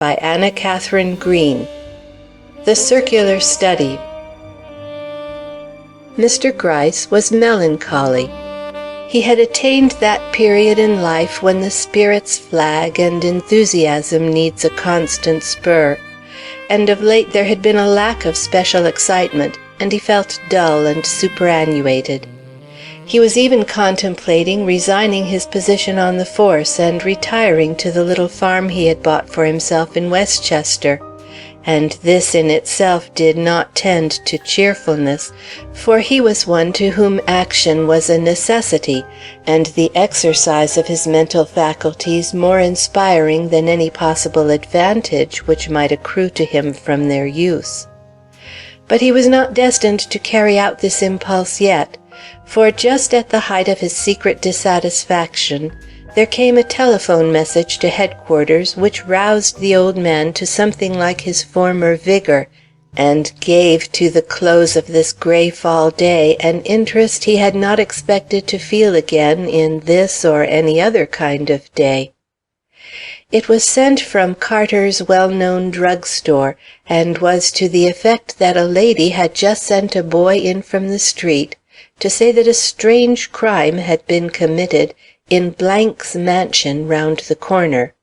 by Anna Katharine Green. The Circular Study. Mr. Gryce was melancholy. He had attained that period in life when the spirits flag and enthusiasm needs a constant spur, and of late there had been a lack of special excitement, and he felt dull and superannuated. He was even contemplating resigning his position on the force and retiring to the little farm he had bought for himself in Westchester, and this in itself did not tend to cheerfulness, for he was one to whom action was a necessity, and the exercise of his mental faculties more inspiring than any possible advantage which might accrue to him from their use. But he was not destined to carry out this impulse yet, for just at the height of his secret dissatisfaction, there came a telephone message to headquarters which roused the old man to something like his former vigor, and gave to the close of this gray fall day an interest he had not expected to feel again in this or any other kind of day. It was sent from Carter's well-known drug-store, and was to the effect that a lady had just sent a boy in from the street to say that a strange crime had been committed in Blank's mansion round the corner.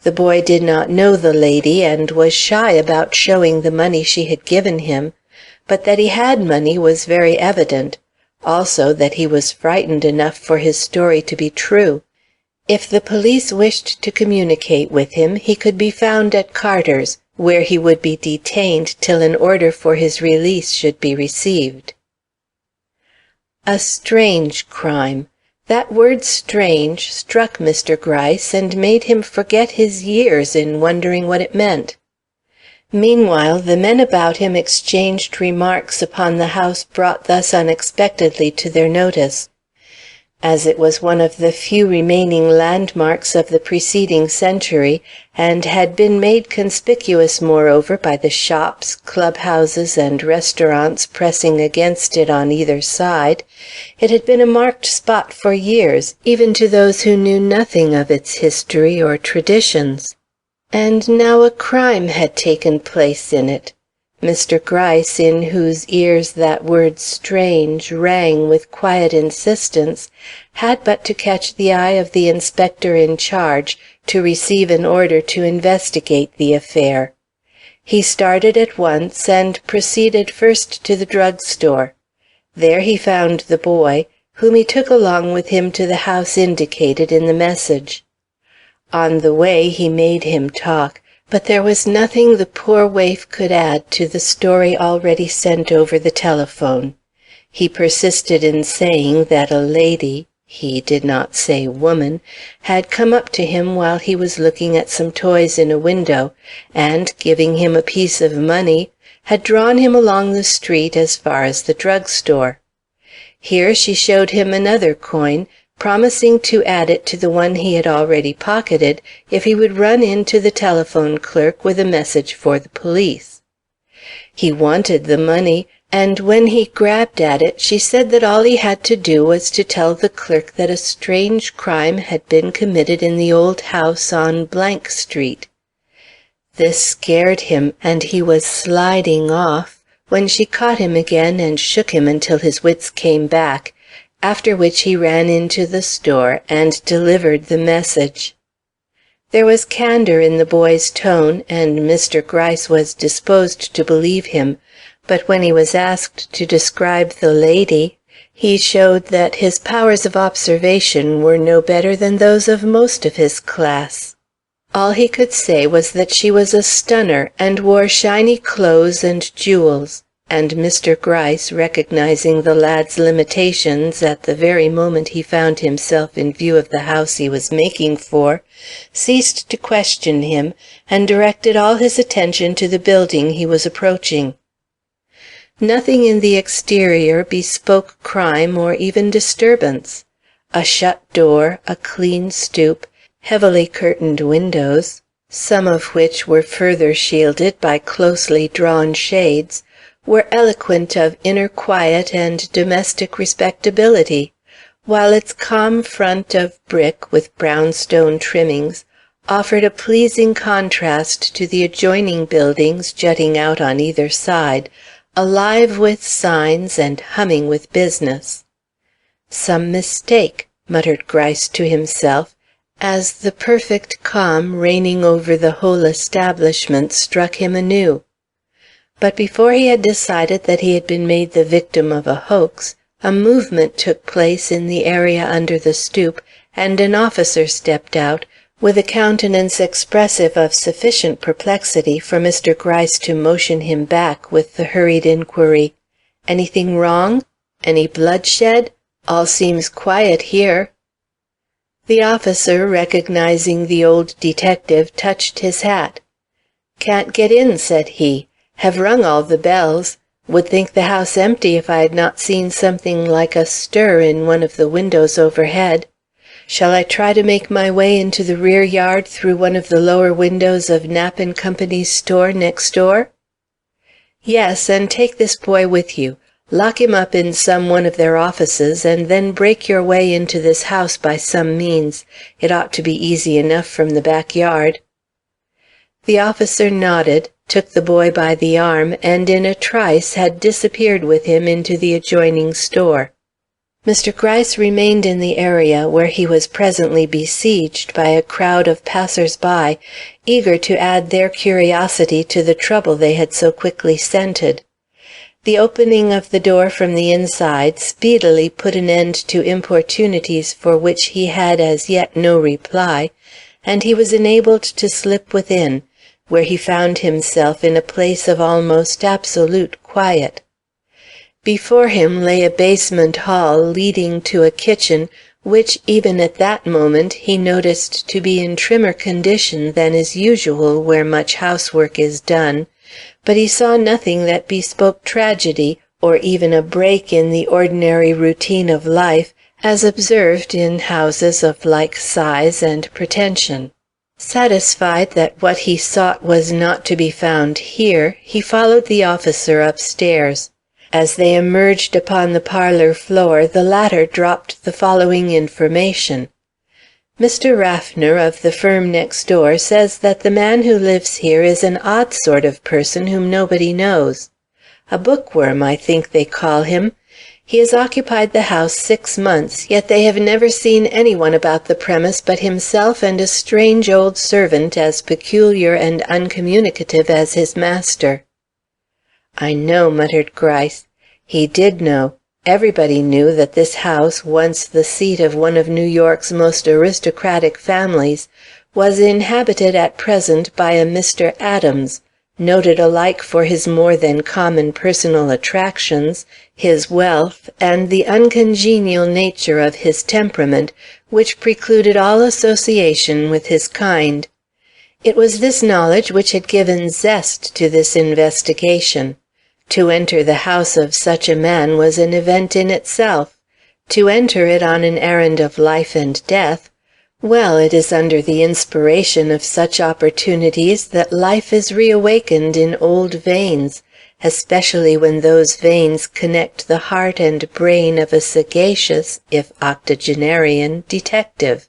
The boy did not know the lady, and was shy about showing the money she had given him, but that he had money was very evident, also that he was frightened enough for his story to be true. If the police wished to communicate with him, he could be found at Carter's, where he would be detained till an order for his release should be received. A strange crime. That word strange struck Mr. Gryce, and made him forget his years in wondering what it meant. Meanwhile the men about him exchanged remarks upon the house brought thus unexpectedly to their notice. As it was one of the few remaining landmarks of the preceding century, and had been made conspicuous moreover by the shops, club-houses, and restaurants pressing against it on either side, it had been a marked spot for years, even to those who knew nothing of its history or traditions. And now a crime had taken place in it. Mr. Gryce, in whose ears that word strange rang with quiet insistence, had but to catch the eye of the inspector in charge to receive an order to investigate the affair. He started at once, and proceeded first to the drug-store. There he found the boy, whom he took along with him to the house indicated in the message. On the way he made him talk, but there was nothing the poor waif could add to the story already sent over the telephone. He persisted in saying that a lady, he did not say woman, had come up to him while he was looking at some toys in a window, and, giving him a piece of money, had drawn him along the street as far as the drug-store. Here she showed him another coin, promising to add it to the one he had already pocketed if he would run in to the telephone clerk with a message for the police. He wanted the money, and when he grabbed at it she said that all he had to do was to tell the clerk that a strange crime had been committed in the old house on Blank Street. This scared him, and he was sliding off, when she caught him again and shook him until his wits came back, after which he ran into the store and delivered the message. There was candor in the boy's tone, and Mr. Gryce was disposed to believe him, but when he was asked to describe the lady, he showed that his powers of observation were no better than those of most of his class. All he could say was that she was a stunner, and wore shiny clothes and jewels, and Mr. Gryce, recognizing the lad's limitations at the very moment he found himself in view of the house he was making for, ceased to question him, and directed all his attention to the building he was approaching. Nothing in the exterior bespoke crime or even disturbance. A shut door, a clean stoop, heavily curtained windows, some of which were further shielded by closely drawn shades, were eloquent of inner quiet and domestic respectability, while its calm front of brick with brownstone trimmings offered a pleasing contrast to the adjoining buildings jutting out on either side, alive with signs and humming with business. "Some mistake," muttered Gryce to himself, as the perfect calm reigning over the whole establishment struck him anew. But before he had decided that he had been made the victim of a hoax, a movement took place in the area under the stoop, and an officer stepped out, with a countenance expressive of sufficient perplexity for Mr. Gryce to motion him back with the hurried inquiry, "Anything wrong? Any bloodshed? All seems quiet here." The officer, recognizing the old detective, touched his hat. "Can't get in," said he. "Have rung all the bells. Would think the house empty if I had not seen something like a stir in one of the windows overhead. Shall I try to make my way into the rear yard through one of the lower windows of Knapp & Company's store next door?" "Yes, and take this boy with you. Lock him up in some one of their offices, and then break your way into this house by some means. It ought to be easy enough from the back yard." The officer nodded, took the boy by the arm, and in a trice had disappeared with him into the adjoining store. Mr. Gryce remained in the area, where he was presently besieged by a crowd of passers-by, eager to add their curiosity to the trouble they had so quickly scented. The opening of the door from the inside speedily put an end to importunities for which he had as yet no reply, and he was enabled to slip within, where he found himself in a place of almost absolute quiet. Before him lay a basement hall leading to a kitchen, which, even at that moment, he noticed to be in trimmer condition than is usual where much housework is done, but he saw nothing that bespoke tragedy, or even a break in the ordinary routine of life, as observed in houses of like size and pretension. Satisfied that what he sought was not to be found here, he followed the officer upstairs. As they emerged upon the parlor floor, the latter dropped the following information: "Mr. Raffner, of the firm next door, says that the man who lives here is an odd sort of person whom nobody knows. A bookworm, I think they call him. He has occupied the house 6 months, yet they have never seen any one about the premise but himself and a strange old servant as peculiar and uncommunicative as his master." "I know," muttered Gryce. He did know. Everybody knew that this house, once the seat of one of New York's most aristocratic families, was inhabited at present by a Mr. Adams, noted alike for his more than common personal attractions, his wealth, and the uncongenial nature of his temperament, which precluded all association with his kind. It was this knowledge which had given zest to this investigation. To enter the house of such a man was an event in itself. To enter it on an errand of life and death, well, it is under the inspiration of such opportunities that life is reawakened in old veins, especially when those veins connect the heart and brain of a sagacious, if octogenarian, detective.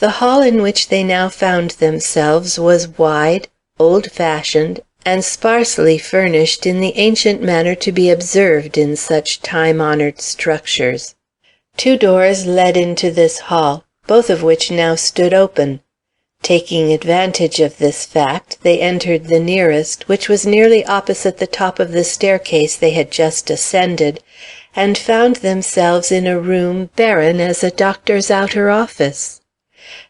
The hall in which they now found themselves was wide, old-fashioned, and sparsely furnished in the ancient manner to be observed in such time-honored structures. 2 doors led into this hall, both of which now stood open. Taking advantage of this fact, they entered the nearest, which was nearly opposite the top of the staircase they had just ascended, and found themselves in a room barren as a doctor's outer office.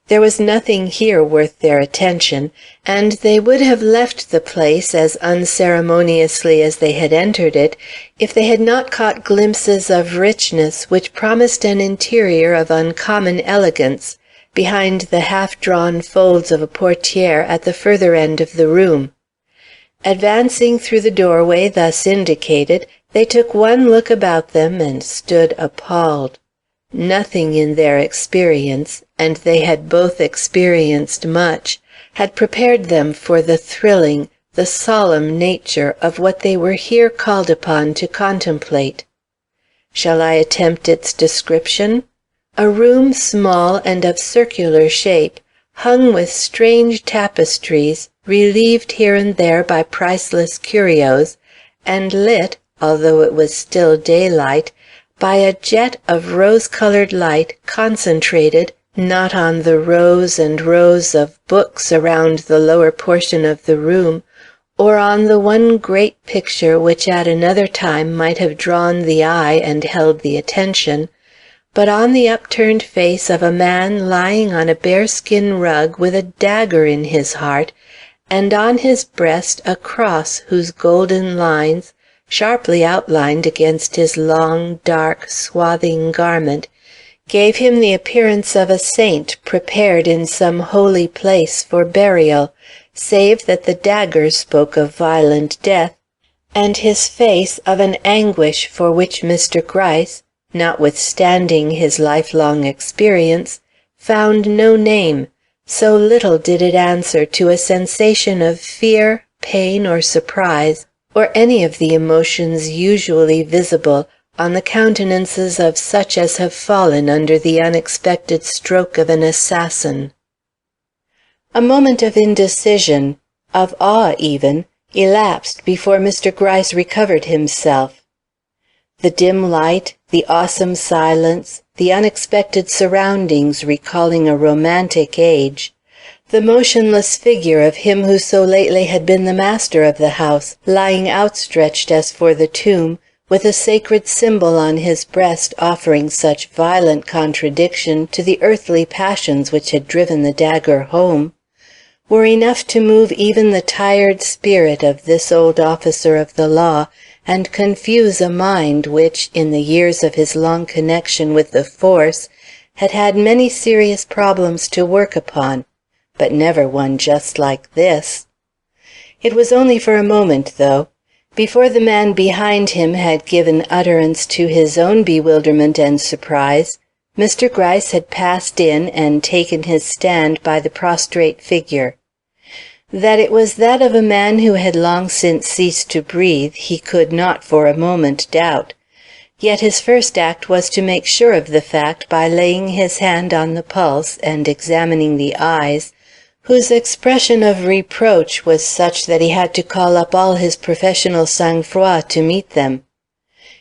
There was nothing here worth their attention, and they would have left the place as unceremoniously as they had entered it, if they had not caught glimpses of richness which promised an interior of uncommon elegance, behind the half-drawn folds of a portière at the further end of the room. Advancing through the doorway thus indicated, they took one look about them and stood appalled. Nothing in their experience, and they had both experienced much, had prepared them for the thrilling, the solemn nature of what they were here called upon to contemplate. Shall I attempt its description? A room small and of circular shape, hung with strange tapestries, relieved here and there by priceless curios, and lit, although it was still daylight, by a jet of rose-colored light concentrated, not on the rows and rows of books around the lower portion of the room, or on the one great picture which at another time might have drawn the eye and held the attention, but on the upturned face of a man lying on a bearskin rug with a dagger in his heart, and on his breast a cross whose golden lines, sharply outlined against his long, dark, swathing garment, gave him the appearance of a saint prepared in some holy place for burial, save that the dagger spoke of violent death, and his face of an anguish for which Mr. Gryce, notwithstanding his lifelong experience, found no name, so little did it answer to a sensation of fear, pain, or surprise, or any of the emotions usually visible on the countenances of such as have fallen under the unexpected stroke of an assassin. A moment of indecision, of awe even, elapsed before Mr. Gryce recovered himself. The dim light, the awesome silence, the unexpected surroundings recalling a romantic age, the motionless figure of him who so lately had been the master of the house, lying outstretched as for the tomb, with a sacred symbol on his breast offering such violent contradiction to the earthly passions which had driven the dagger home, were enough to move even the tired spirit of this old officer of the law, and confuse a mind which, in the years of his long connection with the force, had had many serious problems to work upon, but never one just like this. It was only for a moment, though. Before the man behind him had given utterance to his own bewilderment and surprise, Mr. Gryce had passed in and taken his stand by the prostrate figure. That it was that of a man who had long since ceased to breathe, he could not for a moment doubt. Yet his first act was to make sure of the fact by laying his hand on the pulse and examining the eyes, whose expression of reproach was such that he had to call up all his professional sang-froid to meet them.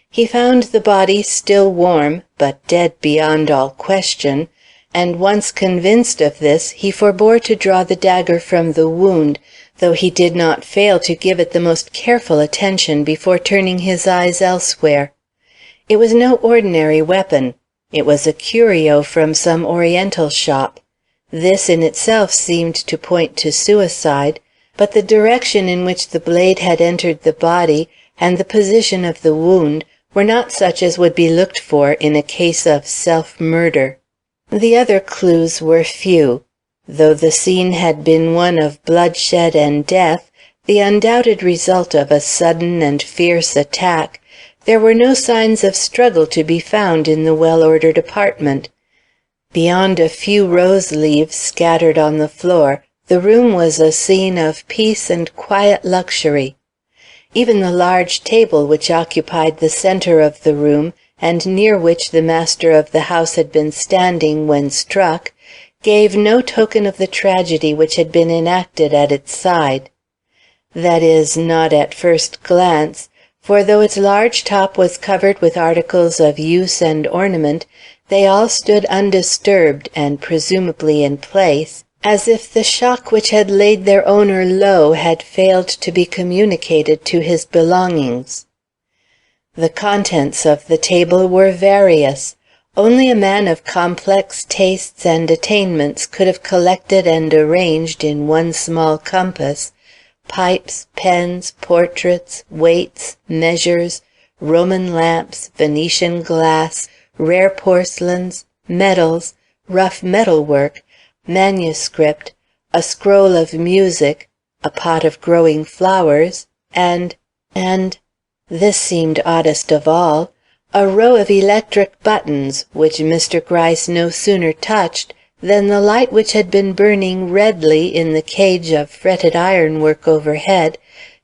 He found the body still warm, but dead beyond all question, and once convinced of this, he forbore to draw the dagger from the wound, though he did not fail to give it the most careful attention before turning his eyes elsewhere. It was no ordinary weapon. It was a curio from some Oriental shop. This in itself seemed to point to suicide, but the direction in which the blade had entered the body, and the position of the wound, were not such as would be looked for in a case of self-murder. The other clues were few. Though the scene had been one of bloodshed and death, the undoubted result of a sudden and fierce attack, there were no signs of struggle to be found in the well-ordered apartment. Beyond a few rose leaves scattered on the floor, the room was a scene of peace and quiet luxury. Even the large table which occupied the center of the room, and near which the master of the house had been standing when struck, gave no token of the tragedy which had been enacted at its side. That is, not at first glance, for though its large top was covered with articles of use and ornament, they all stood undisturbed and presumably in place, as if the shock which had laid their owner low had failed to be communicated to his belongings. The contents of the table were various. Only a man of complex tastes and attainments could have collected and arranged in one small compass pipes, pens, portraits, weights, measures, Roman lamps, Venetian glass, rare porcelains, medals, rough metalwork, manuscript, a scroll of music, a pot of growing flowers, and this seemed oddest of all, a row of electric buttons, which Mr. Gryce no sooner touched than the light which had been burning redly in the cage of fretted ironwork overhead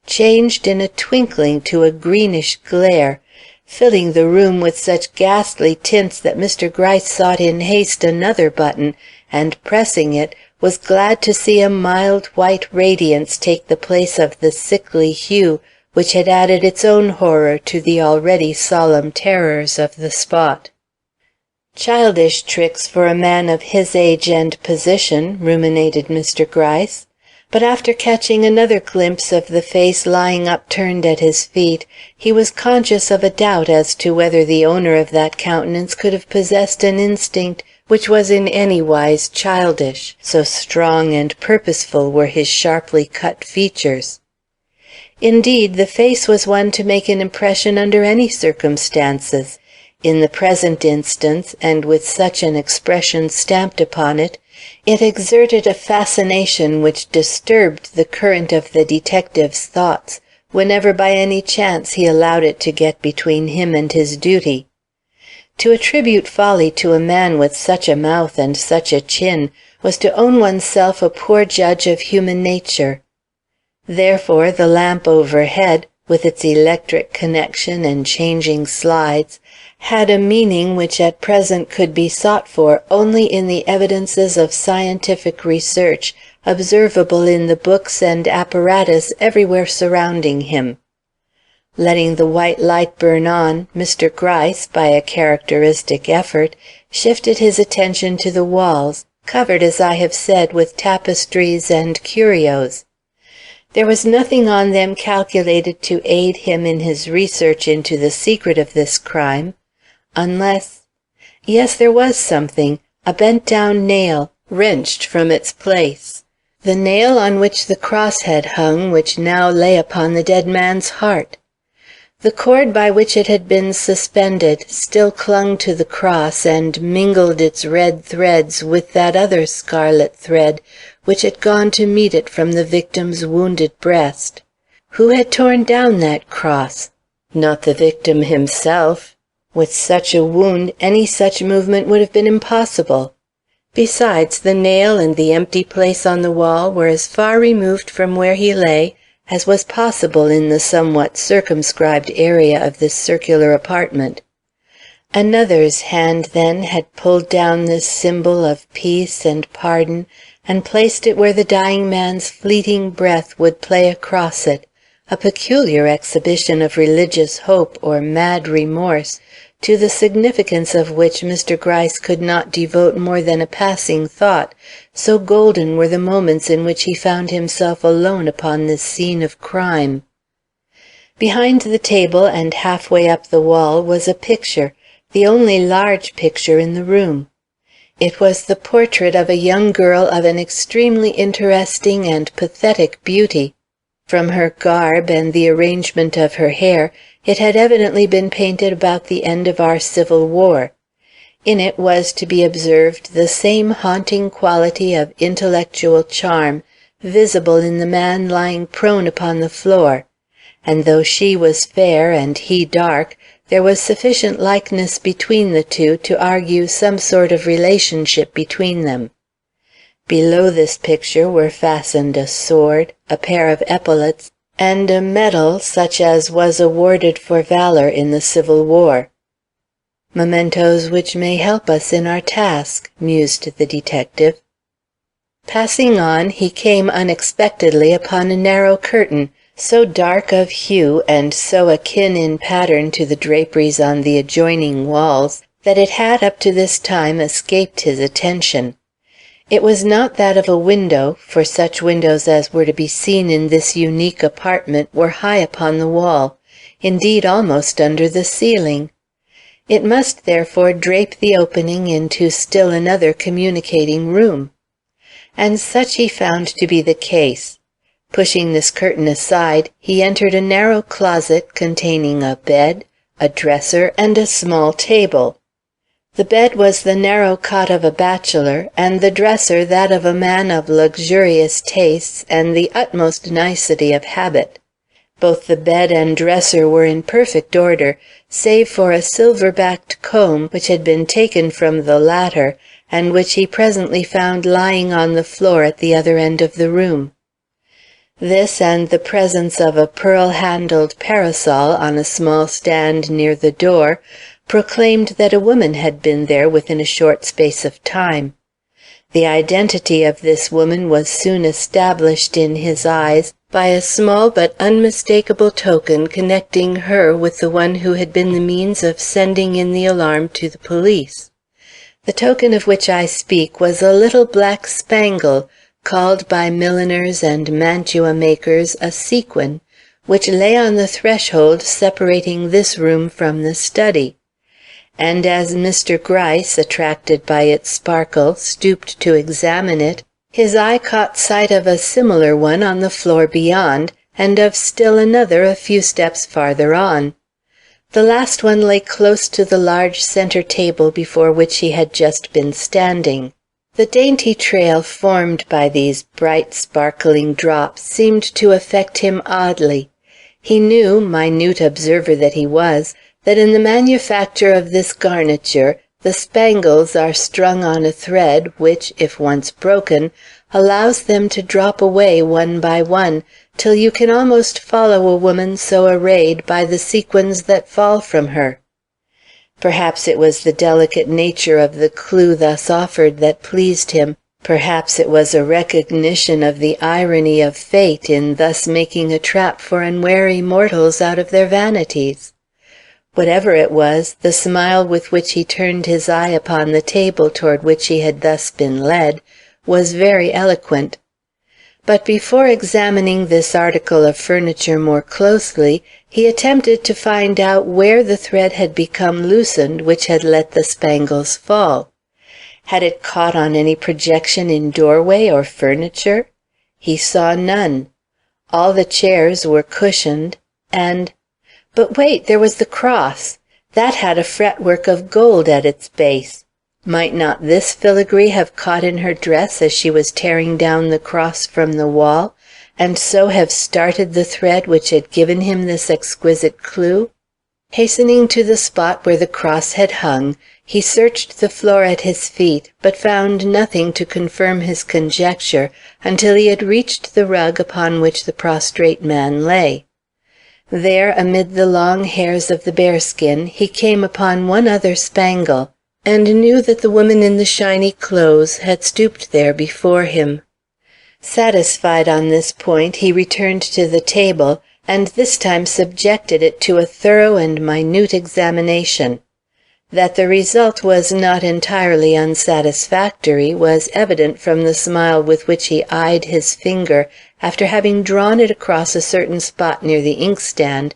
changed in a twinkling to a greenish glare, filling the room with such ghastly tints that Mr. Gryce sought in haste another button, and pressing it, was glad to see a mild white radiance take the place of the sickly hue which had added its own horror to the already solemn terrors of the spot. "Childish tricks for a man of his age and position," ruminated Mr. Gryce. But after catching another glimpse of the face lying upturned at his feet, he was conscious of a doubt as to whether the owner of that countenance could have possessed an instinct which was in any wise childish, so strong and purposeful were his sharply cut features. Indeed, the face was one to make an impression under any circumstances. In the present instance, and with such an expression stamped upon it, it exerted a fascination which disturbed the current of the detective's thoughts whenever by any chance he allowed it to get between him and his duty. To attribute folly to a man with such a mouth and such a chin was to own oneself a poor judge of human nature. Therefore the lamp overhead, with its electric connection and changing slides, had a meaning which at present could be sought for only in the evidences of scientific research observable in the books and apparatus everywhere surrounding him. Letting the white light burn on, Mr. Gryce, by a characteristic effort, shifted his attention to the walls, covered, as I have said, with tapestries and curios. There was nothing on them calculated to aid him in his research into the secret of this crime, unless— Yes, there was something, a bent-down nail, wrenched from its place, the nail on which the cross had hung which now lay upon the dead man's heart. The cord by which it had been suspended still clung to the cross and mingled its red threads with that other scarlet thread which had gone to meet it from the victim's wounded breast. Who had torn down that cross? Not the victim himself. With such a wound, any such movement would have been impossible. Besides, the nail and the empty place on the wall were as far removed from where he lay as was possible in the somewhat circumscribed area of this circular apartment. Another's hand, then, had pulled down this symbol of peace and pardon and placed it where the dying man's fleeting breath would play across it, a peculiar exhibition of religious hope or mad remorse, to the significance of which Mr. Gryce could not devote more than a passing thought, so golden were the moments in which he found himself alone upon this scene of crime. Behind the table and halfway up the wall was a picture, the only large picture in the room. It was the portrait of a young girl of an extremely interesting and pathetic beauty. From her garb and the arrangement of her hair, it had evidently been painted about the end of our Civil War. In it was to be observed the same haunting quality of intellectual charm visible in the man lying prone upon the floor, and though she was fair and he dark, there was sufficient likeness between the two to argue some sort of relationship between them. Below this picture were fastened a sword, a pair of epaulets, and a medal such as was awarded for valor in the Civil War. "Mementos which may help us in our task," mused the detective. Passing on, he came unexpectedly upon a narrow curtain, so dark of hue and so akin in pattern to the draperies on the adjoining walls that it had up to this time escaped his attention. It was not that of a window, for such windows as were to be seen in this unique apartment were high upon the wall, indeed almost under the ceiling. It must therefore drape the opening into still another communicating room. And such he found to be the case. Pushing this curtain aside, he entered a narrow closet containing a bed, a dresser, and a small table. The bed was the narrow cot of a bachelor, and the dresser that of a man of luxurious tastes and the utmost nicety of habit. Both the bed and dresser were in perfect order, save for a silver-backed comb which had been taken from the latter, and which he presently found lying on the floor at the other end of the room. This and the presence of a pearl-handled parasol on a small stand near the door proclaimed that a woman had been there within a short space of time. The identity of this woman was soon established in his eyes by a small but unmistakable token connecting her with the one who had been the means of sending in the alarm to the police. The token of which I speak was a little black spangle, called by milliners and mantua makers a sequin, which lay on the threshold separating this room from the study. And as Mr. Gryce, attracted by its sparkle, stooped to examine it, his eye caught sight of a similar one on the floor beyond, and of still another a few steps farther on. The last one lay close to the large center table before which he had just been standing. The dainty trail formed by these bright, sparkling drops seemed to affect him oddly. He knew, minute observer that he was, that in the manufacture of this garniture the spangles are strung on a thread which, if once broken, allows them to drop away one by one, till you can almost follow a woman so arrayed by the sequins that fall from her. Perhaps it was the delicate nature of the clue thus offered that pleased him. Perhaps it was a recognition of the irony of fate in thus making a trap for unwary mortals out of their vanities. Whatever it was, the smile with which he turned his eye upon the table toward which he had thus been led was very eloquent. But before examining this article of furniture more closely, he attempted to find out where the thread had become loosened which had let the spangles fall. Had it caught on any projection in doorway or furniture? He saw none. All the chairs were cushioned, but wait, there was the cross. That had a fretwork of gold at its base. Might not this filigree have caught in her dress as she was tearing down the cross from the wall, and so have started the thread which had given him this exquisite clue? Hastening to the spot where the cross had hung, he searched the floor at his feet, but found nothing to confirm his conjecture until he had reached the rug upon which the prostrate man lay. There, amid the long hairs of the bearskin, he came upon one other spangle, and knew that the woman in the shiny clothes had stooped there before him. Satisfied on this point, he returned to the table, and this time subjected it to a thorough and minute examination. That the result was not entirely unsatisfactory was evident from the smile with which he eyed his finger after having drawn it across a certain spot near the inkstand,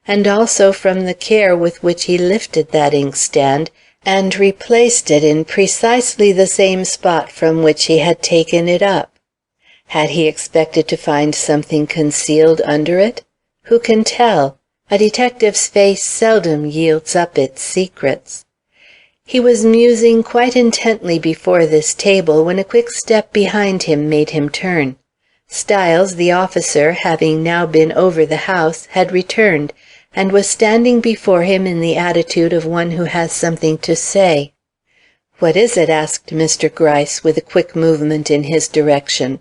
and also from the care with which he lifted that inkstand and replaced it in precisely the same spot from which he had taken it up. Had he expected to find something concealed under it? Who can tell? A detective's face seldom yields up its secrets. He was musing quite intently before this table when a quick step behind him made him turn. Stiles, the officer, having now been over the house, had returned, and was standing before him in the attitude of one who has something to say. "What is it?" asked Mr. Gryce, with a quick movement in his direction.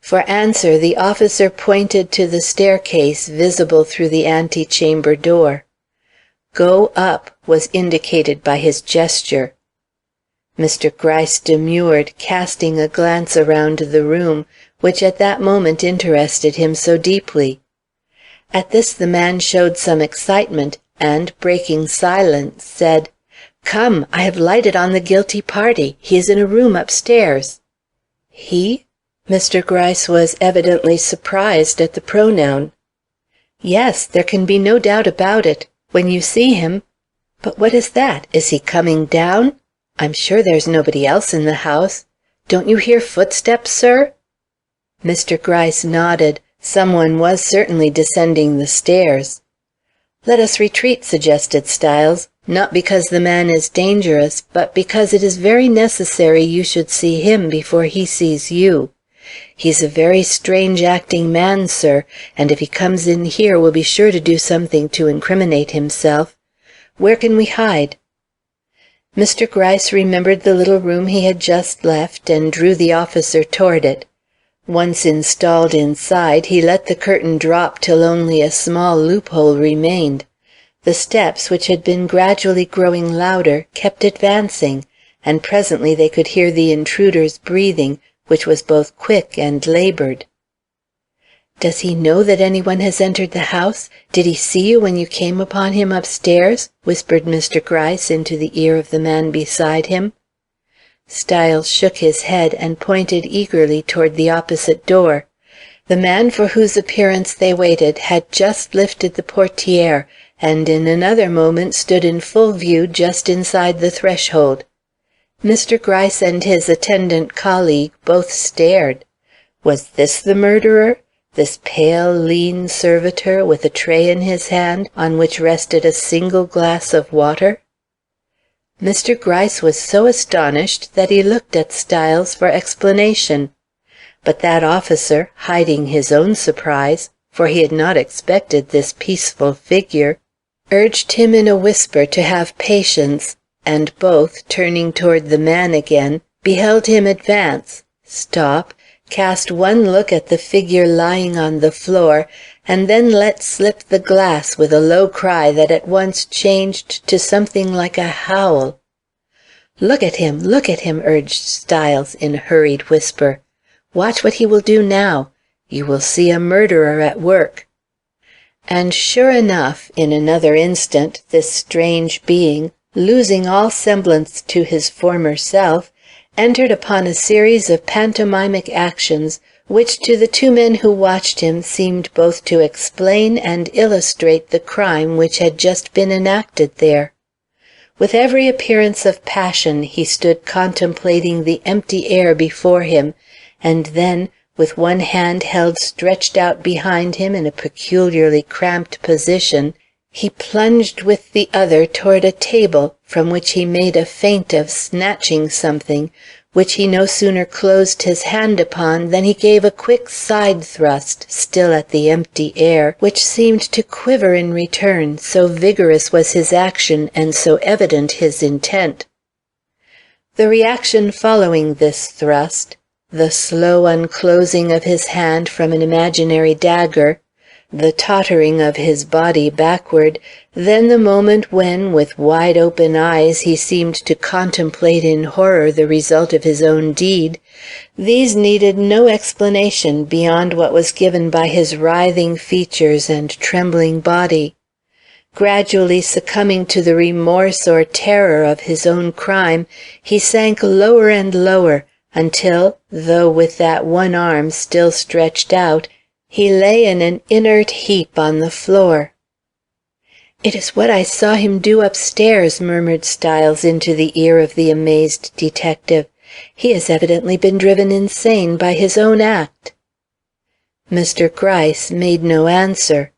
For answer the officer pointed to the staircase visible through the antechamber door. "Go up," was indicated by his gesture. Mr. Gryce demurred, casting a glance around the room, which at that moment interested him so deeply. At this the man showed some excitement, and, breaking silence, said, "Come, I have lighted on the guilty party. He is in a room upstairs." "He?" Mr. Gryce was evidently surprised at the pronoun. "Yes, there can be no doubt about it. When you see him— But what is that? Is he coming down? I'm sure there's nobody else in the house. Don't you hear footsteps, sir?" Mr. Gryce nodded. Some one was certainly descending the stairs. "Let us retreat," suggested Stiles, "not because the man is dangerous, but because it is very necessary you should see him before he sees you. He's a very strange acting man, sir, and if he comes in here will be sure to do something to incriminate himself. Where can we hide?" Mr. Gryce remembered the little room he had just left, and drew the officer toward it. Once installed inside, he let the curtain drop till only a small loophole remained. The steps, which had been gradually growing louder, kept advancing, and presently they could hear the intruder's breathing, which was both quick and labored. "Does he know that anyone has entered the house? Did he see you when you came upon him upstairs?" whispered Mr. Gryce into the ear of the man beside him. Styles shook his head and pointed eagerly toward the opposite door. The man for whose appearance they waited had just lifted the portière, and in another moment stood in full view just inside the threshold. Mr. Gryce and his attendant colleague both stared. Was this the murderer? This pale, lean servitor with a tray in his hand on which rested a single glass of water? Mr. Gryce was so astonished that he looked at Styles for explanation. But that officer, hiding his own surprise, for he had not expected this peaceful figure, urged him in a whisper to have patience, and both, turning toward the man again, beheld him advance, stop, cast one look at the figure lying on the floor, and then let slip the glass with a low cry that at once changed to something like a howl. Look at him, urged Styles in a hurried whisper. "Watch what he will do now. You will see a murderer at work." And sure enough, in another instant, this strange being, losing all semblance to his former self, entered upon a series of pantomimic actions which to the two men who watched him seemed both to explain and illustrate the crime which had just been enacted there. With every appearance of passion he stood contemplating the empty air before him, and then, with one hand held stretched out behind him in a peculiarly cramped position, he plunged with the other toward a table from which he made a feint of snatching something, which he no sooner closed his hand upon than he gave a quick side thrust, still at the empty air, which seemed to quiver in return, so vigorous was his action and so evident his intent. The reaction following this thrust, the slow unclosing of his hand from an imaginary dagger, the tottering of his body backward, then the moment when, with wide-open eyes, he seemed to contemplate in horror the result of his own deed, these needed no explanation beyond what was given by his writhing features and trembling body. Gradually succumbing to the remorse or terror of his own crime, he sank lower and lower, until, though with that one arm still stretched out, he lay in an inert heap on the floor. "It is what I saw him do upstairs," murmured Styles into the ear of the amazed detective. "He has evidently been driven insane by his own act." Mr. Gryce made no answer.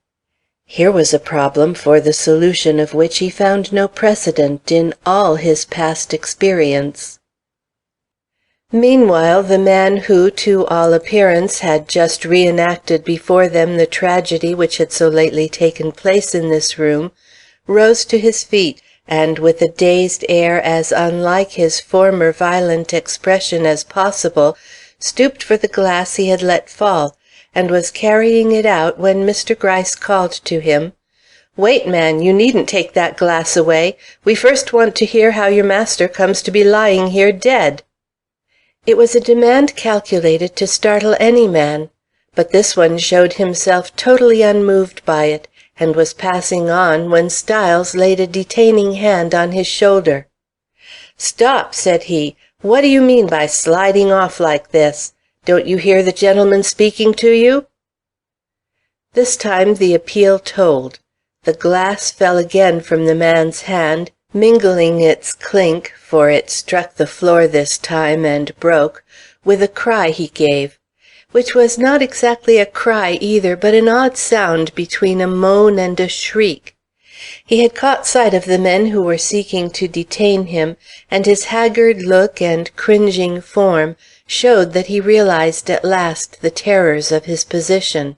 Here was a problem for the solution of which he found no precedent in all his past experience. Meanwhile, the man who, to all appearance, had just reenacted before them the tragedy which had so lately taken place in this room, rose to his feet, and with a dazed air as unlike his former violent expression as possible, stooped for the glass he had let fall, and was carrying it out when Mr. Gryce called to him, "Wait, man, you needn't take that glass away. We first want to hear how your master comes to be lying here dead." It was a demand calculated to startle any man, but this one showed himself totally unmoved by it, and was passing on when Styles laid a detaining hand on his shoulder. "Stop," said he. "What do you mean by sliding off like this? Don't you hear the gentleman speaking to you?" This time the appeal told. The glass fell again from the man's hand, mingling its clink, for it struck the floor this time and broke, with a cry he gave, which was not exactly a cry either, but an odd sound between a moan and a shriek. He had caught sight of the men who were seeking to detain him, and his haggard look and cringing form showed that he realized at last the terrors of his position.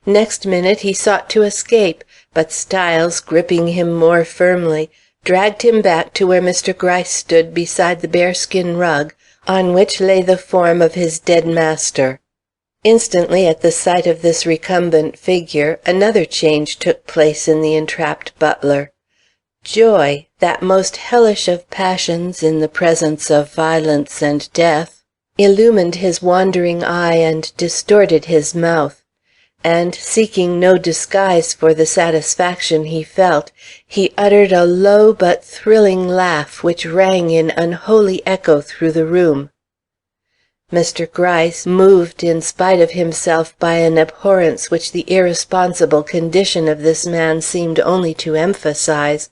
Next minute he sought to escape, but Styles, gripping him more firmly, dragged him back to where Mr. Gryce stood beside the bearskin rug, on which lay the form of his dead master. Instantly, at the sight of this recumbent figure, another change took place in the entrapped butler. Joy, that most hellish of passions in the presence of violence and death, illumined his wandering eye and distorted his mouth, and, seeking no disguise for the satisfaction he felt, he uttered a low but thrilling laugh which rang in unholy echo through the room. Mr. Gryce, moved in spite of himself by an abhorrence which the irresponsible condition of this man seemed only to emphasize,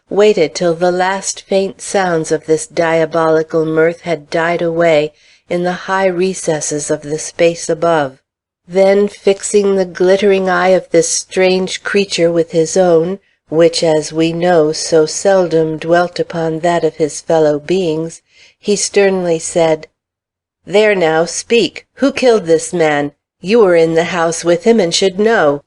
waited till the last faint sounds of this diabolical mirth had died away in the high recesses of the space above. Then, fixing the glittering eye of this strange creature with his own, which, as we know, so seldom dwelt upon that of his fellow beings, he sternly said, "There now, speak! Who killed this man? You were in the house with him, and should know."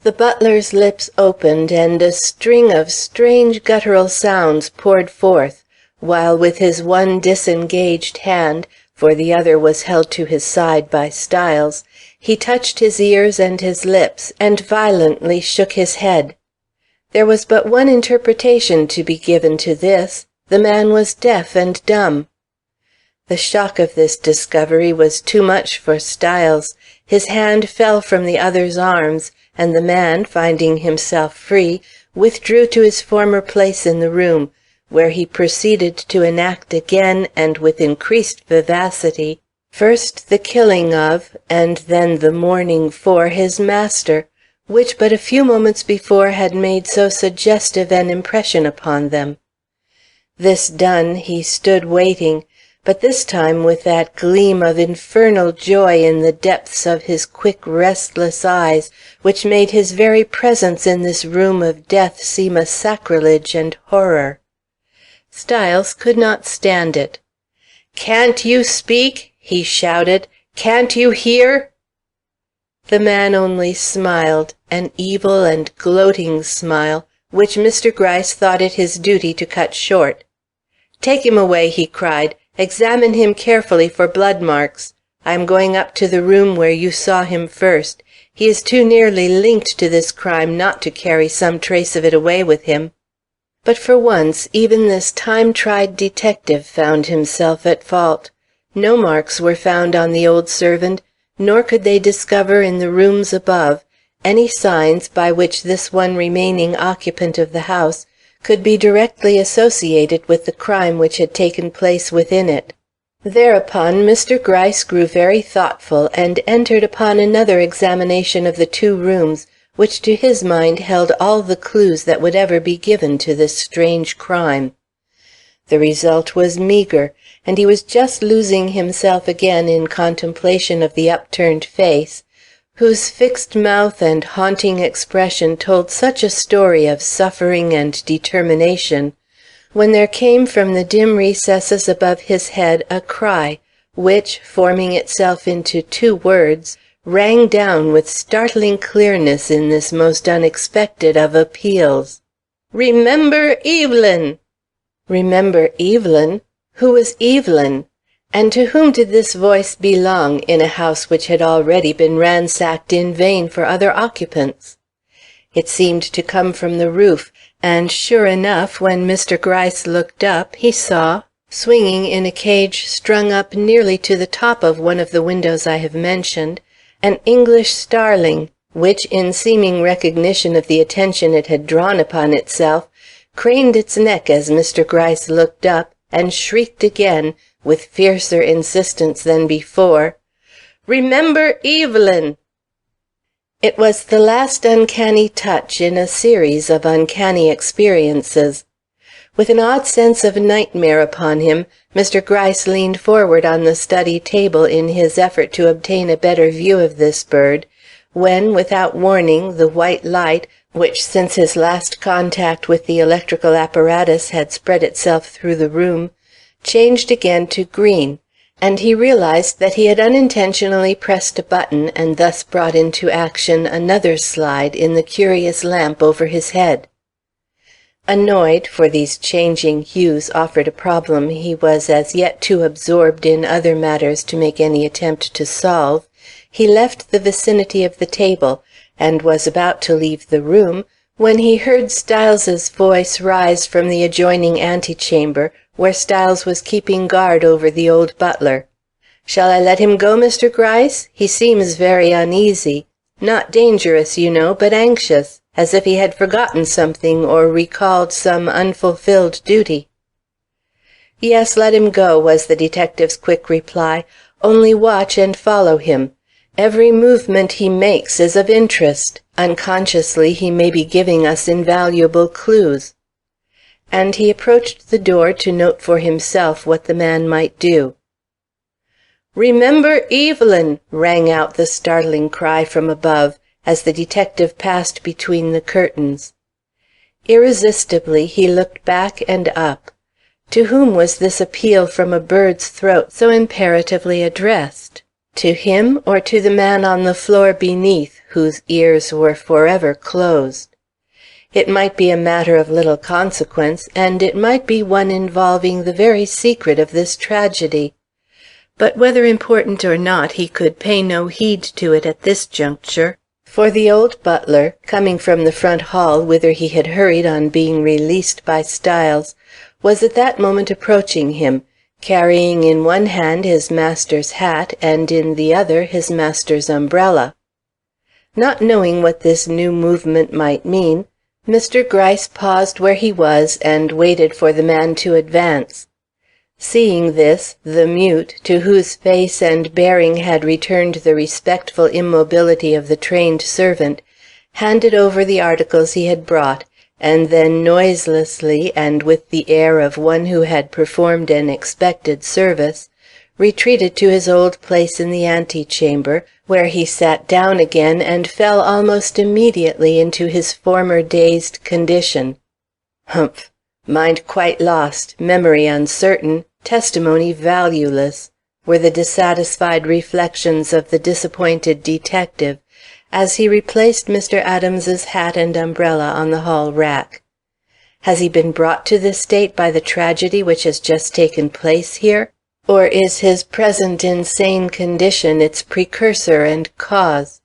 The butler's lips opened, and a string of strange guttural sounds poured forth, while with his one disengaged hand, for the other was held to his side by Styles, he touched his ears and his lips, and violently shook his head. There was but one interpretation to be given to this: the man was deaf and dumb. The shock of this discovery was too much for Styles. His hand fell from the other's arms, and the man, finding himself free, withdrew to his former place in the room, where he proceeded to enact again and with increased vivacity, first the killing of, and then the mourning for, his master, which but a few moments before had made so suggestive an impression upon them. This done, he stood waiting, but this time with that gleam of infernal joy in the depths of his quick, restless eyes, which made his very presence in this room of death seem a sacrilege and horror. Styles could not stand it. "Can't you speak?" he shouted. "Can't you hear?" The man only smiled, an evil and gloating smile, which Mr. Gryce thought it his duty to cut short. "Take him away," he cried. "Examine him carefully for blood marks. I am going up to the room where you saw him first. He is too nearly linked to this crime not to carry some trace of it away with him." But for once even this time-tried detective found himself at fault. No marks were found on the old servant, nor could they discover in the rooms above any signs by which this one remaining occupant of the house could be directly associated with the crime which had taken place within it. Thereupon Mr. Gryce grew very thoughtful, and entered upon another examination of the two rooms, which to his mind held all the clues that would ever be given to this strange crime. The result was meagre, and he was just losing himself again in contemplation of the upturned face, whose fixed mouth and haunting expression told such a story of suffering and determination, when there came from the dim recesses above his head a cry, which, forming itself into two words, rang down with startling clearness in this most unexpected of appeals. "Remember Evelyn!" Remember Evelyn? Who was Evelyn? And to whom did this voice belong in a house which had already been ransacked in vain for other occupants? It seemed to come from the roof, and sure enough, when Mr. Gryce looked up, he saw, swinging in a cage strung up nearly to the top of one of the windows I have mentioned, an English starling, which, in seeming recognition of the attention it had drawn upon itself, craned its neck as Mr. Gryce looked up, and shrieked again, with fiercer insistence than before, "Remember Evelyn!" It was the last uncanny touch in a series of uncanny experiences. With an odd sense of nightmare upon him, Mr. Gryce leaned forward on the study table in his effort to obtain a better view of this bird, when, without warning, the white light, which since his last contact with the electrical apparatus had spread itself through the room, changed again to green, and he realized that he had unintentionally pressed a button and thus brought into action another slide in the curious lamp over his head. Annoyed, for these changing hues offered a problem he was as yet too absorbed in other matters to make any attempt to solve, he left the vicinity of the table, and was about to leave the room, When he heard Styles's voice rise from the adjoining antechamber, where Styles was keeping guard over the old butler. "Shall I let him go, Mr. Gryce? He seems very uneasy. Not dangerous, you know, but anxious, as if he had forgotten something or recalled some unfulfilled duty." "Yes, let him go," was the detective's quick reply. "Only watch and follow him. Every movement he makes is of interest. Unconsciously he may be giving us invaluable clues." And he approached the door to note for himself what the man might do. "Remember Evelyn!" rang out the startling cry from above, as the detective passed between the curtains. Irresistibly he looked back and up. To whom was this appeal from a bird's throat so imperatively addressed? To him, or to the man on the floor beneath, whose ears were forever closed? It might be a matter of little consequence, and it might be one involving the very secret of this tragedy. But whether important or not, he could pay no heed to it at this juncture, for the old butler, coming from the front hall whither he had hurried on being released by Styles, was at that moment approaching him, carrying in one hand his master's hat and in the other his master's umbrella. Not knowing what this new movement might mean, Mr. Gryce paused where he was and waited for the man to advance. Seeing this, the mute, to whose face and bearing had returned the respectful immobility of the trained servant, handed over the articles he had brought, and then noiselessly, and with the air of one who had performed an expected service, retreated to his old place in the antechamber, where he sat down again and fell almost immediately into his former dazed condition. Humph! Mind quite lost, memory uncertain, testimony valueless, were the dissatisfied reflections of the disappointed detective, as he replaced Mr. Adams's hat and umbrella on the hall rack. Has he been brought to this state by the tragedy which has just taken place here? Or is his present insane condition its precursor and cause?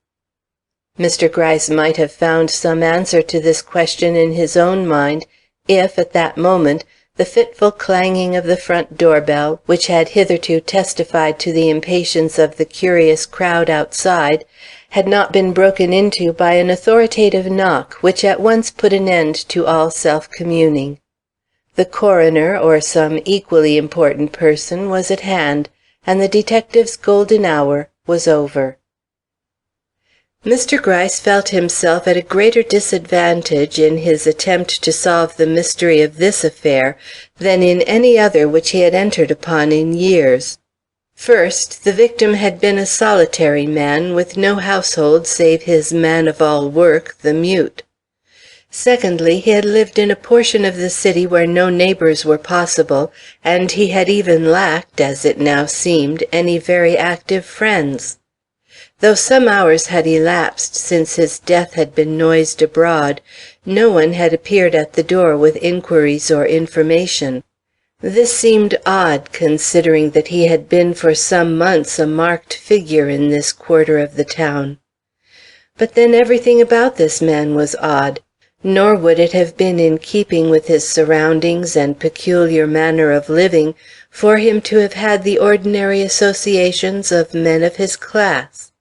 Mr. Gryce might have found some answer to this question in his own mind, if, at that moment, the fitful clanging of the front door-bell, which had hitherto testified to the impatience of the curious crowd outside, had not been broken into by an authoritative knock which at once put an end to all self-communing. The coroner, or some equally important person, was at hand, and the detective's golden hour was over. Mr. Gryce felt himself at a greater disadvantage in his attempt to solve the mystery of this affair than in any other which he had entered upon in years. First, the victim had been a solitary man, with no household save his man-of-all-work, the mute. Secondly, he had lived in a portion of the city where no neighbors were possible, and he had even lacked, as it now seemed, any very active friends. Though some hours had elapsed since his death had been noised abroad, no one had appeared at the door with inquiries or information. This seemed odd, considering that he had been for some months a marked figure in this quarter of the town. But then everything about this man was odd, nor would it have been in keeping with his surroundings and peculiar manner of living for him to have had the ordinary associations of men of his class.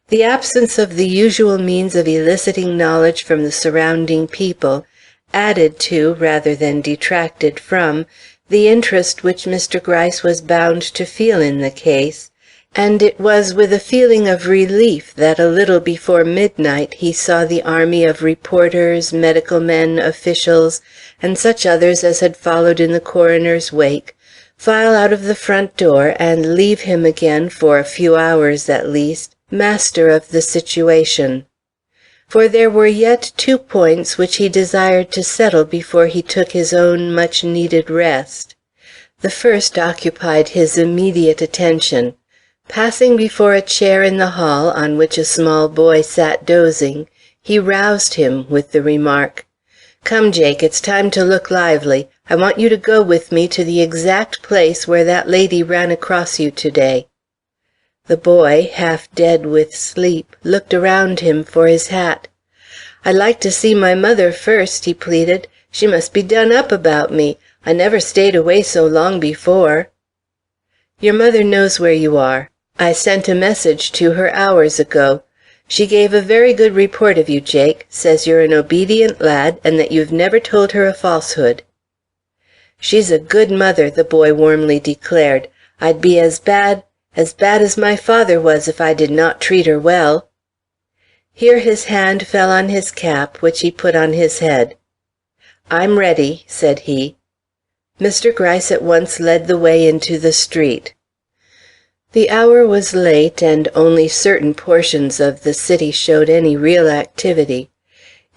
The absence of the usual means of eliciting knowledge from the surrounding people added to, rather than detracted from, the interest which Mr. Gryce was bound to feel in the case, and it was with a feeling of relief that a little before midnight he saw the army of reporters, medical men, officials, and such others as had followed in the coroner's wake, file out of the front door and leave him again, for a few hours at least, master of the situation. For there were yet 2 points which he desired to settle before he took his own much-needed rest. The first occupied his immediate attention. Passing before a chair in the hall on which a small boy sat dozing, he roused him with the remark, "Come, Jake, it's time to look lively. I want you to go with me to the exact place where that lady ran across you to-day." The boy, half dead with sleep, looked around him for his hat. "I'd like to see my mother first," he pleaded. "She must be done up about me. I never stayed away so long before." "Your mother knows where you are. I sent a message to her hours ago. She gave a very good report of you, Jake. Says you're an obedient lad, and that you've never told her a falsehood." "She's a good mother," the boy warmly declared. "I'd be as bad as my father was if I did not treat her well." Here his hand fell on his cap, which he put on his head. "I'm ready," said he. Mr. Gryce at once led the way into the street. The hour was late, and only certain portions of the city showed any real activity.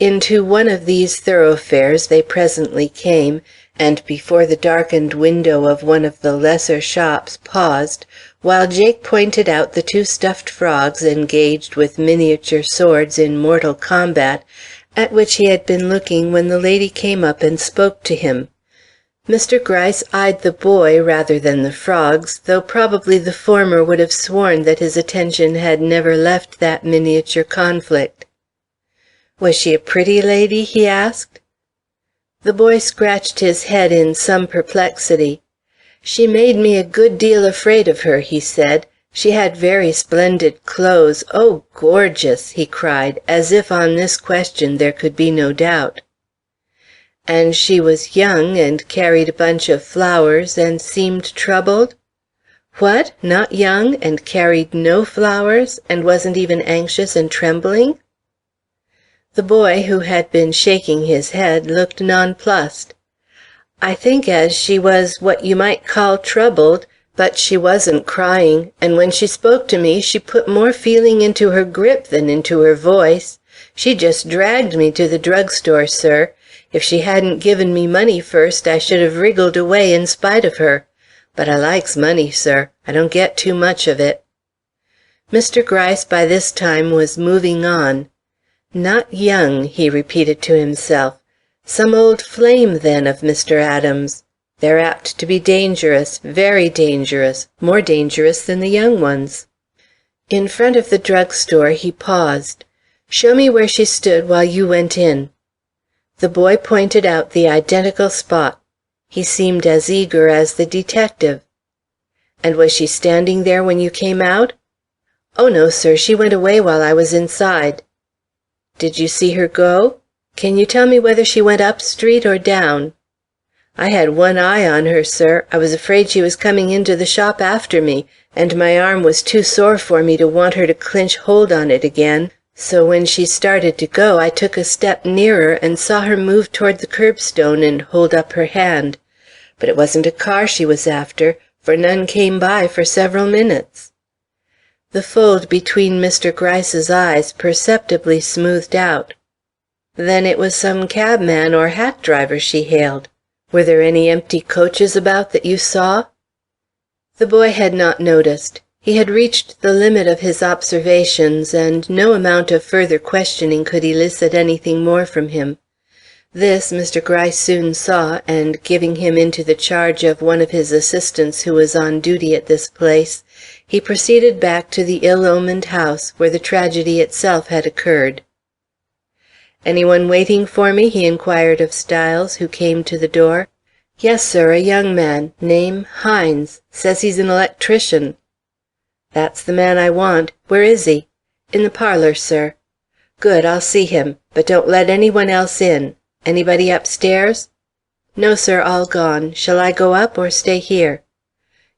Into one of these thoroughfares they presently came, and before the darkened window of one of the lesser shops paused, while Jake pointed out the two stuffed frogs engaged with miniature swords in mortal combat, at which he had been looking when the lady came up and spoke to him. Mr. Gryce eyed the boy rather than the frogs, though probably the former would have sworn that his attention had never left that miniature conflict. "Was she a pretty lady?" he asked. The boy scratched his head in some perplexity. "She made me a good deal afraid of her," he said. "She had very splendid clothes. Oh, gorgeous!" he cried, as if on this question there could be no doubt. "And she was young, and carried a bunch of flowers, and seemed troubled?" "What! Not young, and carried no flowers, and wasn't even anxious and trembling?" The boy, who had been shaking his head, looked nonplussed. "I think as she was what you might call troubled, but she wasn't crying, and when she spoke to me she put more feeling into her grip than into her voice. She just dragged me to the drug store, sir. If she hadn't given me money first, I should have wriggled away in spite of her. But I likes money, sir. I don't get too much of it." Mr. Gryce by this time was moving on. "Not young," he repeated to himself. "Some old flame, then, of Mr. Adams. They're apt to be dangerous, very dangerous, more dangerous than the young ones." In front of the drug store he paused. "Show me where she stood while you went in." The boy pointed out the identical spot. He seemed as eager as the detective. "And was she standing there when you came out?" "Oh, no, sir. She went away while I was inside." "Did you see her go? Can you tell me whether she went up street or down?" "I had one eye on her, sir. I was afraid she was coming into the shop after me, and my arm was too sore for me to want her to clinch hold on it again. So when she started to go, I took a step nearer and saw her move toward the curbstone and hold up her hand. But it wasn't a car she was after, for none came by for several minutes." The fold between Mr. Gryce's eyes perceptibly smoothed out. "Then it was some cabman or hack driver she hailed. Were there any empty coaches about that you saw?" The boy had not noticed. He had reached the limit of his observations, and no amount of further questioning could elicit anything more from him. This Mr. Gryce soon saw, and giving him into the charge of one of his assistants who was on duty at this place, he proceeded back to the ill-omened house where the tragedy itself had occurred. "Any one waiting for me?" he inquired of Styles, who came to the door. "Yes, sir, a young man. Name Hines. Says he's an electrician." "That's the man I want. Where is he?" "In the parlor, sir." "Good, I'll see him. But don't let any one else in. Anybody upstairs?" "No, sir, all gone. Shall I go up or stay here?"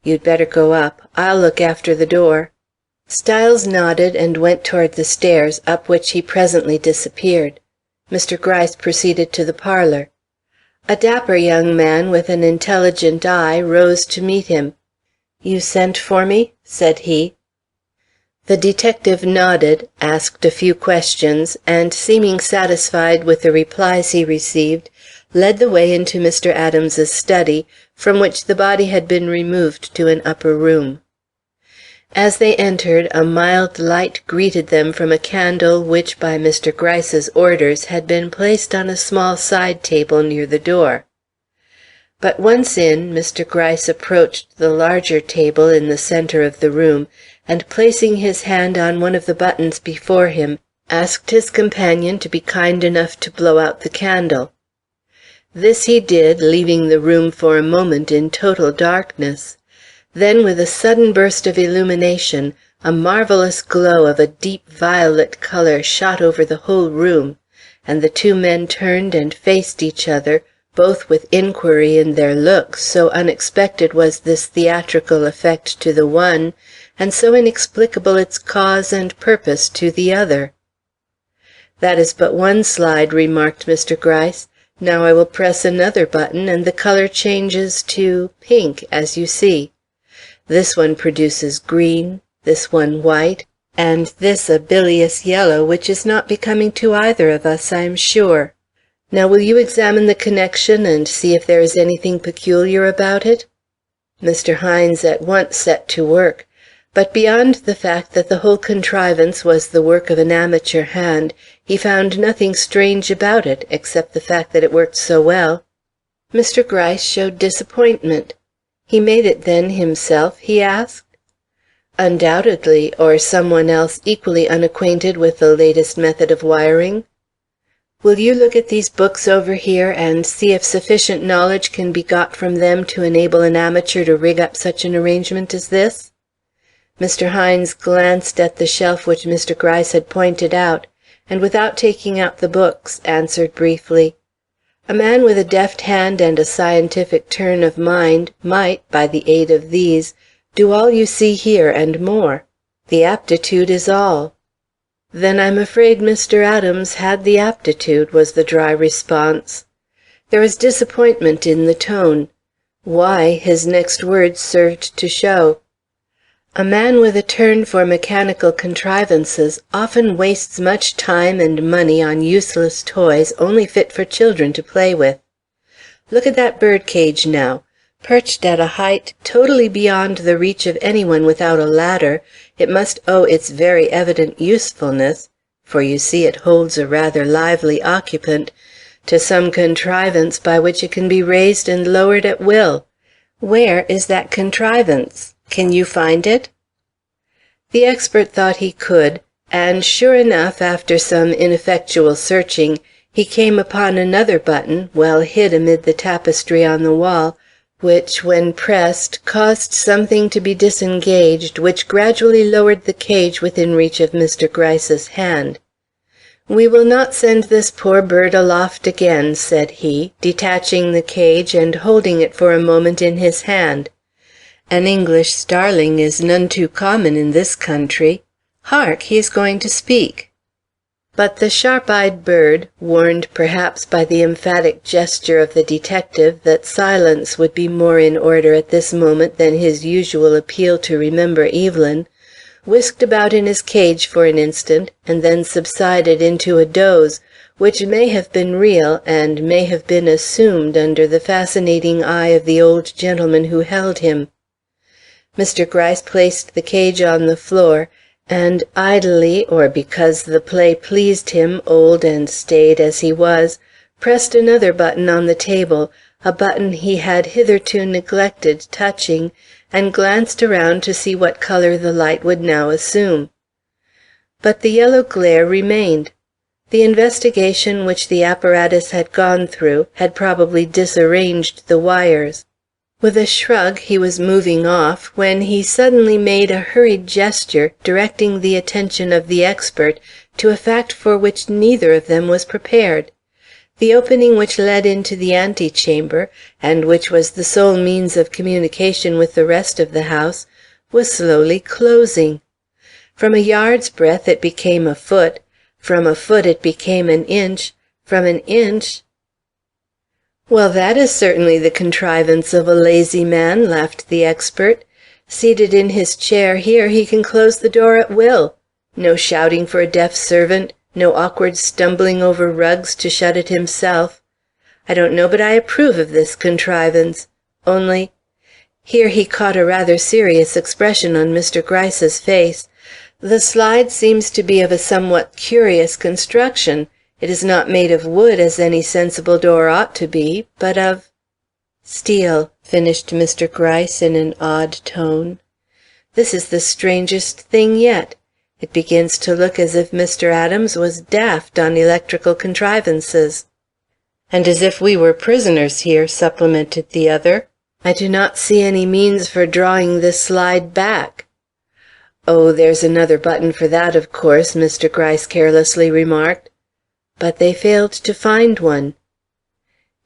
"You'd better go up. I'll look after the door." Styles nodded and went toward the stairs, up which he presently disappeared. Mr. Gryce proceeded to the parlor. A dapper young man with an intelligent eye rose to meet him. "You sent for me?" said he. The detective nodded, asked a few questions, and seeming satisfied with the replies he received, led the way into Mr. Adams's study, from which the body had been removed to an upper room. As they entered, a mild light greeted them from a candle which, by Mr. Gryce's orders, had been placed on a small side table near the door. But once in, Mr. Gryce approached the larger table in the centre of the room, and placing his hand on one of the buttons before him, asked his companion to be kind enough to blow out the candle. This he did, leaving the room for a moment in total darkness. Then, with a sudden burst of illumination, a marvelous glow of a deep violet color shot over the whole room, and the two men turned and faced each other, both with inquiry in their looks, so unexpected was this theatrical effect to the one, and so inexplicable its cause and purpose to the other. "That is but one slide," remarked Mr. Gryce. "Now I will press another button, and the color changes to pink, as you see. This one produces green, this one white, and this a bilious yellow, which is not becoming to either of us, I am sure. Now will you examine the connection and see if there is anything peculiar about it?" Mr. Hines at once set to work. But beyond the fact that the whole contrivance was the work of an amateur hand, he found nothing strange about it, except the fact that it worked so well. Mr. Gryce showed disappointment. "He made it, then, himself?" he asked. "Undoubtedly, or some one else equally unacquainted with the latest method of wiring." "Will you look at these books over here, and see if sufficient knowledge can be got from them to enable an amateur to rig up such an arrangement as this?" Mr. Hines glanced at the shelf which Mr. Gryce had pointed out, and without taking out the books, answered briefly, "A man with a deft hand and a scientific turn of mind might, by the aid of these, do all you see here and more. The aptitude is all." "Then I'm afraid Mr. Adams had the aptitude," was the dry response. There was disappointment in the tone. Why, his next words served to show. "A man with a turn for mechanical contrivances often wastes much time and money on useless toys only fit for children to play with. Look at that bird cage now. Perched at a height totally beyond the reach of any one without a ladder, it must owe its very evident usefulness, for you see it holds a rather lively occupant, to some contrivance by which it can be raised and lowered at will. Where is that contrivance? Can you find it?" The expert thought he could, and sure enough, after some ineffectual searching, he came upon another button, well hid amid the tapestry on the wall, which, when pressed, caused something to be disengaged, which gradually lowered the cage within reach of Mr. Gryce's hand. "We will not send this poor bird aloft again," said he, detaching the cage and holding it for a moment in his hand. "An English starling is none too common in this country. Hark! He is going to speak." But the sharp-eyed bird, warned perhaps by the emphatic gesture of the detective that silence would be more in order at this moment than his usual appeal to remember Evelyn, whisked about in his cage for an instant, and then subsided into a doze, which may have been real and may have been assumed under the fascinating eye of the old gentleman who held him. Mr. Gryce placed the cage on the floor, and idly, or because the play pleased him, old and staid as he was, pressed another button on the table, a button he had hitherto neglected touching, and glanced around to see what color the light would now assume. But the yellow glare remained. The investigation which the apparatus had gone through had probably disarranged the wires. With a shrug he was moving off, when he suddenly made a hurried gesture, directing the attention of the expert to a fact for which neither of them was prepared. The opening which led into the antechamber, and which was the sole means of communication with the rest of the house, was slowly closing. From a yard's breadth it became a foot, from a foot it became an inch, from an inch— "Well, that is certainly the contrivance of a lazy man," laughed the expert. "Seated in his chair here, he can close the door at will. No shouting for a deaf servant, no awkward stumbling over rugs to shut it himself. I don't know but I approve of this contrivance. Only—" Here he caught a rather serious expression on Mr. Gryce's face. "The slide seems to be of a somewhat curious construction. It is not made of wood, as any sensible door ought to be, but of—" "Steel," finished Mr. Gryce in an odd tone. "This is the strangest thing yet. It begins to look as if Mr. Adams was daft on electrical contrivances." "And as if we were prisoners here," supplemented the other. "I do not see any means for drawing this slide back." "Oh, there's another button for that, of course," Mr. Gryce carelessly remarked. But they failed to find one.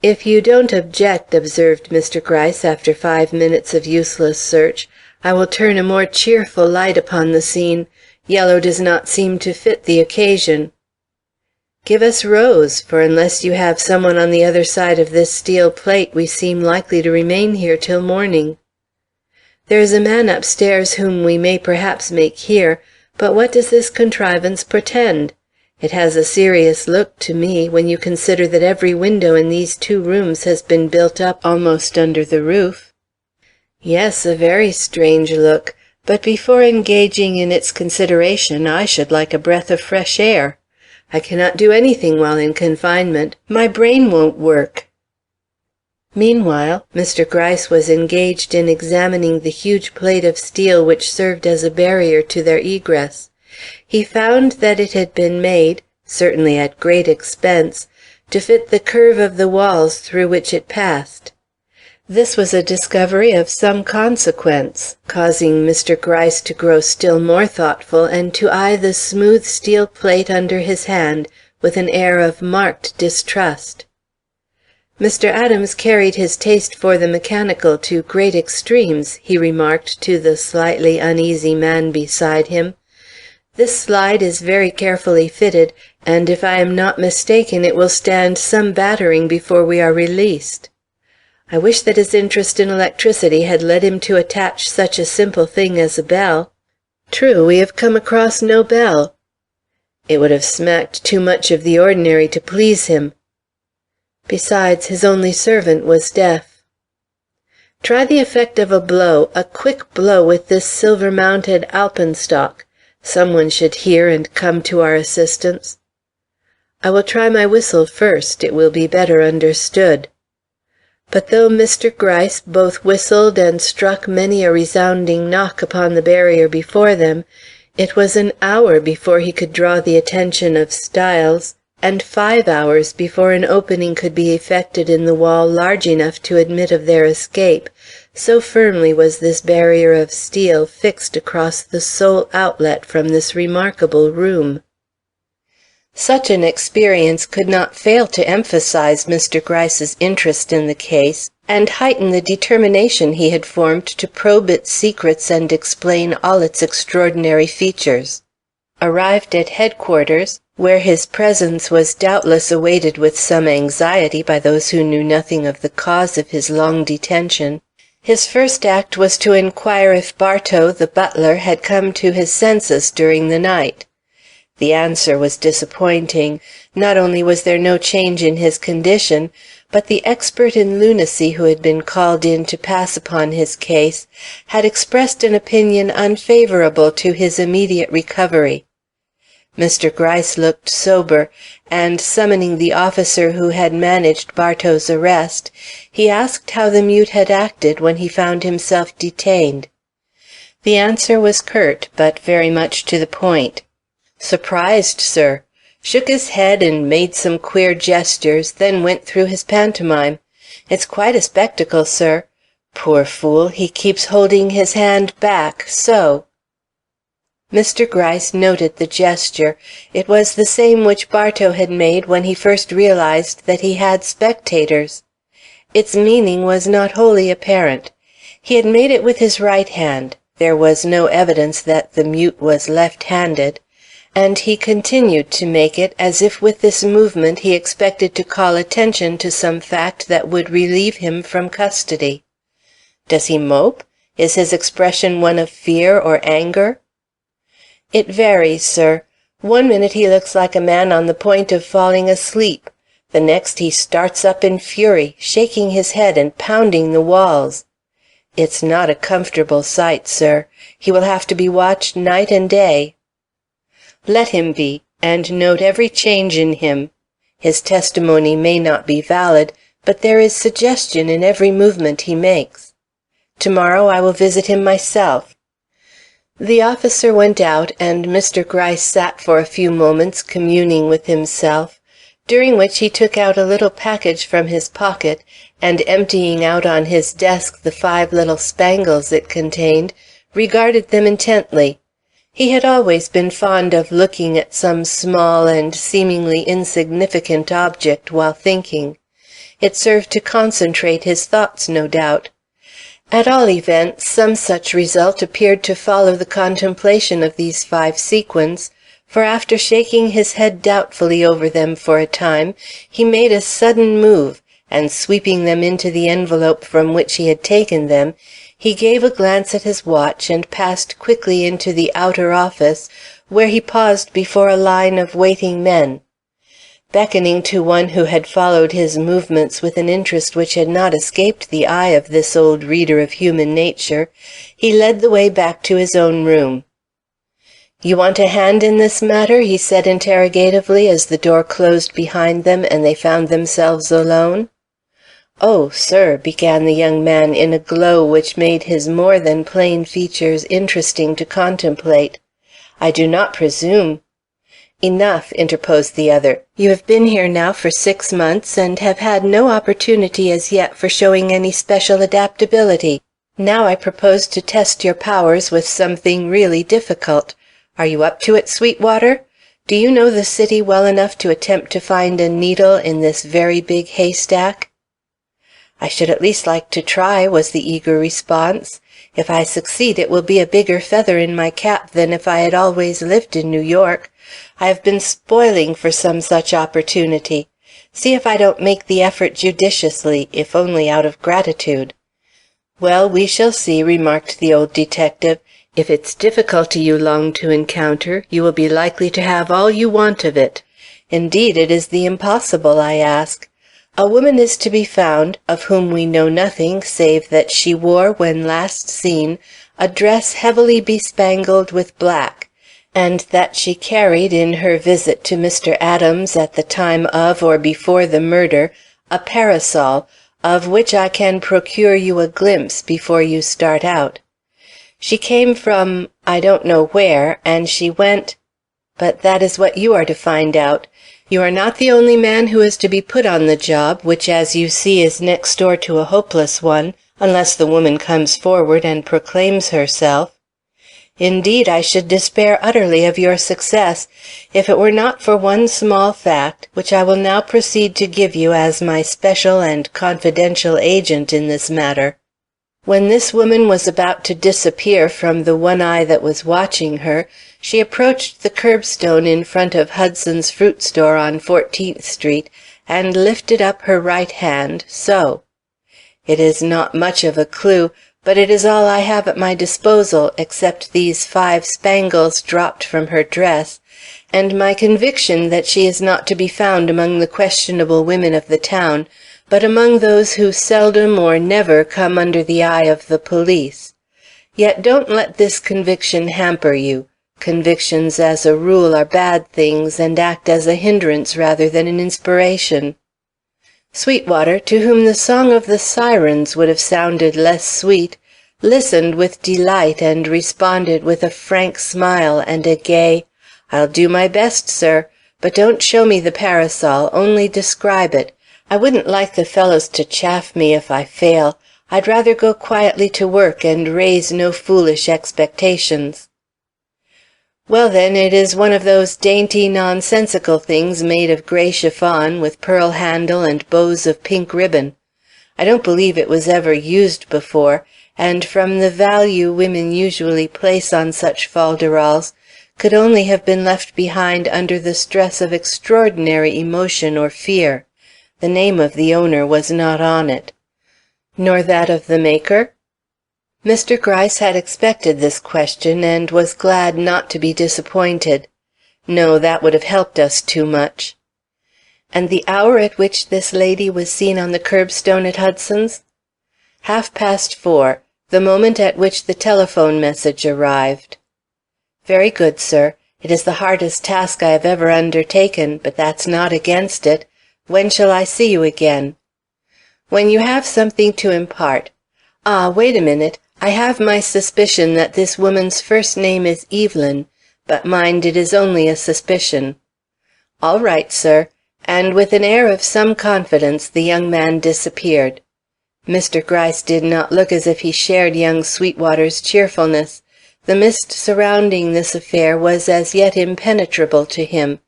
"If you don't object," observed Mr. Gryce after 5 minutes of useless search, "I will turn a more cheerful light upon the scene. Yellow does not seem to fit the occasion." "Give us rose, for unless you have some one on the other side of this steel plate, we seem likely to remain here till morning." "There is a man upstairs whom we may perhaps make hear, but what does this contrivance portend? It has a serious look to me, when you consider that every window in these 2 rooms has been built up almost under the roof." "Yes, a very strange look. But before engaging in its consideration, I should like a breath of fresh air. I cannot do anything while in confinement. My brain won't work." Meanwhile, Mr. Gryce was engaged in examining the huge plate of steel which served as a barrier to their egress. He found that it had been made, certainly at great expense, to fit the curve of the walls through which it passed. This was a discovery of some consequence, causing Mr. Gryce to grow still more thoughtful and to eye the smooth steel plate under his hand with an air of marked distrust. "Mr. Adams carried his taste for the mechanical to great extremes," he remarked to the slightly uneasy man beside him. "This slide is very carefully fitted, and if I am not mistaken it will stand some battering before we are released. I wish that his interest in electricity had led him to attach such a simple thing as a bell. True, we have come across no bell. It would have smacked too much of the ordinary to please him. Besides, his only servant was deaf. Try the effect of a blow, a quick blow with this silver-mounted alpenstock. Some one should hear and come to our assistance. I will try my whistle first. It will be better understood." But though Mr. Gryce both whistled and struck many a resounding knock upon the barrier before them, it was an hour before he could draw the attention of Styles, and 5 hours before an opening could be effected in the wall large enough to admit of their escape, so firmly was this barrier of steel fixed across the sole outlet from this remarkable room. Such an experience could not fail to emphasize Mr. Gryce's interest in the case, and heighten the determination he had formed to probe its secrets and explain all its extraordinary features. Arrived at headquarters, where his presence was doubtless awaited with some anxiety by those who knew nothing of the cause of his long detention, his first act was to inquire if Bartow, the butler, had come to his senses during the night. The answer was disappointing. Not only was there no change in his condition, but the expert in lunacy who had been called in to pass upon his case had expressed an opinion unfavorable to his immediate recovery. Mr. Gryce looked sober, and summoning the officer who had managed Bartow's arrest, he asked how the mute had acted when he found himself detained. The answer was curt, but very much to the point. "Surprised, sir. Shook his head and made some queer gestures, then went through his pantomime. It's quite a spectacle, sir. Poor fool, he keeps holding his hand back, so." Mr. Gryce noted the gesture. It was the same which Bartow had made when he first realized that he had spectators. Its meaning was not wholly apparent. He had made it with his right hand. There was no evidence that the mute was left-handed. And he continued to make it as if with this movement he expected to call attention to some fact that would relieve him from custody. Does he mope? Is his expression one of fear or anger? It varies, sir. One minute he looks like a man on the point of falling asleep. The next he starts up in fury, shaking his head and pounding the walls. It's not a comfortable sight, sir. He will have to be watched night and day. Let him be, and note every change in him. His testimony may not be valid, but there is suggestion in every movement he makes. To-morrow I will visit him myself. The officer went out, and Mr. Gryce sat for a few moments communing with himself, during which he took out a little package from his pocket, and emptying out on his desk the 5 little spangles it contained, regarded them intently. He had always been fond of looking at some small and seemingly insignificant object while thinking. It served to concentrate his thoughts, no doubt. At all events, some such result appeared to follow the contemplation of these 5 sequins, for after shaking his head doubtfully over them for a time, he made a sudden move, and sweeping them into the envelope from which he had taken them, he gave a glance at his watch and passed quickly into the outer office, where he paused before a line of waiting men. Beckoning to one who had followed his movements with an interest which had not escaped the eye of this old reader of human nature, he led the way back to his own room. "You want a hand in this matter?" he said interrogatively as the door closed behind them and they found themselves alone. "Oh, sir," began the young man in a glow which made his more than plain features interesting to contemplate, "I do not presume—" "Enough," interposed the other. "You have been here now for 6 months, and have had no opportunity as yet for showing any special adaptability. Now I propose to test your powers with something really difficult. Are you up to it, Sweetwater? Do you know the city well enough to attempt to find a needle in this very big haystack?" "I should at least like to try," was the eager response. "If I succeed, it will be a bigger feather in my cap than if I had always lived in New York. I have been spoiling for some such opportunity. See if I don't make the effort judiciously, if only out of gratitude." "Well, we shall see," remarked the old detective. "If it's difficulty you long to encounter, you will be likely to have all you want of it. Indeed, it is the impossible I ask. A woman is to be found, of whom we know nothing save that she wore, when last seen, a dress heavily bespangled with black, and that she carried in her visit to Mr. Adams at the time of or before the murder a parasol, of which I can procure you a glimpse before you start out. She came from I don't know where, and she went— But that is what you are to find out. You are not the only man who is to be put on the job, which, as you see, is next door to a hopeless one, unless the woman comes forward and proclaims herself. Indeed, I should despair utterly of your success, if it were not for one small fact, which I will now proceed to give you as my special and confidential agent in this matter. When this woman was about to disappear from the one eye that was watching her, she approached the curbstone in front of Hudson's fruit store on 14th Street and lifted up her right hand, so. It is not much of a clue, but it is all I have at my disposal except these 5 spangles dropped from her dress, and my conviction that she is not to be found among the questionable women of the town, but among those who seldom or never come under the eye of the police. Yet don't let this conviction hamper you. Convictions, as a rule, are bad things, and act as a hindrance rather than an inspiration. Sweetwater, to whom the song of the sirens would have sounded less sweet, listened with delight and responded with a frank smile and a gay, "I'll do my best, sir, but don't show me the parasol, only describe it. I wouldn't like the fellows to chaff me if I fail. I'd rather go quietly to work and raise no foolish expectations." "Well, then, it is one of those dainty, nonsensical things made of gray chiffon, with pearl handle and bows of pink ribbon. I don't believe it was ever used before, and from the value women usually place on such fol-de-rols, could only have been left behind under the stress of extraordinary emotion or fear. The name of the owner was not on it." "Nor that of the maker?" Mr. Gryce had expected this question, and was glad not to be disappointed. "No, that would have helped us too much." "And the hour at which this lady was seen on the curbstone at Hudson's?" 4:30, the moment at which the telephone message arrived." "Very good, sir. It is the hardest task I have ever undertaken, but that's not against it. When shall I see you again?" "When you have something to impart. Ah, wait a minute. I have my suspicion that this woman's first name is Evelyn, but mind, it is only a suspicion." "All right, sir," and with an air of some confidence the young man disappeared. Mr. Gryce did not look as if he shared young Sweetwater's cheerfulness. The mist surrounding this affair was as yet impenetrable to him.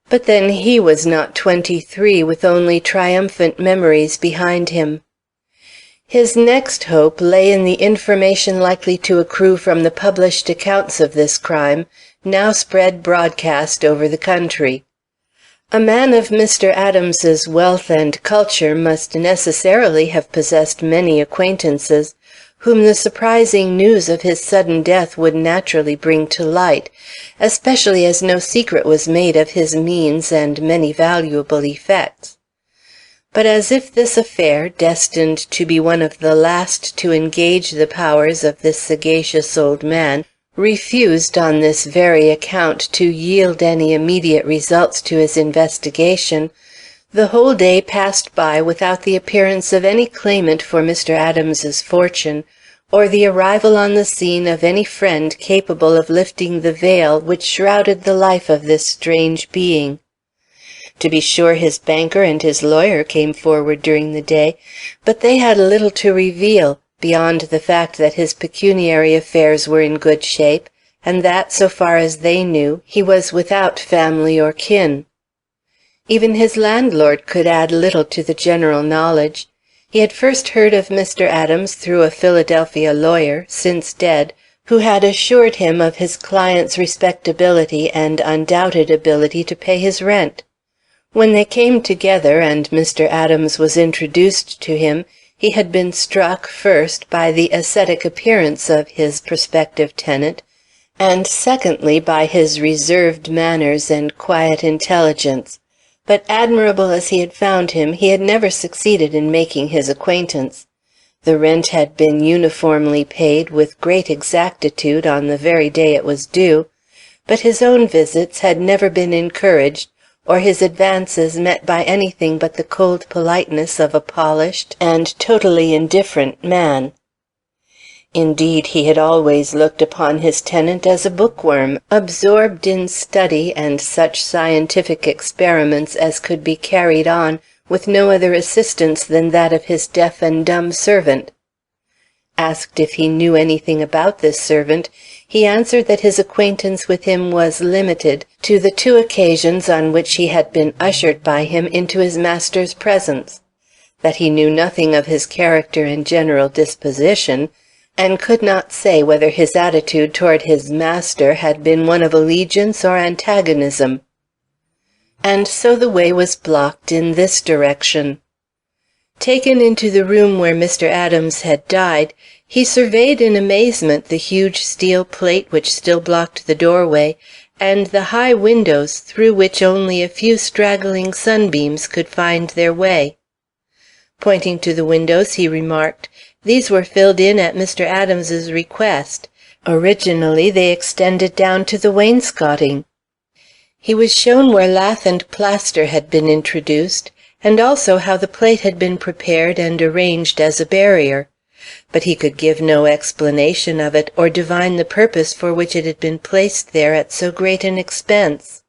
But then he was not 23, with only triumphant memories behind him. His next hope lay in the information likely to accrue from the published accounts of this crime, now spread broadcast over the country. A man of Mr. Adams's wealth and culture must necessarily have possessed many acquaintances, whom the surprising news of his sudden death would naturally bring to light, especially as no secret was made of his means and many valuable effects. But as if this affair, destined to be one of the last to engage the powers of this sagacious old man, refused on this very account to yield any immediate results to his investigation, the whole day passed by without the appearance of any claimant for Mr. Adams's fortune, or the arrival on the scene of any friend capable of lifting the veil which shrouded the life of this strange being. To be sure, his banker and his lawyer came forward during the day, but they had little to reveal, beyond the fact that his pecuniary affairs were in good shape, and that, so far as they knew, he was without family or kin. Even his landlord could add little to the general knowledge. He had first heard of Mr. Adams through a Philadelphia lawyer, since dead, who had assured him of his client's respectability and undoubted ability to pay his rent. When they came together and Mr. Adams was introduced to him, he had been struck, first, by the ascetic appearance of his prospective tenant, and secondly by his reserved manners and quiet intelligence. But admirable as he had found him, he had never succeeded in making his acquaintance. The rent had been uniformly paid with great exactitude on the very day it was due, but his own visits had never been encouraged, or his advances met by anything but the cold politeness of a polished and totally indifferent man. Indeed, he had always looked upon his tenant as a bookworm, absorbed in study and such scientific experiments as could be carried on with no other assistance than that of his deaf and dumb servant. Asked if he knew anything about this servant, he answered that his acquaintance with him was limited to the 2 occasions on which he had been ushered by him into his master's presence, that he knew nothing of his character and general disposition, and could not say whether his attitude toward his master had been one of allegiance or antagonism. And so the way was blocked in this direction. Taken into the room where Mr. Adams had died, he surveyed in amazement the huge steel plate which still blocked the doorway, and the high windows through which only a few straggling sunbeams could find their way. Pointing to the windows, he remarked, "These were filled in at Mr. Adams's request. Originally they extended down to the wainscoting." He was shown where lath and plaster had been introduced, and also how the plate had been prepared and arranged as a barrier, but he could give no explanation of it or divine the purpose for which it had been placed there at so great an expense.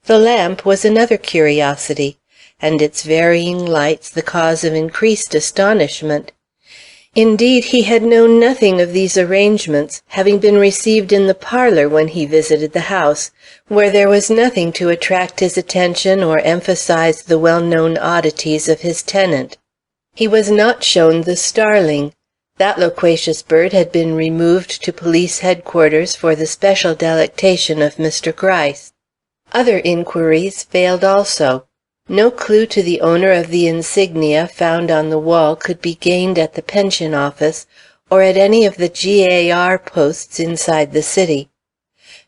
The lamp was another curiosity, and its varying lights the cause of increased astonishment. Indeed, he had known nothing of these arrangements, having been received in the parlor when he visited the house, where there was nothing to attract his attention or emphasize the well-known oddities of his tenant. He was not shown the starling. That loquacious bird had been removed to police headquarters for the special delectation of Mr. Gryce. Other inquiries failed also. No clue to the owner of the insignia found on the wall could be gained at the pension office or at any of the GAR posts inside the city.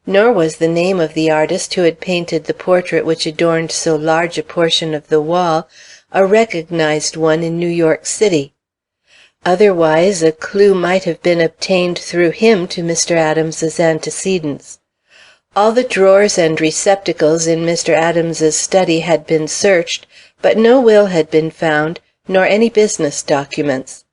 Nor was the name of the artist who had painted the portrait which adorned so large a portion of the wall a recognized one in New York City. Otherwise, a clue might have been obtained through him to Mr. Adams's antecedents. All the drawers and receptacles in Mr. Adams's study had been searched, but no will had been found, nor any business documents.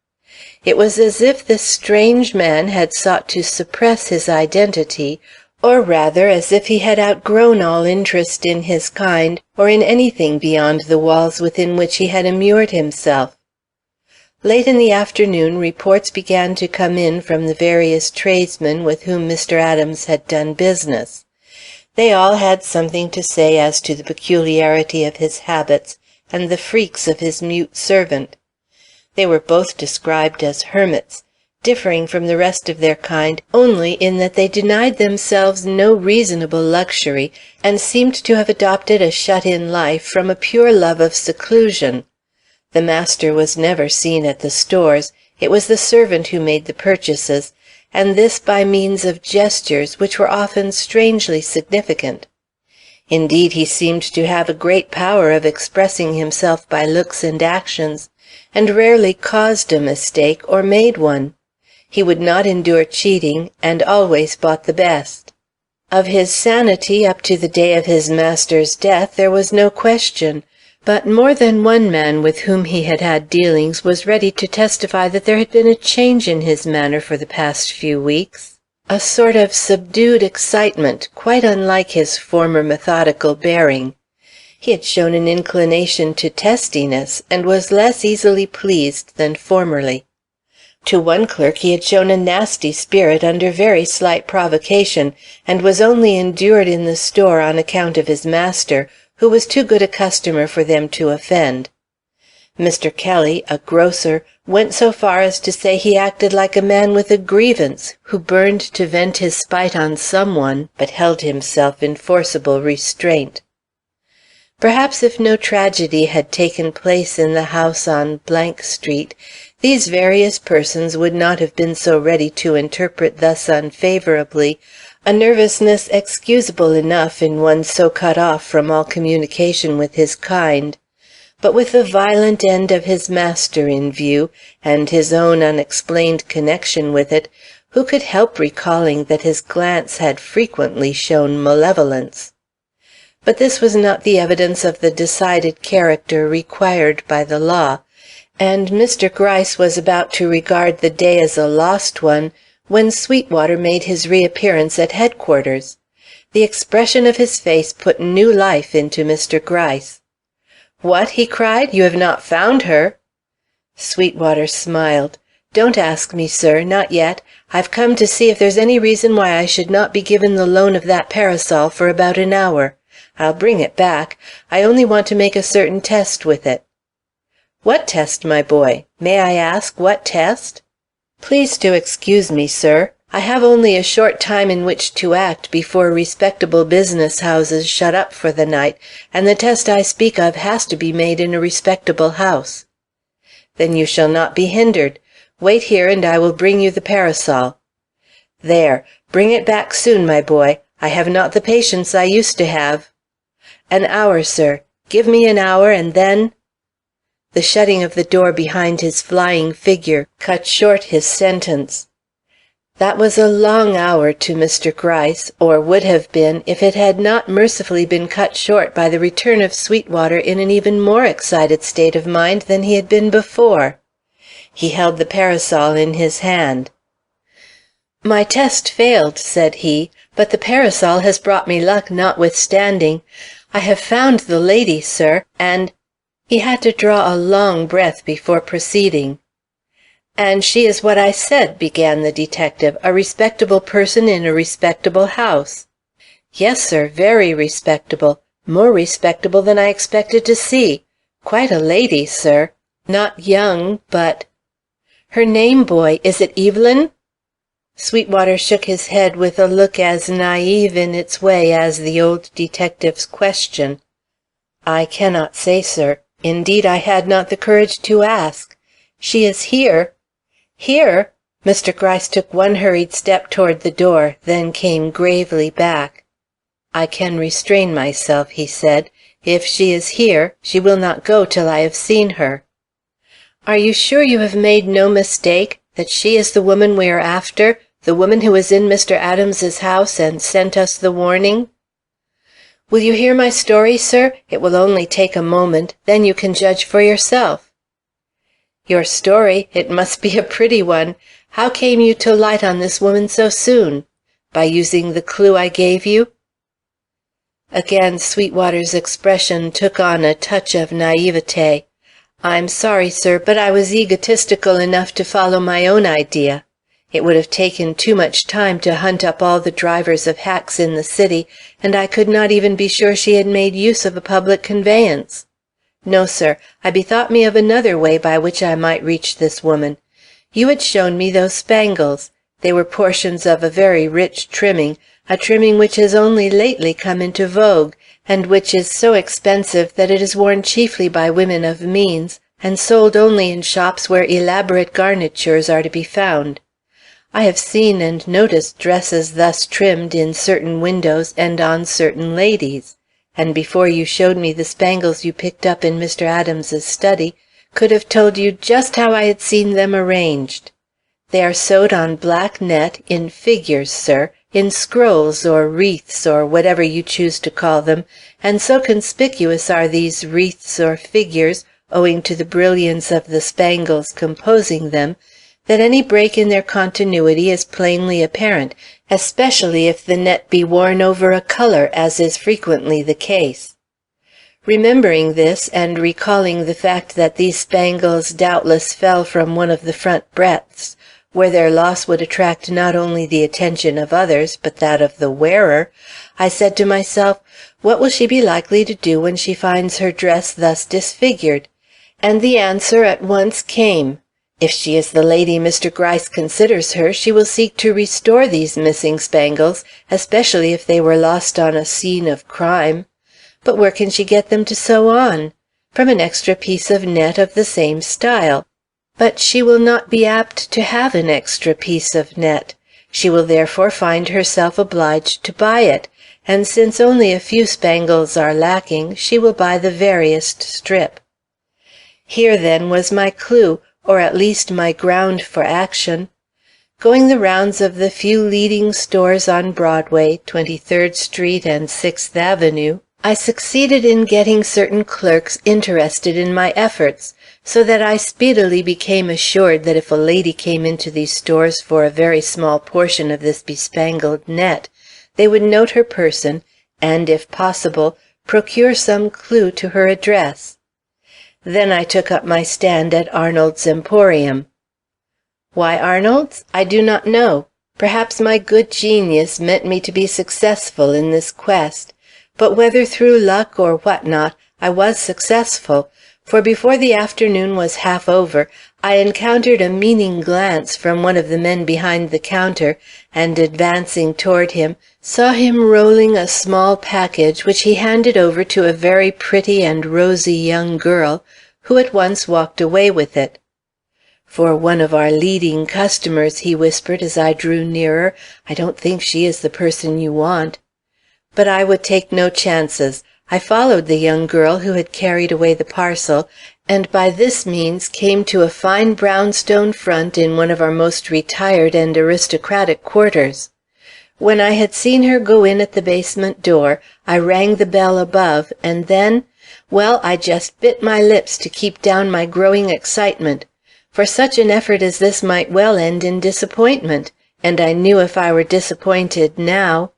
It was as if this strange man had sought to suppress his identity, or rather as if he had outgrown all interest in his kind, or in anything beyond the walls within which he had immured himself. Late in the afternoon reports began to come in from the various tradesmen with whom Mr. Adams had done business. They all had something to say as to the peculiarity of his habits and the freaks of his mute servant. They were both described as hermits, differing from the rest of their kind only in that they denied themselves no reasonable luxury, and seemed to have adopted a shut-in life from a pure love of seclusion. The master was never seen at the stores. It was the servant who made the purchases, and this by means of gestures which were often strangely significant. Indeed, he seemed to have a great power of expressing himself by looks and actions, and rarely caused a mistake or made one. He would not endure cheating, and always bought the best. Of his sanity up to the day of his master's death there was no question, but more than one man with whom he had had dealings was ready to testify that there had been a change in his manner for the past few weeks, a sort of subdued excitement quite unlike his former methodical bearing. He had shown an inclination to testiness, and was less easily pleased than formerly. To one clerk he had shown a nasty spirit under very slight provocation, and was only endured in the store on account of his master, who was too good a customer for them to offend. Mr. Kelly, a grocer, went so far as to say he acted like a man with a grievance, who burned to vent his spite on someone, but held himself in forcible restraint. Perhaps if no tragedy had taken place in the house on Street, these various persons would not have been so ready to interpret thus unfavorably a nervousness excusable enough in one so cut off from all communication with his kind. But with the violent end of his master in view, and his own unexplained connection with it, who could help recalling that his glance had frequently shown malevolence? But this was not the evidence of the decided character required by the law, and Mr. Gryce was about to regard the day as a lost one when Sweetwater made his reappearance at headquarters. The expression of his face put new life into Mr. Gryce. "What!" he cried, "you have not found her?" Sweetwater smiled. "Don't ask me, sir, not yet. I've come to see if there's any reason why I should not be given the loan of that parasol for about an hour. I'll bring it back. I only want to make a certain test with it." "What test, my boy? May I ask what test?" "Please to excuse me, sir. I have only a short time in which to act before respectable business houses shut up for the night, and the test I speak of has to be made in a respectable house." "Then you shall not be hindered. Wait here, and I will bring you the parasol. There, bring it back soon, my boy. I have not the patience I used to have." "An hour, sir. Give me an hour, and then—" The shutting of the door behind his flying figure cut short his sentence. That was a long hour to Mr. Gryce, or would have been if it had not mercifully been cut short by the return of Sweetwater in an even more excited state of mind than he had been before. He held the parasol in his hand. "My test failed," said he, "but the parasol has brought me luck notwithstanding. I have found the lady, sir, and—" He had to draw a long breath before proceeding. "And she is what I said," began the detective, "a respectable person in a respectable house." "Yes, sir, very respectable. More respectable than I expected to see. Quite a lady, sir. Not young, but—" "Her name, boy, is it Evelyn?" Sweetwater shook his head with a look as naive in its way as the old detective's question. "I cannot say, sir. Indeed, I had not the courage to ask. She is here." "Here?" Mr. Gryce took one hurried step toward the door, then came gravely back. "I can restrain myself," he said. "If she is here, she will not go till I have seen her." "Are you sure you have made no mistake, that she is the woman we are after, the woman who was in Mr. Adams's house and sent us the warning?" "Will you hear my story, sir? It will only take a moment. Then you can judge for yourself." "Your story? It must be a pretty one. How came you to light on this woman so soon? By using the clue I gave you?" Again Sweetwater's expression took on a touch of naivete. "I'm sorry, sir, but I was egotistical enough to follow my own idea. It would have taken too much time to hunt up all the drivers of hacks in the city, and I could not even be sure she had made use of a public conveyance. No, sir, I bethought me of another way by which I might reach this woman. You had shown me those spangles. They were portions of a very rich trimming, a trimming which has only lately come into vogue, and which is so expensive that it is worn chiefly by women of means, and sold only in shops where elaborate garnitures are to be found. I have seen and noticed dresses thus trimmed in certain windows and on certain ladies, and before you showed me the spangles you picked up in Mr. Adams's study, could have told you just how I had seen them arranged. They are sewed on black net, in figures, sir, in scrolls or wreaths or whatever you choose to call them, and so conspicuous are these wreaths or figures, owing to the brilliance of the spangles composing them, that any break in their continuity is plainly apparent, especially if the net be worn over a color, as is frequently the case. Remembering this, and recalling the fact that these spangles doubtless fell from one of the front breadths, where their loss would attract not only the attention of others, but that of the wearer, I said to myself, what will she be likely to do when she finds her dress thus disfigured? And the answer at once came. If she is the lady Mr. Gryce considers her, she will seek to restore these missing spangles, especially if they were lost on a scene of crime. But where can she get them to sew on? From an extra piece of net of the same style. But she will not be apt to have an extra piece of net. She will therefore find herself obliged to buy it, and since only a few spangles are lacking, she will buy the veriest strip. Here, then, was my clue, or at least my ground for action. Going the rounds of the few leading stores on Broadway, 23rd Street and 6th Avenue, I succeeded in getting certain clerks interested in my efforts, so that I speedily became assured that if a lady came into these stores for a very small portion of this bespangled net, they would note her person, and, if possible, procure some clue to her address. Then I took up my stand at Arnold's Emporium. Why Arnold's? I do not know. Perhaps my good genius meant me to be successful in this quest, but whether through luck or what not, I was successful, for before the afternoon was half over, I encountered a meaning glance from one of the men behind the counter, and advancing toward him, saw him rolling a small package which he handed over to a very pretty and rosy young girl, who at once walked away with it. "For one of our leading customers," he whispered as I drew nearer. "I don't think she is the person you want." But I would take no chances. I followed the young girl who had carried away the parcel, and by this means came to a fine brownstone front in one of our most retired and aristocratic quarters. When I had seen her go in at the basement door, I rang the bell above, and then, well, I just bit my lips to keep down my growing excitement, for such an effort as this might well end in disappointment, and I knew if I were disappointed now.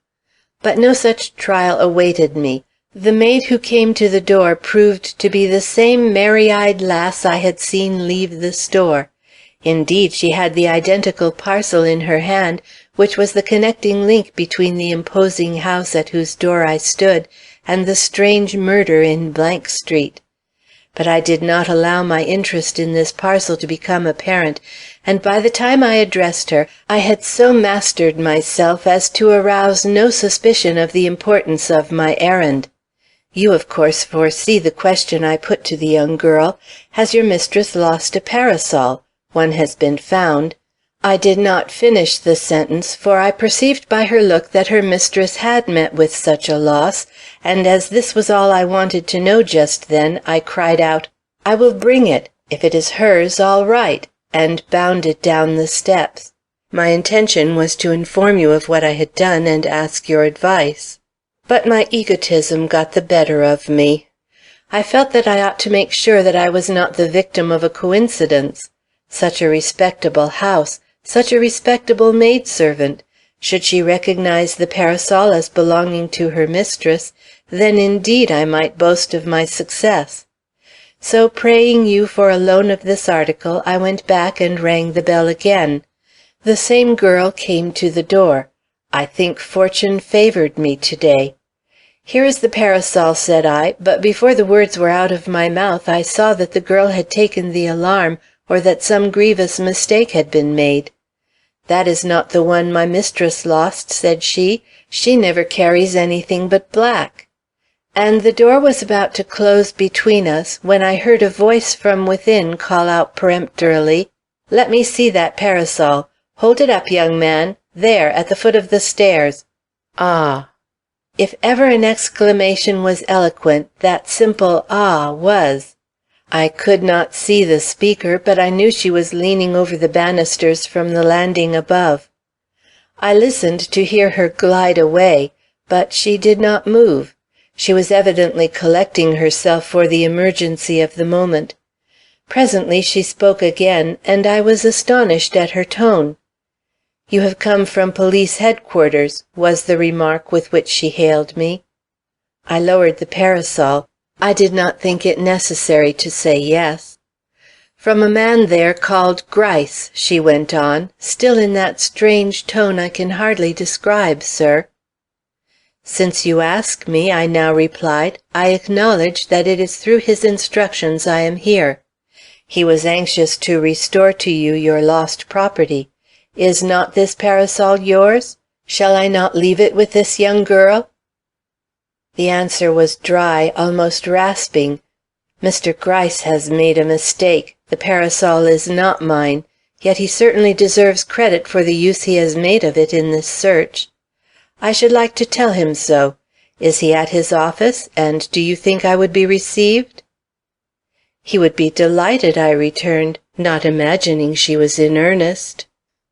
But no such trial awaited me. The maid who came to the door proved to be the same merry-eyed lass I had seen leave the store. Indeed, she had the identical parcel in her hand, which was the connecting link between the imposing house at whose door I stood and the strange murder in Street. But I did not allow my interest in this parcel to become apparent, and by the time I addressed her, I had so mastered myself as to arouse no suspicion of the importance of my errand. You, of course, foresee the question I put to the young girl. Has your mistress lost a parasol? One has been found. I did not finish the sentence, for I perceived by her look that her mistress had met with such a loss, and as this was all I wanted to know just then, I cried out, "I will bring it. If it is hers, all right," and bounded down the steps. My intention was to inform you of what I had done and ask your advice. But my egotism got the better of me. I felt that I ought to make sure that I was not the victim of a coincidence. Such a respectable house, such a respectable maidservant. Should she recognize the parasol as belonging to her mistress, then indeed I might boast of my success. So, praying you for a loan of this article, I went back and rang the bell again. The same girl came to the door. I think fortune favored me to-day. "Here is the parasol," said I, but before the words were out of my mouth I saw that the girl had taken the alarm, or that some grievous mistake had been made. "That is not the one my mistress lost," said she. "She never carries anything but black." And the door was about to close between us, when I heard a voice from within call out peremptorily, "Let me see that parasol. Hold it up, young man. There, at the foot of the stairs. Ah!" If ever an exclamation was eloquent, that simple "ah" was. I could not see the speaker, but I knew she was leaning over the banisters from the landing above. I listened to hear her glide away, but she did not move. She was evidently collecting herself for the emergency of the moment. Presently she spoke again, and I was astonished at her tone. "You have come from police headquarters," was the remark with which she hailed me. I lowered the parasol. I did not think it necessary to say yes. "From a man there called Gryce," she went on, still in that strange tone I can hardly describe, sir. "Since you ask me," I now replied, "I acknowledge that it is through his instructions I am here. He was anxious to restore to you your lost property. Is not this parasol yours? Shall I not leave it with this young girl?" The answer was dry, almost rasping. "Mr. Gryce has made a mistake. The parasol is not mine, yet he certainly deserves credit for the use he has made of it in this search. I should like to tell him so. Is he at his office, and do you think I would be received?" "He would be delighted," I returned, not imagining she was in earnest.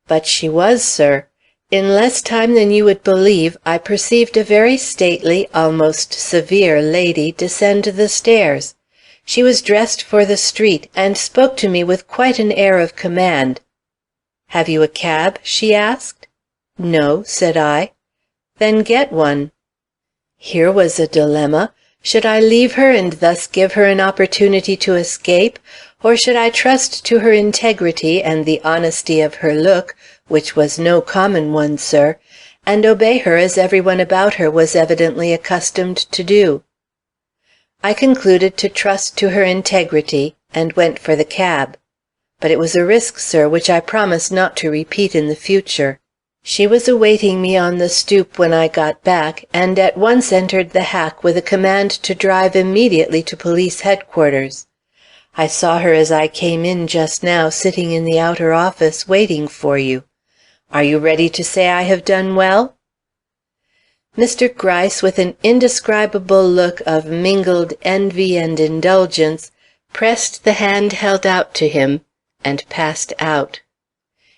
But she was, sir. In less time than you would believe, I perceived a very stately, almost severe lady descend the stairs. She was dressed for the street, and spoke to me with quite an air of command. "Have you a cab?" she asked. "No," said I. "Then get one." Here was a dilemma. Should I leave her and thus give her an opportunity to escape, or should I trust to her integrity and the honesty of her look, which was no common one, sir, and obey her as every one about her was evidently accustomed to do? I concluded to trust to her integrity, and went for the cab. But it was a risk, sir, which I promise not to repeat in the future. She was awaiting me on the stoop when I got back, and at once entered the hack with a command to drive immediately to police headquarters. I saw her as I came in just now, sitting in the outer office, waiting for you. Are you ready to say I have done well?" Mr. Gryce, with an indescribable look of mingled envy and indulgence, pressed the hand held out to him, and passed out.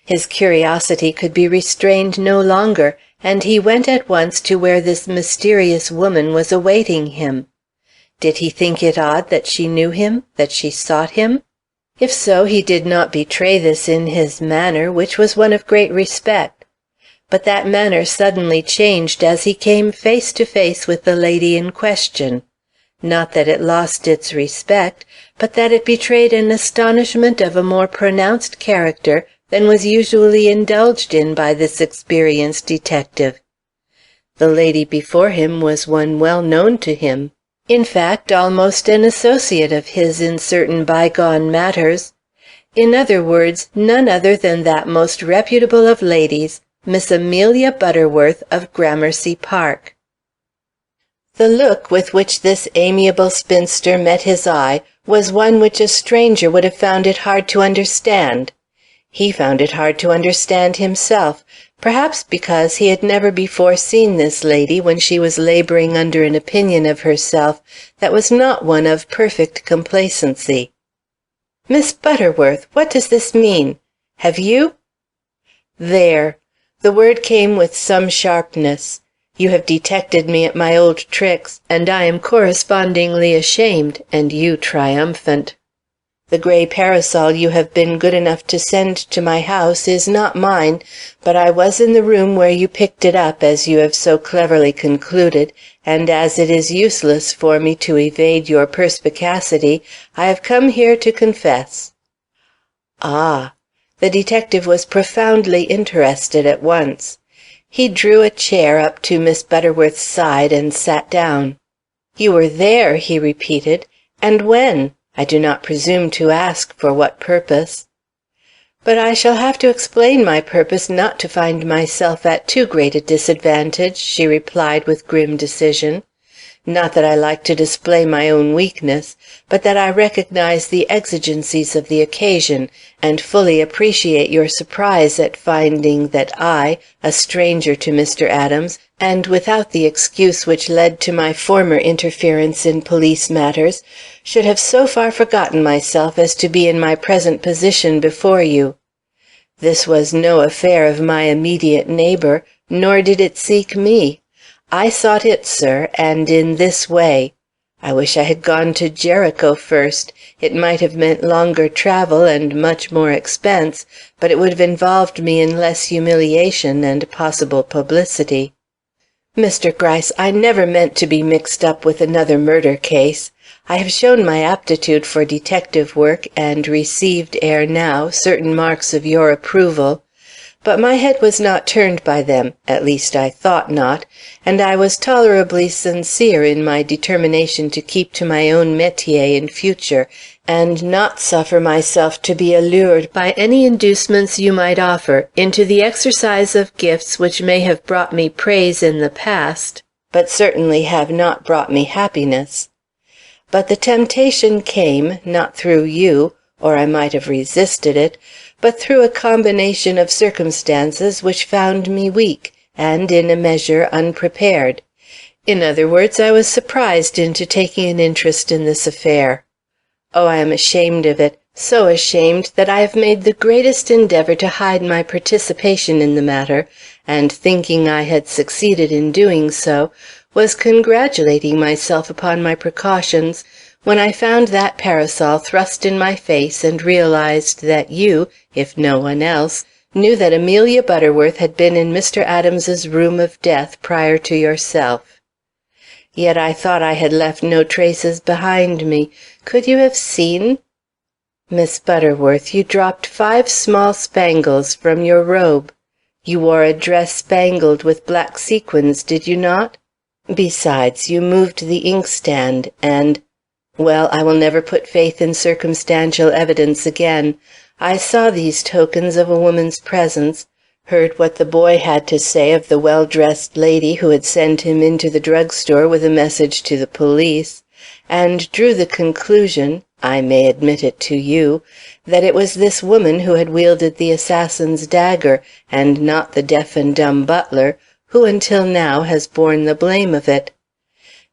His curiosity could be restrained no longer, and he went at once to where this mysterious woman was awaiting him. Did he think it odd that she knew him, that she sought him? If so, he did not betray this in his manner, which was one of great respect. But that manner suddenly changed as he came face to face with the lady in question. Not that it lost its respect, but that it betrayed an astonishment of a more pronounced character than was usually indulged in by this experienced detective. The lady before him was one well known to him. In fact, almost an associate of his in certain bygone matters. In other words, none other than that most reputable of ladies, Miss Amelia Butterworth of Gramercy Park. The look with which this amiable spinster met his eye was one which a stranger would have found it hard to understand. He found it hard to understand himself, perhaps because he had never before seen this lady when she was laboring under an opinion of herself that was not one of perfect complacency. "Miss Butterworth, what does this mean? Have you—" There! The word came with some sharpness. You have detected me at my old tricks, and I am correspondingly ashamed, and you triumphant. The gray parasol you have been good enough to send to my house is not mine, but I was in the room where you picked it up, as you have so cleverly concluded, and as it is useless for me to evade your perspicacity, I have come here to confess." "Ah!" The detective was profoundly interested at once. He drew a chair up to Miss Butterworth's side and sat down. "You were there," he repeated. "And when? I do not presume to ask for what purpose." "But I shall have to explain my purpose not to find myself at too great a disadvantage," she replied with grim decision. "Not that I like to display my own weakness, but that I recognize the exigencies of the occasion, and fully appreciate your surprise at finding that I, a stranger to Mr. Adams, and without the excuse which led to my former interference in police matters, should have so far forgotten myself as to be in my present position before you. This was no affair of my immediate neighbor, nor did it seek me. I sought it, sir, and in this way. I wish I had gone to Jericho first. It might have meant longer travel and much more expense, but it would have involved me in less humiliation and possible publicity. Mr. Gryce, I never meant to be mixed up with another murder case. I have shown my aptitude for detective work, and received, ere now, certain marks of your approval. But my head was not turned by them, at least I thought not, and I was tolerably sincere in my determination to keep to my own métier in future, and not suffer myself to be allured by any inducements you might offer into the exercise of gifts which may have brought me praise in the past, but certainly have not brought me happiness. But the temptation came, not through you, or I might have resisted it, but through a combination of circumstances which found me weak, and in a measure unprepared. In other words, I was surprised into taking an interest in this affair. Oh, I am ashamed of it, so ashamed that I have made the greatest endeavor to hide my participation in the matter, and thinking I had succeeded in doing so, was congratulating myself upon my precautions, when I found that parasol thrust in my face and realized that you, if no one else, knew that Amelia Butterworth had been in Mr. Adams's room of death prior to yourself. Yet I thought I had left no traces behind me. Could you have seen? Miss Butterworth, you dropped 5 small spangles from your robe. You wore a dress spangled with black sequins, did you not? Besides, you moved the inkstand, and— Well, I will never put faith in circumstantial evidence again. I saw these tokens of a woman's presence, heard what the boy had to say of the well-dressed lady who had sent him into the drug-store with a message to the police, and drew the conclusion, I may admit it to you, that it was this woman who had wielded the assassin's dagger, and not the deaf and dumb butler, who until now has borne the blame of it.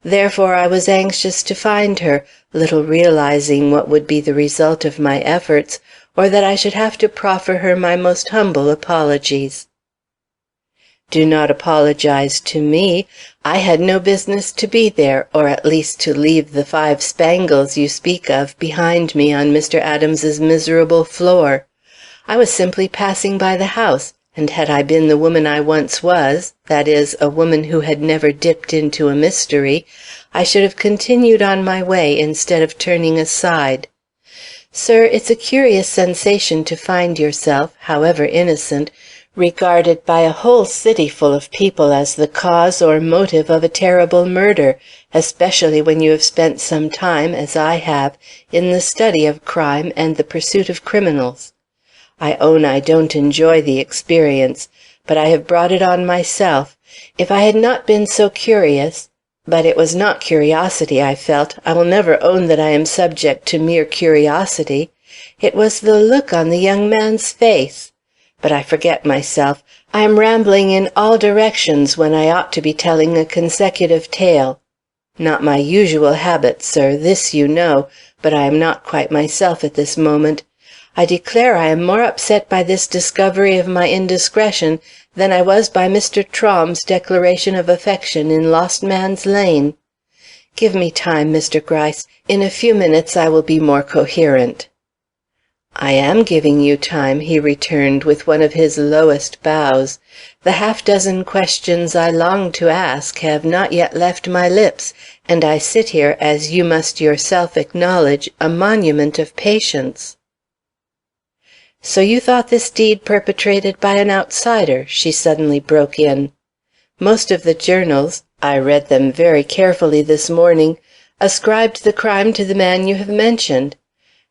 Therefore I was anxious to find her, little realizing what would be the result of my efforts, or that I should have to proffer her my most humble apologies. Do not apologize to me. I had no business to be there, or at least to leave the 5 spangles you speak of behind me on Mr. Adams's miserable floor. I was simply passing by the house, and had I been the woman I once was, that is, a woman who had never dipped into a mystery, I should have continued on my way instead of turning aside. Sir, it's a curious sensation to find yourself, however innocent, regarded by a whole city full of people as the cause or motive of a terrible murder, especially when you have spent some time, as I have, in the study of crime and the pursuit of criminals. I own I don't enjoy the experience, but I have brought it on myself. If I had not been so curious— But it was not curiosity I felt. I will never own that I am subject to mere curiosity. It was the look on the young man's face. But I forget myself. I am rambling in all directions when I ought to be telling a consecutive tale. Not my usual habit, sir, this you know, but I am not quite myself at this moment. I declare I am more upset by this discovery of my indiscretion than I was by Mr. Trom's declaration of affection in Lost Man's Lane. Give me time, Mr. Gryce. In a few minutes I will be more coherent." "I am giving you time," he returned, with one of his lowest bows. "The half-dozen questions I long to ask have not yet left my lips, and I sit here, as you must yourself acknowledge, a monument of patience." "So you thought this deed perpetrated by an outsider?" she suddenly broke in. "Most of the journals, I read them very carefully this morning, ascribed the crime to the man you have mentioned.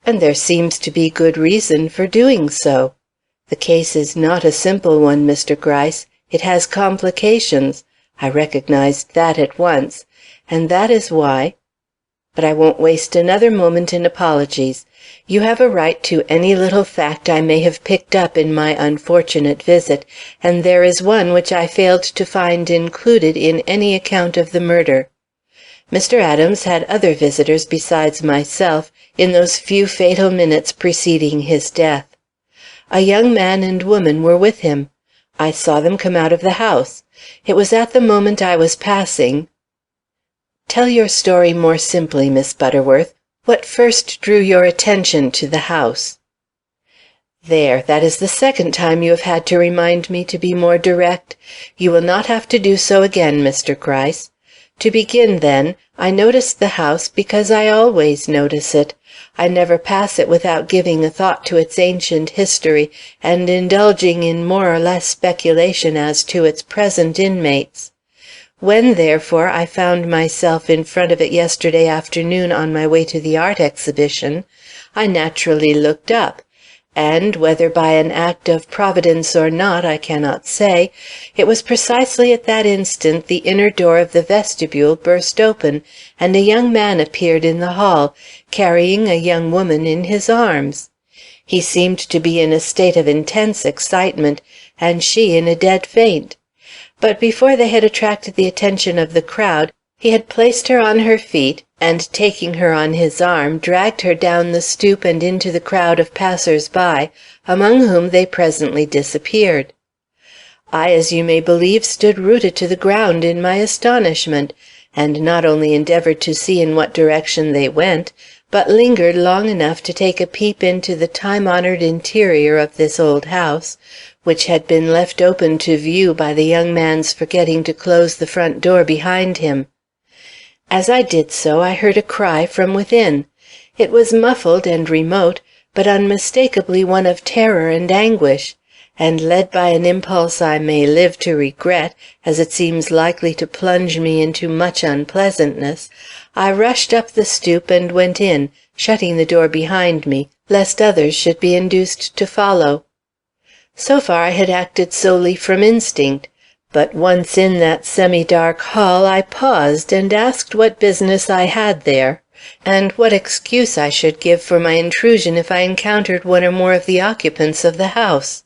And there seems to be good reason for doing so. The case is not a simple one, Mr. Gryce. It has complications. I recognized that at once. And that is why— But I won't waste another moment in apologies. You have a right to any little fact I may have picked up in my unfortunate visit, and there is one which I failed to find included in any account of the murder. Mr. Adams had other visitors besides myself in those few fatal minutes preceding his death. A young man and woman were with him. I saw them come out of the house. It was at the moment I was passing— Tell your story more simply, Miss Butterworth. What first drew your attention to the house?" "There, that is the second time you have had to remind me to be more direct. You will not have to do so again, Mr. Gryce. To begin, then, I noticed the house because I always notice it. I never pass it without giving a thought to its ancient history, and indulging in more or less speculation as to its present inmates. When, therefore, I found myself in front of it yesterday afternoon on my way to the art exhibition, I naturally looked up, and, whether by an act of Providence or not, I cannot say, it was precisely at that instant the inner door of the vestibule burst open, and a young man appeared in the hall, carrying a young woman in his arms. He seemed to be in a state of intense excitement, and she in a dead faint. But before they had attracted the attention of the crowd, he had placed her on her feet, and taking her on his arm, dragged her down the stoop and into the crowd of passers-by, among whom they presently disappeared. I, as you may believe, stood rooted to the ground in my astonishment, and not only endeavored to see in what direction they went, but lingered long enough to take a peep into the time-honored interior of this old house, which had been left open to view by the young man's forgetting to close the front door behind him. As I did so, I heard a cry from within. It was muffled and remote, but unmistakably one of terror and anguish, and led by an impulse I may live to regret, as it seems likely to plunge me into much unpleasantness, I rushed up the stoop and went in, shutting the door behind me, lest others should be induced to follow. So far I had acted solely from instinct. But once in that semi-dark hall, I paused and asked what business I had there, and what excuse I should give for my intrusion if I encountered one or more of the occupants of the house.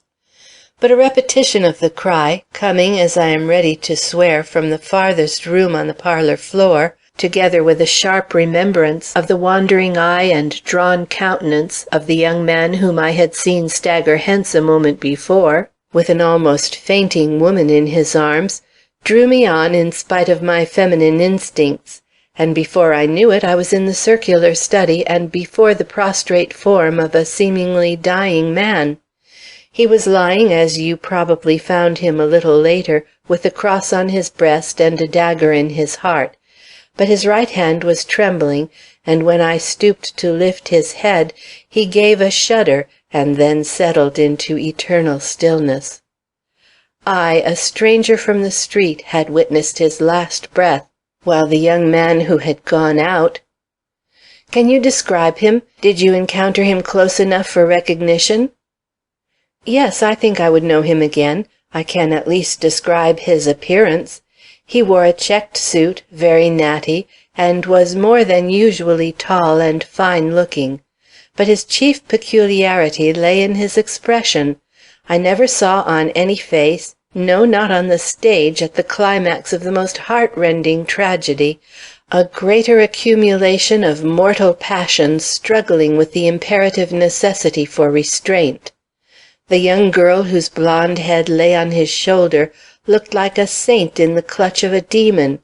But a repetition of the cry, coming, as I am ready to swear, from the farthest room on the parlor floor, together with a sharp remembrance of the wandering eye and drawn countenance of the young man whom I had seen stagger hence a moment before, with an almost fainting woman in his arms, drew me on in spite of my feminine instincts, and before I knew it I was in the circular study and before the prostrate form of a seemingly dying man. He was lying, as you probably found him a little later, with a cross on his breast and a dagger in his heart, but his right hand was trembling, and when I stooped to lift his head, he gave a shudder, and then settled into eternal stillness. I, a stranger from the street, had witnessed his last breath, while the young man who had gone out— "Can you describe him? Did you encounter him close enough for recognition?" "Yes, I think I would know him again. I can at least describe his appearance. He wore a checked suit, very natty, and was more than usually tall and fine-looking. But his chief peculiarity lay in his expression. I never saw on any face, no, not on the stage at the climax of the most heart-rending tragedy, a greater accumulation of mortal passions struggling with the imperative necessity for restraint. The young girl whose blonde head lay on his shoulder looked like a saint in the clutch of a demon.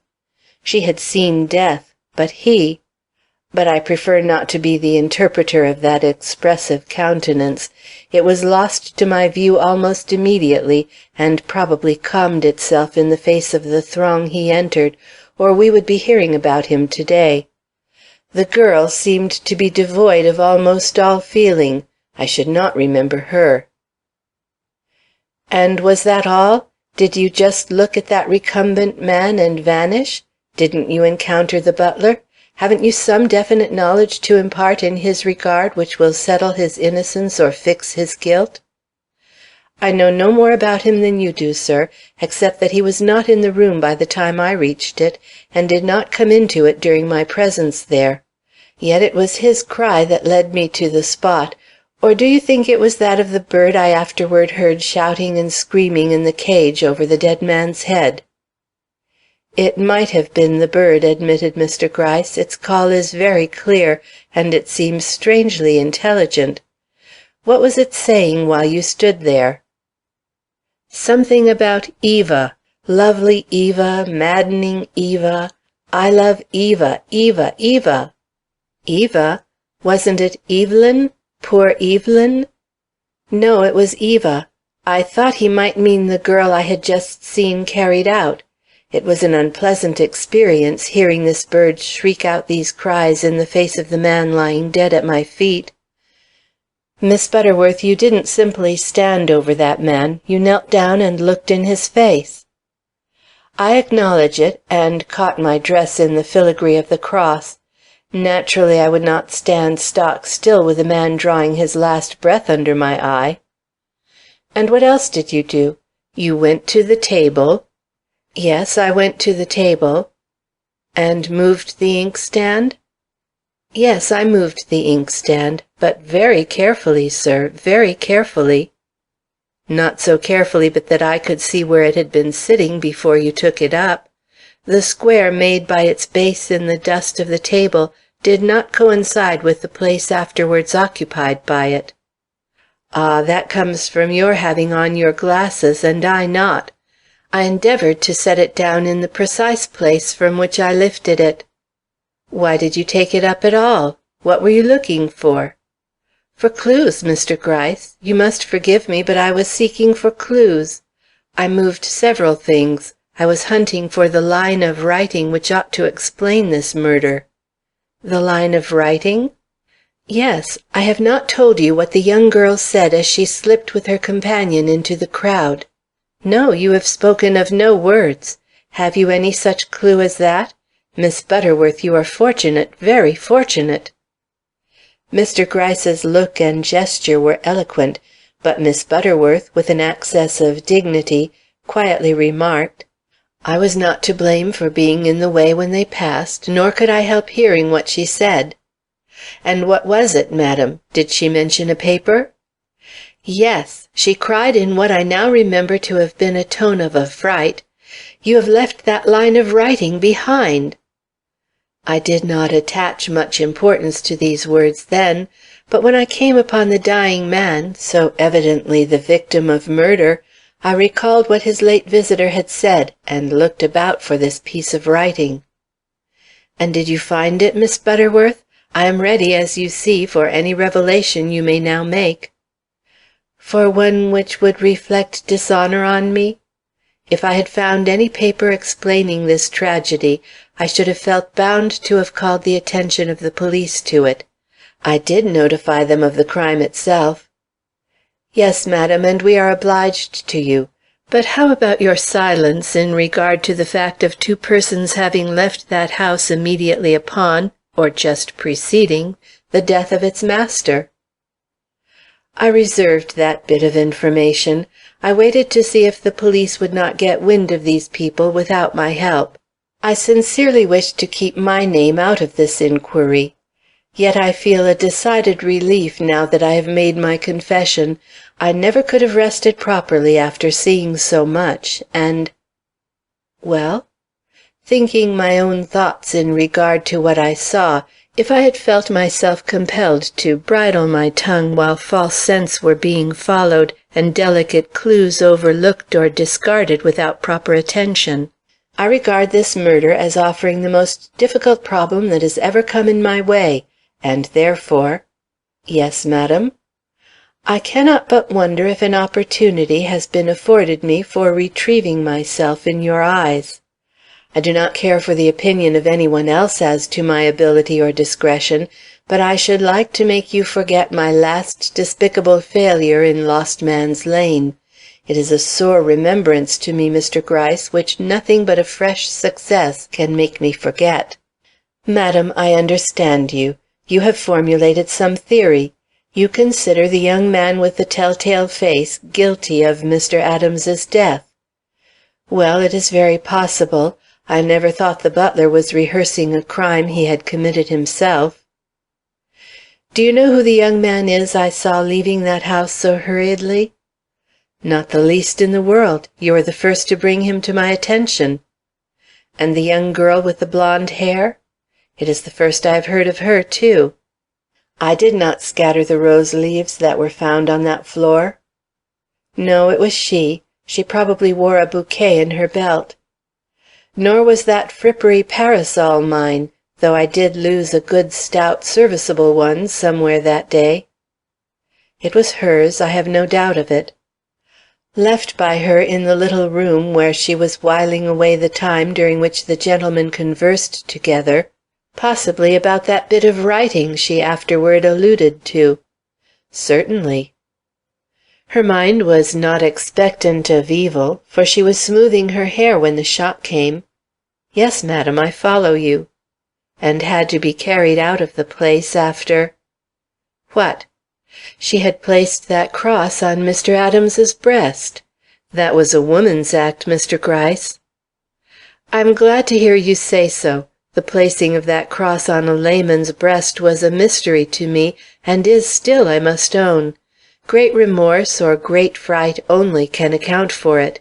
She had seen death, but I prefer not to be the interpreter of that expressive countenance. It was lost to my view almost immediately, and probably calmed itself in the face of the throng he entered, or we would be hearing about him to-day. The girl seemed to be devoid of almost all feeling. I should not remember her. And was that all? Did you just look at that recumbent man and vanish? Didn't you encounter the butler? Haven't you some definite knowledge to impart in his regard which will settle his innocence or fix his guilt? I know no more about him than you do, sir, except that he was not in the room by the time I reached it, and did not come into it during my presence there. Yet it was his cry that led me to the spot, or do you think it was that of the bird I afterward heard shouting and screaming in the cage over the dead man's head? It might have been the bird, admitted Mr. Gryce. Its call is very clear, and it seems strangely intelligent. What was it saying while you stood there? Something about Eva, lovely Eva, maddening Eva, I love Eva, Eva, Eva. Eva? Wasn't it Evelyn? Poor Evelyn? No, it was Eva. I thought he might mean the girl I had just seen carried out. It was an unpleasant experience, hearing this bird shriek out these cries in the face of the man lying dead at my feet. Miss Butterworth, you didn't simply stand over that man. You knelt down and looked in his face. I acknowledge it, and caught my dress in the filigree of the cross. Naturally, I would not stand stock still with a man drawing his last breath under my eye. And what else did you do? You went to the table. Yes, I went to the table. And moved the inkstand? Yes, I moved the inkstand, but very carefully, sir, very carefully. Not so carefully but that I could see where it had been sitting before you took it up. The square made by its base in the dust of the table did not coincide with the place afterwards occupied by it. Ah, that comes from your having on your glasses, and I not. I endeavored to set it down in the precise place from which I lifted it. Why did you take it up at all? What were you looking for? For clues, Mr. Gryce. You must forgive me, but I was seeking for clues. I moved several things. I was hunting for the line of writing which ought to explain this murder. The line of writing? Yes, I have not told you what the young girl said as she slipped with her companion into the crowd. No, you have spoken of no words. Have you any such clue as that? Miss Butterworth, you are fortunate, very fortunate. Mr. Gryce's look and gesture were eloquent, but Miss Butterworth, with an access of dignity, quietly remarked, I was not to blame for being in the way when they passed, nor could I help hearing what she said. And what was it, madam? Did she mention a paper? Yes, she cried in what I now remember to have been a tone of affright, You have left that line of writing behind. I did not attach much importance to these words then, but when I came upon the dying man, so evidently the victim of murder, I recalled what his late visitor had said, and looked about for this piece of writing. And did you find it, Miss Butterworth? I am ready, as you see, for any revelation you may now make. For one which would reflect dishonor on me? If I had found any paper explaining this tragedy, I should have felt bound to have called the attention of the police to it. I did notify them of the crime itself. Yes, madam, and we are obliged to you. But how about your silence in regard to the fact of two persons having left that house immediately upon, or just preceding, the death of its master? I reserved that bit of information. I waited to see if the police would not get wind of these people without my help. I sincerely wished to keep my name out of this inquiry. Yet I feel a decided relief now that I have made my confession. I never could have rested properly after seeing so much, and— Well? Thinking my own thoughts in regard to what I saw, if I had felt myself compelled to bridle my tongue while false scents were being followed, and delicate clues overlooked or discarded without proper attention. I regard this murder as offering the most difficult problem that has ever come in my way, and therefore—" "Yes, madam?" "I cannot but wonder if an opportunity has been afforded me for retrieving myself in your eyes. I do not care for the opinion of any one else as to my ability or discretion, but I should like to make you forget my last despicable failure in Lost Man's Lane. It is a sore remembrance to me, Mr. Gryce, which nothing but a fresh success can make me forget." "Madam, I understand you. You have formulated some theory. You consider the young man with the telltale face guilty of Mr. Adams's death. Well, it is very possible. I never thought the butler was rehearsing a crime he had committed himself." "Do you know who the young man is I saw leaving that house so hurriedly?" "Not the least in the world. You are the first to bring him to my attention." "And the young girl with the blonde hair?" "It is the first I have heard of her, too." "I did not scatter the rose leaves that were found on that floor." "No, it was she. She probably wore a bouquet in her belt." "Nor was that frippery parasol mine, though I did lose a good, stout, serviceable one somewhere that day." "It was hers. I have no doubt of it." "Left by her in the little room where she was whiling away the time during which the gentlemen conversed together, possibly about that bit of writing she afterward alluded to." "Certainly." "Her mind was not expectant of evil, for she was smoothing her hair when the shock came." "Yes, madam, I follow you." "And had to be carried out of the place after—" "What?" "She had placed that cross on Mr. Adams's breast. That was a woman's act, Mr. Gryce." "I'm glad to hear you say so. The placing of that cross on a layman's breast was a mystery to me, and is still, I must own. Great remorse or great fright only can account for it."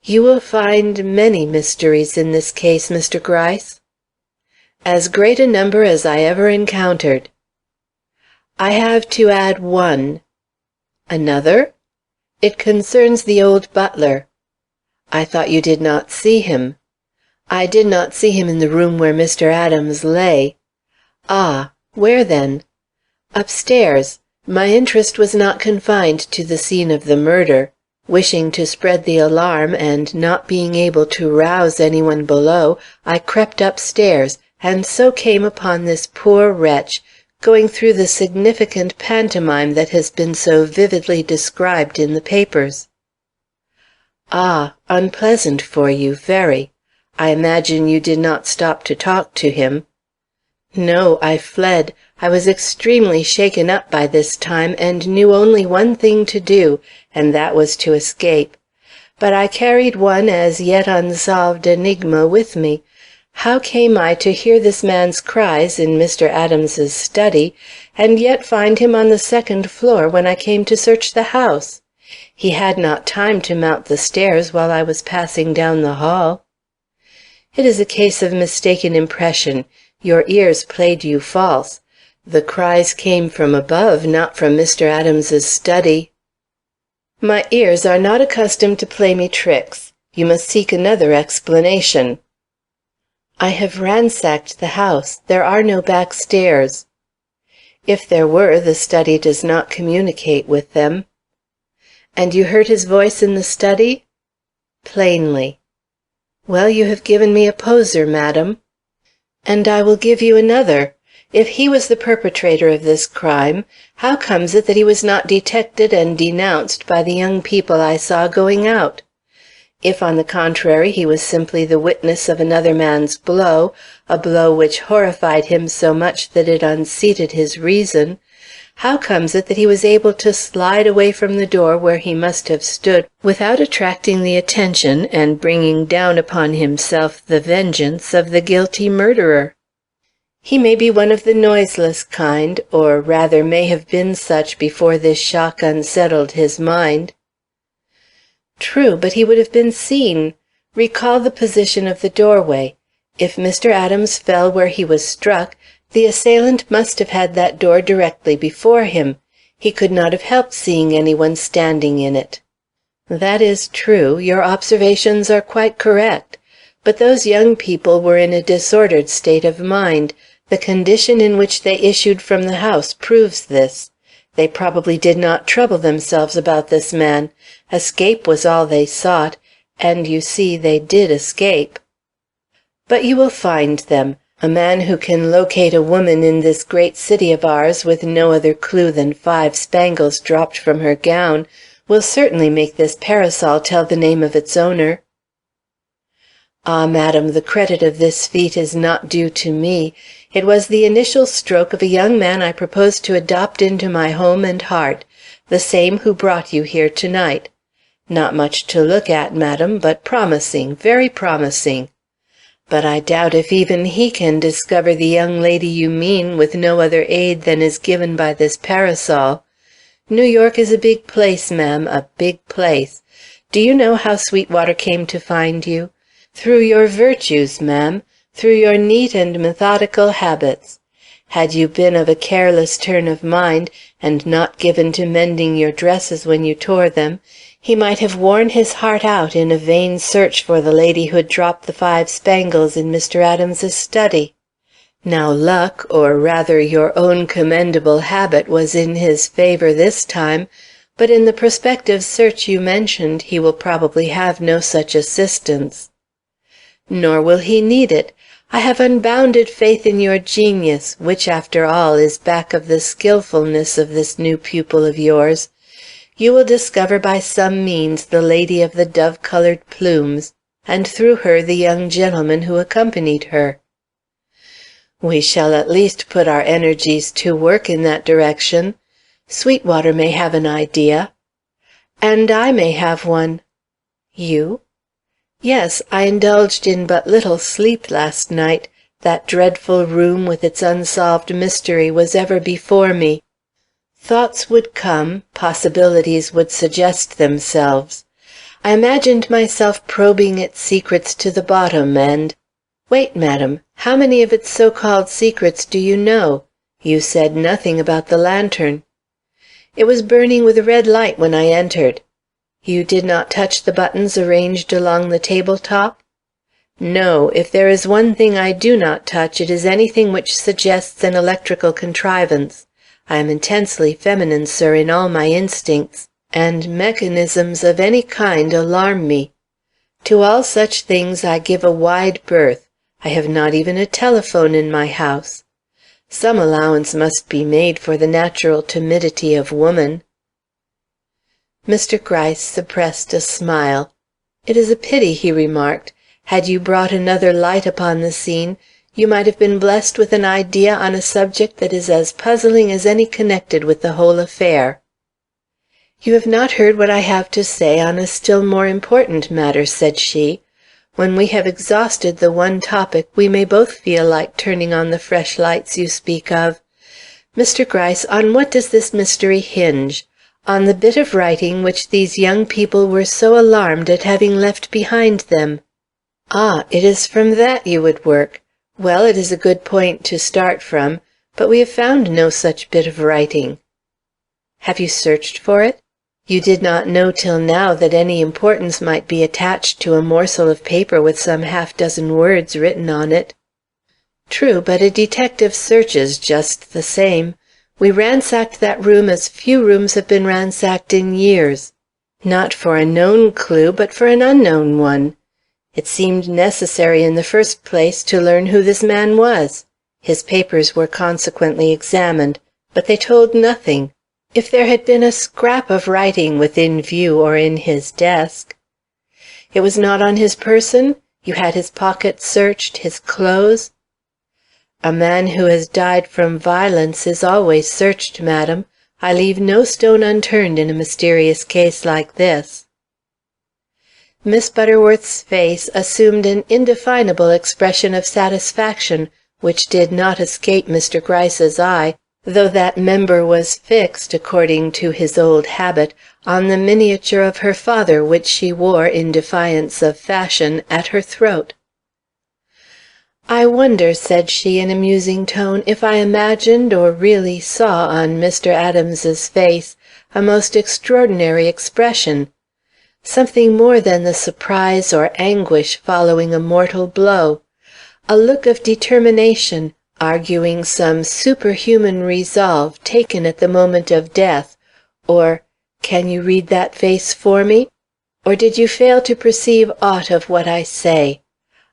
"You will find many mysteries in this case, Mr. Gryce." "As great a number as I ever encountered." "I have to add one." "Another?" "It concerns the old butler." "I thought you did not see him." "I did not see him in the room where Mr. Adams lay." "Ah! Where, then?" "Upstairs. My interest was not confined to the scene of the murder. Wishing to spread the alarm, and not being able to rouse any one below, I crept upstairs, and so came upon this poor wretch, going through the significant pantomime that has been so vividly described in the papers." "Ah! Unpleasant for you, very. I imagine you did not stop to talk to him." "No, I fled. I was extremely shaken up by this time, and knew only one thing to do, and that was to escape. But I carried one as yet unsolved enigma with me. How came I to hear this man's cries in Mr. Adams's study, and yet find him on the second floor when I came to search the house? He had not time to mount the stairs while I was passing down the hall." "It is a case of mistaken impression. Your ears played you false. The cries came from above, not from Mr. Adams's study." "My ears are not accustomed to play me tricks. You must seek another explanation." "I have ransacked the house. There are no back stairs." "If there were, the study does not communicate with them." "And you heard his voice in the study?" "Plainly." "Well, you have given me a poser, madam." "And I will give you another. If he was the perpetrator of this crime, how comes it that he was not detected and denounced by the young people I saw going out? If, on the contrary, he was simply the witness of another man's blow, a blow which horrified him so much that it unseated his reason, how comes it that he was able to slide away from the door where he must have stood without attracting the attention and bringing down upon himself the vengeance of the guilty murderer? He may be one of the noiseless kind, or rather may have been such before this shock unsettled his mind." "True, but he would have been seen. Recall the position of the doorway. If Mr. Adams fell where he was struck, the assailant must have had that door directly before him. He could not have helped seeing anyone standing in it." "That is true. Your observations are quite correct. But those young people were in a disordered state of mind. The condition in which they issued from the house proves this. They probably did not trouble themselves about this man. Escape was all they sought, and you see they did escape. But you will find them. A man who can locate a woman in this great city of ours with no other clue than 5 spangles dropped from her gown will certainly make this parasol tell the name of its owner." "Ah, madam, the credit of this feat is not due to me. It was the initial stroke of a young man I propose to adopt into my home and heart, the same who brought you here to-night. Not much to look at, madam, but promising, very promising. But I doubt if even he can discover the young lady you mean with no other aid than is given by this parasol. New York is a big place, ma'am, a big place. Do you know how Sweetwater came to find you? Through your virtues, ma'am, through your neat and methodical habits. Had you been of a careless turn of mind, and not given to mending your dresses when you tore them, he might have worn his heart out in a vain search for the lady who had dropped the 5 spangles in Mr. Adams's study. Now luck, or rather your own commendable habit, was in his favor this time, but in the prospective search you mentioned he will probably have no such assistance. Nor will he need it. I have unbounded faith in your genius, which, after all, is back of the skilfulness of this new pupil of yours. You will discover by some means the lady of the dove-colored plumes, and through her the young gentleman who accompanied her. We shall at least put our energies to work in that direction. Sweetwater may have an idea. And I may have one. You? Yes, I indulged in but little sleep last night. That dreadful room with its unsolved mystery was ever before me. Thoughts would come, possibilities would suggest themselves. I imagined myself probing its secrets to the bottom, and— Wait, madam, how many of its so-called secrets do you know? You said nothing about the lantern. It was burning with a red light when I entered. You did not touch the buttons arranged along the table-top? No, if there is one thing I do not touch, it is anything which suggests an electrical contrivance. I am intensely feminine, sir, in all my instincts, and mechanisms of any kind alarm me. To all such things I give a wide berth. I have not even a telephone in my house. Some allowance must be made for the natural timidity of woman." Mr. Gryce suppressed a smile. "It is a pity," he remarked. "Had you brought another light upon the scene, you might have been blessed with an idea on a subject that is as puzzling as any connected with the whole affair." "You have not heard what I have to say on a still more important matter," said she. "When we have exhausted the one topic, we may both feel like turning on the fresh lights you speak of. Mr. Gryce, on what does this mystery hinge? On the bit of writing which these young people were so alarmed at having left behind them." "Ah, it is from that you would work. Well, it is a good point to start from, but we have found no such bit of writing." "Have you searched for it? You did not know till now that any importance might be attached to a morsel of paper with some half-dozen words written on it." "True, but a detective searches just the same. We ransacked that room as few rooms have been ransacked in years. Not for a known clue, but for an unknown one. It seemed necessary in the first place to learn who this man was. His papers were consequently examined, but they told nothing. If there had been a scrap of writing within view or in his desk— It was not on his person? You had his pockets searched, his clothes? A man who has died from violence is always searched, madam. I leave no stone unturned in a mysterious case like this." Miss Butterworth's face assumed an indefinable expression of satisfaction, which did not escape Mr. Gryce's eye, though that member was fixed, according to his old habit, on the miniature of her father which she wore, in defiance of fashion, at her throat. "I wonder," said she in a musing tone, "if I imagined or really saw on Mr. Adams's face a most extraordinary expression, something more than the surprise or anguish following a mortal blow, a look of determination, arguing some superhuman resolve taken at the moment of death, or can you read that face for me? Or did you fail to perceive aught of what I say?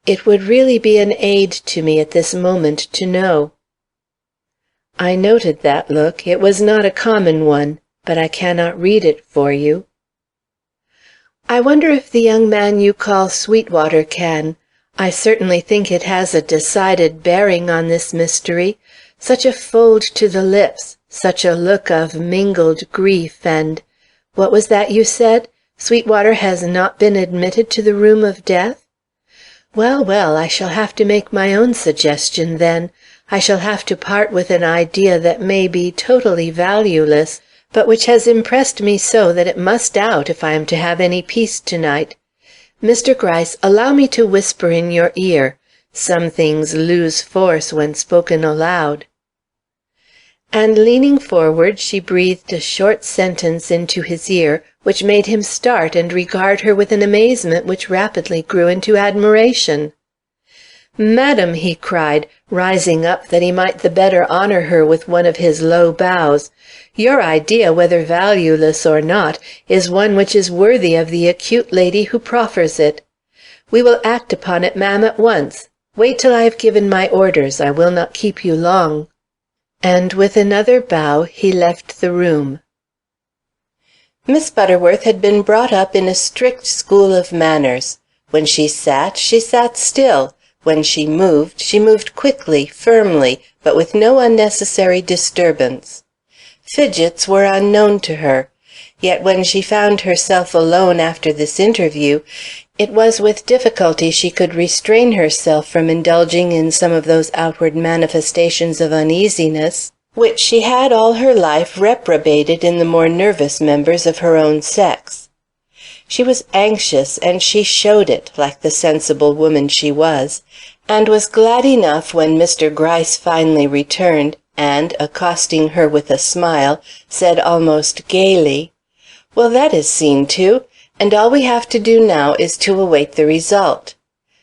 It would really be an aid to me at this moment to know." I noted that look. It was not a common one, but I cannot read it for you. "I wonder if the young man you call Sweetwater can. I certainly think it has a decided bearing on this mystery. Such a fold to the lips, such a look of mingled grief and what was that you said? Sweetwater has not been admitted to the room of death? Well, well, I shall have to make my own suggestion then. I shall have to part with an idea that may be totally valueless, but which has impressed me so that it must out if I am to have any peace to-night. Mr. Gryce, allow me to whisper in your ear. Some things lose force when spoken aloud." And leaning forward, she breathed a short sentence into his ear, which made him start and regard her with an amazement which rapidly grew into admiration. "Madam," he cried, rising up that he might the better honor her with one of his low bows, "your idea, whether valueless or not, is one which is worthy of the acute lady who proffers it. We will act upon it, ma'am, at once. Wait till I have given my orders. I will not keep you long." And with another bow he left the room. Miss Butterworth had been brought up in a strict school of manners. When she sat still. When she moved quickly, firmly, but with no unnecessary disturbance. Fidgets were unknown to her. Yet when she found herself alone after this interview, it was with difficulty she could restrain herself from indulging in some of those outward manifestations of uneasiness which she had all her life reprobated in the more nervous members of her own sex. She was anxious, and she showed it, like the sensible woman she was, and was glad enough when Mr. Gryce finally returned, and, accosting her with a smile, said almost gaily, "Well, that is seen to, and all we have to do now is to await the result.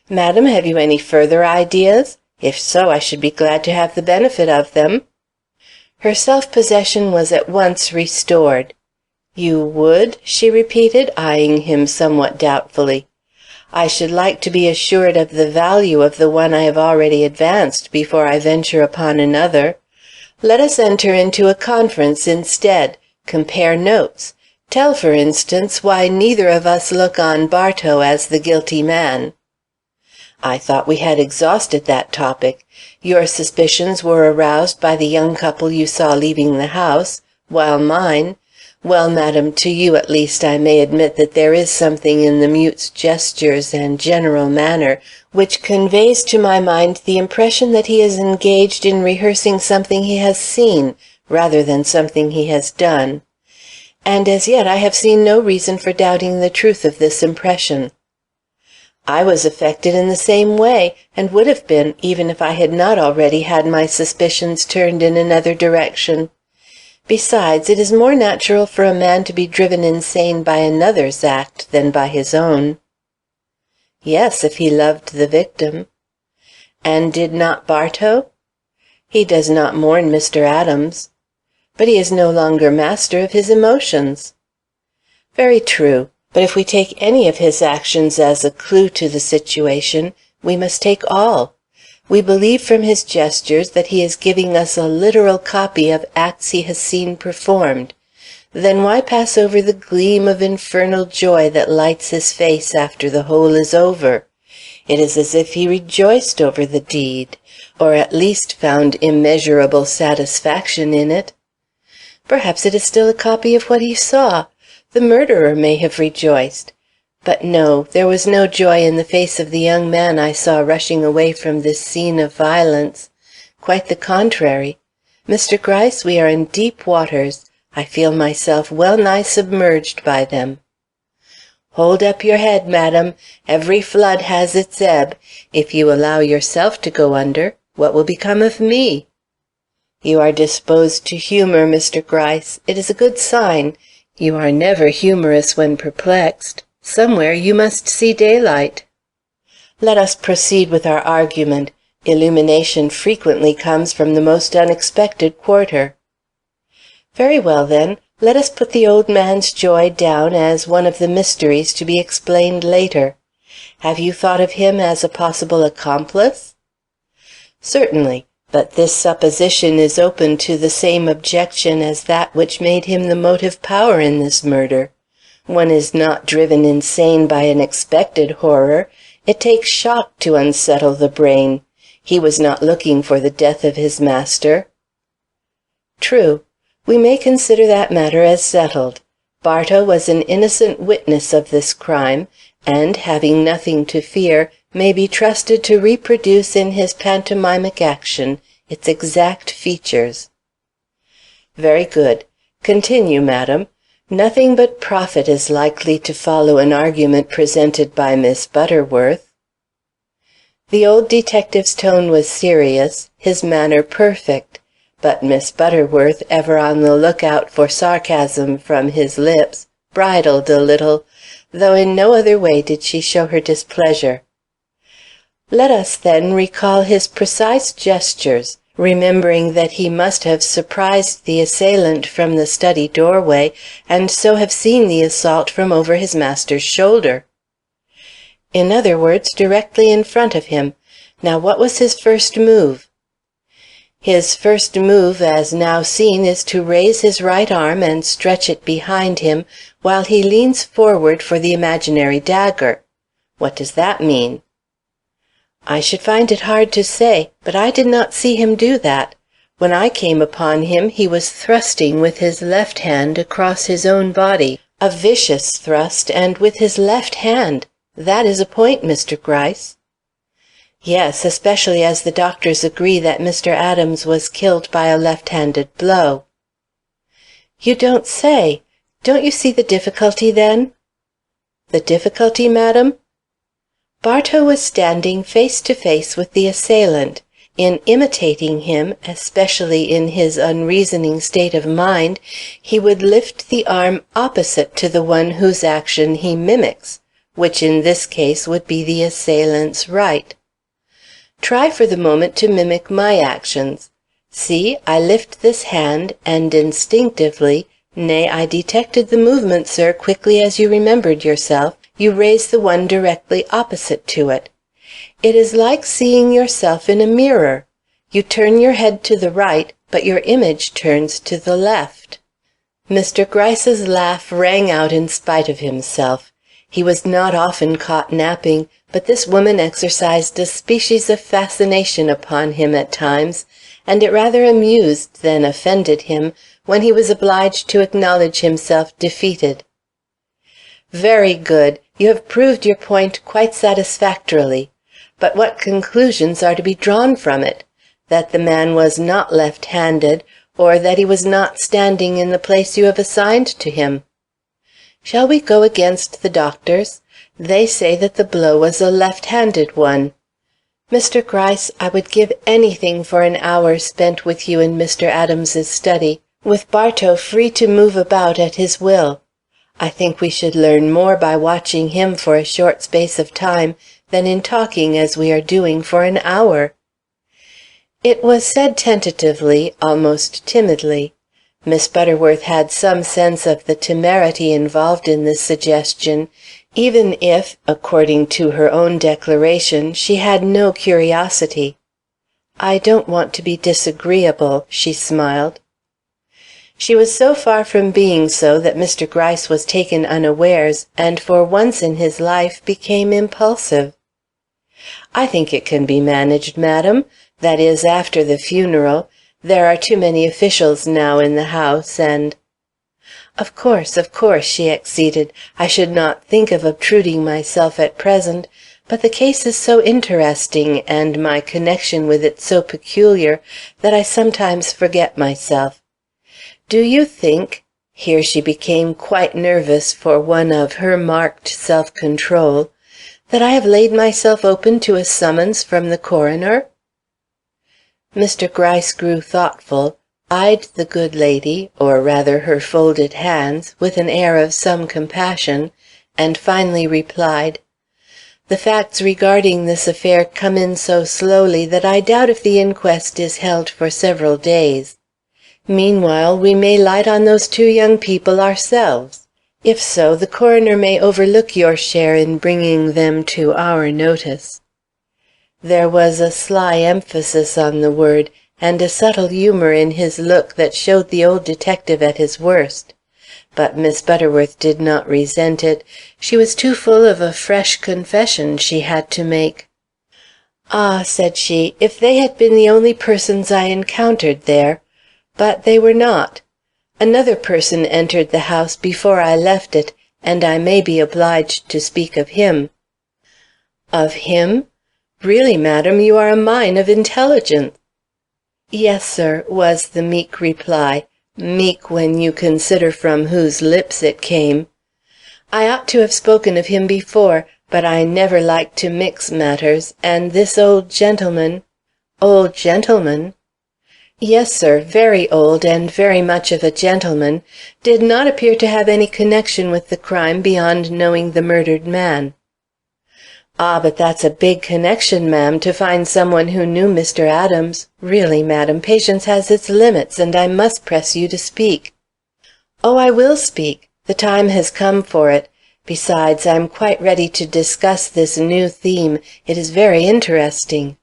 Madam, have you any further ideas? If so, I should be glad to have the benefit of them." Her self-possession was at once restored. "You would?" she repeated, eyeing him somewhat doubtfully. "I should like to be assured of the value of the one I have already advanced before I venture upon another. Let us enter into a conference instead, compare notes. Tell, for instance, why neither of us look on Bartow as the guilty man." "I thought we had exhausted that topic. Your suspicions were aroused by the young couple you saw leaving the house, while mine— Well, madam, to you at least I may admit that there is something in the mute's gestures and general manner which conveys to my mind the impression that he is engaged in rehearsing something he has seen rather than something he has done. And as yet I have seen no reason for doubting the truth of this impression. I was affected in the same way, and would have been, even if I had not already had my suspicions turned in another direction. Besides, it is more natural for a man to be driven insane by another's act than by his own." "Yes, if he loved the victim." "And did not Bartow?" "He does not mourn Mr. Adams." "But he is no longer master of his emotions." "Very true. But if we take any of his actions as a clue to the situation, we must take all. We believe from his gestures that he is giving us a literal copy of acts he has seen performed. Then why pass over the gleam of infernal joy that lights his face after the whole is over? It is as if he rejoiced over the deed, or at least found immeasurable satisfaction in it. Perhaps it is still a copy of what he saw. The murderer may have rejoiced. But no, there was no joy in the face of the young man I saw rushing away from this scene of violence. Quite the contrary. Mr. Gryce, we are in deep waters. I feel myself well nigh submerged by them." Hold up your head, madam. Every flood has its ebb. If you allow yourself to go under, what will become of me? You are disposed to humor, Mr. Gryce. It is a good sign. You are never humorous when perplexed. Somewhere you must see daylight. Let us proceed with our argument. Illumination frequently comes from the most unexpected quarter. Very well, then. Let us put the old man's joy down as one of the mysteries to be explained later. Have you thought of him as a possible accomplice? Certainly, but this supposition is open to the same objection as that which made him the motive power in this murder. One is not driven insane by an expected horror. It takes shock to unsettle the brain. He was not looking for the death of his master. True. We may consider that matter as settled. Bartow was an innocent witness of this crime, and, having nothing to fear, may be trusted to reproduce in his pantomimic action its exact features. Very good. Continue, madam. Nothing but profit is likely to follow an argument presented by Miss Butterworth. The old detective's tone was serious, his manner perfect. But Miss Butterworth, ever on the lookout for sarcasm from his lips, bridled a little, though in no other way did she show her displeasure. Let us, then, recall his precise gestures, remembering that he must have surprised the assailant from the study doorway, and so have seen the assault from over his master's shoulder. In other words, directly in front of him. Now, what was his first move? His first move, as now seen, is to raise his right arm and stretch it behind him, while he leans forward for the imaginary dagger. What does that mean? I should find it hard to say, but I did not see him do that. When I came upon him, he was thrusting with his left hand across his own body, a vicious thrust, and with his left hand. That is a point, Mr. Gryce. Yes, especially as the doctors agree that Mr. Adams was killed by a left-handed blow. You don't say. Don't you see the difficulty, then? The difficulty, madam? Bartow was standing face to face with the assailant. In imitating him, especially in his unreasoning state of mind, he would lift the arm opposite to the one whose action he mimics, which in this case would be the assailant's right. Try for the moment to mimic my actions. See, I lift this hand, and instinctively, nay, I detected the movement, sir, quickly as you remembered yourself, you raise the one directly opposite to it. It is like seeing yourself in a mirror. You turn your head to the right, but your image turns to the left. Mr. Gryce's laugh rang out in spite of himself. He was not often caught napping, but this woman exercised a species of fascination upon him at times, and it rather amused than offended him when he was obliged to acknowledge himself defeated. Very good. You have proved your point quite satisfactorily. But what conclusions are to be drawn from it? That the man was not left-handed, or that he was not standing in the place you have assigned to him? Shall we go against the doctors? They say that the blow was a left-handed one. Mr. Gryce, I would give anything for an hour spent with you in Mr. Adams's study, with Bartow free to move about at his will. I think we should learn more by watching him for a short space of time than in talking as we are doing for an hour. It was said tentatively, almost timidly. Miss Butterworth had some sense of the temerity involved in this suggestion, even if, according to her own declaration, she had no curiosity. "I don't want to be disagreeable," she smiled. She was so far from being so that Mr. Gryce was taken unawares, and for once in his life became impulsive. "I think it can be managed, madam. That is, after the funeral. There are too many officials now in the house, and—" Of course, she acceded. "I should not think of obtruding myself at present, but the case is so interesting, and my connection with it so peculiar, that I sometimes forget myself. Do you think," here she became quite nervous for one of her marked self-control, "that I have laid myself open to a summons from the coroner?" Mr. Gryce grew thoughtful, eyed the good lady, or rather her folded hands, with an air of some compassion, and finally replied, "The facts regarding this affair come in so slowly that I doubt if the inquest is held for several days. Meanwhile, we may light on those two young people ourselves. If so, the coroner may overlook your share in bringing them to our notice." There was a sly emphasis on the word, and a subtle humor in his look that showed the old detective at his worst. But Miss Butterworth did not resent it. She was too full of a fresh confession she had to make. "Ah," said she, "if they had been the only persons I encountered there! But they were not. Another person entered the house before I left it, and I may be obliged to speak of him." "Of him? Really, madam, you are a mine of intelligence." "Yes, sir," was the meek reply, meek when you consider from whose lips it came. "I ought to have spoken of him before, but I never like to mix matters, and this old gentleman—" "Old gentleman?" "Yes, sir, very old and very much of a gentleman, did not appear to have any connection with the crime beyond knowing the murdered man." "Ah, but that's a big connection, ma'am, to find some one who knew Mr. Adams. Really, madam, patience has its limits, and I must press you to speak." "Oh, I will speak. The time has come for it. Besides, I'm quite ready to discuss this new theme. It is very interesting."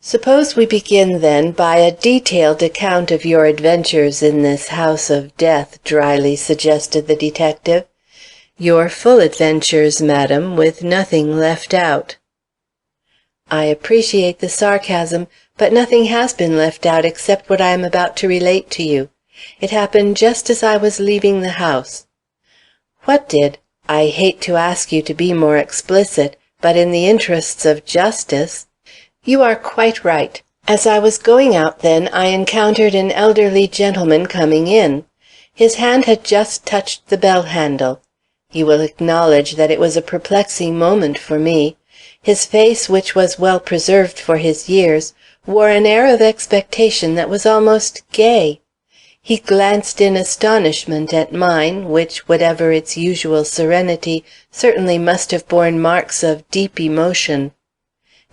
"Suppose we begin, then, by a detailed account of your adventures in this house of death," dryly suggested the detective. "Your full adventures, madam, with nothing left out." "I appreciate the sarcasm, but nothing has been left out except what I am about to relate to you. It happened just as I was leaving the house." "What did? I hate to ask you to be more explicit, but in the interests of justice—" "You are quite right. As I was going out then, I encountered an elderly gentleman coming in. His hand had just touched the bell handle. You will acknowledge that it was a perplexing moment for me. His face, which was well preserved for his years, wore an air of expectation that was almost gay. He glanced in astonishment at mine, which, whatever its usual serenity, certainly must have borne marks of deep emotion.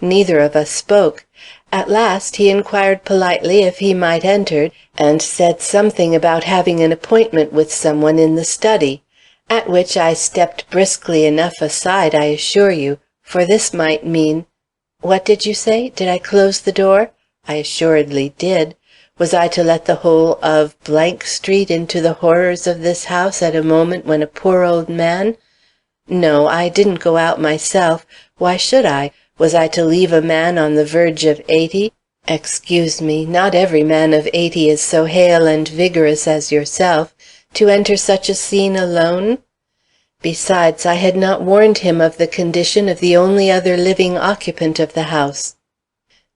Neither of us spoke. At last he inquired politely if he might enter, and said something about having an appointment with some one in the study, at which I stepped briskly enough aside, I assure you, for this might mean—what did you say? Did I close the door? I assuredly did. Was I to let the whole of Street into the horrors of this house at a moment when a poor old man— No, I didn't go out myself. Why should I? Was I to leave a man on the verge of 80? Excuse me, not every man of 80 is so hale and vigorous as yourself, to enter such a scene alone? Besides, I had not warned him of the condition of the only other living occupant of the house.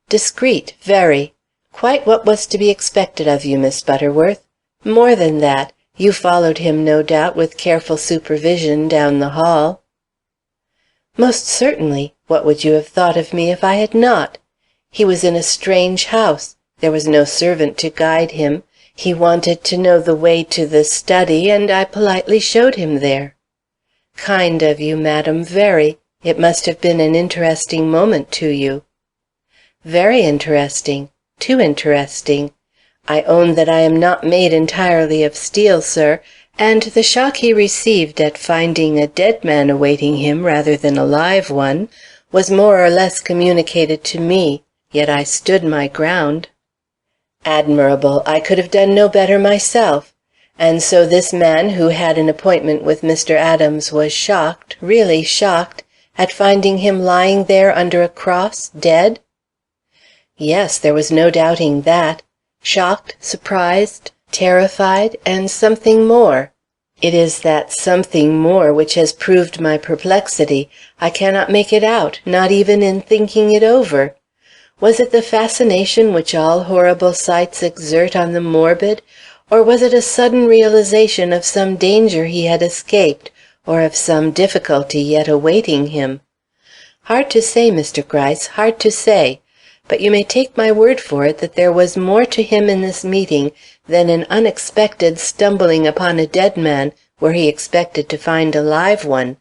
Discreet, very. Quite what was to be expected of you, Miss Butterworth. More than that, you followed him, no doubt, with careful supervision down the hall. Most certainly. What would you have thought of me if I had not? He was in a strange house. There was no servant to guide him. He wanted to know the way to the study, and I politely showed him there. Kind of you, madam, very. It must have been an interesting moment to you. Very interesting. Too interesting. I own that I am not made entirely of steel, sir, and the shock he received at finding a dead man awaiting him rather than a live one was more or less communicated to me, yet I stood my ground. Admirable! I could have done no better myself. And so this man who had an appointment with Mr. Adams was shocked, really shocked, at finding him lying there under a cross, dead? Yes, there was no doubting that. Shocked, surprised, terrified, and something more. It is that something more which has proved my perplexity. I cannot make it out, not even in thinking it over. Was it the fascination which all horrible sights exert on the morbid, Or was it a sudden realization of some danger he had escaped, or of some difficulty yet awaiting him? Hard to say, Mr. Gryce, hard to say. But you may take my word for it that there was more to him in this meeting than an unexpected stumbling upon a dead man where he expected to find a live one.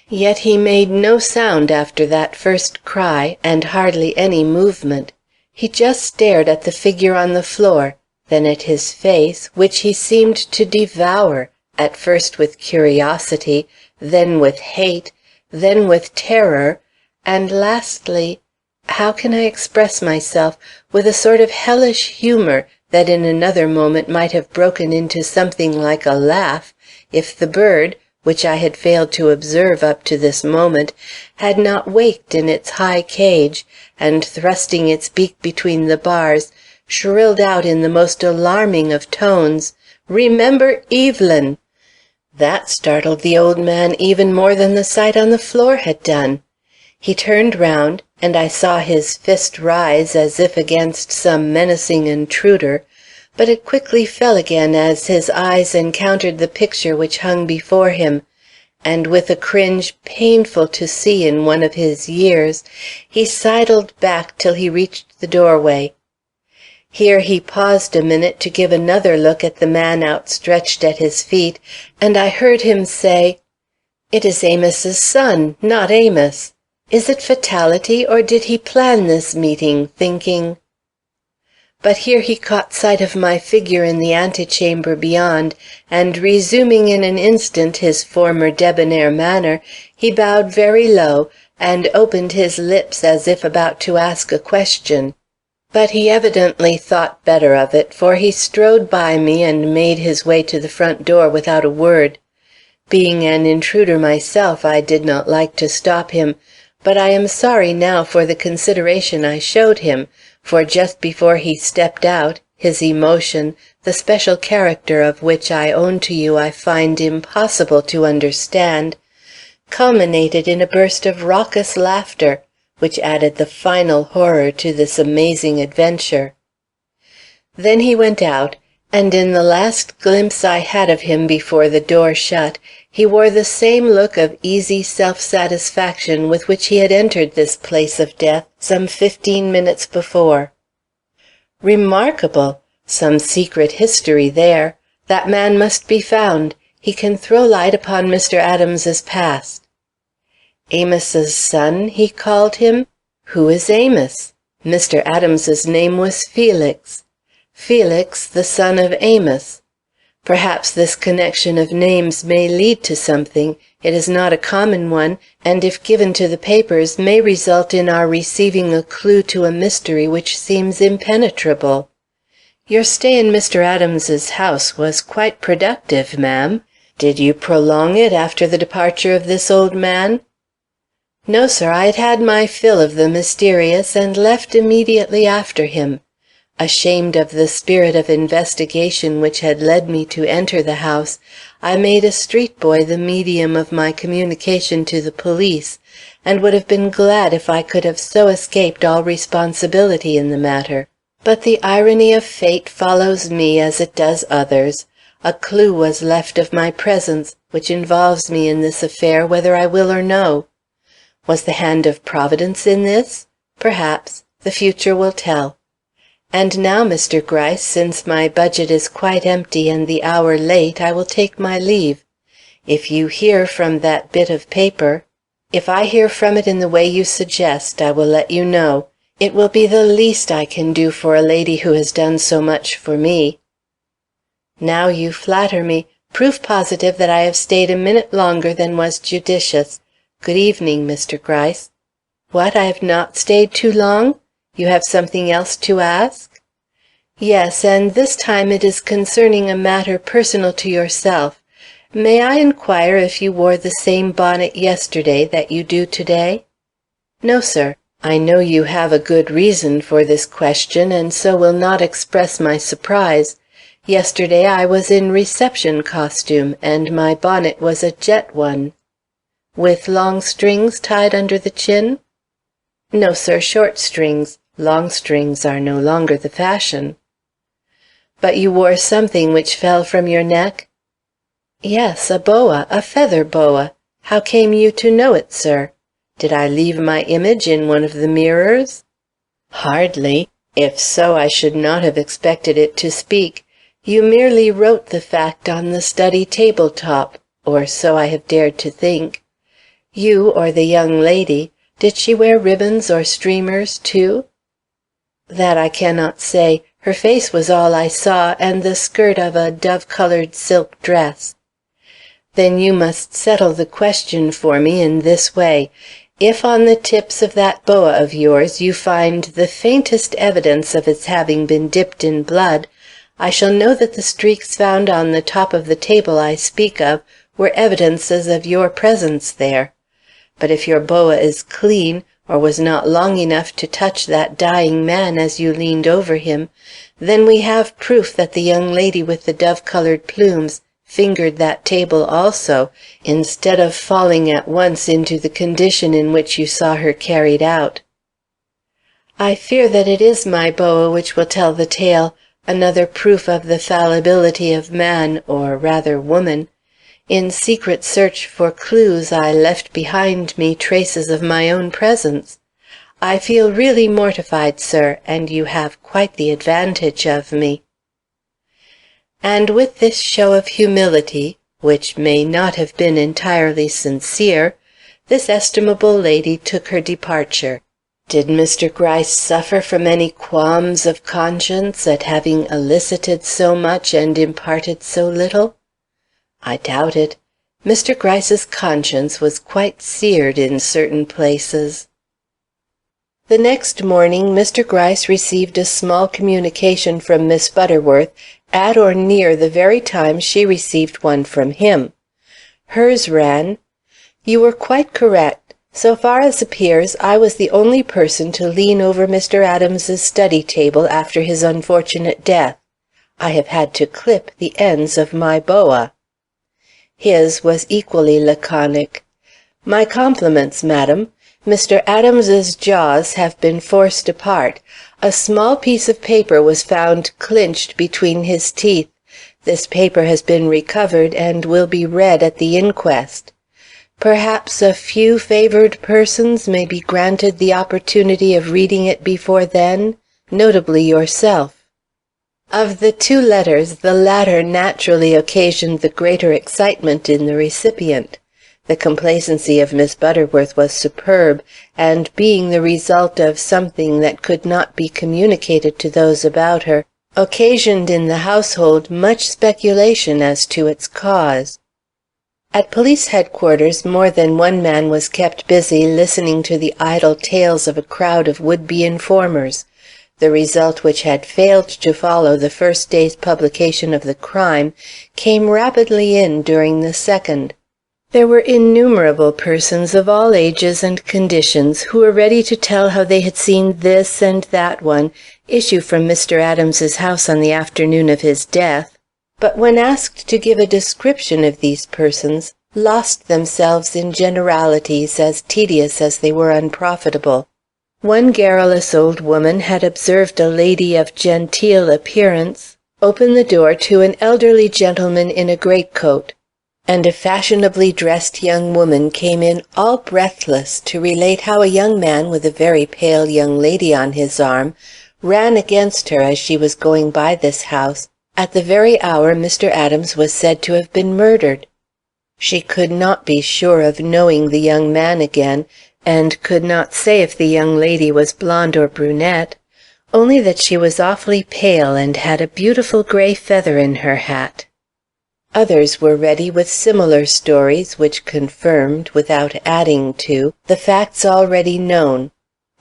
Yet he made no sound after that first cry, and hardly any movement. He just stared at the figure on the floor, then at his face, which he seemed to devour, at first with curiosity, then with hate, then with terror, and lastly, how can I express myself, with a sort of hellish humor that in another moment might have broken into something like a laugh, if the bird, which I had failed to observe up to this moment, had not waked in its high cage, and thrusting its beak between the bars, shrilled out in the most alarming of tones, "Remember Evelyn!" That startled the old man even more than the sight on the floor had done. He turned round, and I saw his fist rise as if against some menacing intruder, but it quickly fell again as his eyes encountered the picture which hung before him, and with a cringe painful to see in one of his years, he sidled back till he reached the doorway. Here he paused a minute to give another look at the man outstretched at his feet, and I heard him say, "It is Amos's son, not Amos. Is it fatality, or did he plan this meeting, thinking—" But here he caught sight of my figure in the antechamber beyond, and resuming in an instant his former debonair manner, he bowed very low, and opened his lips as if about to ask a question. But he evidently thought better of it, for he strode by me and made his way to the front door without a word. Being an intruder myself, I did not like to stop him, but I am sorry now for the consideration I showed him, for just before he stepped out, his emotion, the special character of which I own to you I find impossible to understand, culminated in a burst of raucous laughter, which added the final horror to this amazing adventure. Then he went out, and in the last glimpse I had of him before the door shut, he wore the same look of easy self-satisfaction with which he had entered this place of death some 15 minutes before. Remarkable! Some secret history there. That man must be found. He can throw light upon Mr. Adams's past. Amos's son, he called him? Who is Amos? Mr. Adams's name was Felix. Felix, the son of Amos. Perhaps this connection of names may lead to something. It is not a common one, and if given to the papers, may result in our receiving a clue to a mystery which seems impenetrable. Your stay in Mr. Adams's house was quite productive, ma'am. Did you prolong it after the departure of this old man? No, sir, I had had my fill of the mysterious, and left immediately after him. Ashamed of the spirit of investigation which had led me to enter the house, I made a street boy the medium of my communication to the police, and would have been glad if I could have so escaped all responsibility in the matter. But the irony of fate follows me as it does others. A clue was left of my presence, which involves me in this affair whether I will or no. Was the hand of Providence in this? Perhaps. The future will tell. And now, Mr. Gryce, since my budget is quite empty and the hour late, I will take my leave. If you hear from that bit of paper, if I hear from it in the way you suggest, I will let you know. It will be the least I can do for a lady who has done so much for me. Now you flatter me. Proof positive that I have stayed a minute longer than was judicious. Good evening, Mr. Gryce. What, I have not stayed too long? You have something else to ask? Yes, and this time it is concerning a matter personal to yourself. May I inquire if you wore the same bonnet yesterday that you do to-day? No, sir. I know you have a good reason for this question, and so will not express my surprise. Yesterday I was in reception costume, and my bonnet was a jet one. With long strings tied under the chin? No, sir, short strings. Long strings are no longer the fashion. "But you wore something which fell from your neck?" "Yes, a boa, a feather boa. How came you to know it, sir? Did I leave my image in one of the mirrors?" "Hardly. If so, I should not have expected it to speak. You merely wrote the fact on the study table-top, or so I have dared to think. You, or the young lady, did she wear ribbons or streamers, too?" "That I cannot say. Her face was all I saw, and the skirt of a dove-colored silk dress." "Then you must settle the question for me in this way. If on the tips of that boa of yours you find the faintest evidence of its having been dipped in blood, I shall know that the streaks found on the top of the table I speak of were evidences of your presence there. But if your boa is clean, or was not long enough to touch that dying man as you leaned over him, then we have proof that the young lady with the dove-colored plumes fingered that table also, instead of falling at once into the condition in which you saw her carried out." "I fear that it is my boa which will tell the tale, another proof of the fallibility of man, or rather woman. In secret search for clues I left behind me traces of my own presence. I feel really mortified, sir, and you have quite the advantage of me." And with this show of humility, which may not have been entirely sincere, this estimable lady took her departure. Did Mr. Gryce suffer from any qualms of conscience at having elicited so much and imparted so little? I doubt it. Mr. Gryce's conscience was quite seared in certain places. The next morning Mr. Gryce received a small communication from Miss Butterworth at or near the very time she received one from him. Hers ran, "You were quite correct. So far as appears, I was the only person to lean over Mr. Adams's study table after his unfortunate death. I have had to clip the ends of my boa." His was equally laconic. "My compliments, madam. Mr. Adams's jaws have been forced apart. A small piece of paper was found clinched between his teeth. This paper has been recovered and will be read at the inquest. Perhaps a few favored persons may be granted the opportunity of reading it before then, notably yourself." Of the two letters, the latter naturally occasioned the greater excitement in the recipient. The complacency of Miss Butterworth was superb, and being the result of something that could not be communicated to those about her, occasioned in the household much speculation as to its cause. At police headquarters more than one man was kept busy listening to the idle tales of a crowd of would-be informers. The result which had failed to follow the first day's publication of the crime came rapidly in during the second. There were innumerable persons of all ages and conditions who were ready to tell how they had seen this and that one issue from Mr. Adams's house on the afternoon of his death, but when asked to give a description of these persons, lost themselves in generalities as tedious as they were unprofitable. One garrulous old woman had observed a lady of genteel appearance open the door to an elderly gentleman in a greatcoat, and a fashionably dressed young woman came in all breathless to relate how a young man with a very pale young lady on his arm ran against her as she was going by this house at the very hour Mr. Adams was said to have been murdered. She could not be sure of knowing the young man again, and could not say if the young lady was blonde or brunette, only that she was awfully pale and had a beautiful gray feather in her hat. Others were ready with similar stories which confirmed, without adding to, the facts already known,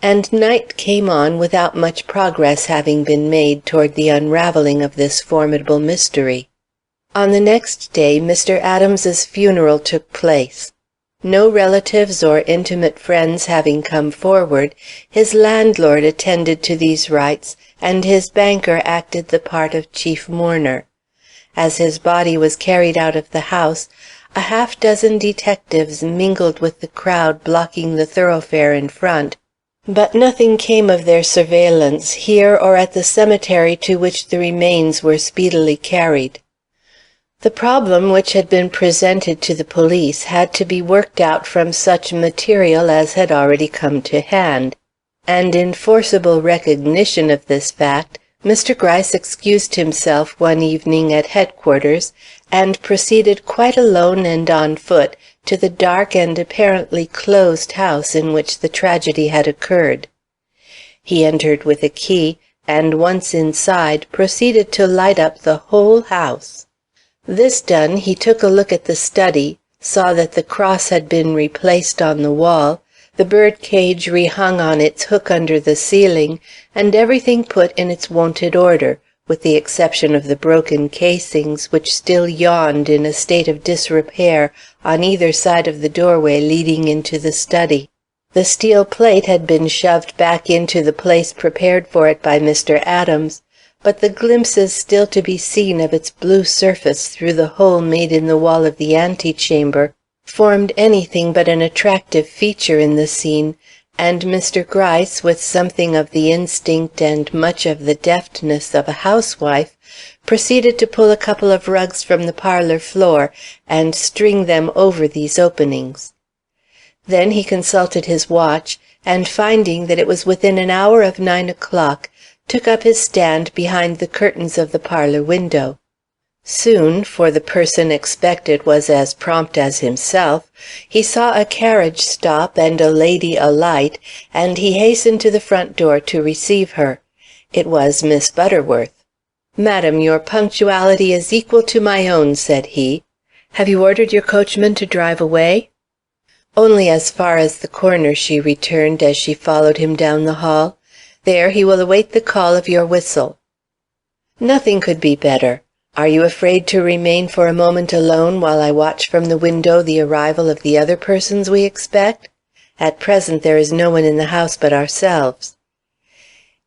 and night came on without much progress having been made toward the unraveling of this formidable mystery. On the next day Mr. Adams's funeral took place. No relatives or intimate friends having come forward, his landlord attended to these rites, and his banker acted the part of chief mourner. As his body was carried out of the house, a half-dozen detectives mingled with the crowd blocking the thoroughfare in front, But nothing came of their surveillance, here or at the cemetery to which the remains were speedily carried. The problem which had been presented to the police had to be worked out from such material as had already come to hand, and in forcible recognition of this fact, Mr. Gryce excused himself one evening at headquarters, and proceeded quite alone and on foot to the dark and apparently closed house in which the tragedy had occurred. He entered with a key, and once inside, proceeded to light up the whole house. This done, he took a look at the study, saw that the cross had been replaced on the wall, the bird cage rehung on its hook under the ceiling, and everything put in its wonted order, with the exception of the broken casings which still yawned in a state of disrepair on either side of the doorway leading into the study. The steel plate had been shoved back into the place prepared for it by Mr. Adams, but the glimpses still to be seen of its blue surface through the hole made in the wall of the antechamber formed anything but an attractive feature in the scene, and Mr. Gryce, with something of the instinct and much of the deftness of a housewife, proceeded to pull a couple of rugs from the parlor floor and string them over these openings. Then he consulted his watch, and finding that it was within an hour of 9 o'clock, took up his stand behind the curtains of the parlor window. Soon, for the person expected was as prompt as himself, he saw a carriage stop and a lady alight, and he hastened to the front door to receive her. It was Miss Butterworth. "Madam, your punctuality is equal to my own," said he. "Have you ordered your coachman to drive away?" "Only as far as the corner," she returned as she followed him down the hall. "There he will await the call of your whistle." "Nothing could be better. Are you afraid to remain for a moment alone while I watch from the window the arrival of the other persons we expect? At present there is no one in the house but ourselves."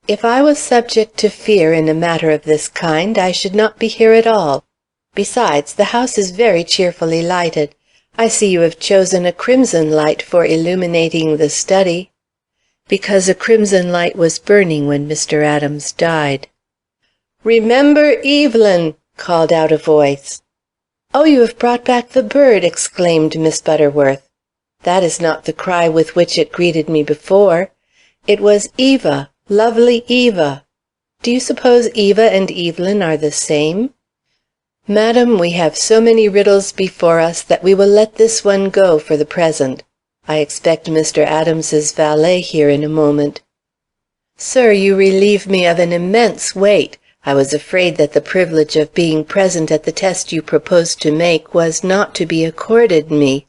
"If I was subject to fear in a matter of this kind, I should not be here at all. Besides, the house is very cheerfully lighted. I see you have chosen a crimson light for illuminating the study." "Because a crimson light was burning when Mr. Adams died." "Remember Evelyn!" called out a voice. "Oh, you have brought back the bird!" exclaimed Miss Butterworth. "That is not the cry with which it greeted me before. It was Eva, lovely Eva. Do you suppose Eva and Evelyn are the same?" "Madam, we have so many riddles before us that we will let this one go for the present. I expect Mr. Adams's valet here in a moment." "Sir, you relieve me of an immense weight. I was afraid that the privilege of being present at the test you proposed to make was not to be accorded me."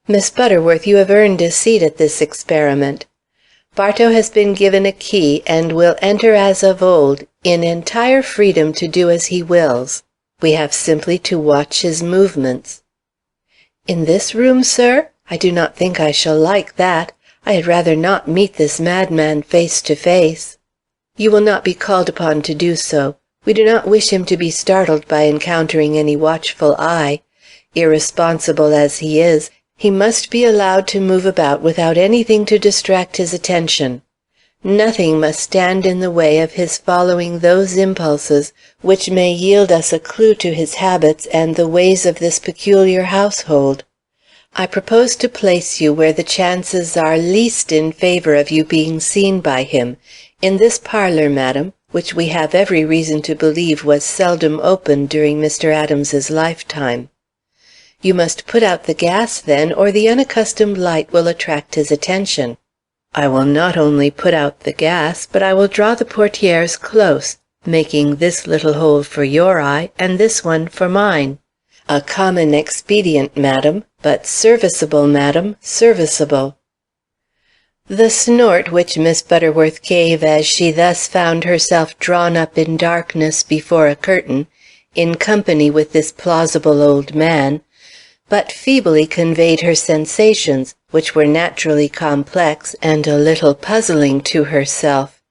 "Miss Butterworth, you have earned a seat at this experiment. Bartow has been given a key, and will enter as of old, in entire freedom to do as he wills. We have simply to watch his movements." "In this room, sir? I do not think I shall like that. I had rather not meet this madman face to face." "You will not be called upon to do so. We do not wish him to be startled by encountering any watchful eye. Irresponsible as he is, he must be allowed to move about without anything to distract his attention. Nothing must stand in the way of his following those impulses which may yield us a clue to his habits and the ways of this peculiar household. I propose to place you where the chances are least in favor of you being seen by him, in this parlor, madam, which we have every reason to believe was seldom opened during Mr. Adams's lifetime. You must put out the gas, then, or the unaccustomed light will attract his attention. I will not only put out the gas, but I will draw the portières close, making this little hole for your eye and this one for mine. A common expedient, madam, but serviceable, madam, serviceable." The snort which Miss Butterworth gave as she thus found herself drawn up in darkness before a curtain, in company with this plausible old man, but feebly conveyed her sensations, which were naturally complex and a little puzzling to herself.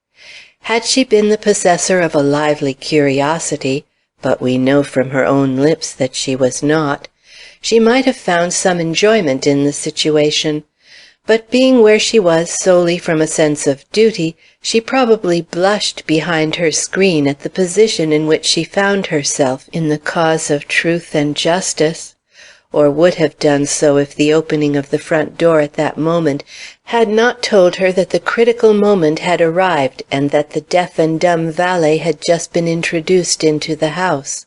Had she been the possessor of a lively curiosity, but we know from her own lips that she was not, she might have found some enjoyment in the situation. But being where she was solely from a sense of duty, she probably blushed behind her screen at the position in which she found herself in the cause of truth and justice, or would have done so if the opening of the front door at that moment had not told her that the critical moment had arrived and that the deaf and dumb valet had just been introduced into the house.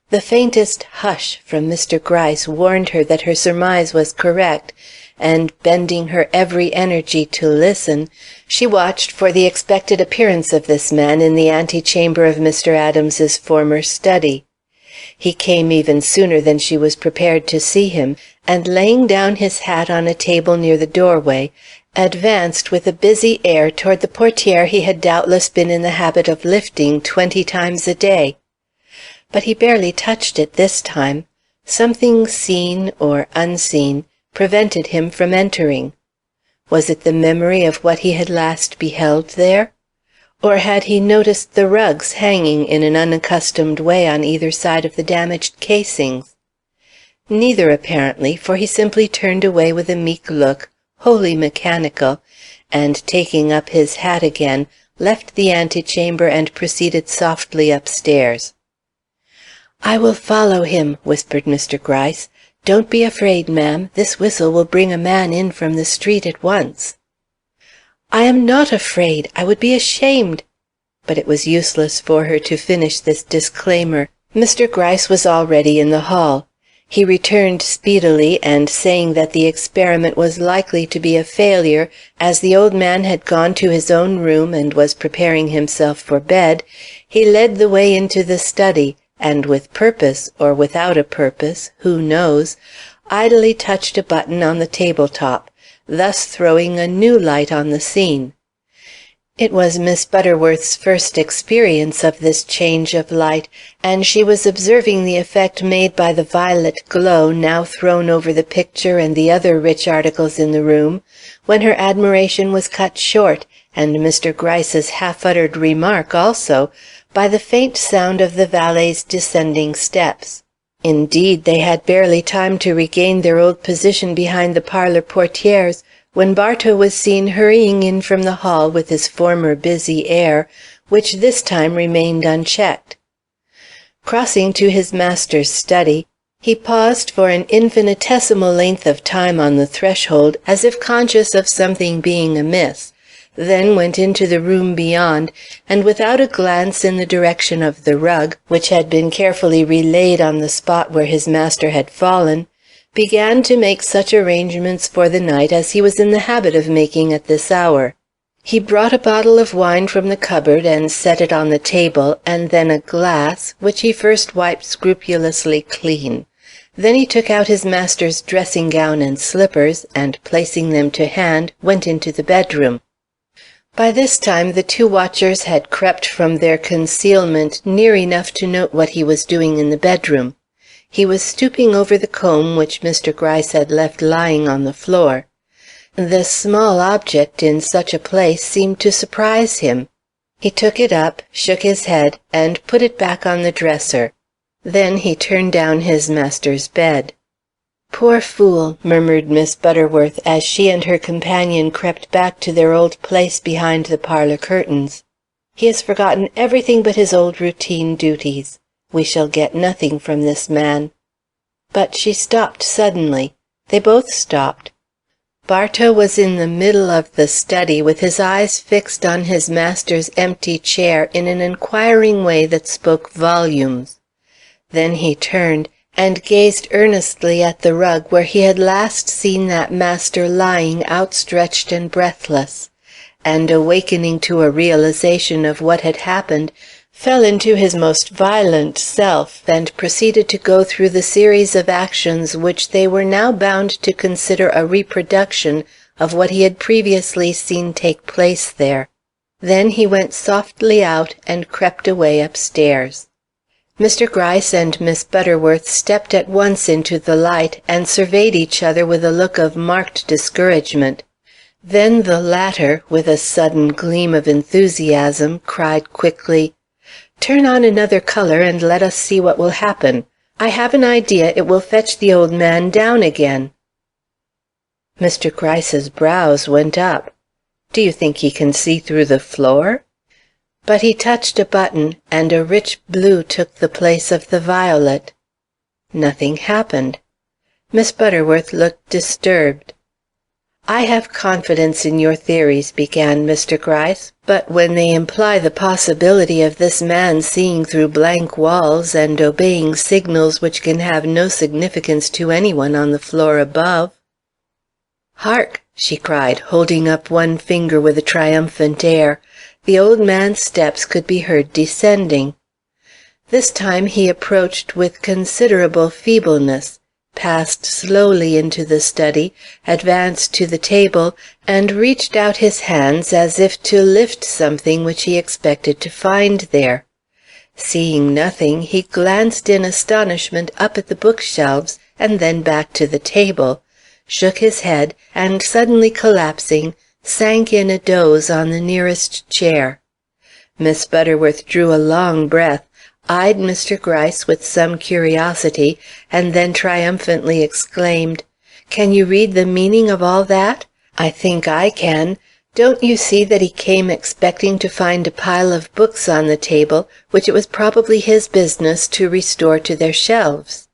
The faintest "hush" from Mr. Gryce warned her that her surmise was correct, and, bending her every energy to listen, she watched for the expected appearance of this man in the antechamber of Mr. Adams's former study. He came even sooner than she was prepared to see him, and laying down his hat on a table near the doorway, advanced with a busy air toward the portière he had doubtless been in the habit of lifting 20 times a day. But he barely touched it this time. Something seen or unseen prevented him from entering. Was it the memory of what he had last beheld there? Or had he noticed the rugs hanging in an unaccustomed way on either side of the damaged casings? Neither, apparently, for he simply turned away with a meek look, wholly mechanical, and, taking up his hat again, left the antechamber and proceeded softly upstairs. "I will follow him," whispered Mr. Gryce. "Don't be afraid, ma'am. This whistle will bring a man in from the street at once." "I am not afraid. I would be ashamed—" But it was useless for her to finish this disclaimer. Mr. Gryce was already in the hall. He returned speedily, and saying that the experiment was likely to be a failure, as the old man had gone to his own room and was preparing himself for bed, he led the way into the study, and with purpose, or without a purpose, who knows, idly touched a button on the table-top, thus throwing a new light on the scene. It was Miss Butterworth's first experience of this change of light, and she was observing the effect made by the violet glow now thrown over the picture and the other rich articles in the room, when her admiration was cut short, and Mr. Gryce's half-uttered remark also, by the faint sound of the valet's descending steps. Indeed, they had barely time to regain their old position behind the parlor portières when Bartow was seen hurrying in from the hall with his former busy air, which this time remained unchecked. Crossing to his master's study, he paused for an infinitesimal length of time on the threshold, as if conscious of something being amiss, then went into the room beyond, and without a glance in the direction of the rug, which had been carefully relaid on the spot where his master had fallen, began to make such arrangements for the night as he was in the habit of making at this hour. He brought a bottle of wine from the cupboard and set it on the table, and then a glass, which he first wiped scrupulously clean. Then he took out his master's dressing-gown and slippers, and, placing them to hand, went into the bedroom. By this time the two watchers had crept from their concealment near enough to note what he was doing in the bedroom. He was stooping over the comb which Mr. Gryce had left lying on the floor. The small object in such a place seemed to surprise him. He took it up, shook his head, and put it back on the dresser. Then he turned down his master's bed. "Poor fool!" murmured Miss Butterworth, as she and her companion crept back to their old place behind the parlor curtains. "He has forgotten everything but his old routine duties. We shall get nothing from this man." But she stopped suddenly. They both stopped. Bartow was in the middle of the study, with his eyes fixed on his master's empty chair in an inquiring way that spoke volumes. Then he turned and gazed earnestly at the rug where he had last seen that master lying outstretched and breathless, and, awakening to a realization of what had happened, fell into his most violent self, and proceeded to go through the series of actions which they were now bound to consider a reproduction of what he had previously seen take place there. Then he went softly out and crept away upstairs. Mr. Gryce and Miss Butterworth stepped at once into the light, and surveyed each other with a look of marked discouragement. Then the latter, with a sudden gleam of enthusiasm, cried quickly, "Turn on another color, and let us see what will happen. I have an idea it will fetch the old man down again." Mr. Gryce's brows went up. "Do you think he can see through the floor?" But he touched a button, and a rich blue took the place of the violet. Nothing happened. Miss Butterworth looked disturbed. "I have confidence in your theories," began Mr. Gryce, "but when they imply the possibility of this man seeing through blank walls and obeying signals which can have no significance to any one on the floor above—" "Hark!" she cried, holding up one finger with a triumphant air. The old man's steps could be heard descending. This time he approached with considerable feebleness, passed slowly into the study, advanced to the table, and reached out his hands as if to lift something which he expected to find there. Seeing nothing, he glanced in astonishment up at the bookshelves and then back to the table, shook his head, and suddenly collapsing, sank in a doze on the nearest chair. Miss Butterworth drew a long breath, eyed Mr. Gryce with some curiosity, and then triumphantly exclaimed, "Can you read the meaning of all that? I think I can. Don't you see that he came expecting to find a pile of books on the table, which it was probably his business to restore to their shelves?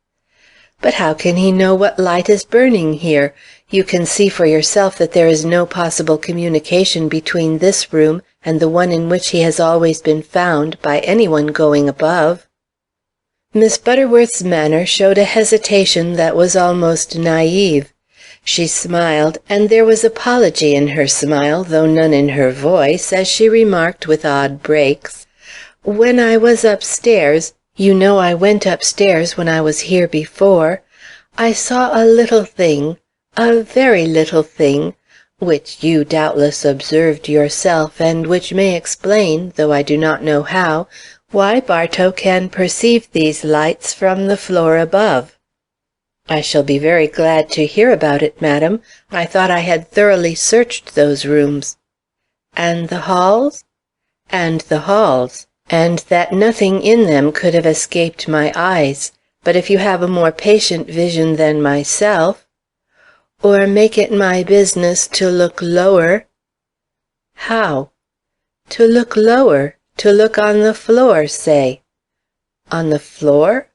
But how can he know what light is burning here? You can see for yourself that there is no possible communication between this room and the one in which he has always been found by any one going above." Miss Butterworth's manner showed a hesitation that was almost naive. She smiled, and there was apology in her smile, though none in her voice, as she remarked with odd breaks, "When I was upstairs, you know I went upstairs when I was here before, I saw a little thing, a very little thing, which you doubtless observed yourself, and which may explain, though I do not know how, why Bartow can perceive these lights from the floor above." "I shall be very glad to hear about it, madam. I thought I had thoroughly searched those rooms." "And the halls?" "And the halls, and that nothing in them could have escaped my eyes. But if you have a more patient vision than myself—" "Or make it my business to look lower—" "How?" "To look lower, to look on the floor, say." "On the floor?"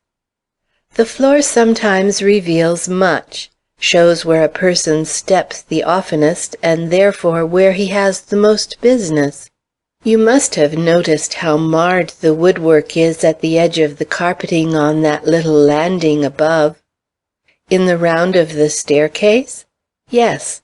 "The floor sometimes reveals much, shows where a person steps the oftenest, and therefore where he has the most business. You must have noticed how marred the woodwork is at the edge of the carpeting on that little landing above." "In the round of the staircase?" "Yes."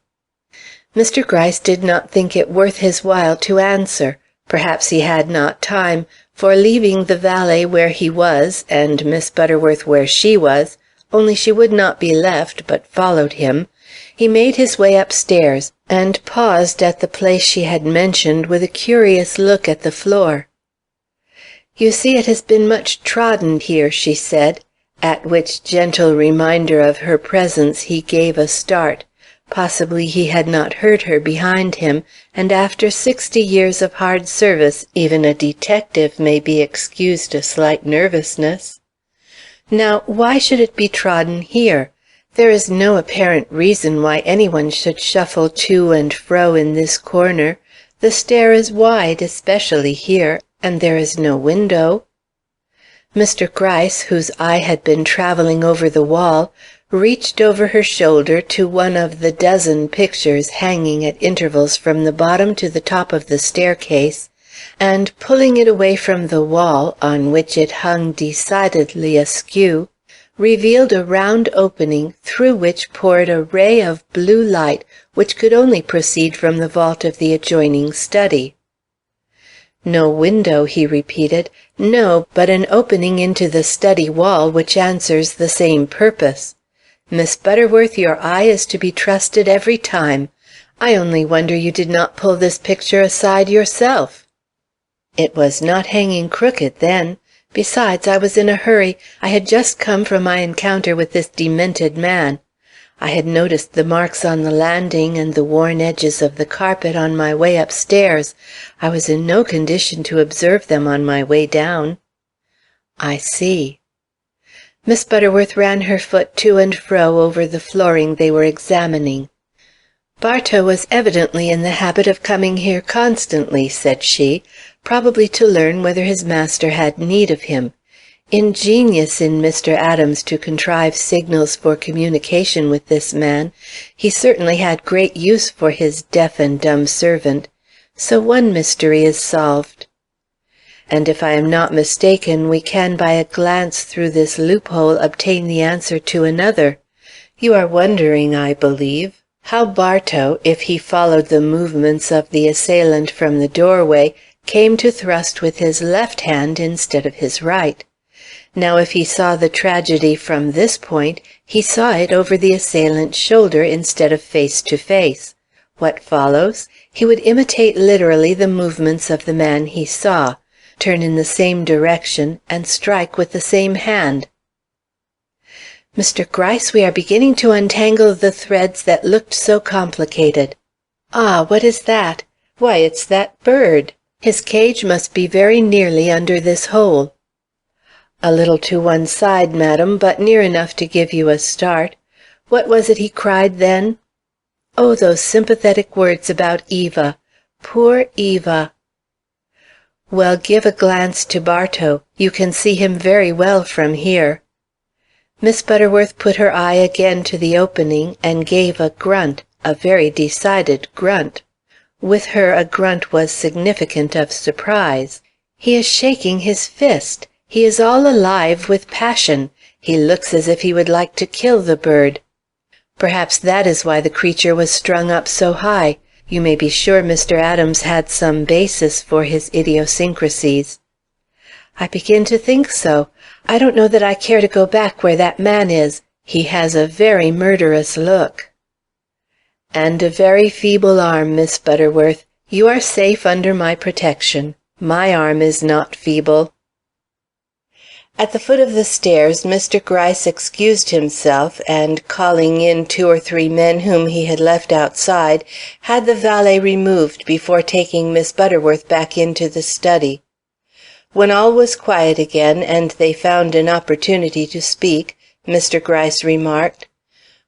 Mr. Gryce did not think it worth his while to answer. Perhaps he had not time, for leaving the valet where he was, and Miss Butterworth where she was, only she would not be left, but followed him, he made his way upstairs, and paused at the place she had mentioned with a curious look at the floor. "You see it has been much trodden here," she said, at which gentle reminder of her presence he gave a start. Possibly he had not heard her behind him, and after 60 years of hard service even a detective may be excused a slight nervousness. "Now, why should it be trodden here? There is no apparent reason why any one should shuffle to and fro in this corner. The stair is wide, especially here, and there is no window." Mr. Gryce, whose eye had been traveling over the wall, reached over her shoulder to one of the dozen pictures hanging at intervals from the bottom to the top of the staircase, and pulling it away from the wall, on which it hung decidedly askew, revealed a round opening through which poured a ray of blue light which could only proceed from the vault of the adjoining study. "No window," he repeated. "No, but an opening into the study wall which answers the same purpose. Miss Butterworth, your eye is to be trusted every time. I only wonder you did not pull this picture aside yourself." "It was not hanging crooked then. Besides, I was in a hurry. I had just come from my encounter with this demented man. I had noticed the marks on the landing and the worn edges of the carpet on my way upstairs. I was in no condition to observe them on my way down." "I see." Miss Butterworth ran her foot to and fro over the flooring they were examining. "Bartow was evidently in the habit of coming here constantly," said she, "probably to learn whether his master had need of him. Ingenious in Mr. Adams to contrive signals for communication with this man. He certainly had great use for his deaf and dumb servant. So one mystery is solved. And if I am not mistaken, we can by a glance through this loophole obtain the answer to another. You are wondering, I believe, how Bartow, if he followed the movements of the assailant from the doorway, came to thrust with his left hand instead of his right. Now if he saw the tragedy from this point, he saw it over the assailant's shoulder instead of face to face. What follows? He would imitate literally the movements of the man he saw, turn in the same direction, and strike with the same hand. Mr. Gryce, we are beginning to untangle the threads that looked so complicated. Ah, what is that? Why, it's that bird. His cage must be very nearly under this hole. A little to one side, madam, but near enough to give you a start. What was it he cried then? Oh, those sympathetic words about Eva. Poor Eva! Well, give a glance to Bartow. You can see him very well from here. Miss Butterworth put her eye again to the opening, and gave a grunt, a very decided grunt. With her a grunt was significant of surprise. He is shaking his fist. He is all alive with passion. He looks as if he would like to kill the bird. Perhaps that is why the creature was strung up so high. You may be sure Mr. Adams had some basis for his idiosyncrasies. I begin to think so. I don't know that I care to go back where that man is. He has a very murderous look. And a very feeble arm, Miss Butterworth. You are safe under my protection. My arm is not feeble. At the foot of the stairs Mr. Gryce excused himself, and calling in 2 or 3 men whom he had left outside, had the valet removed before taking Miss Butterworth back into the study. When all was quiet again, and they found an opportunity to speak, Mr. Gryce remarked,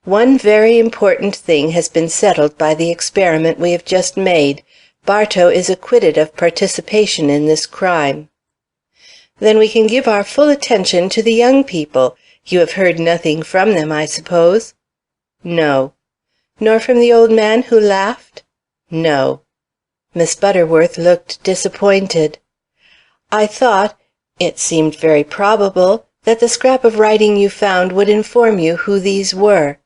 "One very important thing has been settled by the experiment we have just made. Bartow is acquitted of participation in this crime." "Then we can give our full attention to the young people. You have heard nothing from them, I suppose?" "No." "Nor from the old man who laughed?" "No." Miss Butterworth looked disappointed. "I thought it seemed very probable that the scrap of writing you found would inform you who these were.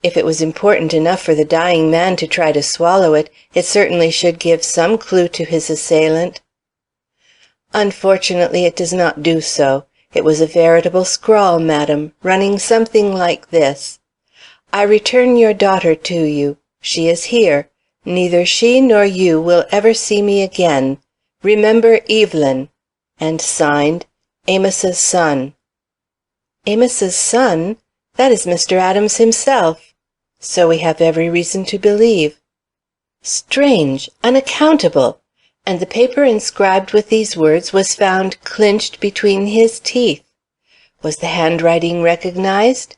If it was important enough for the dying man to try to swallow it, it certainly should give some clue to his assailant." "Unfortunately, it does not do so. It was a veritable scrawl, madam, running something like this: 'I return your daughter to you. She is here. Neither she nor you will ever see me again. Remember Evelyn.' And signed, 'Amos's son.'" "Amos's son? That is Mr. Adams himself." "So we have every reason to believe." "Strange! Unaccountable! And the paper inscribed with these words was found clinched between his teeth. Was the handwriting recognized?"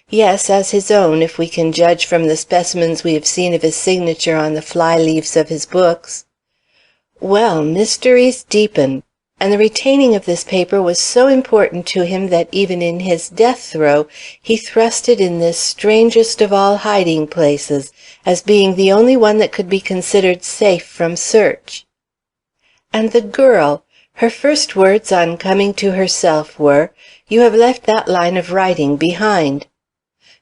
"Yes, as his own, if we can judge from the specimens we have seen of his signature on the fly-leaves of his books." "Well, mysteries deepen. And the retaining of this paper was so important to him that even in his death-throe he thrust it in this strangest of all hiding-places, as being the only one that could be considered safe from search. And the girl, her first words on coming to herself were, 'You have left that line of writing behind.'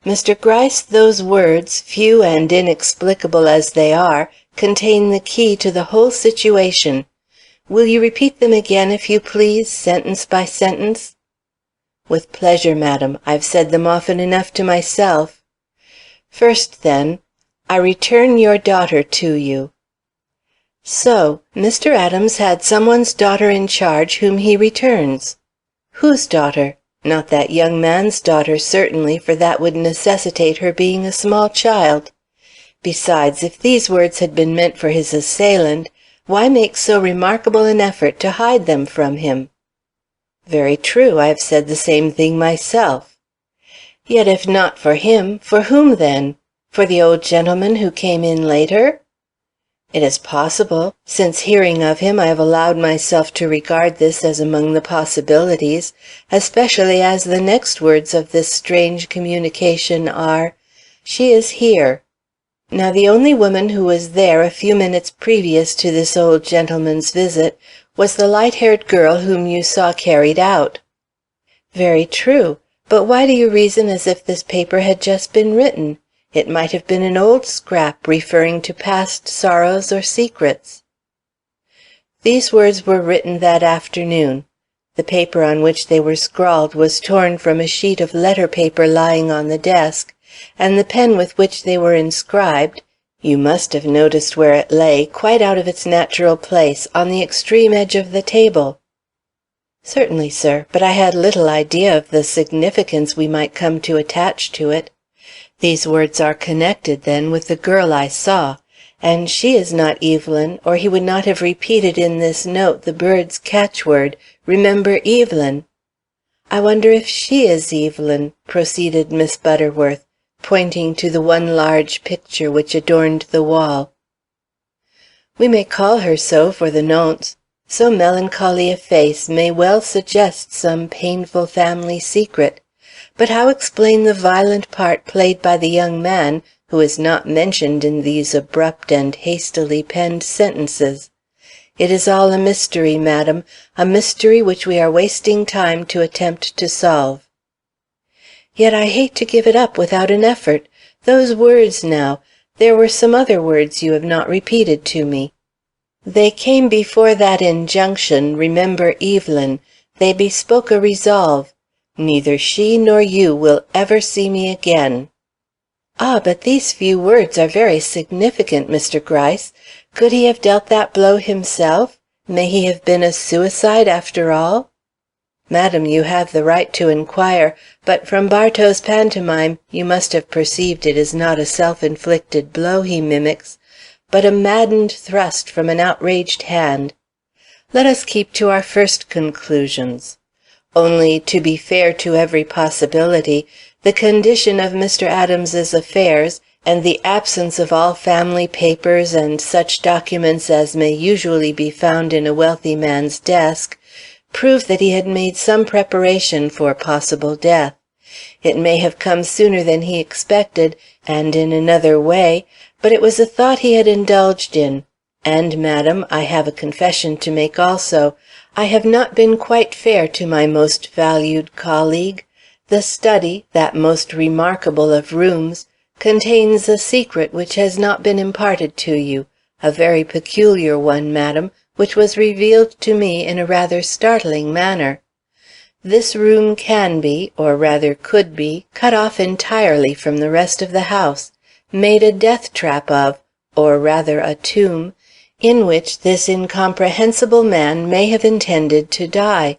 Mr. Gryce, those words, few and inexplicable as they are, contain the key to the whole situation. Will you repeat them again, if you please, sentence by sentence?" "With pleasure, madam. I've said them often enough to myself." "First, then, 'I return your daughter to you.' So, Mr. Adams had some one's daughter in charge whom he returns. Whose daughter? Not that young man's daughter, certainly, for that would necessitate her being a small child. Besides, if these words had been meant for his assailant, why make so remarkable an effort to hide them from him?" "Very true. I have said the same thing myself." "Yet if not for him, for whom then? For the old gentleman who came in later? It is possible. Since hearing of him, I have allowed myself to regard this as among the possibilities, especially as the next words of this strange communication are, "She is here." Now the only woman who was there a few minutes previous to this old gentleman's visit was the light-haired girl whom you saw carried out. Very true. But why do you reason as if this paper had just been written? It might have been an old scrap referring to past sorrows or secrets. These words were written that afternoon. The paper on which they were scrawled was torn from a sheet of letter paper lying on the desk, and the pen with which they were inscribed, you must have noticed where it lay, quite out of its natural place, on the extreme edge of the table. Certainly, sir, but I had little idea of the significance we might come to attach to it. These words are connected, then, with the girl I saw, and she is not Evelyn, or he would not have repeated in this note the bird's catchword, "Remember Evelyn." "I wonder if she is Evelyn," proceeded Miss Butterworth, pointing to the one large picture which adorned the wall. "We may call her so for the nonce. So melancholy a face may well suggest some painful family secret. But how explain the violent part played by the young man who is not mentioned in these abrupt and hastily penned sentences? It is all a mystery, madam, a mystery which we are wasting time to attempt to solve." "Yet I hate to give it up without an effort. Those words, now, there were some other words you have not repeated to me." "They came before that injunction, 'Remember Evelyn.' They bespoke a resolve. Neither she nor you will ever see me again." "Ah, but these few words are very significant, Mr. Gryce. Could he have dealt that blow himself? May he have been a suicide after all?" "Madam, you have the right to inquire, but from Bartow's pantomime you must have perceived it is not a self-inflicted blow he mimics, but a maddened thrust from an outraged hand. Let us keep to our first conclusions. Only, to be fair to every possibility, the condition of Mr. Adams's affairs, and the absence of all family papers and such documents as may usually be found in a wealthy man's desk, prove that he had made some preparation for possible death. It may have come sooner than he expected, and in another way, but it was a thought he had indulged in. And, madam, I have a confession to make also. I have not been quite fair to my most valued colleague. The study, that most remarkable of rooms, contains a secret which has not been imparted to you, a very peculiar one, madam, which was revealed to me in a rather startling manner. This room can be, or rather could be, cut off entirely from the rest of the house, made a death-trap of, or rather a tomb, in which this incomprehensible man may have intended to die.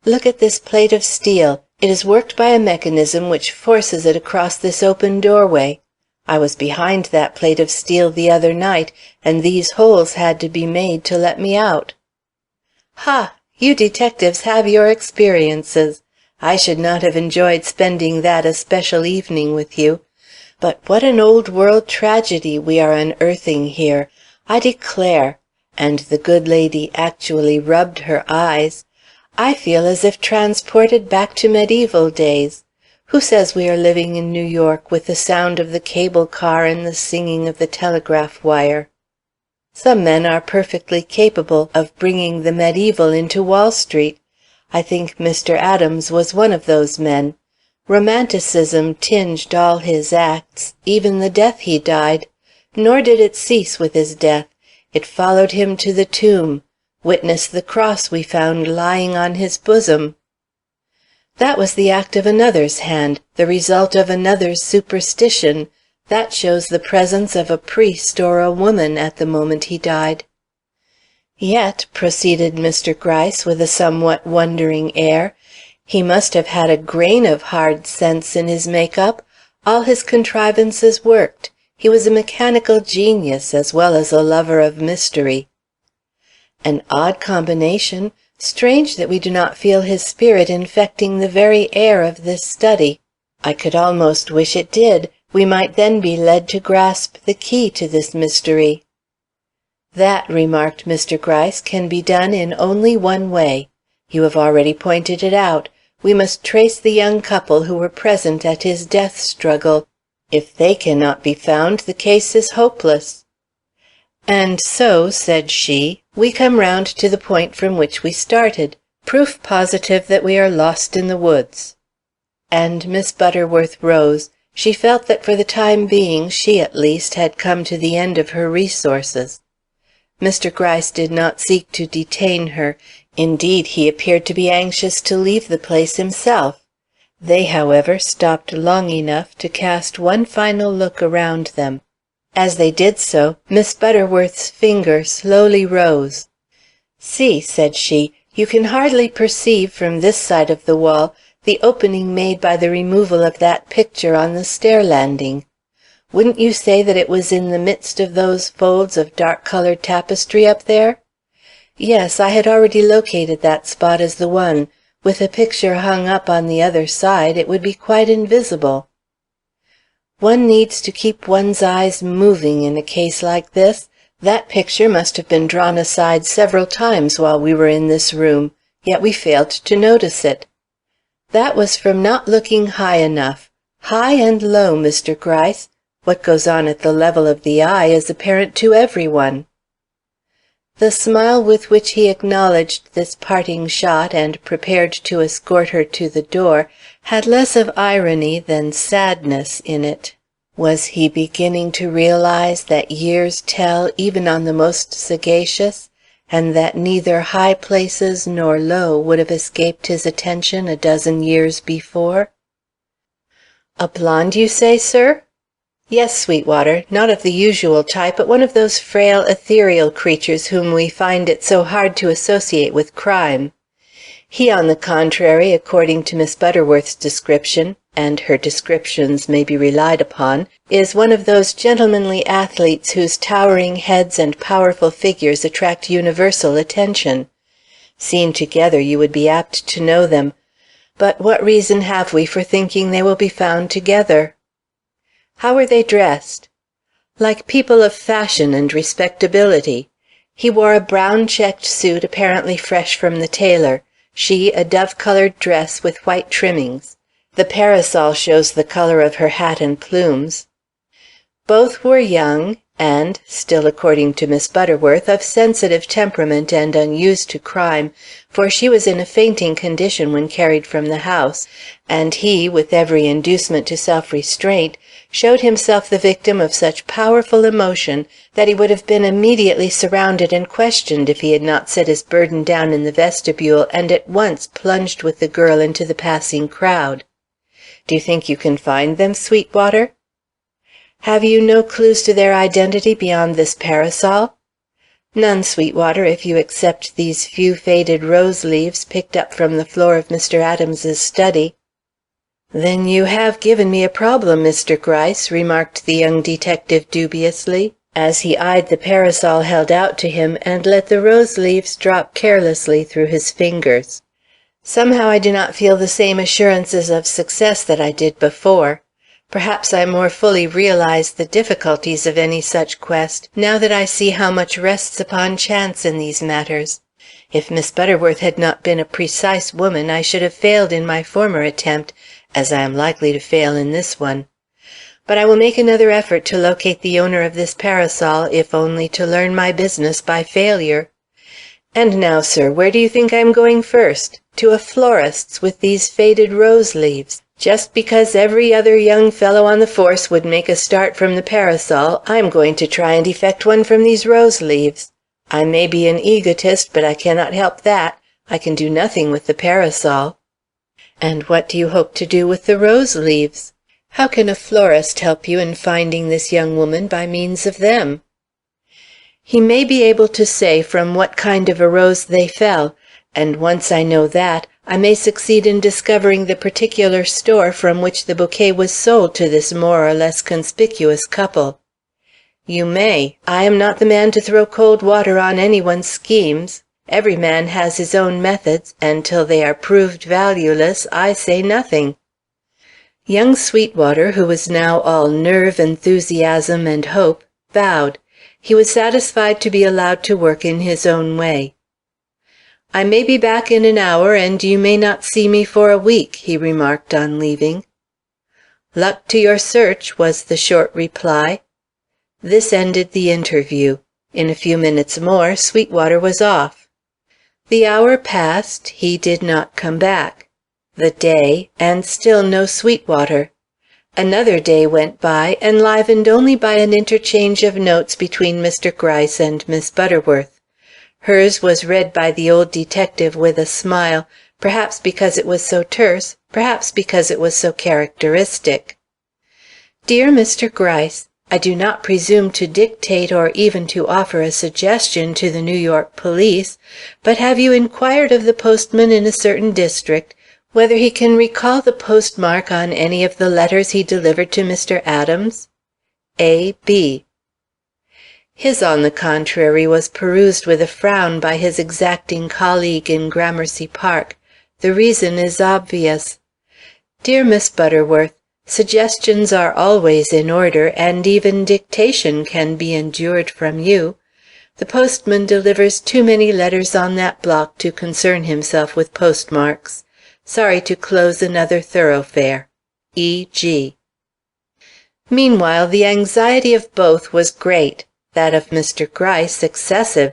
Look at this plate of steel. It is worked by a mechanism which forces it across this open doorway. I was behind that plate of steel the other night, and these holes had to be made to let me out." "Ha! You detectives have your experiences. I should not have enjoyed spending that especial evening with you. But what an old-world tragedy we are unearthing here, I declare!" And the good lady actually rubbed her eyes. "I feel as if transported back to medieval days. Who says we are living in New York, with the sound of the cable car and the singing of the telegraph wire? Some men are perfectly capable of bringing the medieval into Wall Street. I think Mr. Adams was one of those men. Romanticism tinged all his acts, even the death he died. Nor did it cease with his death. It followed him to the tomb. Witness the cross we found lying on his bosom. That was the act of another's hand, the result of another's superstition. That shows the presence of a priest or a woman at the moment he died." "Yet," proceeded Mr. Gryce, with a somewhat wondering air, "he must have had a grain of hard sense in his make-up. All his contrivances worked. He was a mechanical genius as well as a lover of mystery." "An odd combination. Strange that we do not feel his spirit infecting the very air of this study. I could almost wish it did, We might then be led to grasp the key to this mystery." "That," remarked Mr. Gryce, "can be done in only one way. You have already pointed it out. We must trace the young couple who were present at his death struggle. If they cannot be found, the case is hopeless." "And so," said she, "we come round to the point from which we started, proof positive that we are lost in the woods." And Miss Butterworth rose. She felt that for the time being she, at least, had come to the end of her resources. Mr. Gryce did not seek to detain her. Indeed, he appeared to be anxious to leave the place himself. They, however, stopped long enough to cast one final look around them. As they did so, Miss Butterworth's finger slowly rose. "See," said she, "you can hardly perceive from this side of the wall the opening made by the removal of that picture on the stair landing. Wouldn't you say that it was in the midst of those folds of dark-colored tapestry up there?" Yes, I had already located that spot as the one. With the picture hung up on the other side, it would be quite invisible. One needs to keep one's eyes moving in a case like this. That picture must have been drawn aside several times while we were in this room, yet we failed to notice it. That was from not looking high enough. High and low, Mr. Gryce. What goes on at the level of the eye is apparent to every one." The smile with which he acknowledged this parting shot and prepared to escort her to the door had less of irony than sadness in it. Was he beginning to realize that years tell even on the most sagacious, and that neither high places nor low would have escaped his attention a dozen years before? "A blonde, you say, sir?" "Yes, Sweetwater, not of the usual type, but one of those frail, ethereal creatures whom we find it so hard to associate with crime. He, on the contrary, according to Miss Butterworth's description, and her descriptions may be relied upon, is one of those gentlemanly athletes whose towering heads and powerful figures attract universal attention. Seen together, you would be apt to know them. But what reason have we for thinking they will be found together?" "How were they dressed?" "Like people of fashion and respectability. He wore a brown checked suit apparently fresh from the tailor; she a dove-colored dress with white trimmings. The parasol shows the color of her hat and plumes. Both were young, and, still according to Miss Butterworth, of sensitive temperament and unused to crime, for she was in a fainting condition when carried from the house, and he, with every inducement to self-restraint, showed himself the victim of such powerful emotion that he would have been immediately surrounded and questioned if he had not set his burden down in the vestibule and at once plunged with the girl into the passing crowd. Do you think you can find them, Sweetwater?" "Have you no clues to their identity beyond this parasol?" "None, Sweetwater, if you except these few faded rose leaves picked up from the floor of Mr. Adams's study." "Then you have given me a problem, Mr. Gryce," remarked the young detective dubiously, as he eyed the parasol held out to him and let the rose leaves drop carelessly through his fingers. "Somehow I do not feel the same assurances of success that I did before. Perhaps I more fully realize the difficulties of any such quest, now that I see how much rests upon chance in these matters. If Miss Butterworth had not been a precise woman, I should have failed in my former attempt, as I am likely to fail in this one. But I will make another effort to locate the owner of this parasol, if only to learn my business by failure. And now, sir, where do you think I am going first? To a florist's with these faded rose leaves. Just because every other young fellow on the force would make a start from the parasol, I am going to try and effect one from these rose leaves. I may be an egotist, but I cannot help that. I can do nothing with the parasol." "And what do you hope to do with the rose leaves? How can a florist help you in finding this young woman by means of them?" "He may be able to say from what kind of a rose they fell, and once I know that, I may succeed in discovering the particular store from which the bouquet was sold to this more or less conspicuous couple." "You may. I am not the man to throw cold water on any one's schemes. Every man has his own methods, and till they are proved valueless, I say nothing." Young Sweetwater, who was now all nerve, enthusiasm, and hope, bowed. He was satisfied to be allowed to work in his own way. "I may be back in an hour, and you may not see me for a week," he remarked on leaving. "Luck to your search," was the short reply. This ended the interview. In a few minutes more, Sweetwater was off. The hour passed, he did not come back. The day, and still no Sweetwater. Another day went by, enlivened only by an interchange of notes between Mr. Gryce and Miss Butterworth. Hers was read by the old detective with a smile, perhaps because it was so terse, perhaps because it was so characteristic. "Dear Mr. Gryce, I do not presume to dictate or even to offer a suggestion to the New York police, but have you inquired of the postman in a certain district whether he can recall the postmark on any of the letters he delivered to Mr. Adams? A. B." His, on the contrary, was perused with a frown by his exacting colleague in Gramercy Park. The reason is obvious. "Dear Miss Butterworth, suggestions are always in order, and even dictation can be endured from you. The postman delivers too many letters on that block to concern himself with postmarks. Sorry to close another thoroughfare. E. G." Meanwhile, the anxiety of both was great, that of Mr. Gryce excessive.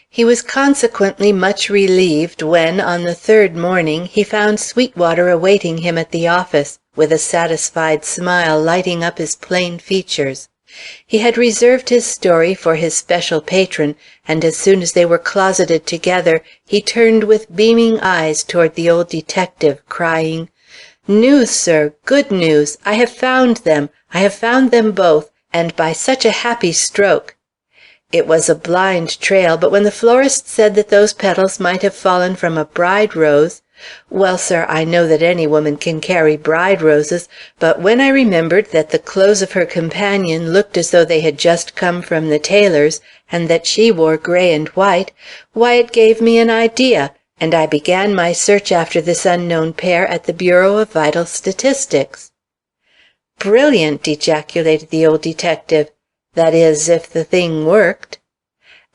He was consequently much relieved when, on the third morning, he found Sweetwater awaiting him at the office, with a satisfied smile lighting up his plain features. He had reserved his story for his special patron, and as soon as they were closeted together, he turned with beaming eyes toward the old detective, crying, "News, sir, good news! I have found them! I have found them both, and by such a happy stroke!" It was a blind trail, but when the florist said that those petals might have fallen from a bride rose, well, sir, I know that any woman can carry bride roses, but when I remembered that the clothes of her companion looked as though they had just come from the tailor's, and that she wore gray and white, why, it gave me an idea, and I began my search after this unknown pair at the Bureau of Vital Statistics. "Brilliant!" ejaculated the old detective. "That is, if the thing worked."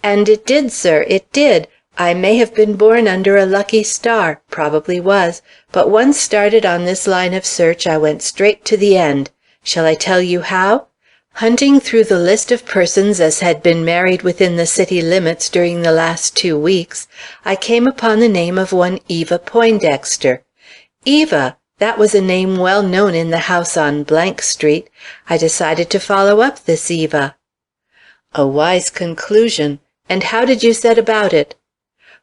"And it did, sir, it did. I may have been born under a lucky star, probably was, but once started on this line of search, I went straight to the end. Shall I tell you how? Hunting through the list of persons as had been married within the city limits during the last 2 weeks, I came upon the name of one Eva Poindexter. Eva! That was a name well known in the house on Street. I decided to follow up this Eva." "A wise conclusion. And how did you set about it?"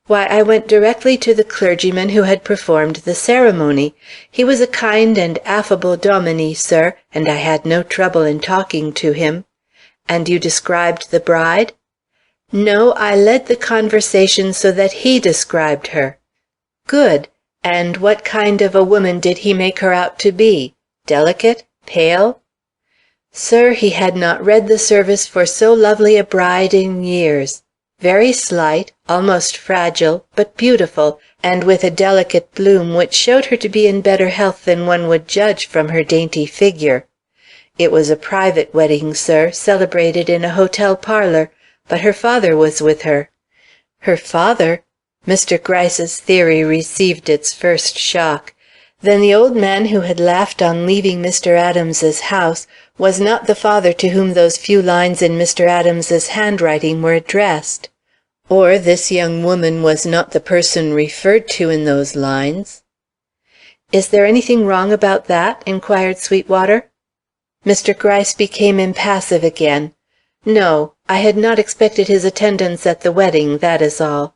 "Why, I went directly to the clergyman who had performed the ceremony. He was a kind and affable dominie, sir, and I had no trouble in talking to him." "And you described the bride?" "No, I led the conversation so that he described her." "Good. And what kind of a woman did he make her out to be? Delicate? Pale?" "Sir, he had not read the service for so lovely a bride in years. Very slight, almost fragile, but beautiful, and with a delicate bloom which showed her to be in better health than one would judge from her dainty figure. It was a private wedding, sir, celebrated in a hotel parlor, but her father was with her." "Her father?" Mr. Gryce's theory received its first shock. Then the old man who had laughed on leaving Mr. Adams's house was not the father to whom those few lines in Mr. Adams's handwriting were addressed. Or this young woman was not the person referred to in those lines. "Is there anything wrong about that?" inquired Sweetwater. Mr. Gryce became impassive again. "No, I had not expected his attendance at the wedding, that is all."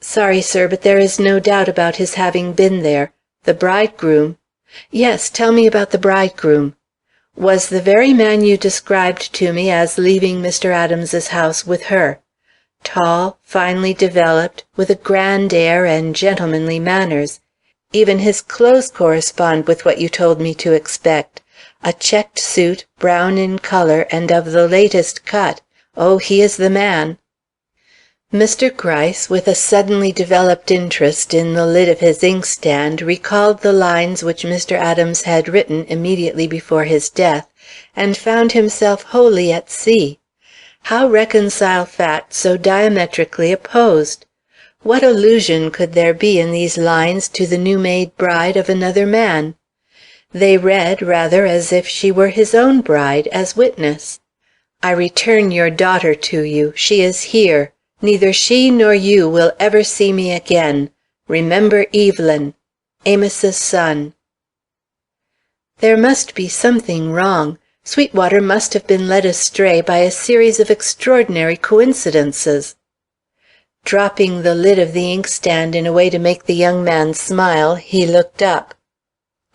"Sorry, sir, but there is no doubt about his having been there. The bridegroom—" "Yes, tell me about the bridegroom." "Was the very man you described to me as leaving Mr. Adams's house with her. Tall, finely developed, with a grand air and gentlemanly manners. Even his clothes correspond with what you told me to expect. A checked suit, brown in color, and of the latest cut. Oh, he is the man." Mr. Gryce, with a suddenly developed interest in the lid of his inkstand, recalled the lines which Mr. Adams had written immediately before his death, and found himself wholly at sea. How reconcile facts so diametrically opposed? What allusion could there be in these lines to the new-made bride of another man? They read rather as if she were his own bride, as witness: "I return your daughter to you. She is here. Neither she nor you will ever see me again. Remember Evelyn. Amos's son." There must be something wrong. Sweetwater must have been led astray by a series of extraordinary coincidences. Dropping the lid of the inkstand in a way to make the young man smile, he looked up.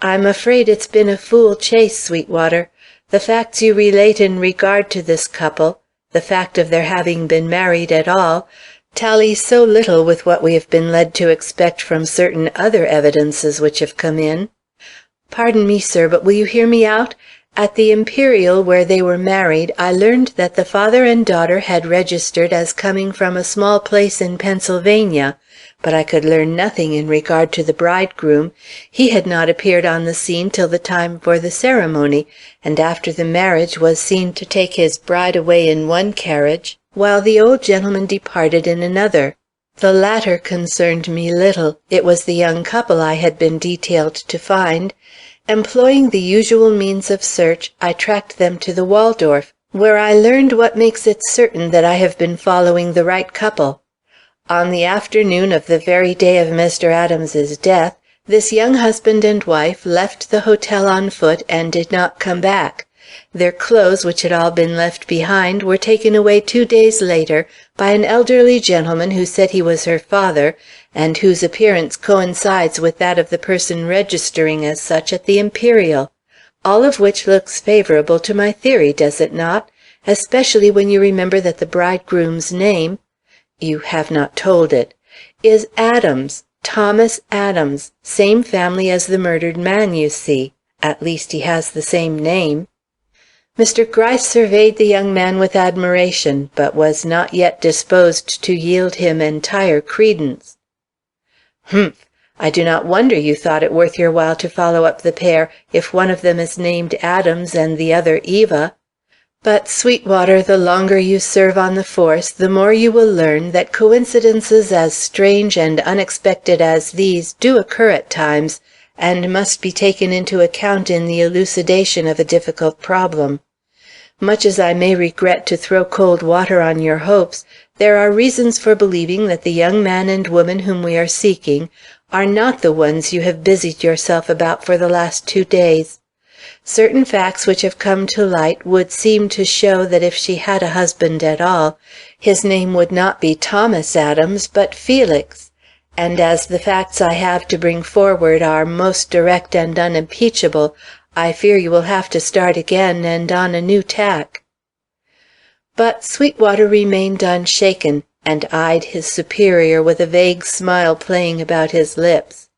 "I'm afraid it's been a fool chase, Sweetwater. The facts you relate in regard to this couple, the fact of their having been married at all, tally so little with what we have been led to expect from certain other evidences which have come in. Pardon me, sir, but will you hear me out? At the Imperial, where they were married, I learned that the father and daughter had registered as coming from a small place in Pennsylvania, but I could learn nothing in regard to the bridegroom. He had not appeared on the scene till the time for the ceremony, and after the marriage was seen to take his bride away in one carriage, while the old gentleman departed in another. The latter concerned me little. It was the young couple I had been detailed to find. Employing the usual means of search, I tracked them to the Waldorf, where I learned what makes it certain that I have been following the right couple. On the afternoon of the very day of Mr. Adams's death, this young husband and wife left the hotel on foot and did not come back. Their clothes, which had all been left behind, were taken away 2 days later by an elderly gentleman who said he was her father, and whose appearance coincides with that of the person registering as such at the Imperial. All of which looks favorable to my theory, does it not? Especially when you remember that the bridegroom's name—you have not told it—is Adams, Thomas Adams, same family as the murdered man, you see. At least he has the same name." Mr. Gryce surveyed the young man with admiration, but was not yet disposed to yield him entire credence. "Humph! I do not wonder you thought it worth your while to follow up the pair, if one of them is named Adams and the other Eva. But, Sweetwater, the longer you serve on the force, the more you will learn that coincidences as strange and unexpected as these do occur at times, and must be taken into account in the elucidation of a difficult problem. Much as I may regret to throw cold water on your hopes, there are reasons for believing that the young man and woman whom we are seeking are not the ones you have busied yourself about for the last 2 days. Certain facts which have come to light would seem to show that if she had a husband at all, his name would not be Thomas Adams, but Felix. And as the facts I have to bring forward are most direct and unimpeachable, I fear you will have to start again and on a new tack." But Sweetwater remained unshaken, and eyed his superior with a vague smile playing about his lips.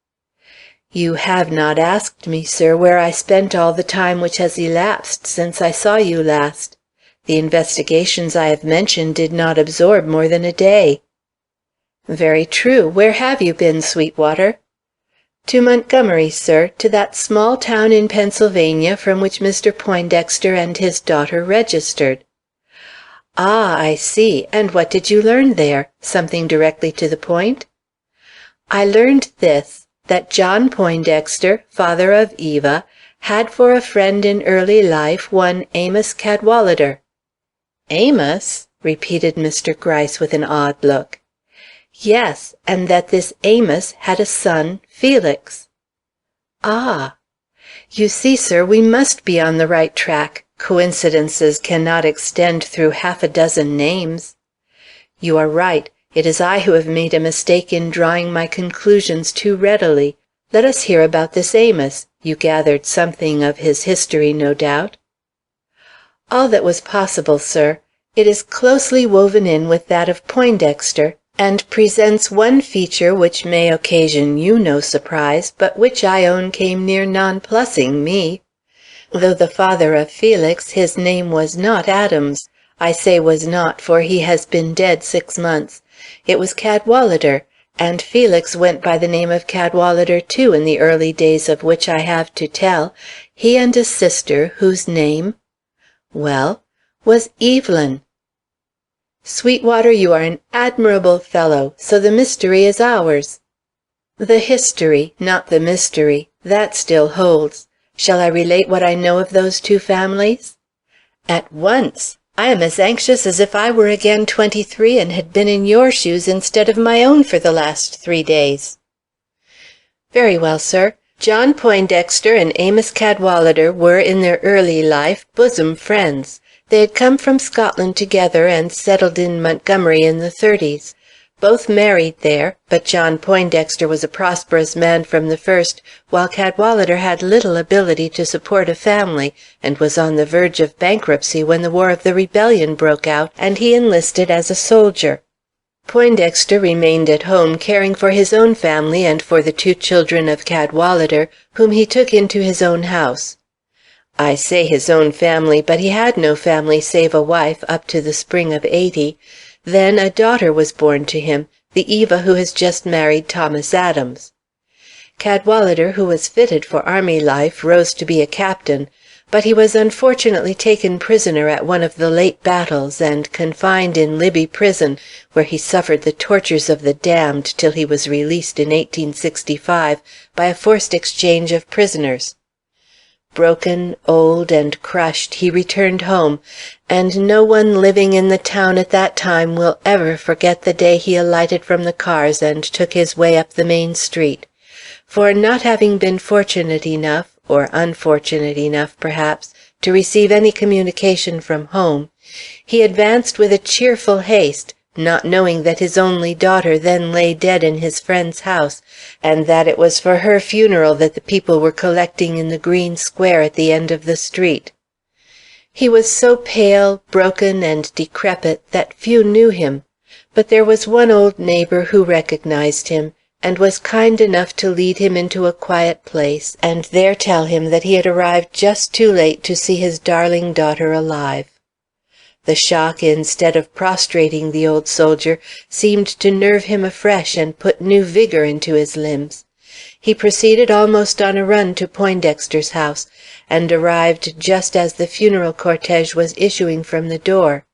"You have not asked me, sir, where I spent all the time which has elapsed since I saw you last. The investigations I have mentioned did not absorb more than a day." "Very true. Where have you been, Sweetwater?" "To Montgomery, sir, to that small town in Pennsylvania from which Mr. Poindexter and his daughter registered." "Ah, I see. And what did you learn there? Something directly to the point?" "I learned this, that John Poindexter, father of Eva, had for a friend in early life one Amos Cadwallader." "Amos?" repeated Mr. Gryce with an odd look. "Yes, and that this Amos had a son, Felix." "Ah! You see, sir, we must be on the right track. Coincidences cannot extend through half a dozen names." "You are right. It is I who have made a mistake in drawing my conclusions too readily. Let us hear about this Amos. You gathered something of his history, no doubt?" "All that was possible, sir. It is closely woven in with that of Poindexter, and presents one feature which may occasion you no surprise, but which I own came near nonplussing me. Though the father of Felix, his name was not Adams. I say was not, for he has been dead 6 months. It was Cadwallader, and Felix went by the name of Cadwallader, too, in the early days of which I have to tell, he and a sister whose name, well, was Evelyn. Sweetwater, you are an admirable fellow, so the mystery is ours. The history, not the mystery, that still holds. Shall I relate what I know of those two families? At once. I am as anxious as if I were again 23 and had been in your shoes instead of my own for the last 3 days. Very well, sir. John Poindexter and Amos Cadwallader were, in their early life, bosom friends. They had come from Scotland together and settled in Montgomery in the 30s. Both married there, but John Poindexter was a prosperous man from the first, while Cadwallader had little ability to support a family, and was on the verge of bankruptcy when the War of the Rebellion broke out, and he enlisted as a soldier. Poindexter remained at home caring for his own family and for the 2 children of Cadwallader, whom he took into his own house. I say his own family, but he had no family save a wife up to the spring of '80. Then a daughter was born to him, the Eva who has just married Thomas Adams. Cadwallader, who was fitted for army life, rose to be a captain, but he was unfortunately taken prisoner at one of the late battles and confined in Libby Prison, where he suffered the tortures of the damned till he was released in 1865 by a forced exchange of prisoners. Broken, old, and crushed, he returned home, and no one living in the town at that time will ever forget the day he alighted from the cars and took his way up the main street. For not having been fortunate enough, or unfortunate enough, perhaps, to receive any communication from home, he advanced with a cheerful haste, not knowing that his only daughter then lay dead in his friend's house, and that it was for her funeral that the people were collecting in the green square at the end of the street. He was so pale, broken, and decrepit that few knew him, but there was one old neighbor who recognized him, and was kind enough to lead him into a quiet place, and there tell him that he had arrived just too late to see his darling daughter alive. The shock, instead of prostrating the old soldier, seemed to nerve him afresh and put new vigor into his limbs. He proceeded almost on a run to Poindexter's house, and arrived just as the funeral cortege was issuing from the door.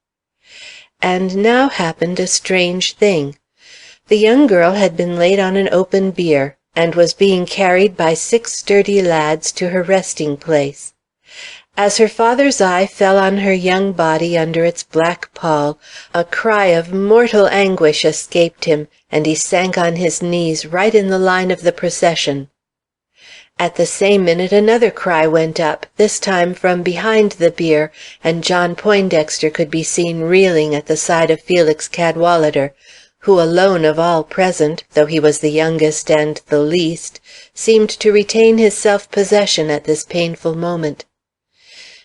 And now happened a strange thing. The young girl had been laid on an open bier, and was being carried by 6 sturdy lads to her resting place. As her father's eye fell on her young body under its black pall, a cry of mortal anguish escaped him, and he sank on his knees right in the line of the procession. At the same minute another cry went up, this time from behind the bier, and John Poindexter could be seen reeling at the side of Felix Cadwallader, who alone of all present, though he was the youngest and the least, seemed to retain his self-possession at this painful moment.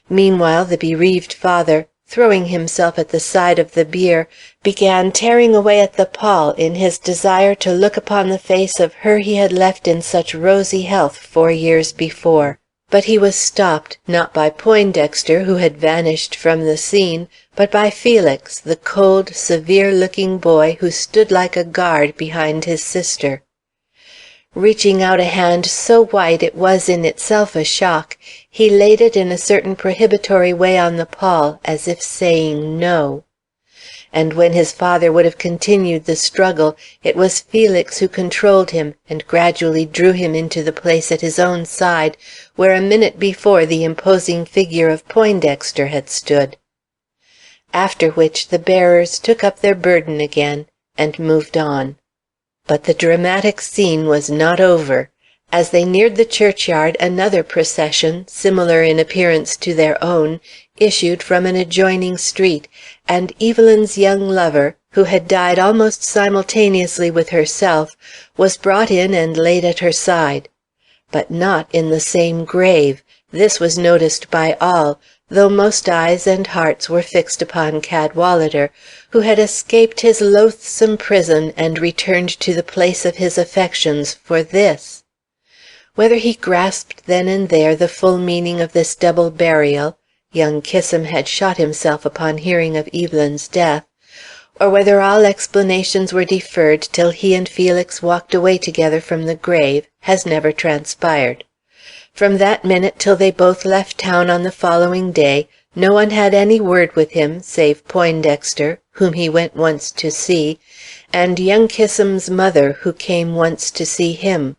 Meanwhile the bereaved father, throwing himself at the side of the bier, began tearing away at the pall in his desire to look upon the face of her he had left in such rosy health 4 years before. But he was stopped, not by Poindexter, who had vanished from the scene, but by Felix, the cold, severe-looking boy who stood like a guard behind his sister. Reaching out a hand so white it was in itself a shock, he laid it in a certain prohibitory way on the pall, as if saying no. And when his father would have continued the struggle, it was Felix who controlled him, and gradually drew him into the place at his own side, where a minute before the imposing figure of Poindexter had stood. After which the bearers took up their burden again, and moved on. But the dramatic scene was not over. As they neared the churchyard, another procession, similar in appearance to their own, issued from an adjoining street, and Evelyn's young lover, who had died almost simultaneously with herself, was brought in and laid at her side. But not in the same grave. This was noticed by all, though most eyes and hearts were fixed upon Cadwallader, who had escaped his loathsome prison and returned to the place of his affections for this. Whether he grasped then and there the full meaning of this double burial, young Kissam had shot himself upon hearing of Evelyn's death, or whether all explanations were deferred till he and Felix walked away together from the grave, has never transpired. From that minute till they both left town on the following day, no one had any word with him save Poindexter, whom he went once to see, and young Kissam's mother, who came once to see him.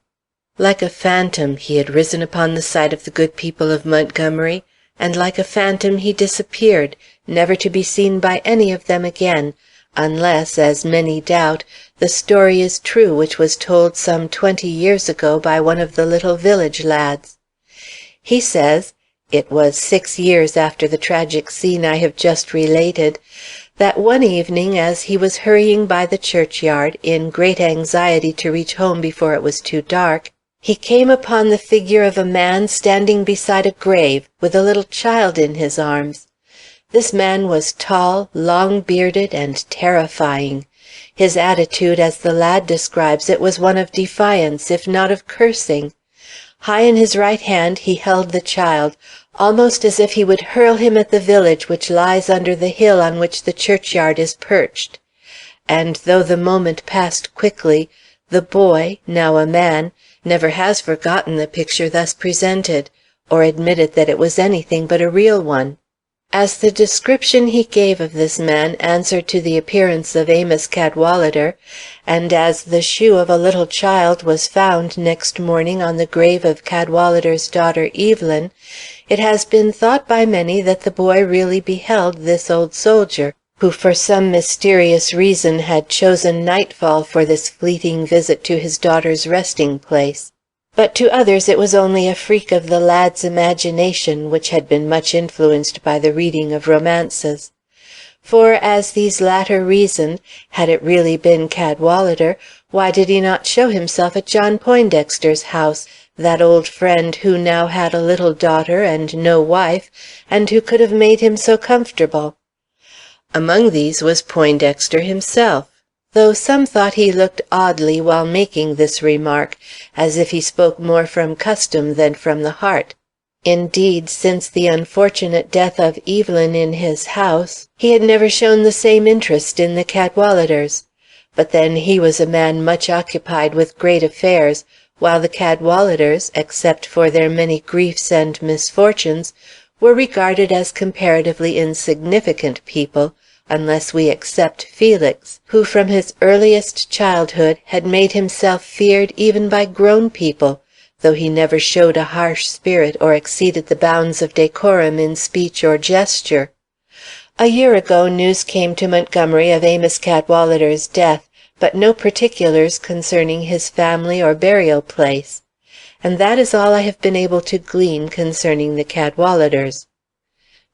Like a phantom he had risen upon the sight of the good people of Montgomery, and like a phantom he disappeared, never to be seen by any of them again, unless, as many doubt, the story is true which was told some 20 years ago by one of the little village lads. He says, it was 6 years after the tragic scene I have just related, that one evening as he was hurrying by the churchyard, in great anxiety to reach home before it was too dark, he came upon the figure of a man standing beside a grave, with a little child in his arms. This man was tall, long-bearded, and terrifying. His attitude, as the lad describes it, was one of defiance, if not of cursing. High in his right hand he held the child, almost as if he would hurl him at the village which lies under the hill on which the churchyard is perched. And though the moment passed quickly, the boy, now a man, never has forgotten the picture thus presented, or admitted that it was anything but a real one. As the description he gave of this man answered to the appearance of Amos Cadwallader, and as the shoe of a little child was found next morning on the grave of Cadwallader's daughter Evelyn, it has been thought by many that the boy really beheld this old soldier, who for some mysterious reason had chosen nightfall for this fleeting visit to his daughter's resting-place. But to others it was only a freak of the lad's imagination, which had been much influenced by the reading of romances. For, as these latter reasoned, had it really been Cadwallader, why did he not show himself at John Poindexter's house, that old friend who now had a little daughter and no wife, and who could have made him so comfortable? Among these was Poindexter himself, though some thought he looked oddly while making this remark, as if he spoke more from custom than from the heart. Indeed, since the unfortunate death of Evelyn in his house, he had never shown the same interest in the Cadwalladers. But then he was a man much occupied with great affairs, while the Cadwalladers, except for their many griefs and misfortunes, were regarded as comparatively insignificant people, unless we except Felix, who from his earliest childhood had made himself feared even by grown people, though he never showed a harsh spirit or exceeded the bounds of decorum in speech or gesture. A year ago news came to Montgomery of Amos Cadwallader's death, but no particulars concerning his family or burial place. And that is all I have been able to glean concerning the Cadwalladers.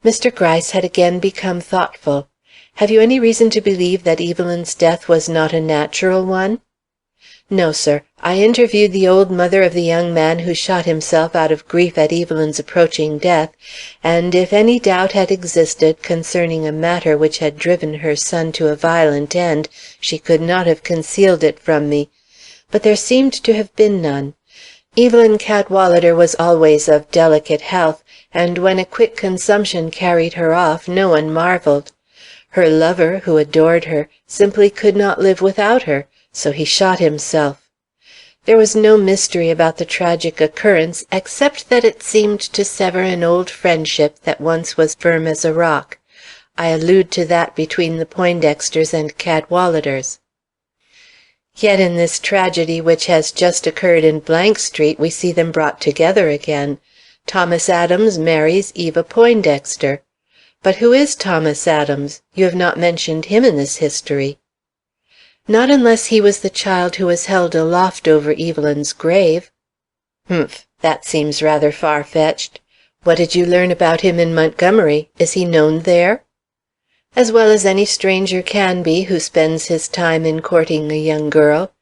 Mr. Gryce had again become thoughtful. Have you any reason to believe that Evelyn's death was not a natural one? No, sir. I interviewed the old mother of the young man who shot himself out of grief at Evelyn's approaching death, and if any doubt had existed concerning a matter which had driven her son to a violent end, she could not have concealed it from me. But there seemed to have been none. Evelyn Cadwallader was always of delicate health, and when a quick consumption carried her off, no one marvelled. Her lover, who adored her, simply could not live without her, so he shot himself. There was no mystery about the tragic occurrence, except that it seemed to sever an old friendship that once was firm as a rock. I allude to that between the Poindexters and Cadwalladers. Yet in this tragedy which has just occurred in Street we see them brought together again. Thomas Adams marries Eva Poindexter. But who is Thomas Adams? You have not mentioned him in this history. Not unless he was the child who was held aloft over Evelyn's grave. Humph! That seems rather far-fetched. What did you learn about him in Montgomery? Is he known there? As well as any stranger can be who spends his time in courting a young girl.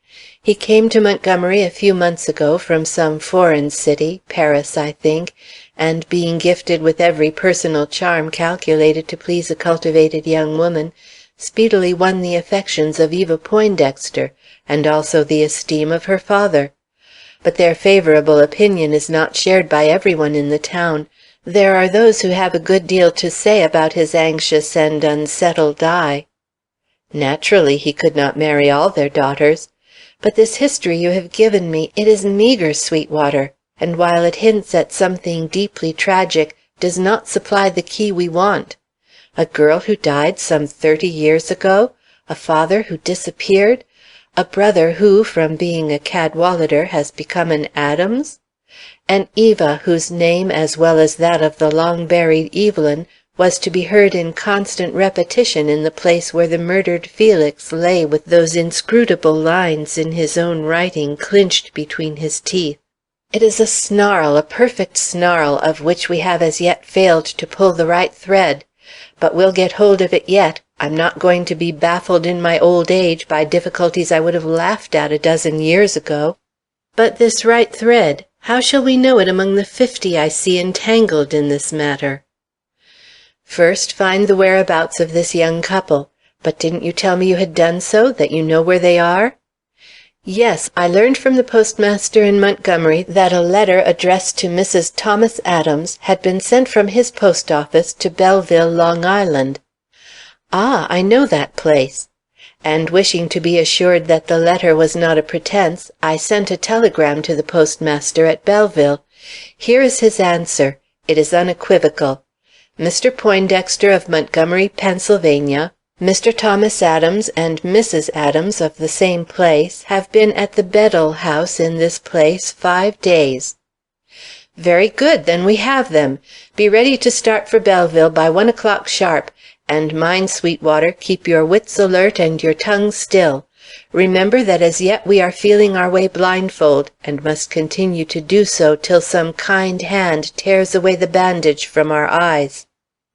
He came to Montgomery a few months ago from some foreign city, Paris, I think, and being gifted with every personal charm calculated to please a cultivated young woman, speedily won the affections of Eva Poindexter, and also the esteem of her father. But their favorable opinion is not shared by everyone in the town. There are those who have a good deal to say about his anxious and unsettled eye. Naturally he could not marry all their daughters. But this history you have given me, it is meagre, Sweetwater, and while it hints at something deeply tragic, does not supply the key we want. A girl who died some 30 years ago, a father who disappeared, a brother who, from being a Cadwallader, has become an Adams, an Eva whose name, as well as that of the long-buried Evelyn, was to be heard in constant repetition in the place where the murdered Felix lay with those inscrutable lines in his own writing clinched between his teeth. It is a snarl, a perfect snarl, of which we have as yet failed to pull the right thread. But we'll get hold of it yet. I'm not going to be baffled in my old age by difficulties I would have laughed at a dozen years ago. But this right thread, how shall we know it among the 50 I see entangled in this matter? First, find the whereabouts of this young couple. But didn't you tell me you had done so, that you know where they are? Yes, I learned from the postmaster in Montgomery that a letter addressed to Mrs. Thomas Adams had been sent from his post office to Belleville, Long Island. Ah, I know that place. And wishing to be assured that the letter was not a pretense, I sent a telegram to the postmaster at Belleville. Here is his answer. It is unequivocal. Mr. Poindexter of Montgomery, Pennsylvania, Mr. Thomas Adams and Mrs. Adams of the same place have been at the Bedell house in this place 5 days. Very good, then we have them. Be ready to start for Belleville by 1 o'clock sharp, and mind, Sweetwater, keep your wits alert and your tongue still. Remember that as yet we are feeling our way blindfold, and must continue to do so till some kind hand tears away the bandage from our eyes.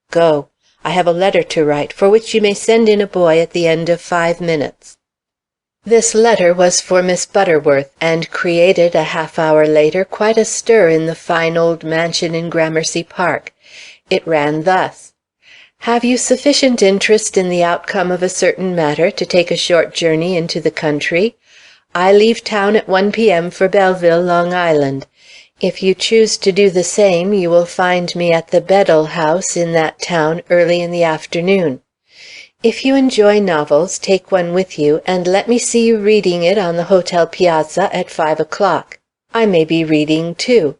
Go. I have a letter to write, for which you may send in a boy at the end of 5 minutes. This letter was for Miss Butterworth, and created, a half-hour later, quite a stir in the fine old mansion in Gramercy Park. It ran thus: Have you sufficient interest in the outcome of a certain matter to take a short journey into the country? I leave town at 1 p.m. for Belleville, Long Island. If you choose to do the same, you will find me at the Bedell house in that town early in the afternoon. If you enjoy novels, take one with you, and let me see you reading it on the hotel piazza at 5 o'clock. I may be reading, too.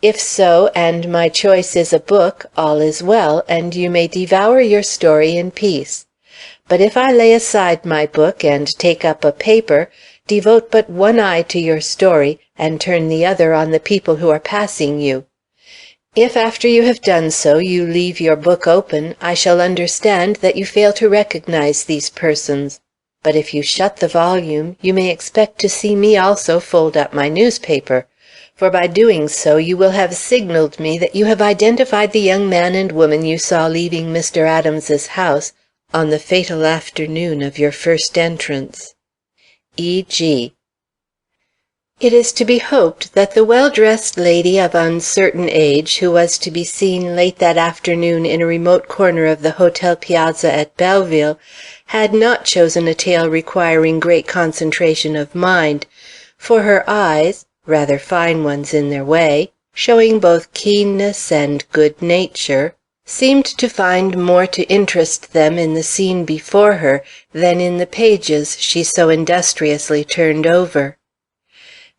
If so, and my choice is a book, all is well, and you may devour your story in peace. But if I lay aside my book and take up a paper, devote but one eye to your story, and turn the other on the people who are passing you. If after you have done so you leave your book open, I shall understand that you fail to recognize these persons. But if you shut the volume, you may expect to see me also fold up my newspaper, for by doing so you will have signaled me that you have identified the young man and woman you saw leaving Mr. Adams's house on the fatal afternoon of your first entrance. E.G. It is to be hoped that the well-dressed lady of uncertain age who was to be seen late that afternoon in a remote corner of the hotel piazza at Belleville had not chosen a tale requiring great concentration of mind, for her eyes, rather fine ones in their way, showing both keenness and good nature, seemed to find more to interest them in the scene before her than in the pages she so industriously turned over.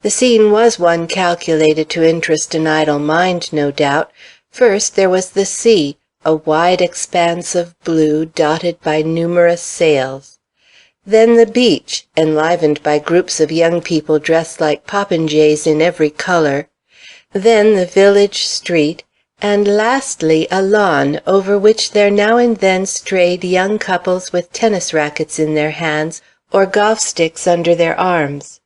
The scene was one calculated to interest an idle mind, no doubt. First there was the sea, a wide expanse of blue dotted by numerous sails. Then the beach, enlivened by groups of young people dressed like popinjays in every color. Then the village street, and lastly a lawn over which there now and then strayed young couples with tennis rackets in their hands or golf sticks under their arms.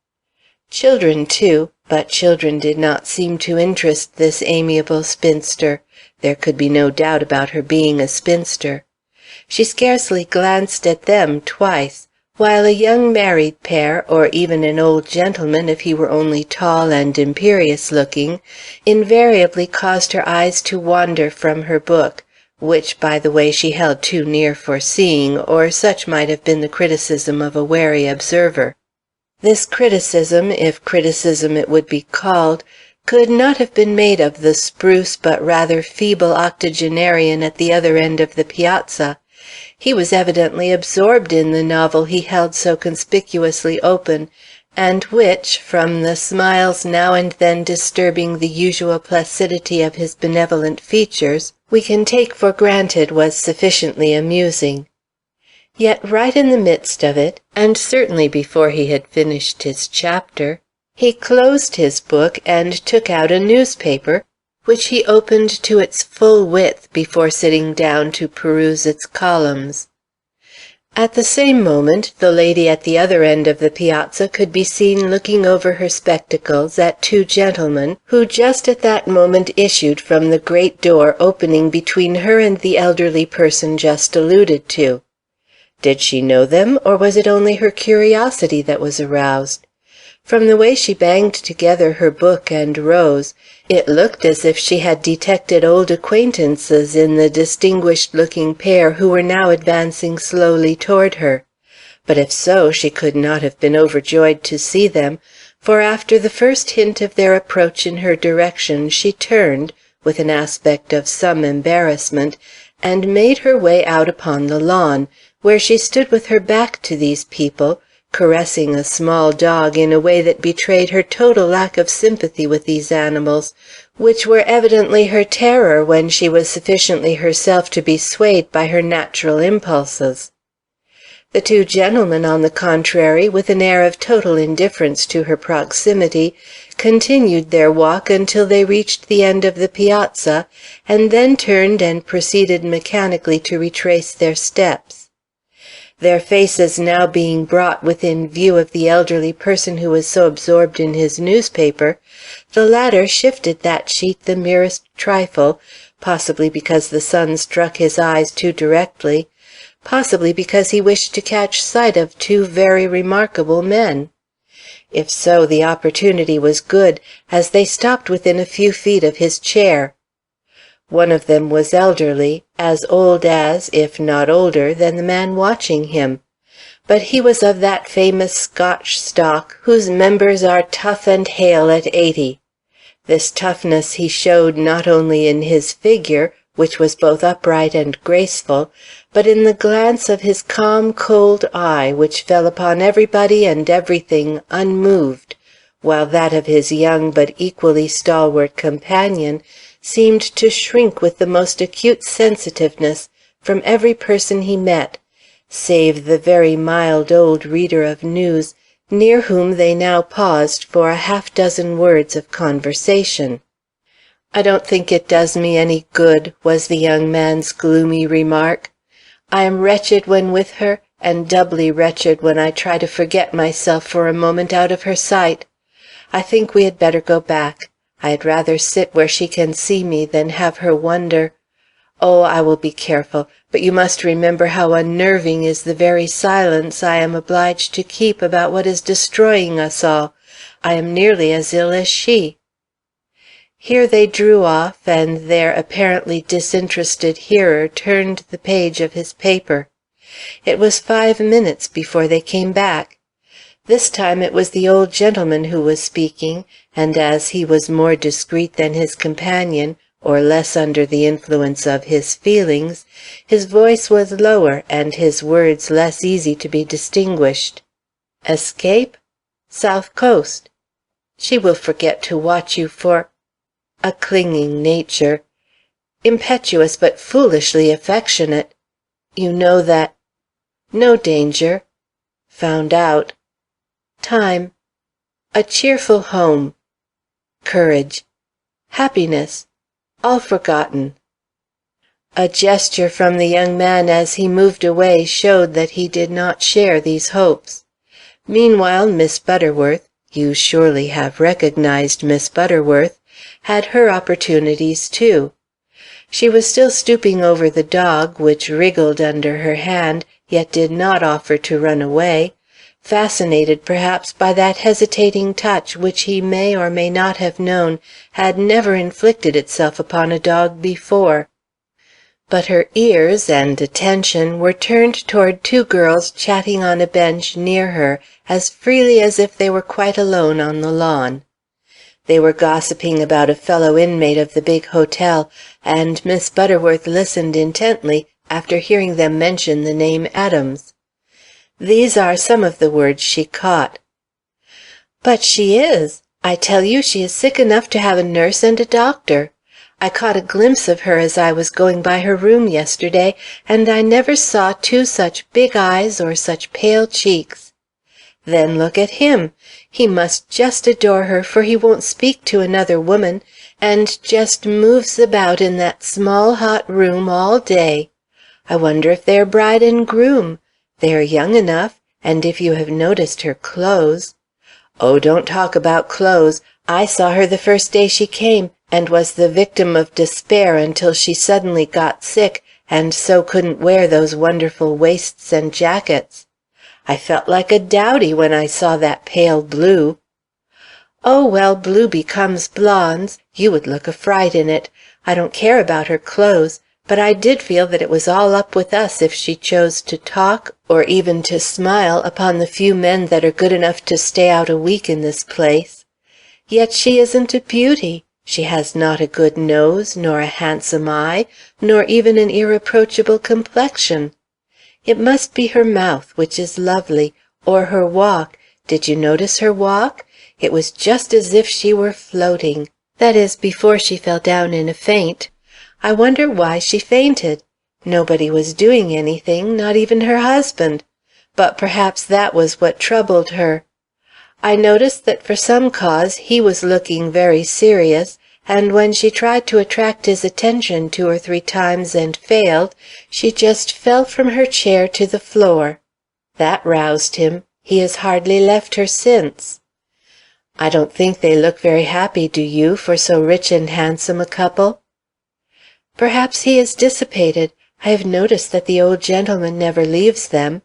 Children, too, but children did not seem to interest this amiable spinster. There could be no doubt about her being a spinster. She scarcely glanced at them twice, while a young married pair, or even an old gentleman if he were only tall and imperious-looking, invariably caused her eyes to wander from her book, which, by the way, she held too near for seeing, or such might have been the criticism of a wary observer. This criticism, if criticism it would be called, could not have been made of the spruce but rather feeble octogenarian at the other end of the piazza. He was evidently absorbed in the novel he held so conspicuously open, and which, from the smiles now and then disturbing the usual placidity of his benevolent features, we can take for granted was sufficiently amusing. Yet right in the midst of it, and certainly before he had finished his chapter, he closed his book and took out a newspaper, which he opened to its full width before sitting down to peruse its columns. At the same moment, the lady at the other end of the piazza could be seen looking over her spectacles at two gentlemen, who just at that moment issued from the great door opening between her and the elderly person just alluded to. Did she know them, or was it only her curiosity that was aroused? From the way she banged together her book and rose, it looked as if she had detected old acquaintances in the distinguished-looking pair who were now advancing slowly toward her. But if so, she could not have been overjoyed to see them, for after the first hint of their approach in her direction she turned, with an aspect of some embarrassment, and made her way out upon the lawn, where she stood with her back to these people, caressing a small dog in a way that betrayed her total lack of sympathy with these animals, which were evidently her terror when she was sufficiently herself to be swayed by her natural impulses. The two gentlemen, on the contrary, with an air of total indifference to her proximity, continued their walk until they reached the end of the piazza, and then turned and proceeded mechanically to retrace their steps. Their faces now being brought within view of the elderly person who was so absorbed in his newspaper, the latter shifted that sheet the merest trifle, possibly because the sun struck his eyes too directly, possibly because he wished to catch sight of two very remarkable men. If so, the opportunity was good, as they stopped within a few feet of his chair. One of them was elderly, as old as, if not older, than the man watching him. But he was of that famous Scotch stock whose members are tough and hale at 80. This toughness he showed not only in his figure, which was both upright and graceful, but in the glance of his calm, cold eye, which fell upon everybody and everything unmoved, while that of his young but equally stalwart companion seemed to shrink with the most acute sensitiveness from every person he met, save the very mild old reader of news, near whom they now paused for a half-dozen words of conversation. "I don't think it does me any good," was the young man's gloomy remark. "I am wretched when with her, and doubly wretched when I try to forget myself for a moment out of her sight. I think we had better go back. I had rather sit where she can see me than have her wonder. Oh, I will be careful, but you must remember how unnerving is the very silence I am obliged to keep about what is destroying us all. I am nearly as ill as she." Here they drew off, and their apparently disinterested hearer turned the page of his paper. It was 5 minutes before they came back. This time it was the old gentleman who was speaking, and as he was more discreet than his companion, or less under the influence of his feelings, his voice was lower and his words less easy to be distinguished. "Escape? South Coast. She will forget to watch you for a clinging nature. Impetuous but foolishly affectionate. You know that no danger. Found out. Time. A cheerful home. Courage. Happiness. All forgotten." A gesture from the young man as he moved away showed that he did not share these hopes. Meanwhile Miss Butterworth, you surely have recognized Miss Butterworth, had her opportunities too. She was still stooping over the dog, which wriggled under her hand, yet did not offer to run away, fascinated perhaps by that hesitating touch which he may or may not have known had never inflicted itself upon a dog before. But her ears and attention were turned toward two girls chatting on a bench near her as freely as if they were quite alone on the lawn. They were gossiping about a fellow inmate of the big hotel, and Miss Butterworth listened intently, after hearing them mention the name Adams. These are some of the words she caught. "But she is. I tell you she is sick enough to have a nurse and a doctor. I caught a glimpse of her as I was going by her room yesterday, and I never saw two such big eyes or such pale cheeks. Then look at him. He must just adore her, for he won't speak to another woman, and just moves about in that small hot room all day. I wonder if they are bride and groom. They are young enough, and if you have noticed her clothes— Oh, don't talk about clothes. I saw her the first day she came, and was the victim of despair until she suddenly got sick, and so couldn't wear those wonderful waists and jackets. I felt like a dowdy when I saw that pale blue." "Oh, well, blue becomes blondes. You would look a fright in it. I don't care about her clothes, but I did feel that it was all up with us if she chose to talk, or even to smile, upon the few men that are good enough to stay out a week in this place. Yet she isn't a beauty. She has not a good nose, nor a handsome eye, nor even an irreproachable complexion. It must be her mouth, which is lovely, or her walk. Did you notice her walk? It was just as if she were floating. That is, before she fell down in a faint. I wonder why she fainted. Nobody was doing anything, not even her husband. But perhaps that was what troubled her. I noticed that for some cause he was looking very serious, and when she tried to attract his attention 2 or 3 times and failed, she just fell from her chair to the floor. That roused him. He has hardly left her since. I don't think they look very happy, do you, for so rich and handsome a couple?" "Perhaps he is dissipated. I have noticed that the old gentleman never leaves them."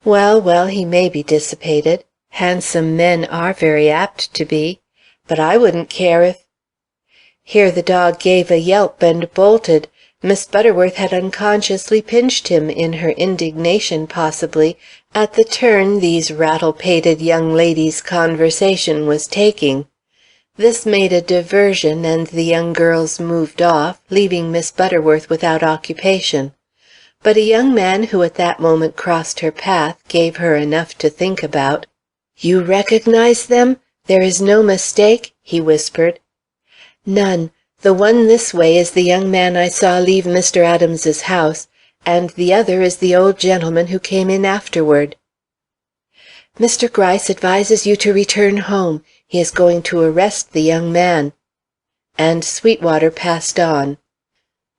"Well, well, he may be dissipated. Handsome men are very apt to be. But I wouldn't care if—" Here the dog gave a yelp and bolted. Miss Butterworth had unconsciously pinched him, in her indignation possibly, at the turn these rattle-pated young ladies' conversation was taking. This made a diversion, and the young girls moved off, leaving Miss Butterworth without occupation. But a young man who at that moment crossed her path gave her enough to think about. "You recognize them? There is no mistake?" he whispered. "None. The one this way is the young man I saw leave Mr. Adams's house, and the other is the old gentleman who came in afterward." "Mr. Gryce advises you to return home. He is going to arrest the young man." And Sweetwater passed on.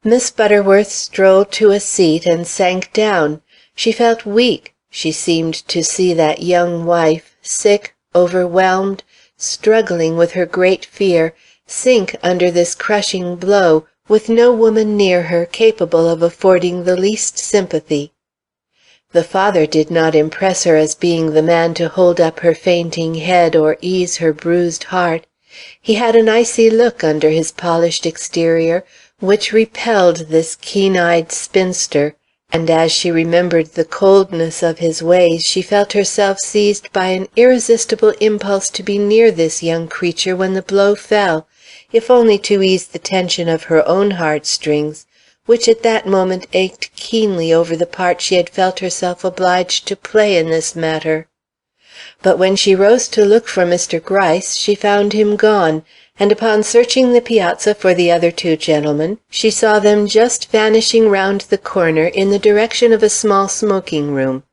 Miss Butterworth strolled to a seat and sank down. She felt weak. She seemed to see that young wife, sick, overwhelmed, struggling with her great fear, sink under this crushing blow, with no woman near her capable of affording the least sympathy. The father did not impress her as being the man to hold up her fainting head or ease her bruised heart. He had an icy look under his polished exterior, which repelled this keen-eyed spinster, and as she remembered the coldness of his ways, she felt herself seized by an irresistible impulse to be near this young creature when the blow fell, if only to ease the tension of her own heartstrings, which at that moment ached keenly over the part she had felt herself obliged to play in this matter. But when she rose to look for Mr. Gryce, she found him gone, and upon searching the piazza for the other 2 gentlemen, she saw them just vanishing round the corner in the direction of a small smoking-room.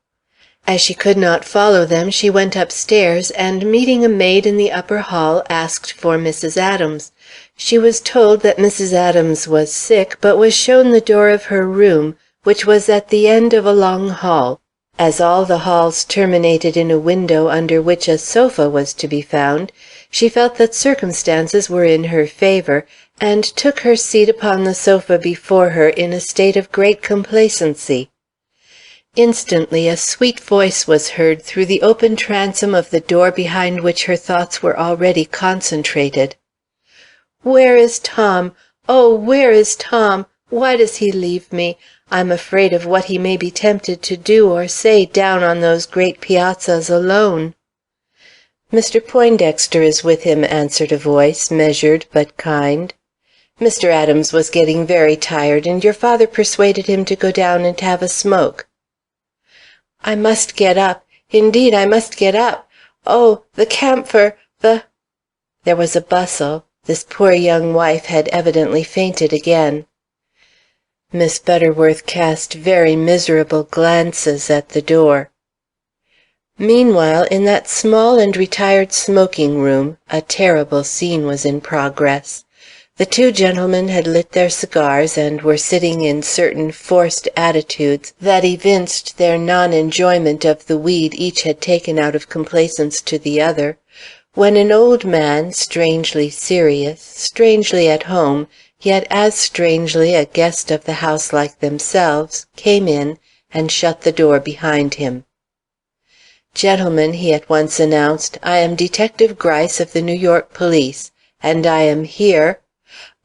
As she could not follow them, she went upstairs, and meeting a maid in the upper hall, asked for Mrs. Adams. She was told that Mrs. Adams was sick, but was shown the door of her room, which was at the end of a long hall. As all the halls terminated in a window under which a sofa was to be found, she felt that circumstances were in her favor, and took her seat upon the sofa before her in a state of great complacency. Instantly a sweet voice was heard through the open transom of the door behind which her thoughts were already concentrated. "Where is Tom? Oh, where is Tom? Why does he leave me? I'm afraid of what he may be tempted to do or say down on those great piazzas alone." "Mr. Poindexter is with him," answered a voice, measured but kind. Mr. Adams was getting very tired, and your father persuaded him to go down and have a smoke." "I must get up. Indeed, I must get up. Oh, the camphor, the—" There was a bustle. This poor young wife had evidently fainted again. Miss Butterworth cast very miserable glances at the door. Meanwhile, in that small and retired smoking room, a terrible scene was in progress. The two gentlemen had lit their cigars and were sitting in certain forced attitudes that evinced their non-enjoyment of the weed each had taken out of complaisance to the other, when an old man, strangely serious, strangely at home, yet as strangely a guest of the house like themselves, came in and shut the door behind him. "Gentlemen," he at once announced, "I am Detective Gryce of the New York Police, and I am here.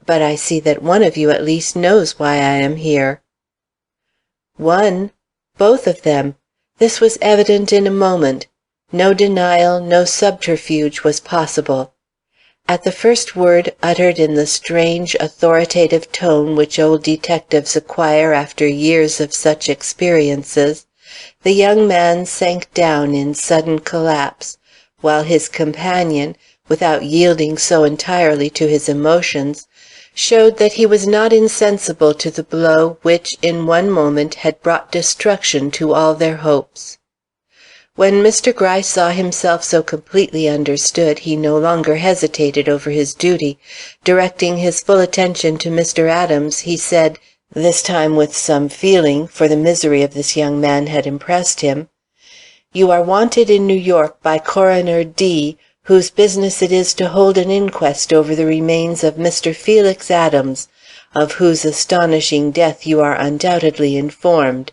But I see that one of you at least knows why I am here." One? Both of them. This was evident in a moment. No denial, no subterfuge was possible. At the first word uttered in the strange, authoritative tone which old detectives acquire after years of such experiences, the young man sank down in sudden collapse, while his companion, without yielding so entirely to his emotions, showed that he was not insensible to the blow which in one moment had brought destruction to all their hopes. When Mr. Gryce saw himself so completely understood, he no longer hesitated over his duty. Directing his full attention to Mr. Adams, he said, this time with some feeling, for the misery of this young man had impressed him, "You are wanted in New York by Coroner D., whose business it is to hold an inquest over the remains of Mr. Felix Adams, of whose astonishing death you are undoubtedly informed.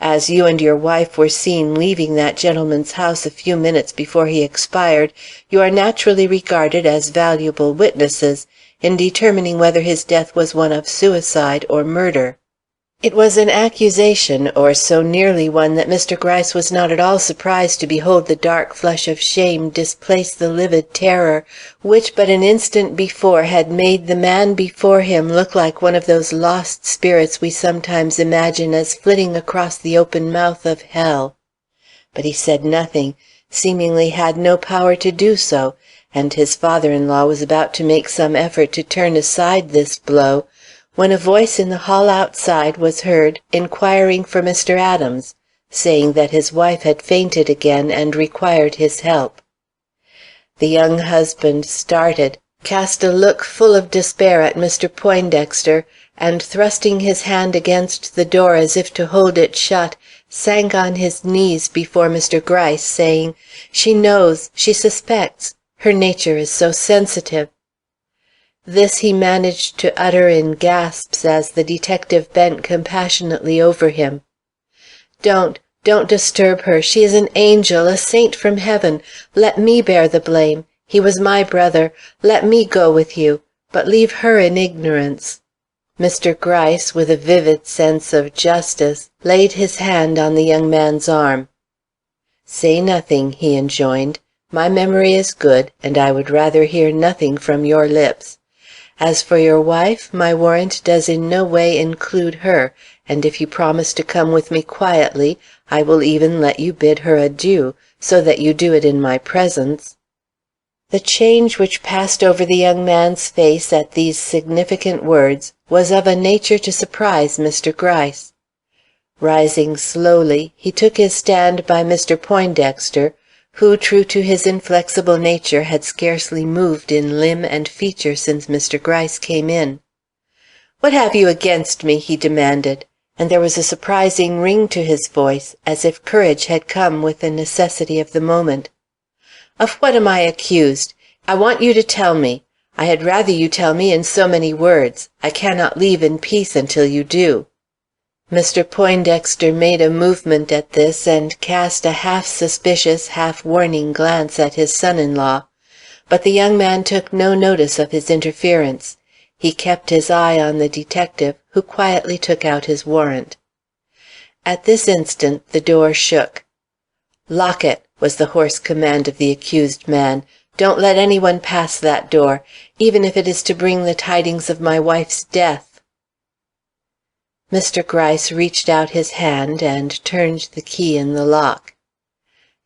As you and your wife were seen leaving that gentleman's house a few minutes before he expired, you are naturally regarded as valuable witnesses in determining whether his death was one of suicide or murder." It was an accusation, or so nearly one, that Mr. Gryce was not at all surprised to behold the dark flush of shame displace the livid terror which but an instant before had made the man before him look like one of those lost spirits we sometimes imagine as flitting across the open mouth of hell. But he said nothing, seemingly had no power to do so, and his father-in-law was about to make some effort to turn aside this blow, when a voice in the hall outside was heard inquiring for Mr. Adams, saying that his wife had fainted again and required his help. The young husband started, cast a look full of despair at Mr. Poindexter, and thrusting his hand against the door as if to hold it shut, sank on his knees before Mr. Gryce, saying, "She knows, she suspects. Her nature is so sensitive." This he managed to utter in gasps as the detective bent compassionately over him. Don't disturb her. She is an angel, a saint from heaven. Let me bear the blame. He was my brother. Let me go with you. But leave her in ignorance." Mr. Gryce, with a vivid sense of justice, laid his hand on the young man's arm. "Say nothing," he enjoined. "My memory is good, and I would rather hear nothing from your lips. As for your wife, my warrant does in no way include her, and if you promise to come with me quietly, I will even let you bid her adieu, so that you do it in my presence." The change which passed over the young man's face at these significant words was of a nature to surprise Mr. Gryce. Rising slowly, he took his stand by Mr. Poindexter, who, true to his inflexible nature, had scarcely moved in limb and feature since Mr. Gryce came in. "What have you against me?" he demanded, and there was a surprising ring to his voice, as if courage had come with the necessity of the moment. "Of what am I accused? I want you to tell me. I had rather you tell me in so many words. I cannot leave in peace until you do." Mr. Poindexter made a movement at this, and cast a half-suspicious, half-warning glance at his son-in-law. But the young man took no notice of his interference. He kept his eye on the detective, who quietly took out his warrant. At this instant the door shook. "Lock it," was the hoarse command of the accused man. Don't let anyone pass that door, even if it is to bring the tidings of my wife's death." Mr. Gryce reached out his hand and turned the key in the lock.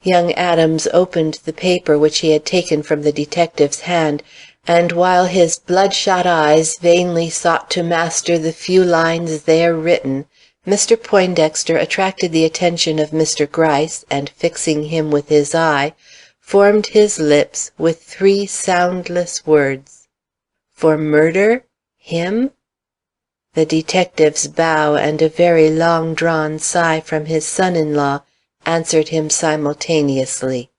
Young Adams opened the paper which he had taken from the detective's hand, and while his bloodshot eyes vainly sought to master the few lines there written, Mr. Poindexter attracted the attention of Mr. Gryce, and fixing him with his eye, formed his lips with 3 soundless words. "For murder? Him?" The detective's bow and a very long-drawn sigh from his son-in-law answered him simultaneously.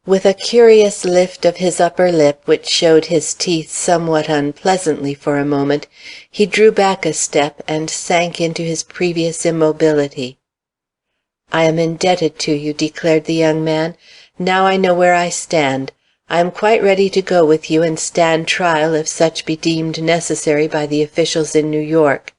With a curious lift of his upper lip, which showed his teeth somewhat unpleasantly for a moment, he drew back a step and sank into his previous immobility. "I am indebted to you," declared the young man. "Now I know where I stand. I am quite ready to go with you and stand trial if such be deemed necessary by the officials in New York.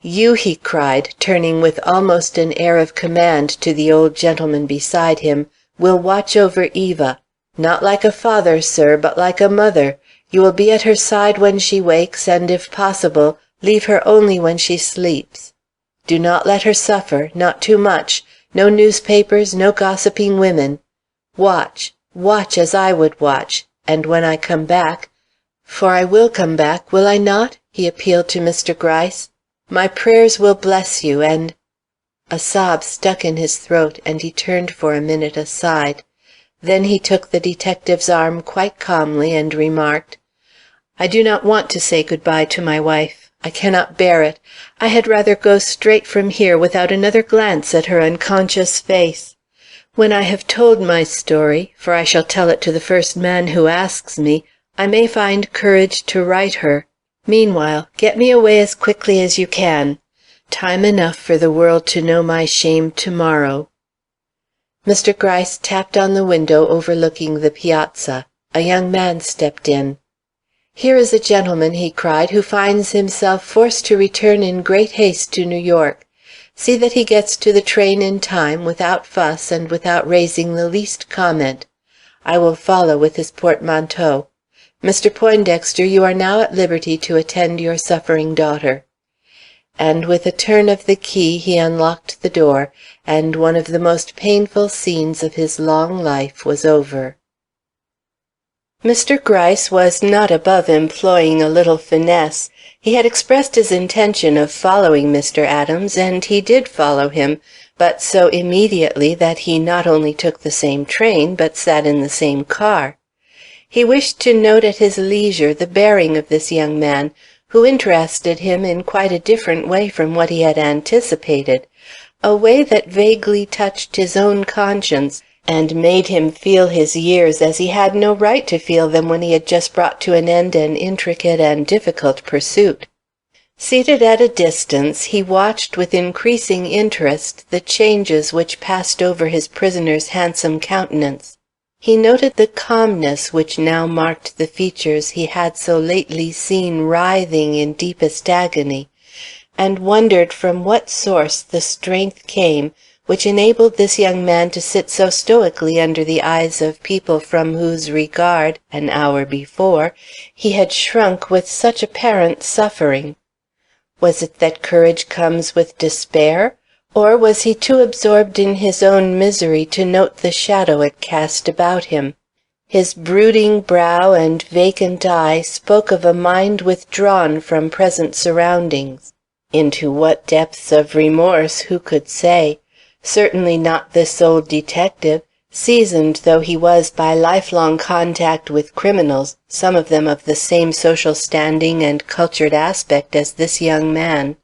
You," he cried, turning with almost an air of command to the old gentleman beside him, "will watch over Eva. Not like a father, sir, but like a mother. You will be at her side when she wakes, and, if possible, leave her only when she sleeps. Do not let her suffer, not too much. No newspapers, no gossiping women. Watch, watch as I would watch, and when I come back, for I will come back, will I not?" he appealed to Mr. Gryce. "My prayers will bless you, and—" A sob stuck in his throat, and he turned for a minute aside. Then he took the detective's arm quite calmly, and remarked, "I do not want to say good-bye to my wife. I cannot bear it. I had rather go straight from here without another glance at her unconscious face. When I have told my story, for I shall tell it to the first man who asks me, I may find courage to write her. Meanwhile, get me away as quickly as you can. Time enough for the world to know my shame to-morrow." Mr. Gryce tapped on the window overlooking the piazza. A young man stepped in. "Here is a gentleman," he cried, "who finds himself forced to return in great haste to New York. See that he gets to the train in time, without fuss and without raising the least comment. I will follow with his portmanteau. Mr. Poindexter, you are now at liberty to attend your suffering daughter." And with a turn of the key he unlocked the door, and one of the most painful scenes of his long life was over. Mr. Gryce was not above employing a little finesse. He had expressed his intention of following Mr. Adams, and he did follow him, but so immediately that he not only took the same train, but sat in the same car. He wished to note at his leisure the bearing of this young man, who interested him in quite a different way from what he had anticipated, a way that vaguely touched his own conscience, and made him feel his years as he had no right to feel them when he had just brought to an end an intricate and difficult pursuit. Seated at a distance, he watched with increasing interest the changes which passed over his prisoner's handsome countenance. He noted the calmness which now marked the features he had so lately seen writhing in deepest agony, and wondered from what source the strength came which enabled this young man to sit so stoically under the eyes of people from whose regard, an hour before, he had shrunk with such apparent suffering. Was it that courage comes with despair? Or was he too absorbed in his own misery to note the shadow it cast about him? His brooding brow and vacant eye spoke of a mind withdrawn from present surroundings. Into what depths of remorse, who could say? Certainly not this old detective, seasoned though he was by lifelong contact with criminals, some of them of the same social standing and cultured aspect as this young man.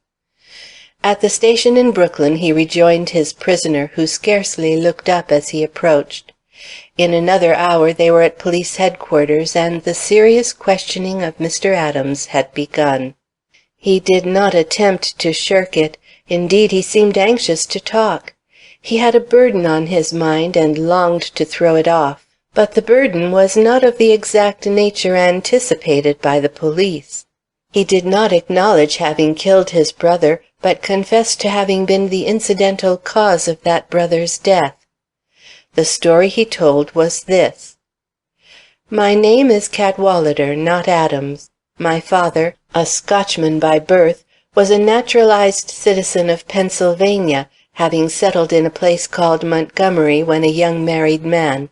At the station in Brooklyn he rejoined his prisoner, who scarcely looked up as he approached. In another hour they were at police headquarters, and the serious questioning of Mr. Adams had begun. He did not attempt to shirk it. Indeed, he seemed anxious to talk. He had a burden on his mind, and longed to throw it off. But the burden was not of the exact nature anticipated by the police. He did not acknowledge having killed his brother, but confessed to having been the incidental cause of that brother's death. The story he told was this. My name is Cadwallader, not Adams. My father, a Scotchman by birth, was a naturalized citizen of Pennsylvania, having settled in a place called Montgomery when a young married man.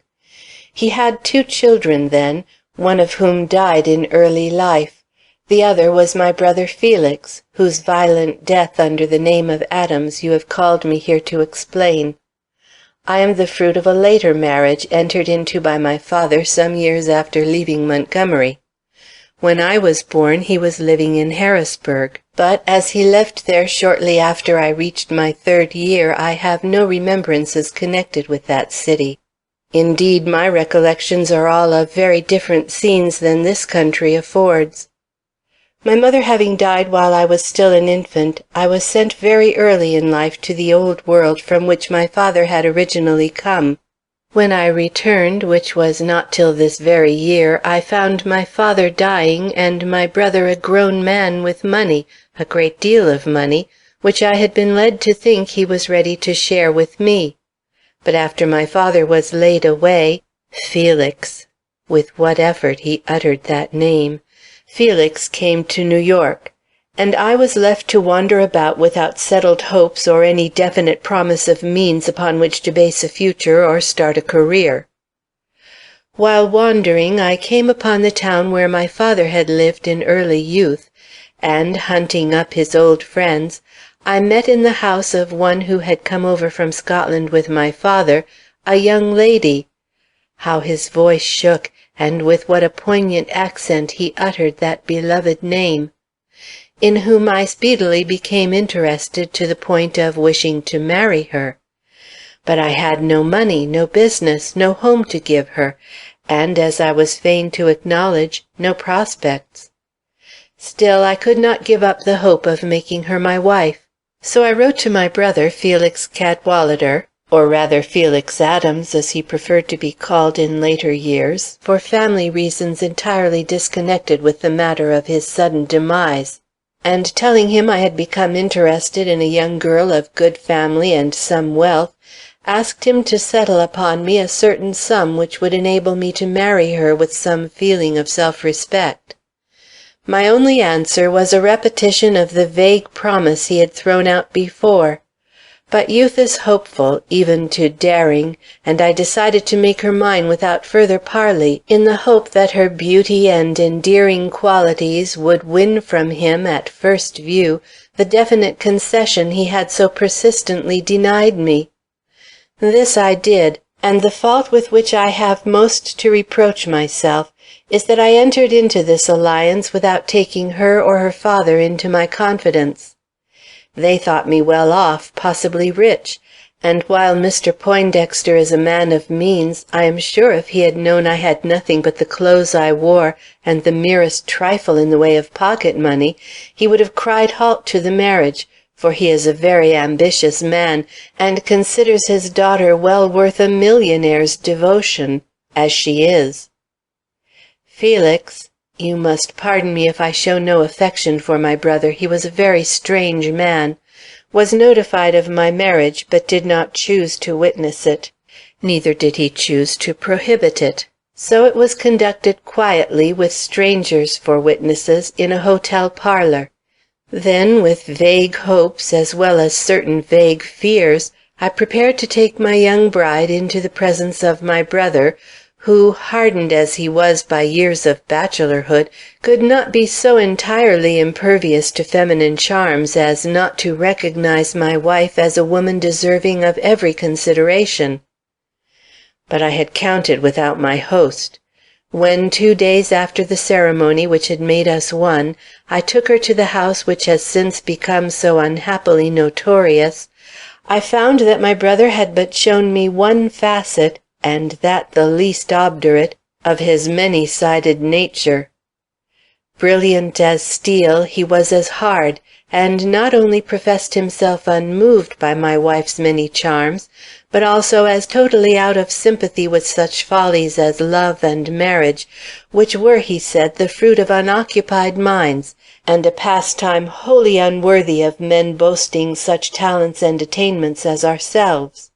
He had 2 children then, one of whom died in early life. The other was my brother Felix, whose violent death under the name of Adams you have called me here to explain. I am the fruit of a later marriage entered into by my father some years after leaving Montgomery. When I was born he was living in Harrisburg, but as he left there shortly after I reached my 3rd year, I have no remembrances connected with that city. Indeed, my recollections are all of very different scenes than this country affords. My mother having died while I was still an infant, I was sent very early in life to the old world from which my father had originally come. When I returned, which was not till this very year, I found my father dying and my brother a grown man with money, a great deal of money, which I had been led to think he was ready to share with me. But after my father was laid away, Felix, with what effort he uttered that name, Felix came to New York, and I was left to wander about without settled hopes or any definite promise of means upon which to base a future or start a career. While wandering, I came upon the town where my father had lived in early youth, and, hunting up his old friends, I met in the house of one who had come over from Scotland with my father, a young lady. How his voice shook, and with what a poignant accent he uttered that beloved name! In whom I speedily became interested to the point of wishing to marry her. But I had no money, no business, no home to give her, and, as I was fain to acknowledge, no prospects. Still, I could not give up the hope of making her my wife. So I wrote to my brother, Felix Cadwallader, or rather Felix Adams, as he preferred to be called in later years, for family reasons entirely disconnected with the matter of his sudden demise, and telling him I had become interested in a young girl of good family and some wealth, asked him to settle upon me a certain sum which would enable me to marry her with some feeling of self-respect. My only answer was a repetition of the vague promise he had thrown out before. But youth is hopeful, even to daring, and I decided to make her mine without further parley, in the hope that her beauty and endearing qualities would win from him, at first view, the definite concession he had so persistently denied me. This I did, and the fault with which I have most to reproach myself is that I entered into this alliance without taking her or her father into my confidence. They thought me well off, possibly rich, and while Mr. Poindexter is a man of means, I am sure if he had known I had nothing but the clothes I wore and the merest trifle in the way of pocket money, he would have cried halt to the marriage, for he is a very ambitious man, and considers his daughter well worth a millionaire's devotion, as she is. Felix, you must pardon me if I show no affection for my brother, he was a very strange man, was notified of my marriage, but did not choose to witness it. Neither did he choose to prohibit it. So it was conducted quietly, with strangers for witnesses, in a hotel parlor. Then, with vague hopes as well as certain vague fears, I prepared to take my young bride into the presence of my brother, who, hardened as he was by years of bachelorhood, could not be so entirely impervious to feminine charms as not to recognize my wife as a woman deserving of every consideration. But I had counted without my host. When, 2 days after the ceremony which had made us one, I took her to the house which has since become so unhappily notorious, I found that my brother had but shown me one facet, and that the least obdurate, of his many-sided nature. Brilliant as steel, he was as hard, and not only professed himself unmoved by my wife's many charms, but also as totally out of sympathy with such follies as love and marriage, which were, he said, the fruit of unoccupied minds, and a pastime wholly unworthy of men boasting such talents and attainments as ourselves.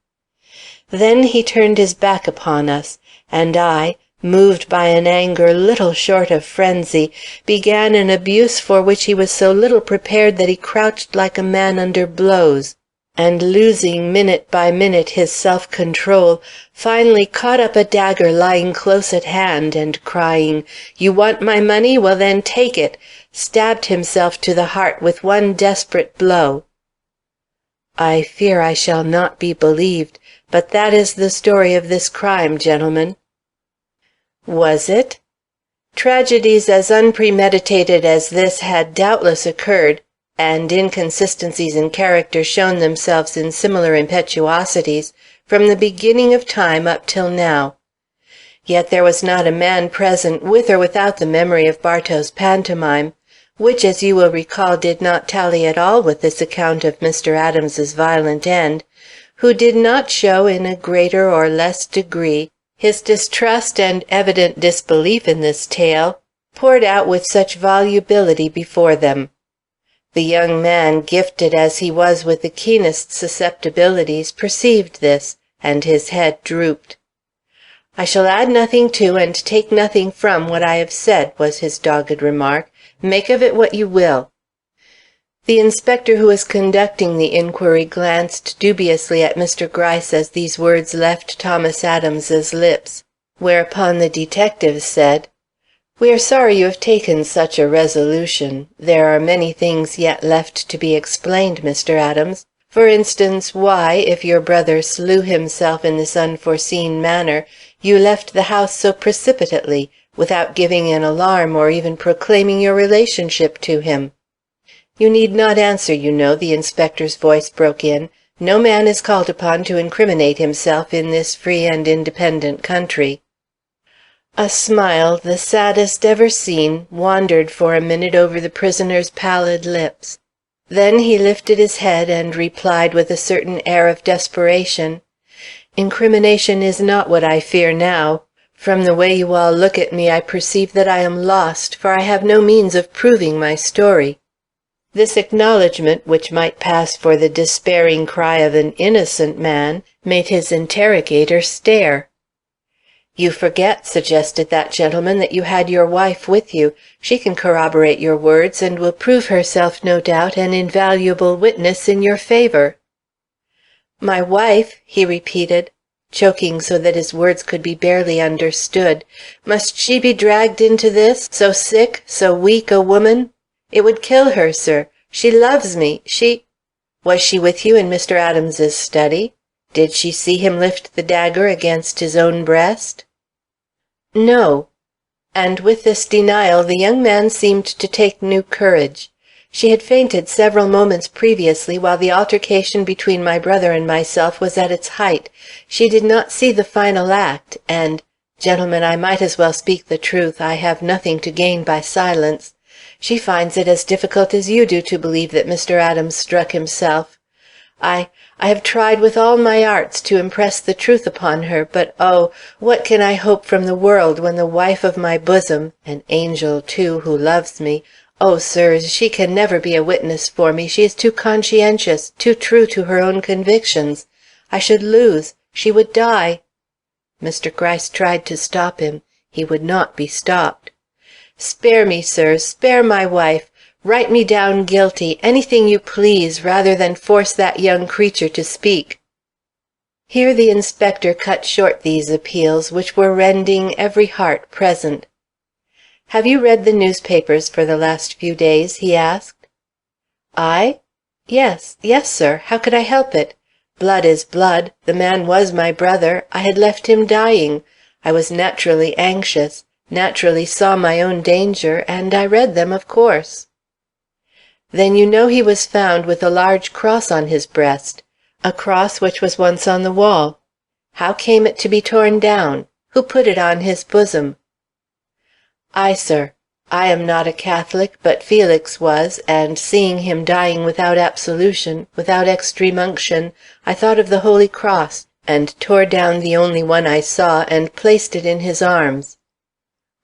Then he turned his back upon us, and I, moved by an anger little short of frenzy, began an abuse for which he was so little prepared that he crouched like a man under blows, and losing minute by minute his self-control, finally caught up a dagger lying close at hand, and crying, "You want my money? Well, then take it," stabbed himself to the heart with one desperate blow. I fear I shall not be believed, but that is the story of this crime, gentlemen. Was it? Tragedies as unpremeditated as this had doubtless occurred, and inconsistencies in character shown themselves in similar impetuosities, from the beginning of time up till now. Yet there was not a man present, with or without the memory of Bartow's pantomime, which, as you will recall, did not tally at all with this account of Mr. Adams's violent end, who did not show in a greater or less degree his distrust and evident disbelief in this tale, poured out with such volubility before them. The young man, gifted as he was with the keenest susceptibilities, perceived this, and his head drooped. "I shall add nothing to and take nothing from what I have said," was his dogged remark. "Make of it what you will." The inspector who was conducting the inquiry glanced dubiously at Mr. Gryce as these words left Thomas Adams's lips, whereupon the detective said, "We are sorry you have taken such a resolution. There are many things yet left to be explained, Mr. Adams. For instance, why, if your brother slew himself in this unforeseen manner, you left the house so precipitately, without giving an alarm or even proclaiming your relationship to him." "You need not answer, you know," the inspector's voice broke in. "No man is called upon to incriminate himself in this free and independent country." A smile, the saddest ever seen, wandered for a minute over the prisoner's pallid lips. Then he lifted his head and replied with a certain air of desperation, "Incrimination is not what I fear now. From the way you all look at me, I perceive that I am lost, for I have no means of proving my story." This acknowledgment, which might pass for the despairing cry of an innocent man, made his interrogator stare. "You forget," suggested that gentleman, "that you had your wife with you. She can corroborate your words, and will prove herself, no doubt, an invaluable witness in your favor." "My wife," he repeated, choking so that his words could be barely understood. "Must she be dragged into this, so sick, so weak a woman? It would kill her, sir. She loves me. Was she with you in Mr. Adams's study? Did she see him lift the dagger against his own breast?" "No." And with this denial the young man seemed to take new courage. "She had fainted several moments previously, while the altercation between my brother and myself was at its height. She did not see the final act, and, gentlemen, I might as well speak the truth. I have nothing to gain by silence. She finds it as difficult as you do to believe that Mr. Adams struck himself. I have tried with all my arts to impress the truth upon her, but oh, what can I hope from the world when the wife of my bosom, an angel, too, who loves me, oh, sirs, she can never be a witness for me. She is too conscientious, too true to her own convictions. I should lose. She would die." Mr. Gryce tried to stop him. He would not be stopped. "Spare me, sirs, spare my wife. Write me down guilty, anything you please, rather than force that young creature to speak." Here the inspector cut short these appeals, which were rending every heart present. "Have you read the newspapers for the last few days?" he asked. "I? Yes, sir. How could I help it? Blood is blood. The man was my brother. I had left him dying. I was naturally anxious, naturally saw my own danger, and I read them, of course." "Then you know he was found with a large cross on his breast, a cross which was once on the wall. How came it to be torn down? Who put it on his bosom?" "I, sir. I am not a Catholic, but Felix was, and seeing him dying without absolution, without extreme unction, I thought of the Holy Cross, and tore down the only one I saw, and placed it in his arms."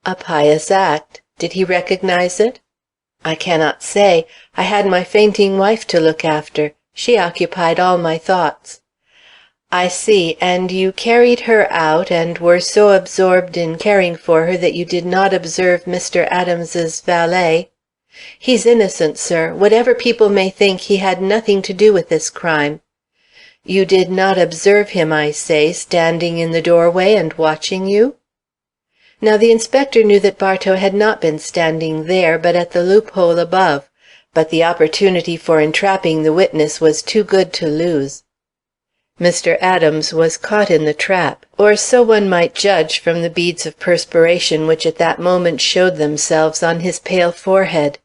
"A pious act. Did he recognize it?" "I cannot say. I had my fainting wife to look after. She occupied all my thoughts." "I see, and you carried her out, and were so absorbed in caring for her that you did not observe Mr. Adams's valet?" "He's innocent, sir. Whatever people may think, he had nothing to do with this crime." "You did not observe him, I say, standing in the doorway and watching you?" Now the inspector knew that Bartow had not been standing there, but at the loophole above; but the opportunity for entrapping the witness was too good to lose. Mr. Adams was caught in the trap, or so one might judge from the beads of perspiration which at that moment showed themselves on his pale forehead.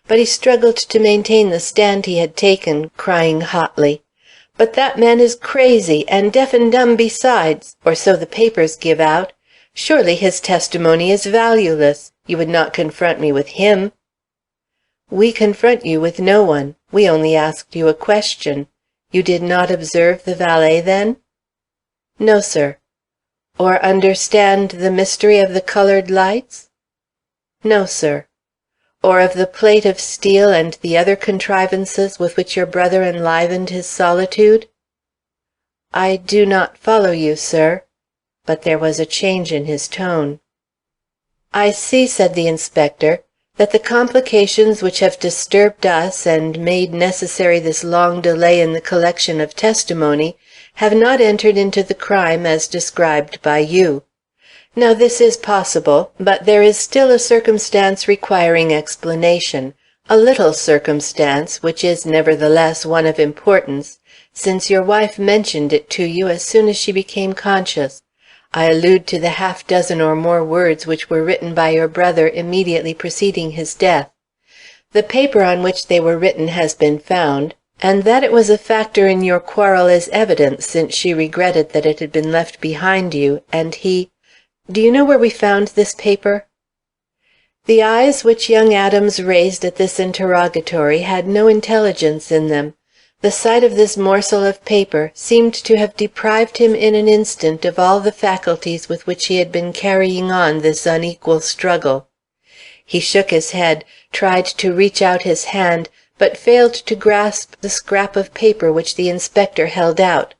But he struggled to maintain the stand he had taken, crying hotly, "But that man is crazy, and deaf and dumb besides, or so the papers give out. Surely his testimony is valueless. You would not confront me with him." "We confront you with no one. We only asked you a question. You did not observe the valet, then?" "No, sir." "Or understand the mystery of the colored lights?" "No, sir." "Or of the plate of steel and the other contrivances with which your brother enlivened his solitude?" "I do not follow you, sir." But there was a change in his tone. "I see," said the inspector, "that the complications which have disturbed us and made necessary this long delay in the collection of testimony have not entered into the crime as described by you. Now this is possible, but there is still a circumstance requiring explanation, a little circumstance, which is nevertheless one of importance, since your wife mentioned it to you as soon as she became conscious. I allude to the half-dozen or more words which were written by your brother immediately preceding his death. The paper on which they were written has been found, and that it was a factor in your quarrel is evident, since she regretted that it had been left behind you, and he— Do you know where we found this paper?" The eyes which young Adams raised at this interrogatory had no intelligence in them. The sight of this morsel of paper seemed to have deprived him in an instant of all the faculties with which he had been carrying on this unequal struggle. He shook his head, tried to reach out his hand, but failed to grasp the scrap of paper which the inspector held out.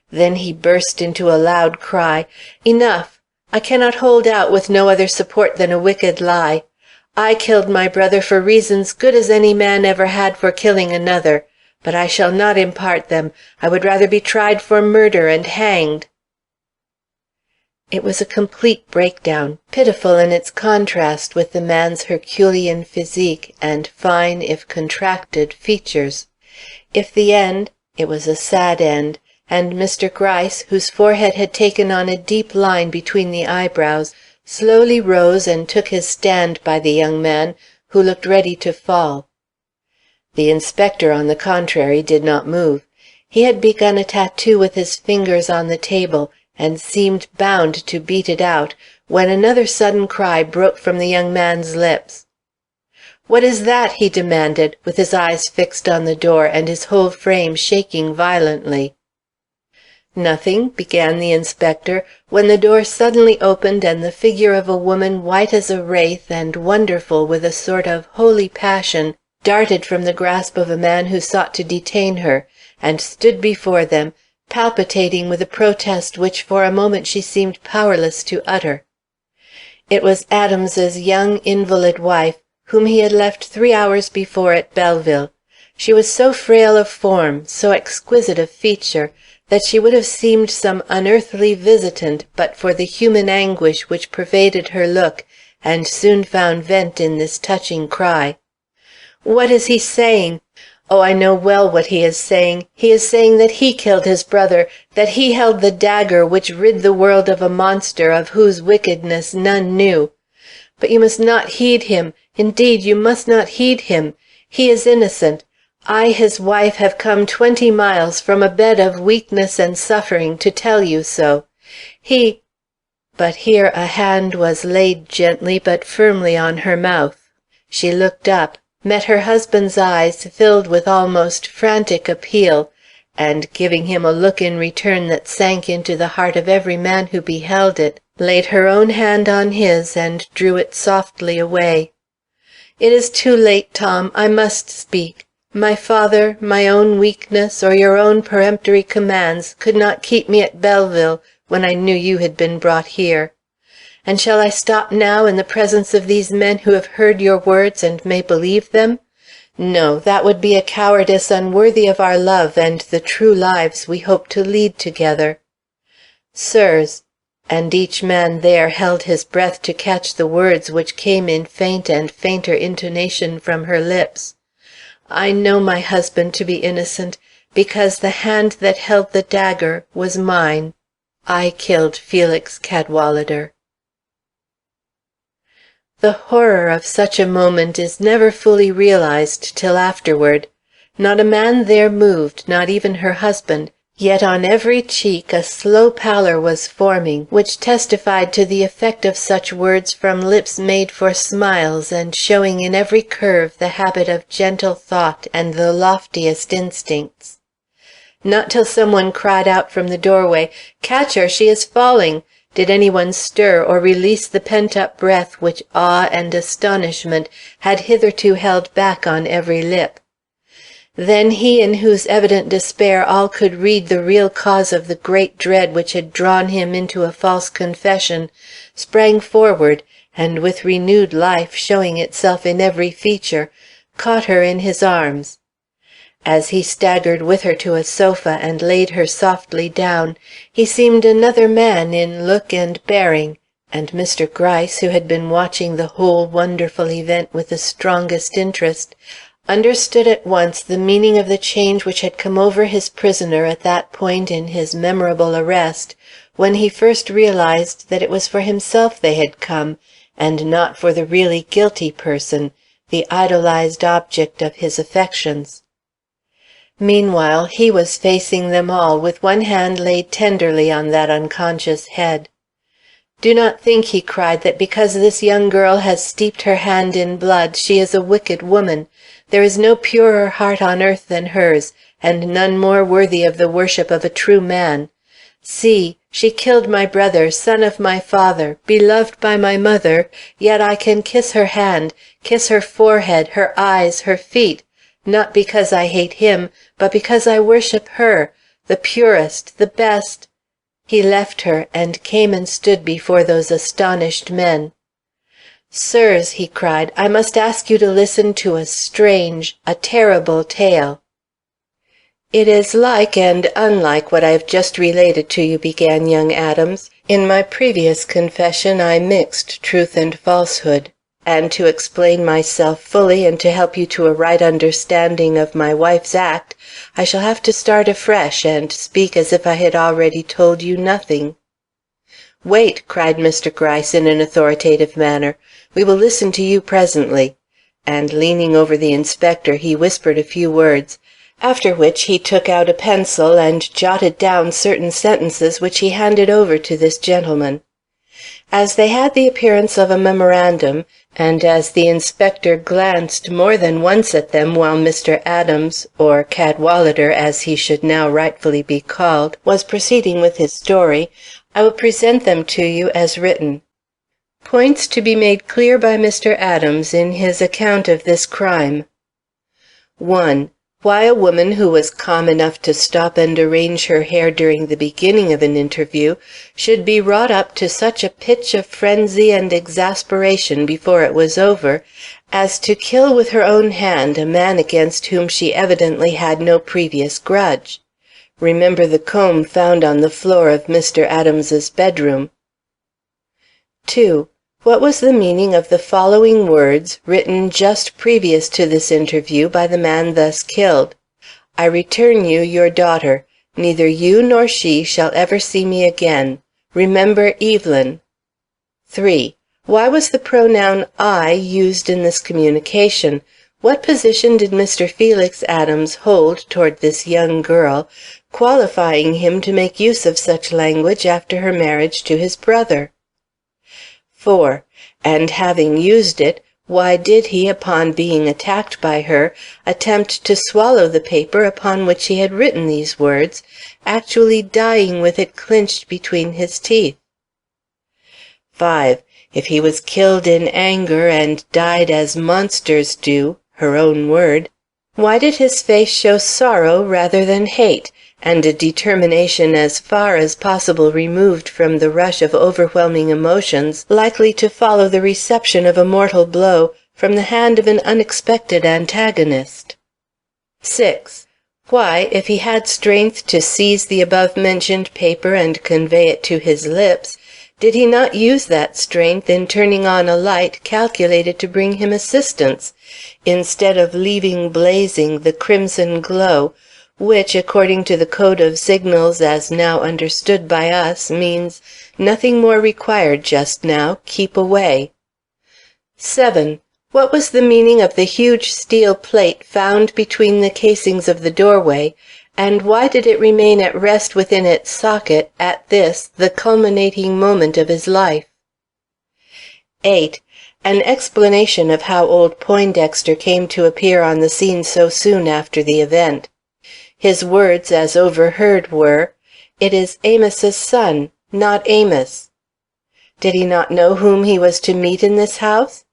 Then he burst into a loud cry. "Enough! I cannot hold out with no other support than a wicked lie. I killed my brother for reasons good as any man ever had for killing another. But I shall not impart them. I would rather be tried for murder and hanged." It was a complete breakdown, pitiful in its contrast with the man's herculean physique and fine, if contracted, features. If the end, it was a sad end, and Mr. Gryce, whose forehead had taken on a deep line between the eyebrows, slowly rose and took his stand by the young man, who looked ready to fall. The inspector, on the contrary, did not move. He had begun a tattoo with his fingers on the table, and seemed bound to beat it out, when another sudden cry broke from the young man's lips. "What is that?" he demanded, with his eyes fixed on the door, and his whole frame shaking violently. "Nothing," began the inspector, when the door suddenly opened and the figure of a woman white as a wraith and wonderful with a sort of holy passion darted from the grasp of a man who sought to detain her, and stood before them, palpitating with a protest which for a moment she seemed powerless to utter. It was Adams's young invalid wife, whom he had left 3 hours before at Belleville. She was so frail of form, so exquisite of feature, that she would have seemed some unearthly visitant but for the human anguish which pervaded her look and soon found vent in this touching cry. "What is he saying? Oh, I know well what he is saying. He is saying that he killed his brother, that he held the dagger which rid the world of a monster of whose wickedness none knew. But you must not heed him. Indeed, you must not heed him. He is innocent. I, his wife, have come 20 miles from a bed of weakness and suffering to tell you so. He—" But here a hand was laid gently but firmly on her mouth. She looked up, met her husband's eyes filled with almost frantic appeal, and, giving him a look in return that sank into the heart of every man who beheld it, laid her own hand on his and drew it softly away. "It is too late, Tom. I must speak. My father, my own weakness, or your own peremptory commands could not keep me at Belleville when I knew you had been brought here. And shall I stop now in the presence of these men who have heard your words and may believe them? No, that would be a cowardice unworthy of our love and the true lives we hope to lead together. Sirs," and each man there held his breath to catch the words which came in faint and fainter intonation from her lips, "I know my husband to be innocent, because the hand that held the dagger was mine. I killed Felix Cadwallader." The horror of such a moment is never fully realized till afterward. Not a man there moved, not even her husband, yet on every cheek a slow pallor was forming, which testified to the effect of such words from lips made for smiles and showing in every curve the habit of gentle thought and the loftiest instincts. Not till some one cried out from the doorway, "Catch her! She is falling!" did any one stir or release the pent-up breath which awe and astonishment had hitherto held back on every lip. Then he in whose evident despair all could read the real cause of the great dread which had drawn him into a false confession, sprang forward, and with renewed life showing itself in every feature, caught her in his arms. As he staggered with her to a sofa and laid her softly down, he seemed another man in look and bearing, and Mr. Gryce, who had been watching the whole wonderful event with the strongest interest, understood at once the meaning of the change which had come over his prisoner at that point in his memorable arrest, when he first realized that it was for himself they had come, and not for the really guilty person, the idolized object of his affections. Meanwhile he was facing them all, with one hand laid tenderly on that unconscious head. "Do not think," he cried, "that because this young girl has steeped her hand in blood, she is a wicked woman. There is no purer heart on earth than hers, and none more worthy of the worship of a true man. See, she killed my brother, son of my father, beloved by my mother, yet I can kiss her hand, kiss her forehead, her eyes, her feet, not because I hate him, but because I worship her, the purest, the best." He left her, and came and stood before those astonished men. "Sirs," he cried, "I must ask you to listen to a strange, a terrible tale." "It is like and unlike what I have just related to you," began young Adams. "In my previous confession I mixed truth and falsehood. And to explain myself fully and to help you to a right understanding of my wife's act, I shall have to start afresh and speak as if I had already told you nothing." "Wait!" cried Mr. Gryce in an authoritative manner. "We will listen to you presently." And leaning over the inspector, he whispered a few words, after which he took out a pencil and jotted down certain sentences which he handed over to this gentleman. As they had the appearance of a memorandum, and as the inspector glanced more than once at them while Mr. Adams, or Cadwallader as he should now rightfully be called, was proceeding with his story, I will present them to you as written. Points to be made clear by Mr. Adams in his account of this crime. 1. Why a woman who was calm enough to stop and arrange her hair during the beginning of an interview should be wrought up to such a pitch of frenzy and exasperation before it was over, as to kill with her own hand a man against whom she evidently had no previous grudge. Remember the comb found on the floor of Mr. Adams's bedroom. 2. What was the meaning of the following words, written just previous to this interview by the man thus killed? "I return you your daughter. Neither you nor she shall ever see me again. Remember Evelyn." 3. Why was the pronoun I used in this communication? What position did Mr. Felix Adams hold toward this young girl, qualifying him to make use of such language after her marriage to his brother? 4. And having used it, why did he, upon being attacked by her, attempt to swallow the paper upon which he had written these words, actually dying with it clinched between his teeth? 5. If he was killed in anger and died as monsters do, her own word, Why did his face show sorrow rather than hate, and a determination as far as possible removed from the rush of overwhelming emotions likely to follow the reception of a mortal blow from the hand of an unexpected antagonist? 6. Why, if he had strength to seize the above-mentioned paper and convey it to his lips, did he not use that strength in turning on a light calculated to bring him assistance, instead of leaving blazing the crimson glow, which, according to the code of signals as now understood by us, means nothing more required just now, keep away? 7. What was the meaning of the huge steel plate found between the casings of the doorway, and why did it remain at rest within its socket at this, the culminating moment of his life? 8. An explanation of how old Poindexter came to appear on the scene so soon after the event. His words, as overheard, were, "It is Amos's son, not Amos." Did he not know whom he was to meet in this house?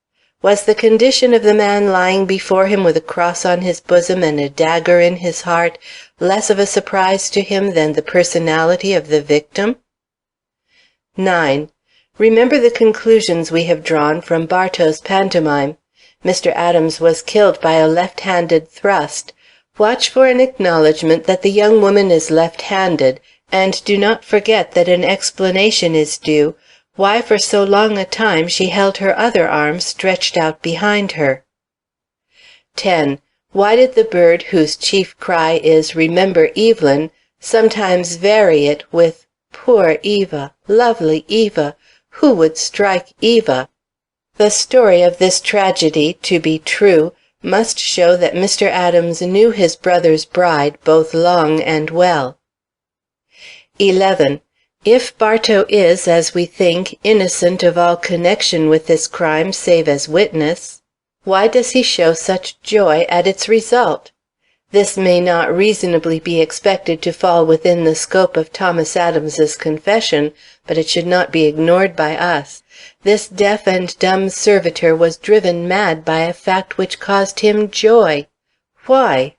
Was the condition of the man lying before him with a cross on his bosom and a dagger in his heart less of a surprise to him than the personality of the victim? 9. Remember the conclusions we have drawn from Bartow's pantomime. Mr. Adams was killed by a left-handed thrust. Watch for an acknowledgment that the young woman is left-handed, and do not forget that an explanation is due why for so long a time she held her other arm stretched out behind her. 10. Why did the bird whose chief cry is "Remember Evelyn" sometimes vary it with "Poor Eva, lovely Eva, who would strike Eva"? The story of this tragedy, to be true, must show that Mr. Adams knew his brother's bride both long and well. 11. If Bartow is, as we think, innocent of all connection with this crime save as witness, why does he show such joy at its result? This may not reasonably be expected to fall within the scope of Thomas Adams's confession, but it should not be ignored by us. This deaf and dumb servitor was driven mad by a fact which caused him joy. Why?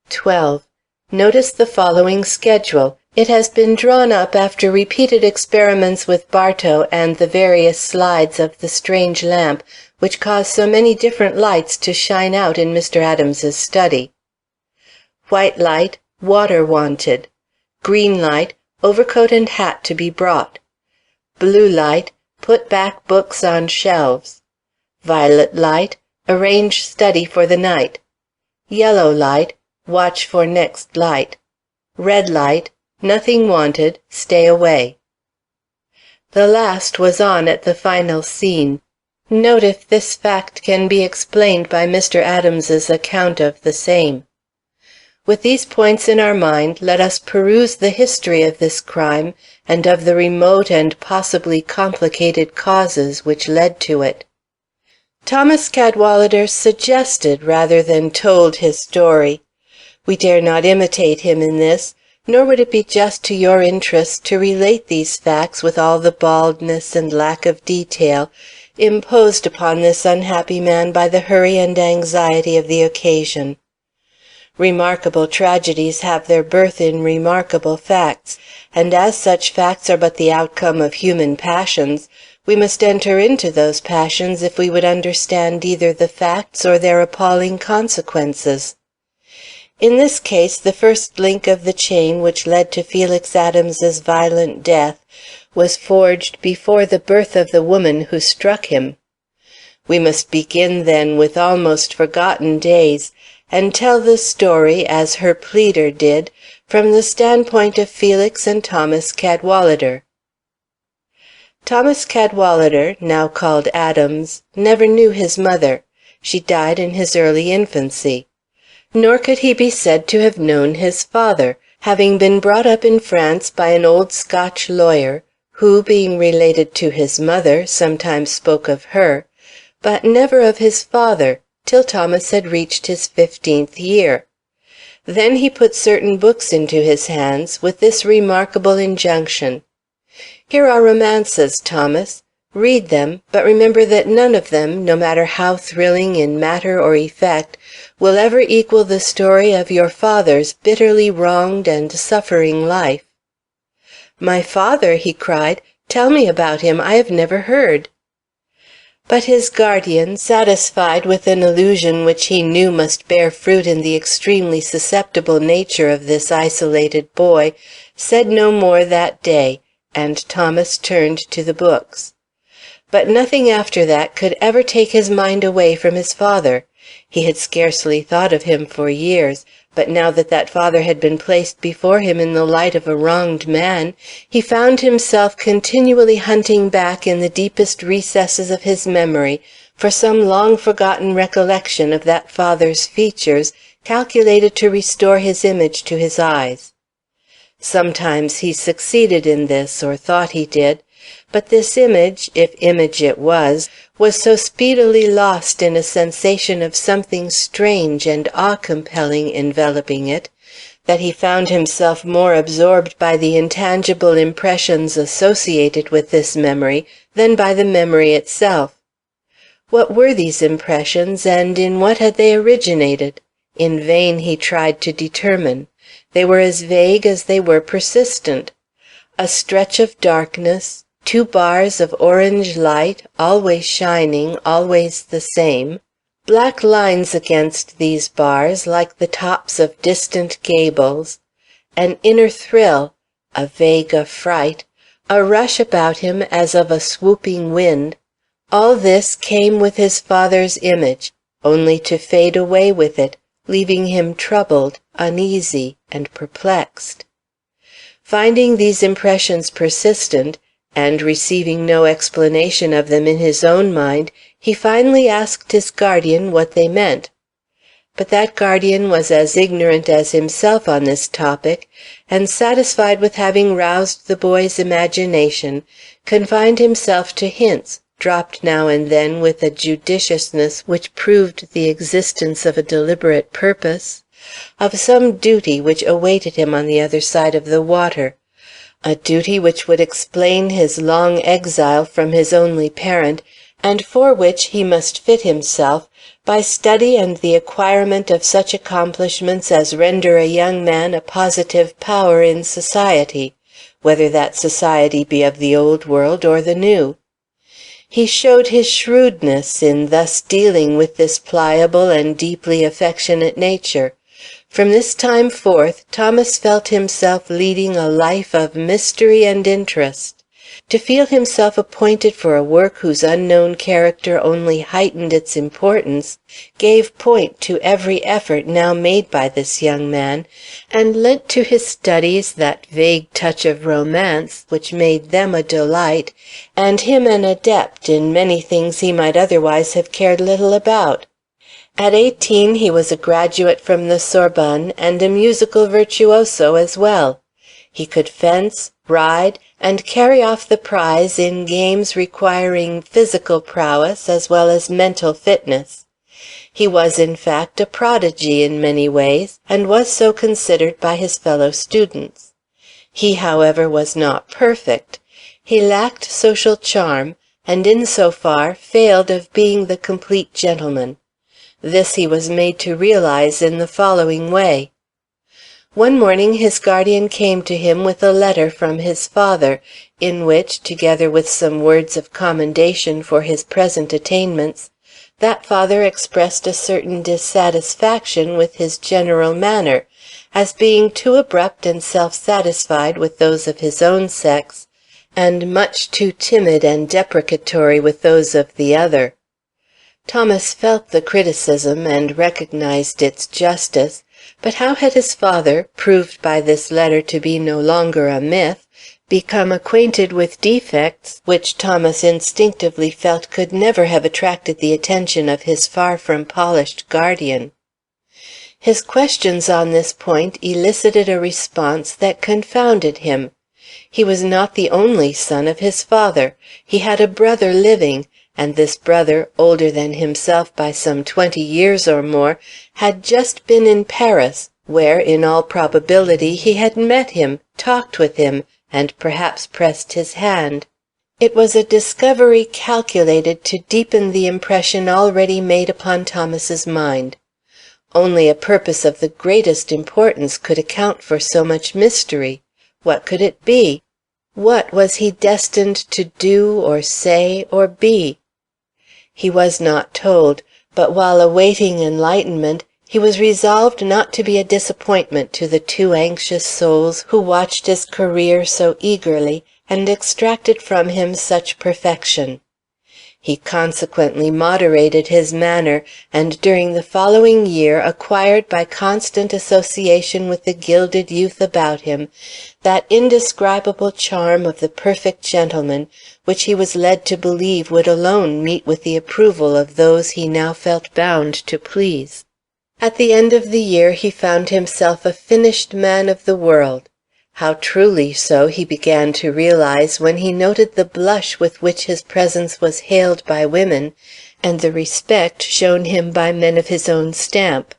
12. Notice the following schedule. It has been drawn up after repeated experiments with Bartow and the various slides of the strange lamp, which caused so many different lights to shine out in Mr. Adams's study. White light, water wanted. Green light, overcoat and hat to be brought. Blue light, put back books on shelves. Violet light, arrange study for the night. Yellow light, watch for next light. Red light, nothing wanted, stay away. The last was on at the final scene. Note if this fact can be explained by Mr. Adams's account of the same. With these points in our mind, let us peruse the history of this crime and of the remote and possibly complicated causes which led to it. Thomas Cadwallader suggested rather than told his story. We dare not imitate him in this, nor would it be just to your interest to relate these facts with all the baldness and lack of detail imposed upon this unhappy man by the hurry and anxiety of the occasion. Remarkable tragedies have their birth in remarkable facts, and as such facts are but the outcome of human passions, we must enter into those passions if we would understand either the facts or their appalling consequences. In this case, the first link of the chain which led to Felix Adams's violent death was forged before the birth of the woman who struck him. We must begin, then, with almost forgotten days, and tell the story, as her pleader did, from the standpoint of Felix and Thomas Cadwallader. Thomas Cadwallader, now called Adams, never knew his mother. She died in his early infancy. Nor could he be said to have known his father, having been brought up in France by an old Scotch lawyer, who, being related to his mother, sometimes spoke of her, but never of his father, till Thomas had reached his 15th year. Then he put certain books into his hands, with this remarkable injunction: "Here are romances, Thomas. Read them, but remember that none of them, no matter how thrilling in matter or effect, will ever equal the story of your father's bitterly wronged and suffering life." "My father!" he cried. "Tell me about him. I have never heard." But his guardian, satisfied with an illusion which he knew must bear fruit in the extremely susceptible nature of this isolated boy, said no more that day, and Thomas turned to the books. But nothing after that could ever take his mind away from his father. He had scarcely thought of him for years, but now that that father had been placed before him in the light of a wronged man, he found himself continually hunting back in the deepest recesses of his memory for some long-forgotten recollection of that father's features calculated to restore his image to his eyes. Sometimes he succeeded in this, or thought he did, but this image, if image it was so speedily lost in a sensation of something strange and awe-compelling enveloping it, that he found himself more absorbed by the intangible impressions associated with this memory than by the memory itself. What were these impressions, and in what had they originated? In vain he tried to determine. They were as vague as they were persistent. A stretch of darkness, 2 bars of orange light, always shining, always the same, black lines against these bars like the tops of distant gables, an inner thrill, a vague affright, a rush about him as of a swooping wind, all this came with his father's image, only to fade away with it, leaving him troubled, uneasy, and perplexed. Finding these impressions persistent, and receiving no explanation of them in his own mind, he finally asked his guardian what they meant. But that guardian was as ignorant as himself on this topic, and satisfied with having roused the boy's imagination, confined himself to hints, dropped now and then with a judiciousness which proved the existence of a deliberate purpose, of some duty which awaited him on the other side of the water, a duty which would explain his long exile from his only parent, and for which he must fit himself by study and the acquirement of such accomplishments as render a young man a positive power in society, whether that society be of the old world or the new. He showed his shrewdness in thus dealing with this pliable and deeply affectionate nature. From this time forth Thomas felt himself leading a life of mystery and interest. To feel himself appointed for a work whose unknown character only heightened its importance, gave point to every effort now made by this young man, and lent to his studies that vague touch of romance which made them a delight, and him an adept in many things he might otherwise have cared little about. At 18 he was a graduate from the Sorbonne, and a musical virtuoso as well. He could fence, ride, and carry off the prize in games requiring physical prowess as well as mental fitness. He was, in fact, a prodigy in many ways, and was so considered by his fellow students. He, however, was not perfect. He lacked social charm, and in so far failed of being the complete gentleman. This he was made to realize in the following way. One morning his guardian came to him with a letter from his father, in which, together with some words of commendation for his present attainments, that father expressed a certain dissatisfaction with his general manner, as being too abrupt and self-satisfied with those of his own sex, and much too timid and deprecatory with those of the other. Thomas felt the criticism and recognized its justice, but how had his father, proved by this letter to be no longer a myth, become acquainted with defects which Thomas instinctively felt could never have attracted the attention of his far from polished guardian? His questions on this point elicited a response that confounded him. He was not the only son of his father. He had a brother living, and this brother, older than himself by some 20 years or more, had just been in Paris, where, in all probability, he had met him, talked with him, and perhaps pressed his hand. It was a discovery calculated to deepen the impression already made upon Thomas's mind. Only a purpose of the greatest importance could account for so much mystery. What could it be? What was he destined to do or say or be? He was not told, but while awaiting enlightenment, he was resolved not to be a disappointment to the two anxious souls who watched his career so eagerly and extracted from him such perfection. He consequently moderated his manner, and during the following year acquired by constant association with the gilded youth about him that indescribable charm of the perfect gentleman which he was led to believe would alone meet with the approval of those he now felt bound to please. At the end of the year he found himself a finished man of the world. How truly so he began to realize when he noted the blush with which his presence was hailed by women, and the respect shown him by men of his own stamp.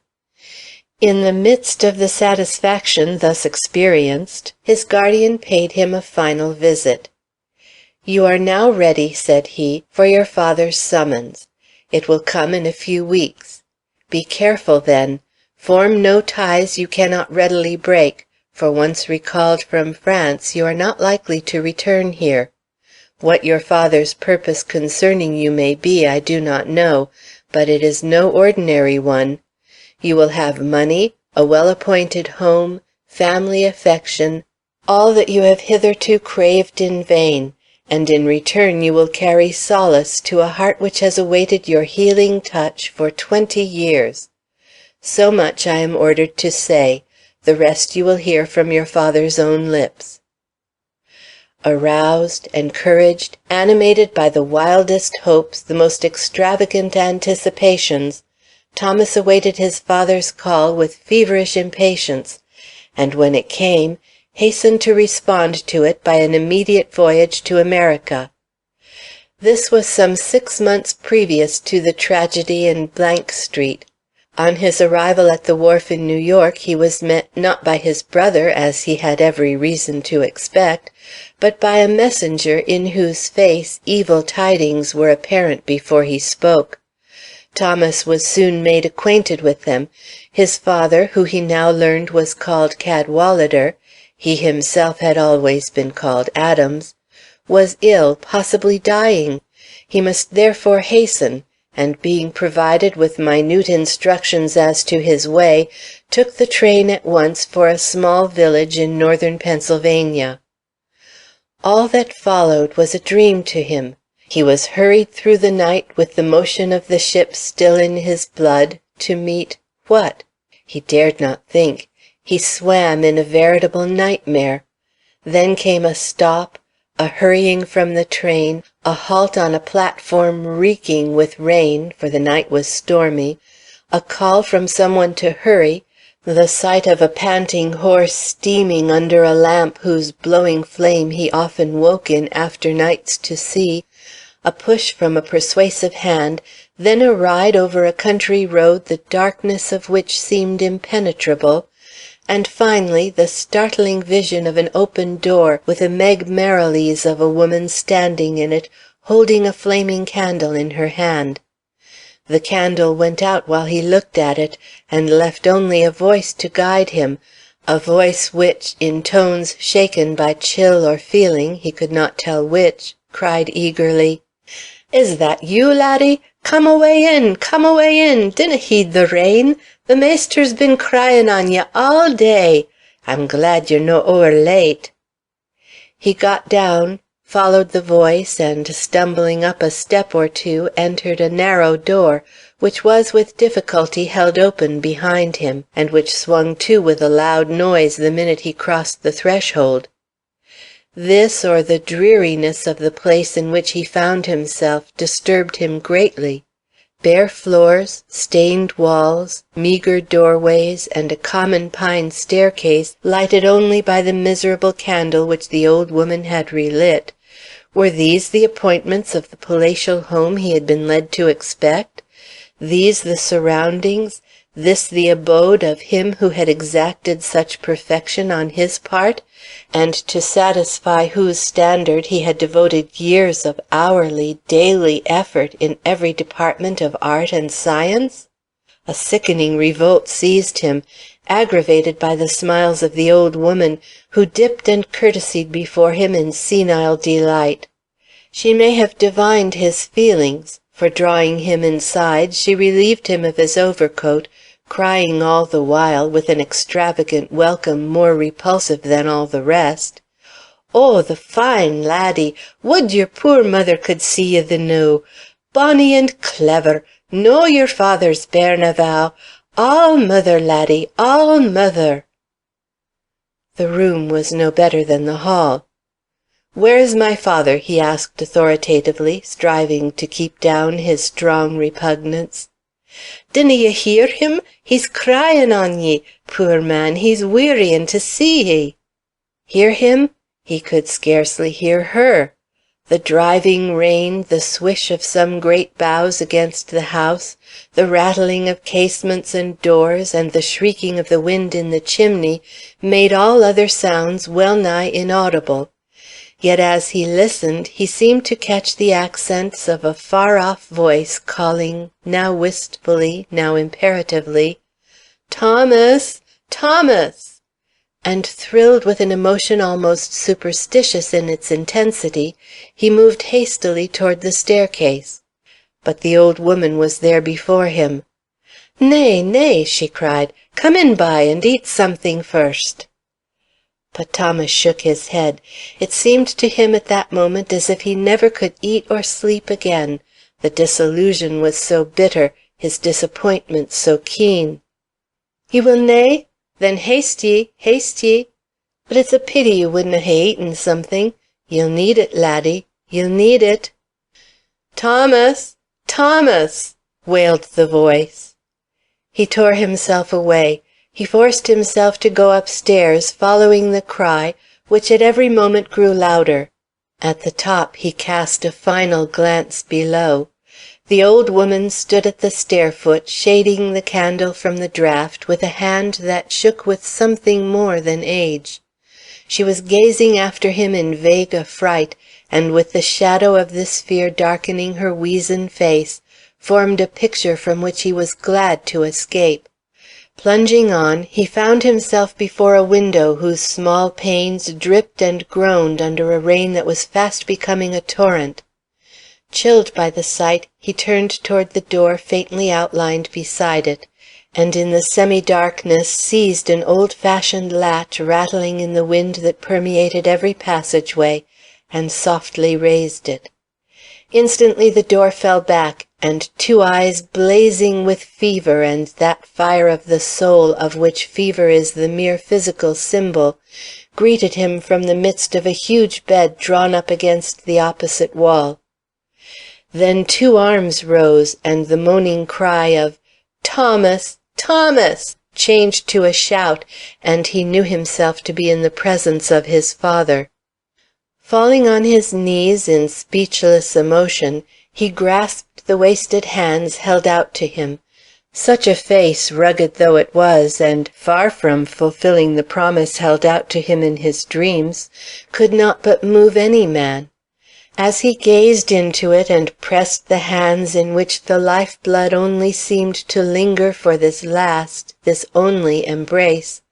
In the midst of the satisfaction thus experienced, his guardian paid him a final visit. "You are now ready," said he, "for your father's summons. It will come in a few weeks. Be careful, then. Form no ties you cannot readily break, for once recalled from France you are not likely to return here. What your father's purpose concerning you may be I do not know, but it is no ordinary one. You will have money, a well-appointed home, family affection, all that you have hitherto craved in vain, and in return you will carry solace to a heart which has awaited your healing touch for 20 years. So much I am ordered to say. The rest you will hear from your father's own lips." Aroused, encouraged, animated by the wildest hopes, the most extravagant anticipations, Thomas awaited his father's call with feverish impatience, and when it came, hastened to respond to it by an immediate voyage to America. This was some 6 months previous to the tragedy in Street. On his arrival at the wharf in New York he was met not by his brother, as he had every reason to expect, but by a messenger in whose face evil tidings were apparent before he spoke. Thomas was soon made acquainted with them. His father, who he now learned was called Cadwallader (he himself had always been called Adams), was ill, possibly dying. He must therefore hasten, and being provided with minute instructions as to his way, took the train at once for a small village in northern Pennsylvania. All that followed was a dream to him. He was hurried through the night with the motion of the ship still in his blood, to meet what? He dared not think. He swam in a veritable nightmare. Then came a stop, a hurrying from the train, a halt on a platform reeking with rain, for the night was stormy, a call from someone to hurry, the sight of a panting horse steaming under a lamp whose blowing flame he often woke in after nights to see, a push from a persuasive hand, then a ride over a country road the darkness of which seemed impenetrable, and finally the startling vision of an open door with a Meg Merrilees of a woman standing in it, holding a flaming candle in her hand. The candle went out while he looked at it, and left only a voice to guide him, a voice which, in tones shaken by chill or feeling, he could not tell which, cried eagerly, "Is that you, laddie? Come away in, come away in! Dinna heed the rain. The maister's been crying on ye all day. I'm glad you're no ower late." He got down, followed the voice, and stumbling up a step or two, entered a narrow door, which was with difficulty held open behind him, and which swung to with a loud noise the minute he crossed the threshold. This, or the dreariness of the place in which he found himself, disturbed him greatly. Bare floors, stained walls, meagre doorways, and a common pine staircase, lighted only by the miserable candle which the old woman had relit, were these the appointments of the palatial home he had been led to expect? These the surroundings, This the abode of him who had exacted such perfection on his part, and to satisfy whose standard he had devoted years of hourly, daily effort in every department of art and science? A sickening revolt seized him, aggravated by the smiles of the old woman, who dipped and courtesied before him in senile delight. She may have divined his feelings, for drawing him inside, she relieved him of his overcoat, crying all the while, with an extravagant welcome more repulsive than all the rest, "Oh, the fine laddie! Would your poor mother could see ye the noo! Bonny and clever! Know your father's bairn avow! All mother, laddie, all mother!" The room was no better than the hall. "Where is my father?" he asked authoritatively, striving to keep down his strong repugnance. "Dinna ye hear him? He's crying on ye. Poor man, he's wearyin' to see ye." Hear him? He could scarcely hear her. The driving rain, the swish of some great boughs against the house, the rattling of casements and doors, and the shrieking of the wind in the chimney, made all other sounds well nigh inaudible. Yet as he listened, he seemed to catch the accents of a far-off voice calling, now wistfully, now imperatively, "Thomas! Thomas!" And thrilled with an emotion almost superstitious in its intensity, he moved hastily toward the staircase. But the old woman was there before him. "Nay, nay!" she cried. "Come in by and eat something first." But Thomas shook his head. It seemed to him at that moment as if he never could eat or sleep again, the disillusion was so bitter, his disappointment so keen. "Ye will nae? Then haste ye, haste ye. But it's a pity ye wouldn't hae eaten something. Ye'll need it, laddie, ye'll need it." "Thomas! Thomas!" wailed the voice. He tore himself away. He forced himself to go upstairs, following the cry, which at every moment grew louder. At the top he cast a final glance below. The old woman stood at the stair-foot, shading the candle from the draught with a hand that shook with something more than age. She was gazing after him in vague affright, and with the shadow of this fear darkening her weazen face, formed a picture from which he was glad to escape. Plunging on, he found himself before a window whose small panes dripped and groaned under a rain that was fast becoming a torrent. Chilled by the sight, he turned toward the door faintly outlined beside it, and in the semi-darkness seized an old-fashioned latch rattling in the wind that permeated every passageway, and softly raised it. Instantly the door fell back, and two eyes blazing with fever and that fire of the soul of which fever is the mere physical symbol, greeted him from the midst of a huge bed drawn up against the opposite wall. Then two arms rose, and the moaning cry of "Thomas! Thomas!" changed to a shout, and he knew himself to be in the presence of his father. Falling on his knees in speechless emotion, he grasped the wasted hands held out to him. Such a face, rugged though it was, and far from fulfilling the promise held out to him in his dreams, could not but move any man. As he gazed into it and pressed the hands in which the life-blood only seemed to linger for this last, this only embrace,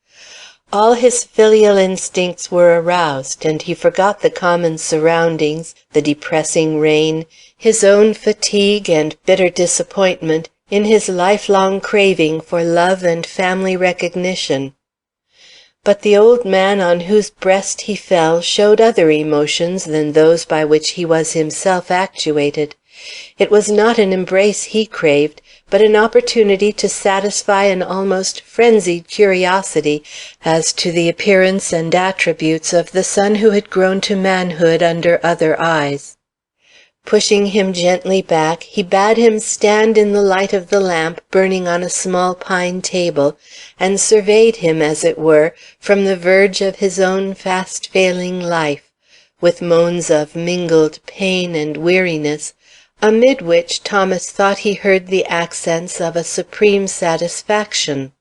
all his filial instincts were aroused, and he forgot the common surroundings, the depressing rain, his own fatigue and bitter disappointment, in his lifelong craving for love and family recognition. But the old man on whose breast he fell showed other emotions than those by which he was himself actuated. It was not an embrace he craved, but an opportunity to satisfy an almost frenzied curiosity as to the appearance and attributes of the son who had grown to manhood under other eyes. Pushing him gently back, he bade him stand in the light of the lamp burning on a small pine table, and surveyed him, as it were, from the verge of his own fast-failing life, with moans of mingled pain and weariness, amid which Thomas thought he heard the accents of a supreme satisfaction.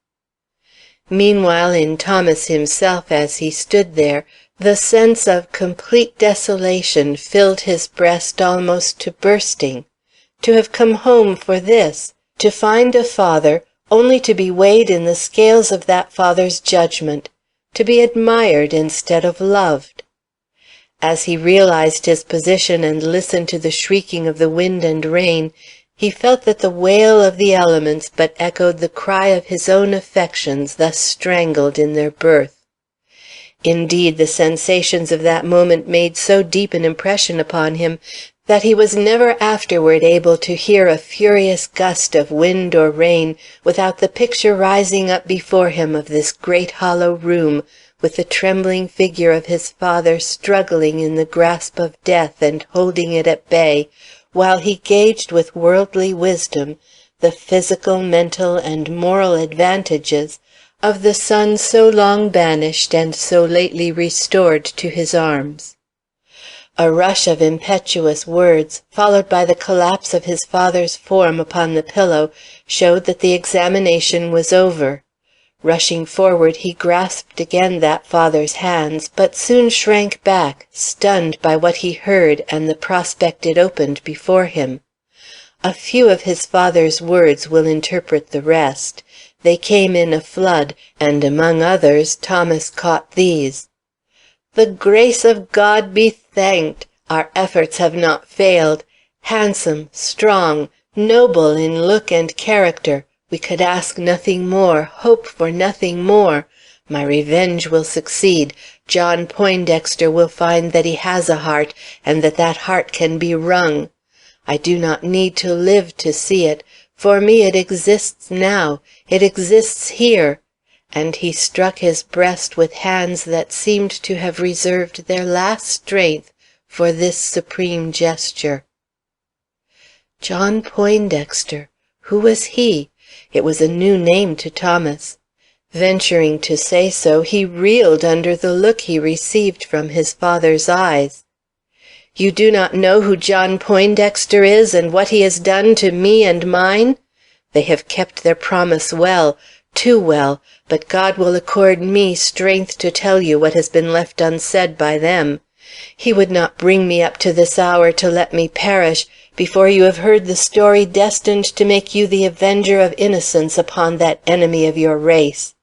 Meanwhile, in Thomas himself, as he stood there, the sense of complete desolation filled his breast almost to bursting. To have come home for this, to find a father, only to be weighed in the scales of that father's judgment, to be admired instead of loved. As he realized his position and listened to the shrieking of the wind and rain, he felt that the wail of the elements but echoed the cry of his own affections thus strangled in their birth. Indeed, the sensations of that moment made so deep an impression upon him that he was never afterward able to hear a furious gust of wind or rain without the picture rising up before him of this great hollow room, with the trembling figure of his father struggling in the grasp of death and holding it at bay, while he gauged with worldly wisdom the physical, mental, and moral advantages of the son so long banished and so lately restored to his arms. A rush of impetuous words, followed by the collapse of his father's form upon the pillow, showed that the examination was over. Rushing forward, he grasped again that father's hands, but soon shrank back, stunned by what he heard and the prospect it opened before him. A few of his father's words will interpret the rest. They came in a flood, and among others Thomas caught these: "The grace of God be thanked! Our efforts have not failed. Handsome, strong, noble in look and character, we could ask nothing more, hope for nothing more. My revenge will succeed. John Poindexter will find that he has a heart, and that that heart can be wrung. I do not need to live to see it. For me it exists now. It exists here." And he struck his breast with hands that seemed to have reserved their last strength for this supreme gesture. John Poindexter! Who was he? It was a new name to Thomas. Venturing to say so, he reeled under the look he received from his father's eyes. "You do not know who John Poindexter is, and what he has done to me and mine? They have kept their promise well, too well, but God will accord me strength to tell you what has been left unsaid by them. He would not bring me up to this hour to let me perish before you have heard the story destined to make you the avenger of innocence upon that enemy of your race.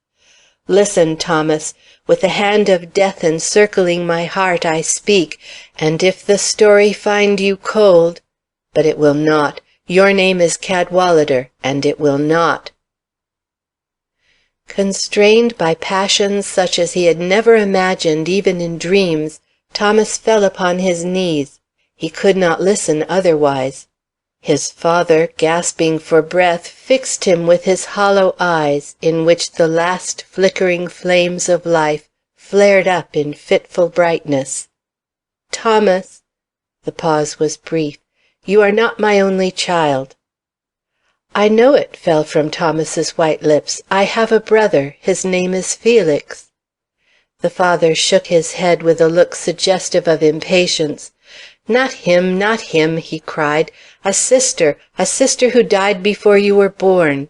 Listen, Thomas. With the hand of death encircling my heart I speak, and if the story find you cold, but it will not. Your name is Cadwallader, and it will not." Constrained by passions such as he had never imagined even in dreams, Thomas fell upon his knees. He could not listen otherwise. His father, gasping for breath, fixed him with his hollow eyes, in which the last flickering flames of life flared up in fitful brightness. "Thomas!" The pause was brief. "You are not my only child." "I know it," fell from Thomas's white lips. "I have a brother. His name is Felix." The father shook his head with a look suggestive of impatience. "Not him, not him!" he cried. A sister who died before you were born.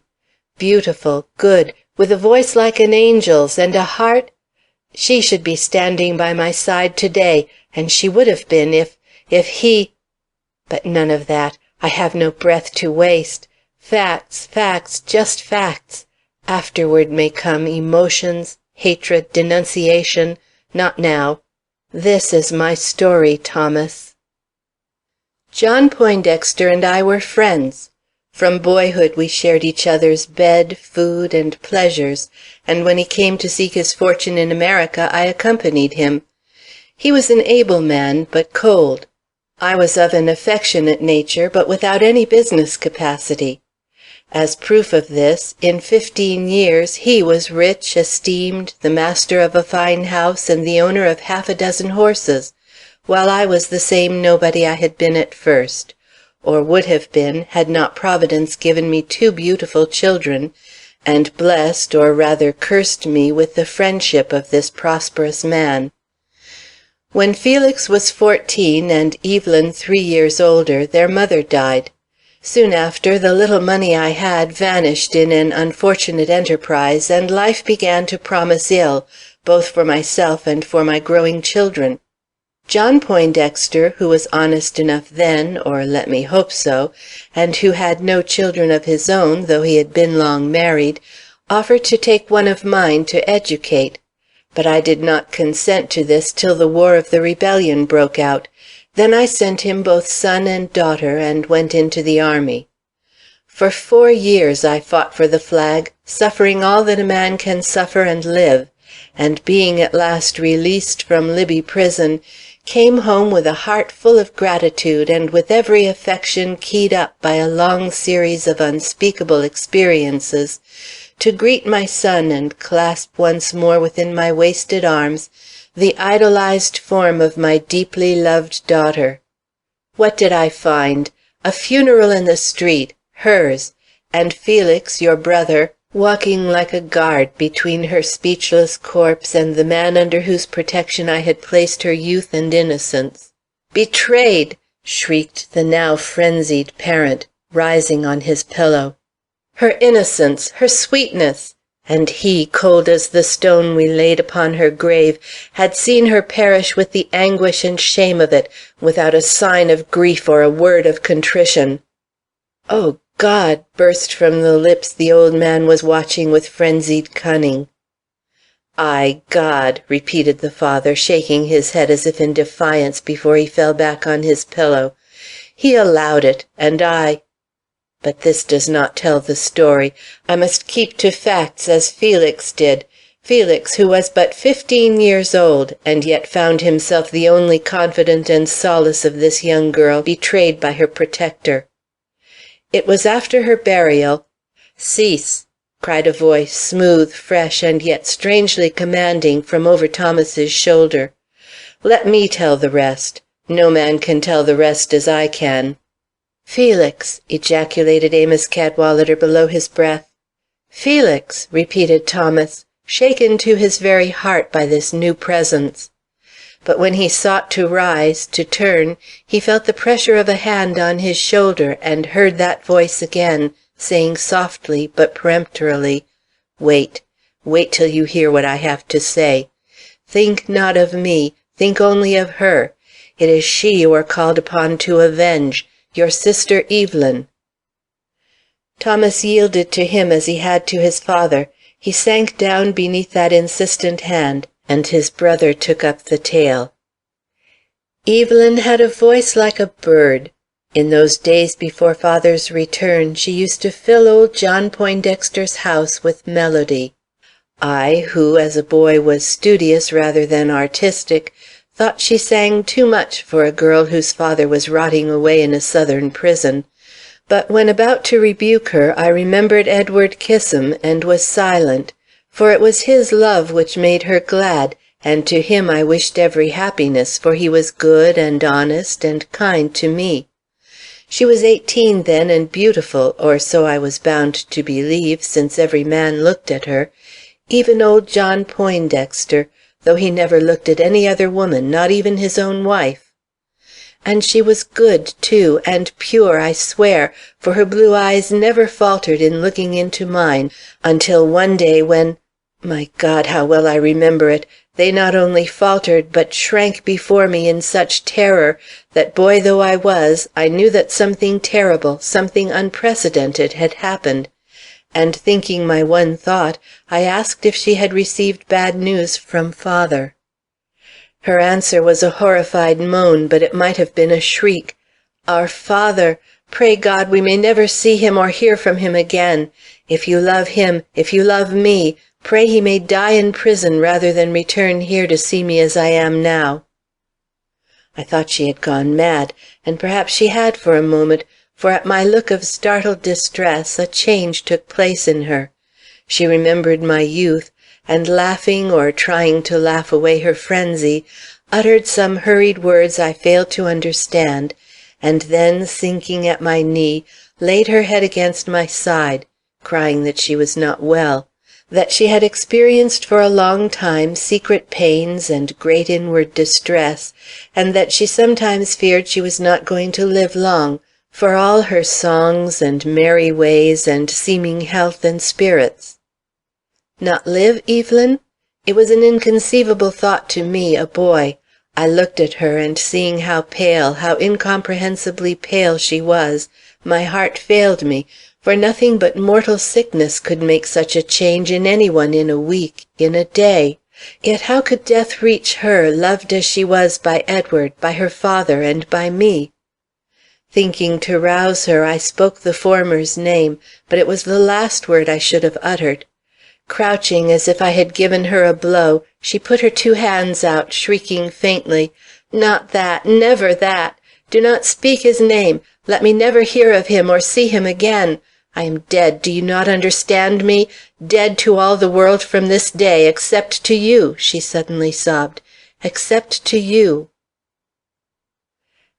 Beautiful, good, with a voice like an angel's, and a heart. She should be standing by my side to-day, and she would have been if he. But none of that. I have no breath to waste. Facts, facts, just facts. Afterward may come emotions, hatred, denunciation. Not now. This is my story, Thomas. John Poindexter and I were friends. From boyhood we shared each other's bed, food, and pleasures, and when he came to seek his fortune in America, I accompanied him. He was an able man, but cold. I was of an affectionate nature, but without any business capacity. As proof of this, in 15 years he was rich, esteemed, the master of a fine house, and the owner of half a dozen horses, while I was the same nobody I had been at first, or would have been had not Providence given me 2 beautiful children, and blessed, or rather cursed me with the friendship of this prosperous man. When Felix was 14 and Evelyn 3 years older, their mother died. Soon after, the little money I had vanished in an unfortunate enterprise, and life began to promise ill, both for myself and for my growing children. John Poindexter, who was honest enough then, or let me hope so, and who had no children of his own, though he had been long married, offered to take one of mine to educate. But I did not consent to this till the War of the Rebellion broke out. Then I sent him both son and daughter, and went into the army. For 4 years I fought for the flag, suffering all that a man can suffer and live, and being at last released from Libby prison, came home with a heart full of gratitude and with every affection keyed up by a long series of unspeakable experiences, to greet my son and clasp once more within my wasted arms the idolized form of my deeply loved daughter. What did I find? A funeral in the street, hers, and Felix, your brother, walking like a guard between her speechless corpse and the man under whose protection I had placed her youth and innocence. "Betrayed!" shrieked the now frenzied parent, rising on his pillow. "Her innocence, her sweetness!" And he, cold as the stone we laid upon her grave, had seen her perish with the anguish and shame of it, without a sign of grief or a word of contrition. "O God!" burst from the lips the old man was watching with frenzied cunning. "Ay, God!" repeated the father, shaking his head as if in defiance before he fell back on his pillow. "He allowed it, and I—" But this does not tell the story. I must keep to facts as Felix did. Felix, who was but 15 years old, and yet found himself the only confidant and solace of this young girl betrayed by her protector. It was after her burial— "Cease!" cried a voice, smooth, fresh, and yet strangely commanding, from over Thomas's shoulder. "Let me tell the rest. No man can tell the rest as I can." "Felix!" ejaculated Amos Cadwallader below his breath. "Felix!" repeated Thomas, shaken to his very heart by this new presence. But when he sought to rise, to turn, he felt the pressure of a hand on his shoulder, and heard that voice again, saying softly but peremptorily, "Wait. Wait till you hear what I have to say. Think not of me, think only of her. It is she you are called upon to avenge, your sister Evelyn." Thomas yielded to him as he had to his father. He sank down beneath that insistent hand, and his brother took up the tale. Evelyn had a voice like a bird. In those days before father's return, she used to fill old John Poindexter's house with melody. I, who as a boy was studious rather than artistic, thought she sang too much for a girl whose father was rotting away in a Southern prison. But when about to rebuke her, I remembered Edward Kissam, and was silent, for it was his love which made her glad, and to him I wished every happiness, for he was good and honest and kind to me. She was 18 then, and beautiful, or so I was bound to believe, since every man looked at her, even old John Poindexter, though he never looked at any other woman, not even his own wife. And she was good, too, and pure, I swear, for her blue eyes never faltered in looking into mine, until one day when—my God, how well I remember it!—they not only faltered, but shrank before me in such terror that, boy though I was, I knew that something terrible, something unprecedented, had happened. And thinking my one thought, I asked if she had received bad news from father. Her answer was a horrified moan, but it might have been a shriek. "Our father! Pray God we may never see him or hear from him again. If you love him, if you love me, pray he may die in prison rather than return here to see me as I am now." I thought she had gone mad, and perhaps she had for a moment, for at my look of startled distress a change took place in her. She remembered my youth, and laughing or trying to laugh away her frenzy, uttered some hurried words I failed to understand, and then, sinking at my knee, laid her head against my side, crying that she was not well, that she had experienced for a long time secret pains and great inward distress, and that she sometimes feared she was not going to live long, for all her songs and merry ways and seeming health and spirits. Not live, Evelyn? It was an inconceivable thought to me, a boy. I looked at her, and seeing how pale, how incomprehensibly pale she was, my heart failed me, for nothing but mortal sickness could make such a change in any one in a week, in a day. Yet how could death reach her, loved as she was by Edward, by her father, and by me? Thinking to rouse her, I spoke the former's name, but it was the last word I should have uttered. Crouching as if I had given her a blow, she put her 2 hands out, shrieking faintly, "Not that! Never that! Do not speak his name! Let me never hear of him or see him again! I am dead, do you not understand me? Dead to all the world from this day, except to you," she suddenly sobbed, "except to you."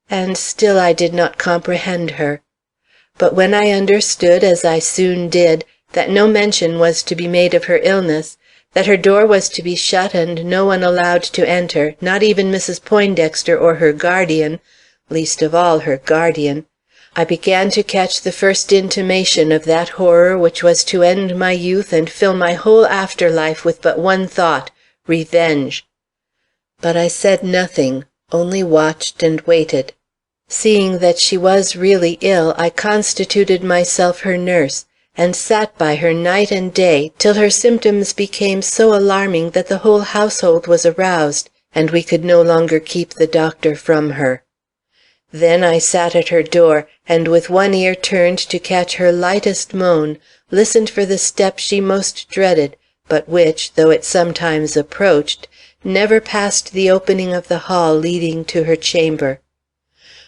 And still I did not comprehend her. But when I understood, as I soon did, that no mention was to be made of her illness, that her door was to be shut and no one allowed to enter, not even Mrs. Poindexter or her guardian, least of all her guardian, I began to catch the first intimation of that horror which was to end my youth and fill my whole after life with but one thought, revenge. But I said nothing, only watched and waited. Seeing that she was really ill, I constituted myself her nurse, and sat by her night and day till her symptoms became so alarming that the whole household was aroused, and we could no longer keep the doctor from her. Then I sat at her door, and with one ear turned to catch her lightest moan, listened for the step she most dreaded, but which, though it sometimes approached, never passed the opening of the hall leading to her chamber.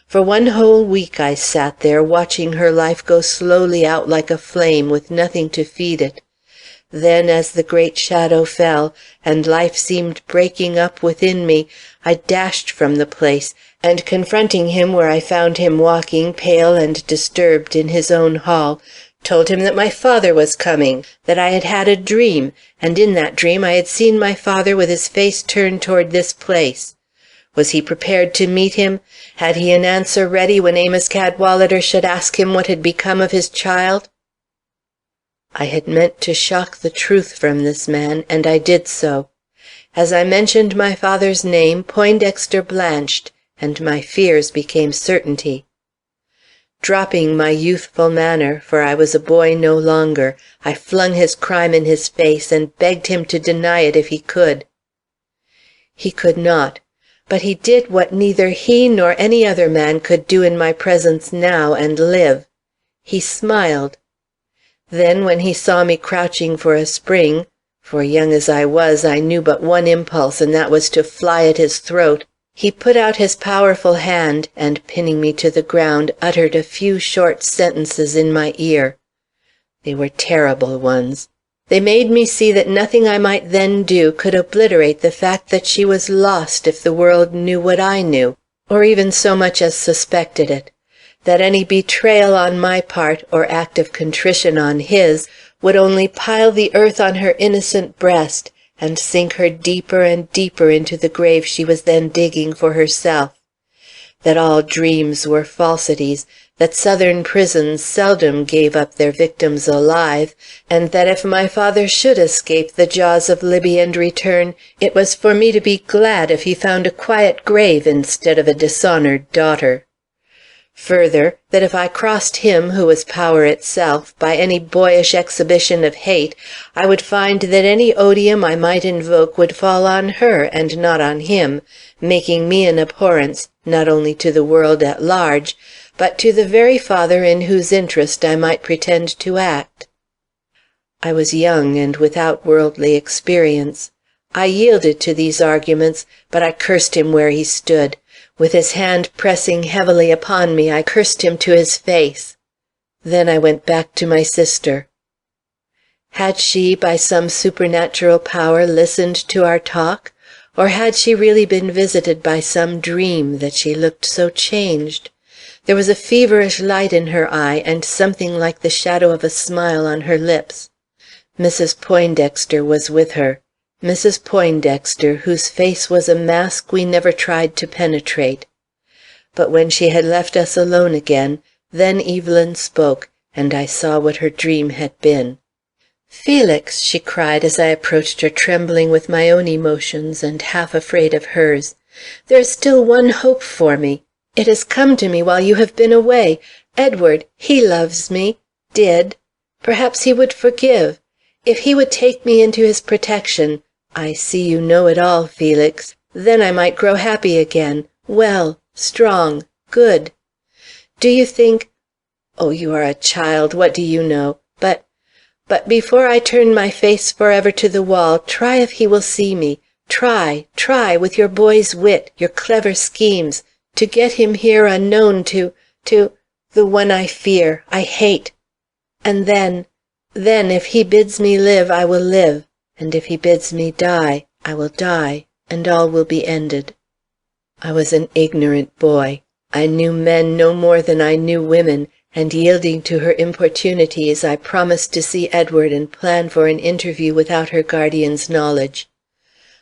For one whole week I sat there, watching her life go slowly out like a flame, with nothing to feed it. Then, as the great shadow fell, and life seemed breaking up within me, I dashed from the place, and confronting him where I found him walking, pale and disturbed, in his own hall, told him that my father was coming, that I had had a dream, and in that dream I had seen my father with his face turned toward this place. Was he prepared to meet him? Had he an answer ready when Amos Cadwallader should ask him what had become of his child? I had meant to shock the truth from this man, and I did so. As I mentioned my father's name, Poindexter blanched, and my fears became certainty. Dropping my youthful manner, for I was a boy no longer, I flung his crime in his face, and begged him to deny it if he could. He could not. But he did what neither he nor any other man could do in my presence now, and live. He smiled. Then, when he saw me crouching for a spring, for young as I was, I knew but one impulse, and that was to fly at his throat, he put out his powerful hand, and pinning me to the ground, uttered a few short sentences in my ear. They were terrible ones. They made me see that nothing I might then do could obliterate the fact that she was lost if the world knew what I knew, or even so much as suspected it; that any betrayal on my part, or act of contrition on his, would only pile the earth on her innocent breast, and sink her deeper and deeper into the grave she was then digging for herself; that all dreams were falsities, that Southern prisons seldom gave up their victims alive, and that if my father should escape the jaws of Libby and return, it was for me to be glad if he found a quiet grave instead of a dishonored daughter. Further, that if I crossed him who was power itself, by any boyish exhibition of hate, I would find that any odium I might invoke would fall on her and not on him, making me an abhorrence, not only to the world at large, but to the very father in whose interest I might pretend to act. I was young and without worldly experience. I yielded to these arguments, but I cursed him where he stood. With his hand pressing heavily upon me, I cursed him to his face. Then I went back to my sister. Had she, by some supernatural power, listened to our talk? Or had she really been visited by some dream, that she looked so changed? There was a feverish light in her eye, and something like the shadow of a smile on her lips. Mrs. Poindexter was with her. Mrs. Poindexter, whose face was a mask we never tried to penetrate. But when she had left us alone again, then Evelyn spoke, and I saw what her dream had been. "Felix," she cried as I approached her, trembling with my own emotions and half afraid of hers, "there is still one hope for me. It has come to me while you have been away. Edward, he loves me, did. Perhaps he would forgive. If he would take me into his protection, I see you know it all, Felix, then I might grow happy again, well, strong, good. Do you think oh, you are a child, what do you know? But before I turn my face forever to the wall, try if he will see me. Try, with your boy's wit, your clever schemes, to get him here unknown to the one I fear, I hate. And then, if he bids me live, I will live, and if he bids me die, I will die, and all will be ended." I was an ignorant boy. I knew men no more than I knew women, and yielding to her importunities, I promised to see Edward and plan for an interview without her guardian's knowledge.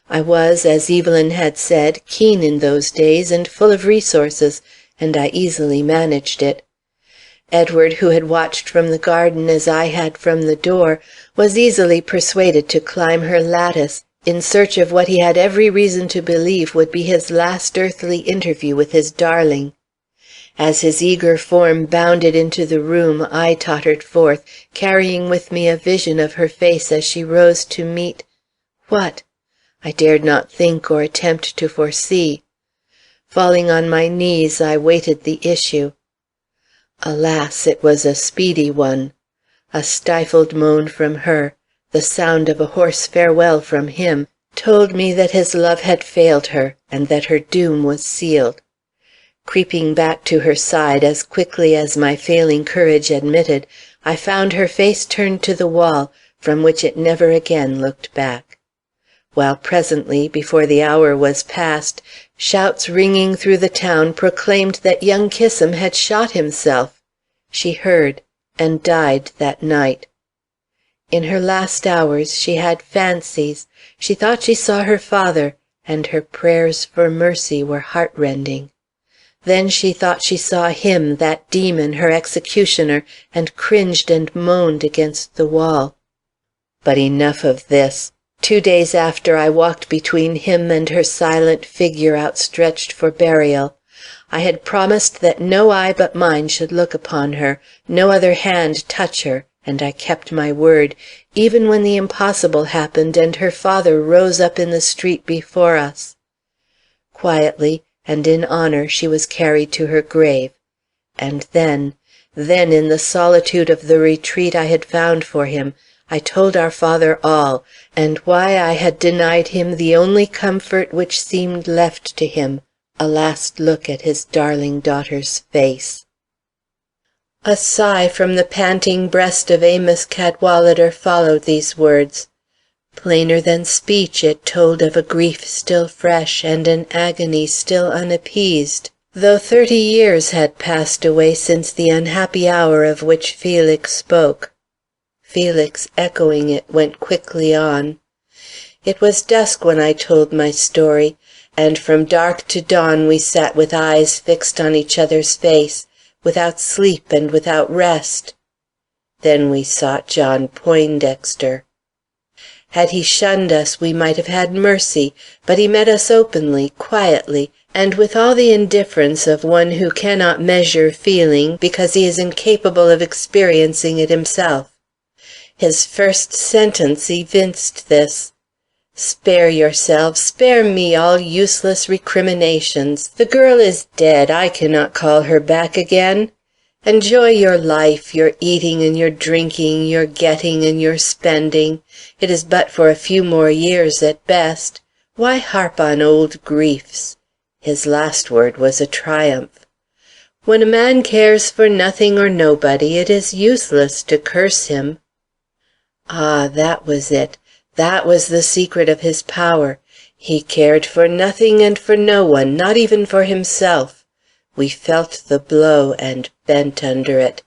I was, as Evelyn had said, keen in those days and full of resources, and I easily managed it. Edward, who had watched from the garden as I had from the door, was easily persuaded to climb her lattice, in search of what he had every reason to believe would be his last earthly interview with his darling. As his eager form bounded into the room, I tottered forth, carrying with me a vision of her face as she rose to meet what? I dared not think or attempt to foresee. Falling on my knees, I waited the issue. Alas, it was a speedy one. A stifled moan from her, the sound of a hoarse farewell from him, told me that his love had failed her, and that her doom was sealed. Creeping back to her side as quickly as my failing courage admitted, I found her face turned to the wall, from which it never again looked back. While presently, before the hour was past, shouts ringing through the town proclaimed that young Kissam had shot himself. She heard, and died that night. In her last hours she had fancies. She thought she saw her father, and her prayers for mercy were heartrending. Then she thought she saw him, that demon, her executioner, and cringed and moaned against the wall. But enough of this. 2 days after, I walked between him and her silent figure outstretched for burial. I had promised that no eye but mine should look upon her, no other hand touch her, and I kept my word, even when the impossible happened and her father rose up in the street before us. Quietly and in honor she was carried to her grave. And then in the solitude of the retreat I had found for him, I told our father all, and why I had denied him the only comfort which seemed left to him, a last look at his darling daughter's face. A sigh from the panting breast of Amos Cadwallader followed these words. Plainer than speech it told of a grief still fresh and an agony still unappeased, though 30 years had passed away since the unhappy hour of which Felix spoke. Felix, echoing it, went quickly on. It was dusk when I told my story, and from dark to dawn we sat with eyes fixed on each other's face, without sleep and without rest. Then we sought John Poindexter. Had he shunned us, we might have had mercy, but he met us openly, quietly, and with all the indifference of one who cannot measure feeling because he is incapable of experiencing it himself. His first sentence evinced this. "Spare yourselves, spare me all useless recriminations. The girl is dead. I cannot call her back again. Enjoy your life, your eating and your drinking, your getting and your spending. It is but for a few more years at best. Why harp on old griefs?" His last word was a triumph. When a man cares for nothing or nobody, it is useless to curse him. Ah, that was it. That was the secret of his power. He cared for nothing and for no one, not even for himself. We felt the blow and bent under it.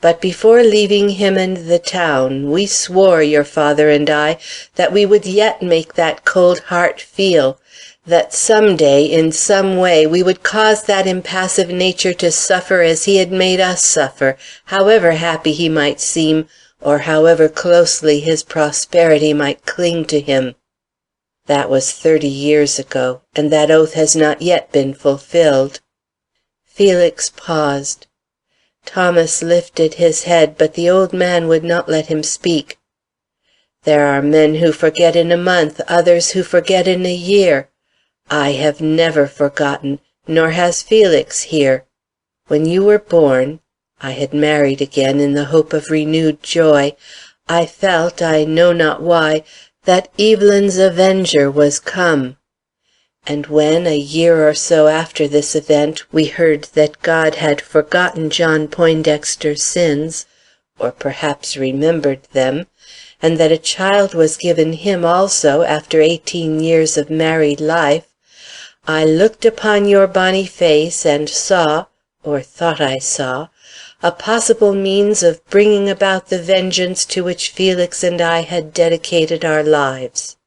But before leaving him and the town, we swore, your father and I, that we would yet make that cold heart feel, that some day, in some way, we would cause that impassive nature to suffer as he had made us suffer, however happy he might seem, or however closely his prosperity might cling to him. That was 30 years ago, and that oath has not yet been fulfilled." Felix paused. Thomas lifted his head, but the old man would not let him speak. "There are men who forget in a month, others who forget in a year. I have never forgotten, nor has Felix here. When you were born, I had married again in the hope of renewed joy. I felt, I know not why, that Evelyn's avenger was come. And when, a year or so after this event, we heard that God had forgotten John Poindexter's sins, or perhaps remembered them, and that a child was given him also after 18 years of married life, I looked upon your bonny face and saw, or thought I saw, a possible means of bringing about the vengeance to which Felix and I had dedicated our lives.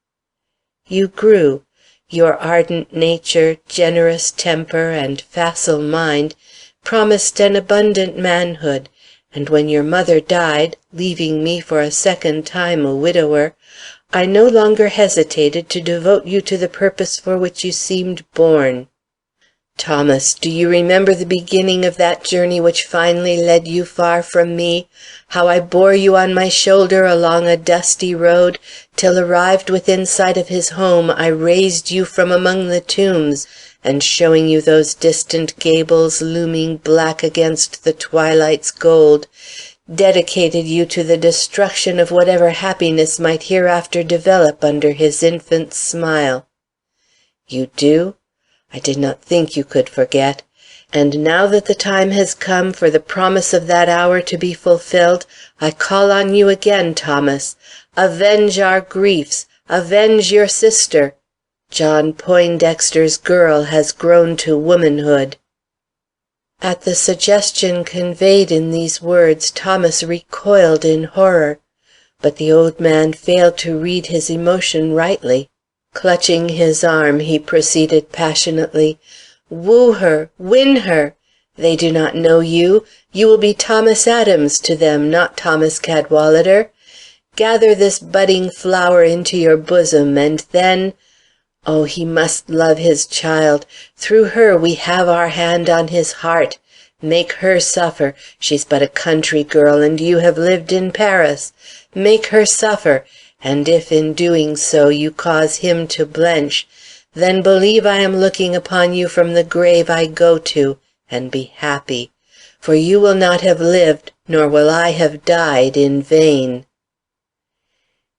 You grew. Your ardent nature, generous temper, and facile mind promised an abundant manhood, and when your mother died, leaving me for a second time a widower, I no longer hesitated to devote you to the purpose for which you seemed born. Thomas, do you remember the beginning of that journey which finally led you far from me? How I bore you on my shoulder along a dusty road, till arrived within sight of his home, I raised you from among the tombs, and showing you those distant gables looming black against the twilight's gold, dedicated you to the destruction of whatever happiness might hereafter develop under his infant smile. You do? I did not think you could forget. And now that the time has come for the promise of that hour to be fulfilled, I call on you again, Thomas. Avenge our griefs. Avenge your sister. John Poindexter's girl has grown to womanhood." At the suggestion conveyed in these words, Thomas recoiled in horror. But the old man failed to read his emotion rightly. Clutching his arm, he proceeded passionately, "Woo her! Win her! They do not know you. You will be Thomas Adams to them, not Thomas Cadwallader. Gather this budding flower into your bosom, and then— Oh, he must love his child. Through her we have our hand on his heart. Make her suffer. She's but a country girl, and you have lived in Paris. Make her suffer, and if in doing so you cause him to blench, then believe I am looking upon you from the grave I go to, and be happy. For you will not have lived, nor will I have died in vain."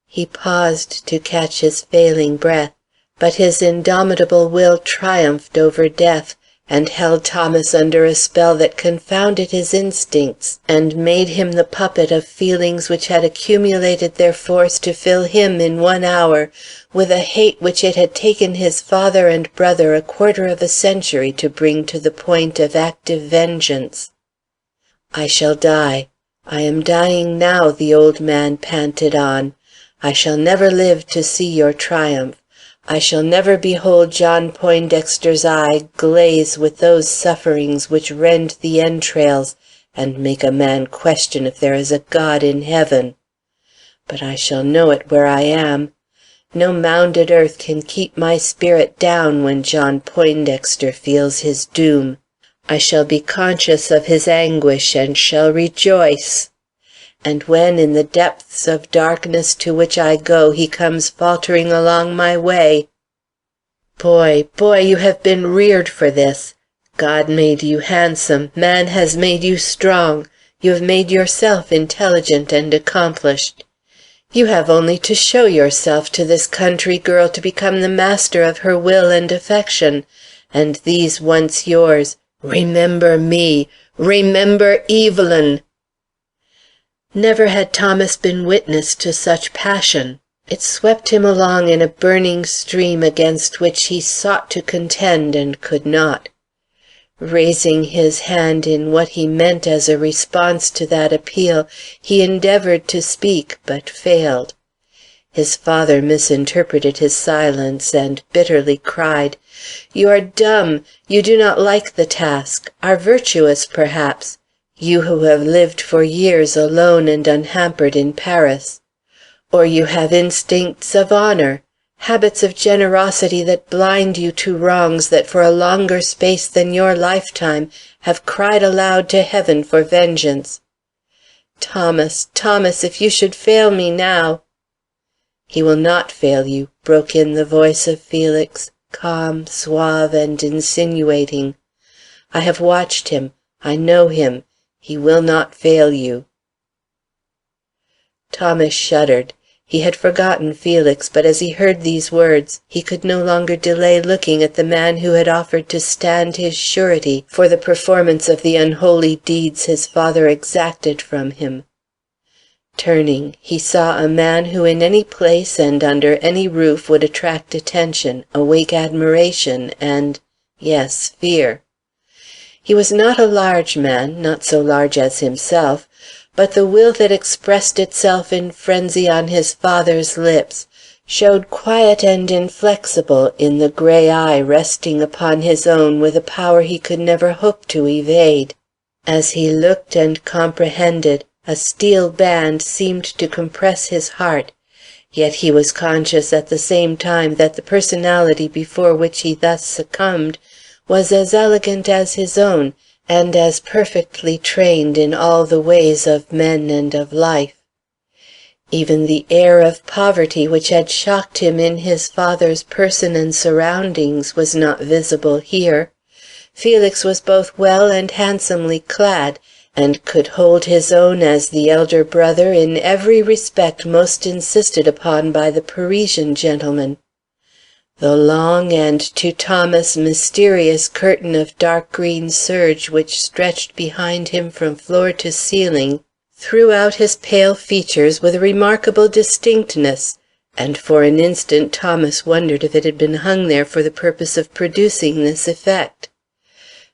He paused to catch his failing breath, but his indomitable will triumphed over death, and held Thomas under a spell that confounded his instincts, and made him the puppet of feelings which had accumulated their force to fill him in 1 hour with a hate which it had taken his father and brother a quarter of a century to bring to the point of active vengeance. "I shall die. I am dying now," the old man panted on. "I shall never live to see your triumph. I shall never behold John Poindexter's eye glaze with those sufferings which rend the entrails and make a man question if there is a God in heaven. But I shall know it where I am. No mounded earth can keep my spirit down when John Poindexter feels his doom. I shall be conscious of his anguish and shall rejoice. And when, in the depths of darkness to which I go, he comes faltering along my way. Boy, boy, you have been reared for this. God made you handsome. Man has made you strong. You have made yourself intelligent and accomplished. You have only to show yourself to this country girl to become the master of her will and affection. And these once yours, remember me. Remember Evelyn." Never had Thomas been witness to such passion. It swept him along in a burning stream against which he sought to contend and could not. Raising his hand in what he meant as a response to that appeal, he endeavored to speak, but failed. His father misinterpreted his silence, and bitterly cried, "You are dumb! You do not like the task, are virtuous, perhaps, you who have lived for years alone and unhampered in Paris. Or you have instincts of honor, habits of generosity that blind you to wrongs that for a longer space than your lifetime have cried aloud to heaven for vengeance. Thomas, Thomas, if you should fail me now—" "He will not fail you," broke in the voice of Felix, calm, suave, and insinuating. "I have watched him. I know him. He will not fail you." Thomas shuddered. He had forgotten Felix, but as he heard these words, he could no longer delay looking at the man who had offered to stand his surety for the performance of the unholy deeds his father exacted from him. Turning, he saw a man who in any place and under any roof would attract attention, awake admiration, and, yes, fear. He was not a large man, not so large as himself, but the will that expressed itself in frenzy on his father's lips showed quiet and inflexible in the gray eye resting upon his own with a power he could never hope to evade. As he looked and comprehended, a steel band seemed to compress his heart, yet he was conscious at the same time that the personality before which he thus succumbed was as elegant as his own, and as perfectly trained in all the ways of men and of life. Even the air of poverty which had shocked him in his father's person and surroundings was not visible here. Felix was both well and handsomely clad, and could hold his own as the elder brother in every respect most insisted upon by the Parisian gentleman. The long and, to Thomas, mysterious curtain of dark green serge which stretched behind him from floor to ceiling threw out his pale features with a remarkable distinctness, and for an instant Thomas wondered if it had been hung there for the purpose of producing this effect.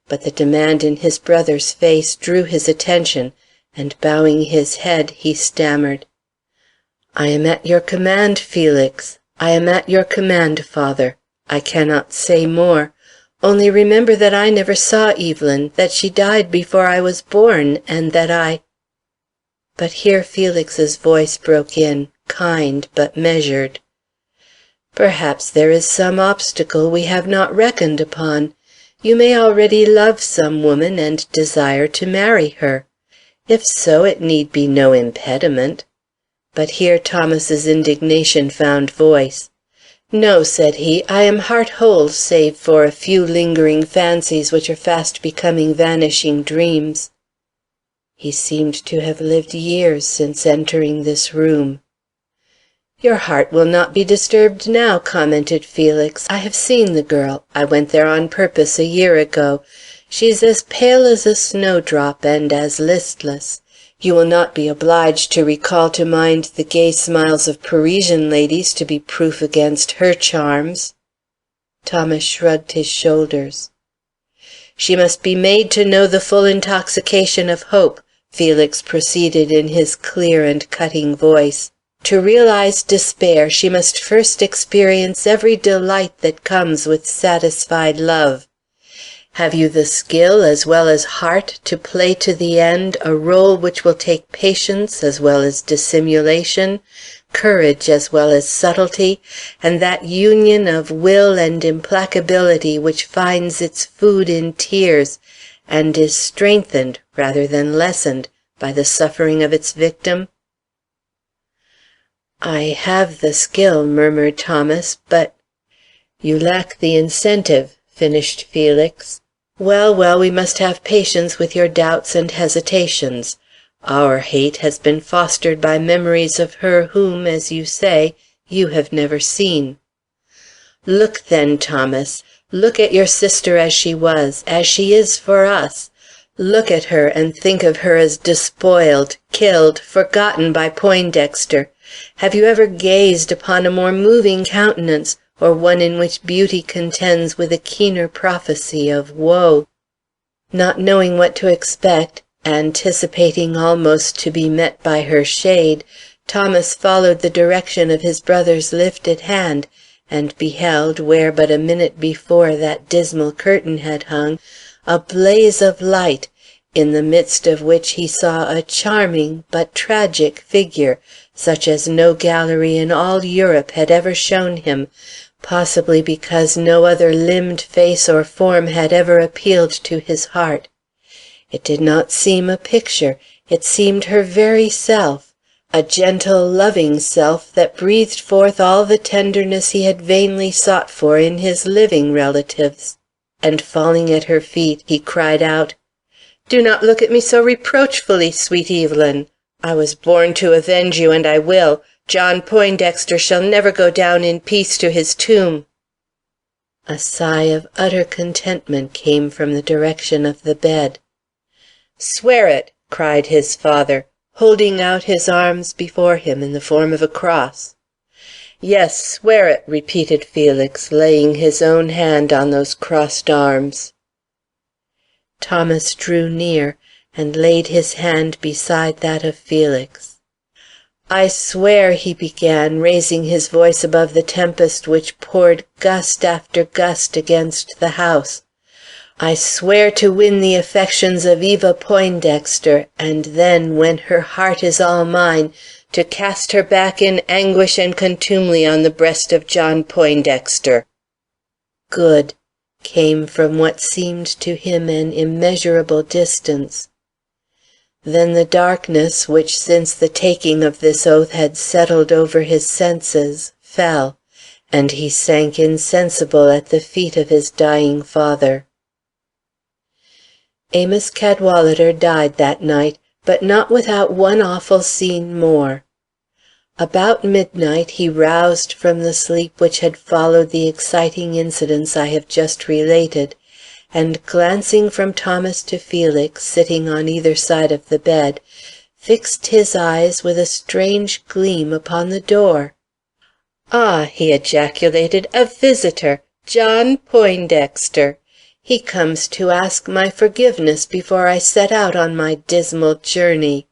But the demand in his brother's face drew his attention, and bowing his head, he stammered, "I am at your command, Felix. I am at your command, father. I cannot say more. Only remember that I never saw Evelyn, that she died before I was born, and that I—" But here Felix's voice broke in, kind but measured. "Perhaps there is some obstacle we have not reckoned upon. You may already love some woman and desire to marry her. If so, it need be no impediment." But here Thomas's indignation found voice. "No," said he, "I am heart whole save for a few lingering fancies which are fast becoming vanishing dreams." He seemed to have lived years since entering this room. "Your heart will not be disturbed now," commented Felix. "I have seen the girl. I went there on purpose a year ago. She's as pale as a snowdrop and as listless. You will not be obliged to recall to mind the gay smiles of Parisian ladies to be proof against her charms." Thomas shrugged his shoulders. "She must be made to know the full intoxication of hope," Felix proceeded in his clear and cutting voice. "To realize despair, she must first experience every delight that comes with satisfied love. Have you the skill as well as heart to play to the end a rôle which will take patience as well as dissimulation, courage as well as subtlety, and that union of will and implacability which finds its food in tears and is strengthened rather than lessened by the suffering of its victim?" "I have the skill," murmured Thomas, "but—" "You lack the incentive," finished Felix. "Well, well, we must have patience with your doubts and hesitations. Our hate has been fostered by memories of her whom, as you say, you have never seen. Look, then, Thomas. Look at your sister as she was, as she is for us. Look at her, and think of her as despoiled, killed, forgotten by Poindexter. Have you ever gazed upon a more moving countenance, or one in which beauty contends with a keener prophecy of woe?" Not knowing what to expect, anticipating almost to be met by her shade, Thomas followed the direction of his brother's lifted hand, and beheld, where but a minute before that dismal curtain had hung, a blaze of light, in the midst of which he saw a charming but tragic figure, such as no gallery in all Europe had ever shown him, possibly because no other limbed face or form had ever appealed to his heart. It did not seem a picture, it seemed her very self, a gentle, loving self that breathed forth all the tenderness he had vainly sought for in his living relatives. And falling at her feet, he cried out, "Do not look at me so reproachfully, sweet Evelyn. I was born to avenge you, and I will. John Poindexter shall never go down in peace to his tomb." A sigh of utter contentment came from the direction of the bed. "Swear it!" cried his father, holding out his arms before him in the form of a cross. "Yes, swear it," repeated Felix, laying his own hand on those crossed arms. Thomas drew near, and laid his hand beside that of Felix. "I swear," he began, raising his voice above the tempest which poured gust after gust against the house, "I swear to win the affections of Eva Poindexter, and then, when her heart is all mine, to cast her back in anguish and contumely on the breast of John Poindexter." "Good," came from what seemed to him an immeasurable distance. Then the darkness, which since the taking of this oath had settled over his senses, fell, and he sank insensible at the feet of his dying father. Amos Cadwallader died that night, but not without one awful scene more. About midnight he roused from the sleep which had followed the exciting incidents I have just related, and glancing from Thomas to Felix, sitting on either side of the bed, fixed his eyes with a strange gleam upon the door. "Ah!" he ejaculated, "a visitor! John Poindexter! He comes to ask my forgiveness before I set out on my dismal journey."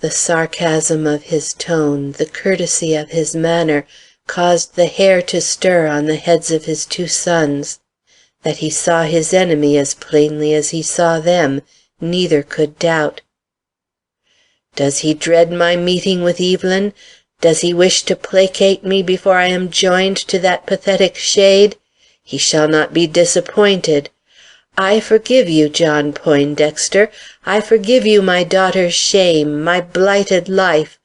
The sarcasm of his tone, the courtesy of his manner, caused the hair to stir on the heads of his two sons. That he saw his enemy as plainly as he saw them, neither could doubt. "Does he dread my meeting with Evelyn? Does he wish to placate me before I am joined to that pathetic shade? He shall not be disappointed. I forgive you, John Poindexter. I forgive you my daughter's shame, my blighted life.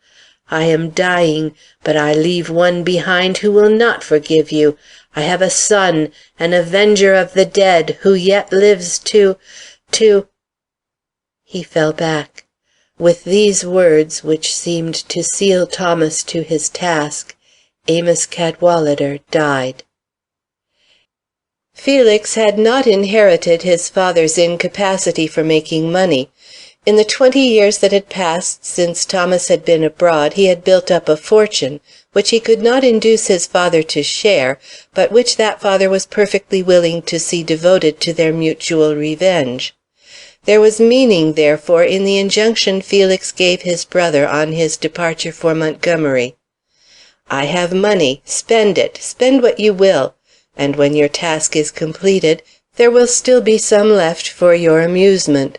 I am dying, but I leave one behind who will not forgive you. I have a son, an avenger of the dead, who yet lives to—" He fell back. With these words, which seemed to seal Thomas to his task, Amos Cadwallader died. Felix had not inherited his father's incapacity for making money. In the 20 years that had passed since Thomas had been abroad he had built up a fortune, which he could not induce his father to share, but which that father was perfectly willing to see devoted to their mutual revenge. There was meaning, therefore, in the injunction Felix gave his brother on his departure for Montgomery. "I have money. Spend it. Spend what you will. And when your task is completed, there will still be some left for your amusement."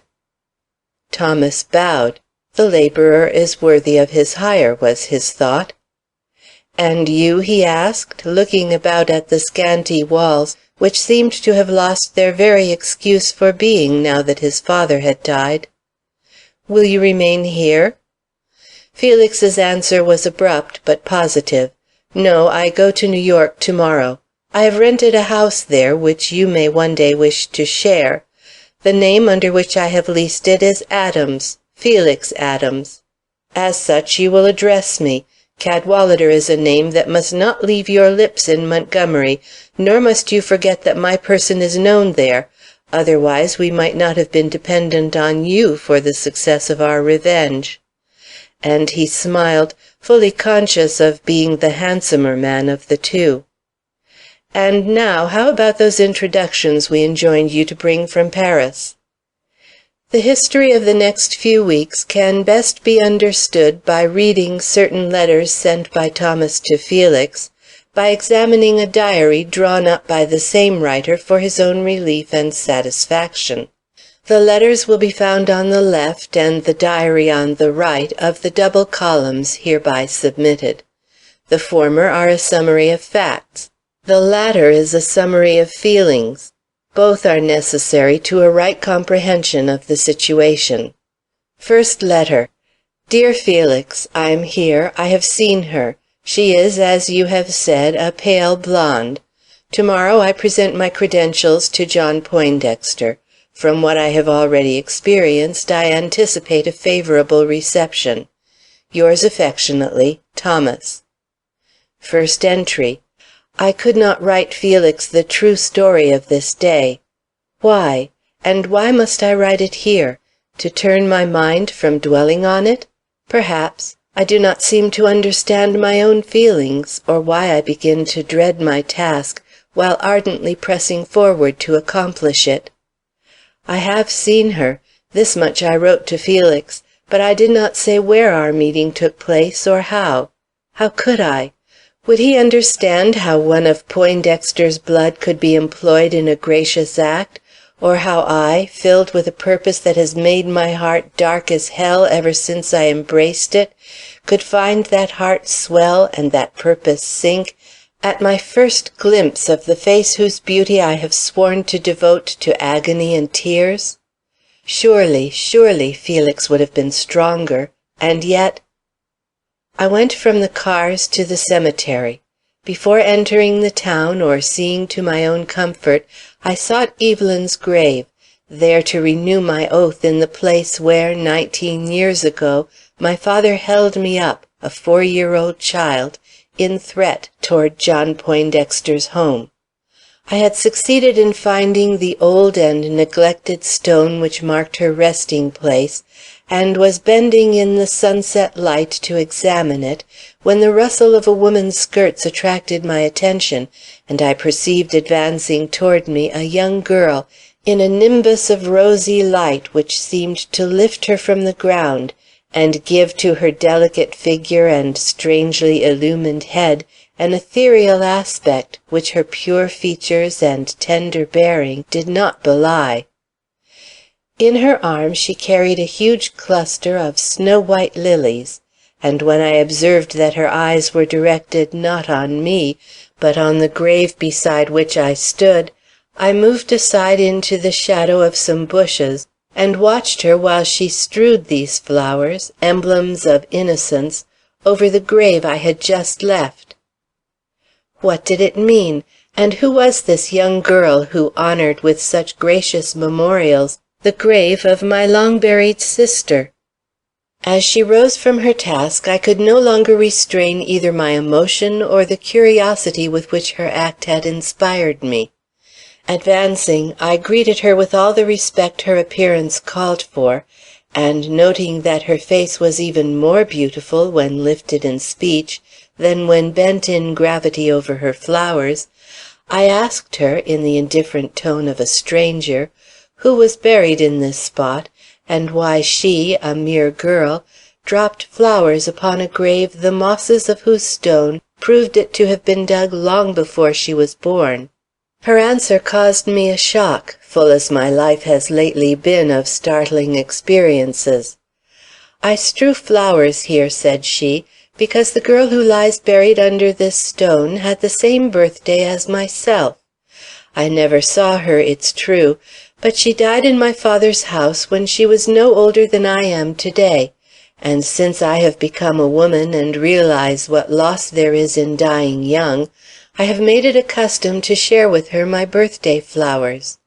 Thomas bowed. The laborer is worthy of his hire, was his thought. "And you?" he asked, looking about at the scanty walls, which seemed to have lost their very excuse for being now that his father had died. "Will you remain here?" Felix's answer was abrupt but positive. "No, I go to New York to-morrow. I have rented a house there, which you may one day wish to share. The name under which I have leased it is Adams, Felix Adams. As such you will address me. Cadwallader is a name that must not leave your lips in Montgomery, nor must you forget that my person is known there. Otherwise we might not have been dependent on you for the success of our revenge." And he smiled, fully conscious of being the handsomer man of the two. And now, how about those introductions we enjoined you to bring from Paris? The history of the next few weeks can best be understood by reading certain letters sent by Thomas to Felix, by examining a diary drawn up by the same writer for his own relief and satisfaction. The letters will be found on the left and the diary on the right of the double columns hereby submitted. The former are a summary of facts. The latter is a summary of feelings. Both are necessary to a right comprehension of the situation. First letter. Dear Felix, I am here. I have seen her. She is, as you have said, a pale blonde. Tomorrow I present my credentials to John Poindexter. From what I have already experienced, I anticipate a favorable reception. Yours affectionately, Thomas. First entry. I could not write Felix the true story of this day. Why? And why must I write it here? To turn my mind from dwelling on it? Perhaps. I do not seem to understand my own feelings, or why I begin to dread my task, while ardently pressing forward to accomplish it. I have seen her. This much I wrote to Felix, but I did not say where our meeting took place, or how. How could I? Would he understand how one of Poindexter's blood could be employed in a gracious act, or how I, filled with a purpose that has made my heart dark as hell ever since I embraced it, could find that heart swell and that purpose sink at my first glimpse of the face whose beauty I have sworn to devote to agony and tears? Surely, surely, Felix would have been stronger, and yet I went from the cars to the cemetery. Before entering the town or seeing to my own comfort, I sought Evelyn's grave, there to renew my oath in the place where, 19 years ago, my father held me up, a 4-year-old child, in threat toward John Poindexter's home. I had succeeded in finding the old and neglected stone which marked her resting place, and was bending in the sunset light to examine it, when the rustle of a woman's skirts attracted my attention, and I perceived advancing toward me a young girl, in a nimbus of rosy light which seemed to lift her from the ground, and give to her delicate figure and strangely illumined head an ethereal aspect which her pure features and tender bearing did not belie. In her arms she carried a huge cluster of snow-white lilies, and when I observed that her eyes were directed not on me, but on the grave beside which I stood, I moved aside into the shadow of some bushes, and watched her while she strewed these flowers, emblems of innocence, over the grave I had just left. What did it mean, and who was this young girl who honored with such gracious memorials the grave of my long-buried sister? As she rose from her task, I could no longer restrain either my emotion or the curiosity with which her act had inspired me. Advancing, I greeted her with all the respect her appearance called for, and noting that her face was even more beautiful when lifted in speech than when bent in gravity over her flowers, I asked her, in the indifferent tone of a stranger, who was buried in this spot, and why she, a mere girl, dropped flowers upon a grave the mosses of whose stone proved it to have been dug long before she was born. Her answer caused me a shock, full as my life has lately been of startling experiences. "I strew flowers here," said she, "because the girl who lies buried under this stone had the same birthday as myself. I never saw her, it's true, but she died in my father's house when she was no older than I am to-day, and since I have become a woman and realize what loss there is in dying young, I have made it a custom to share with her my birthday flowers.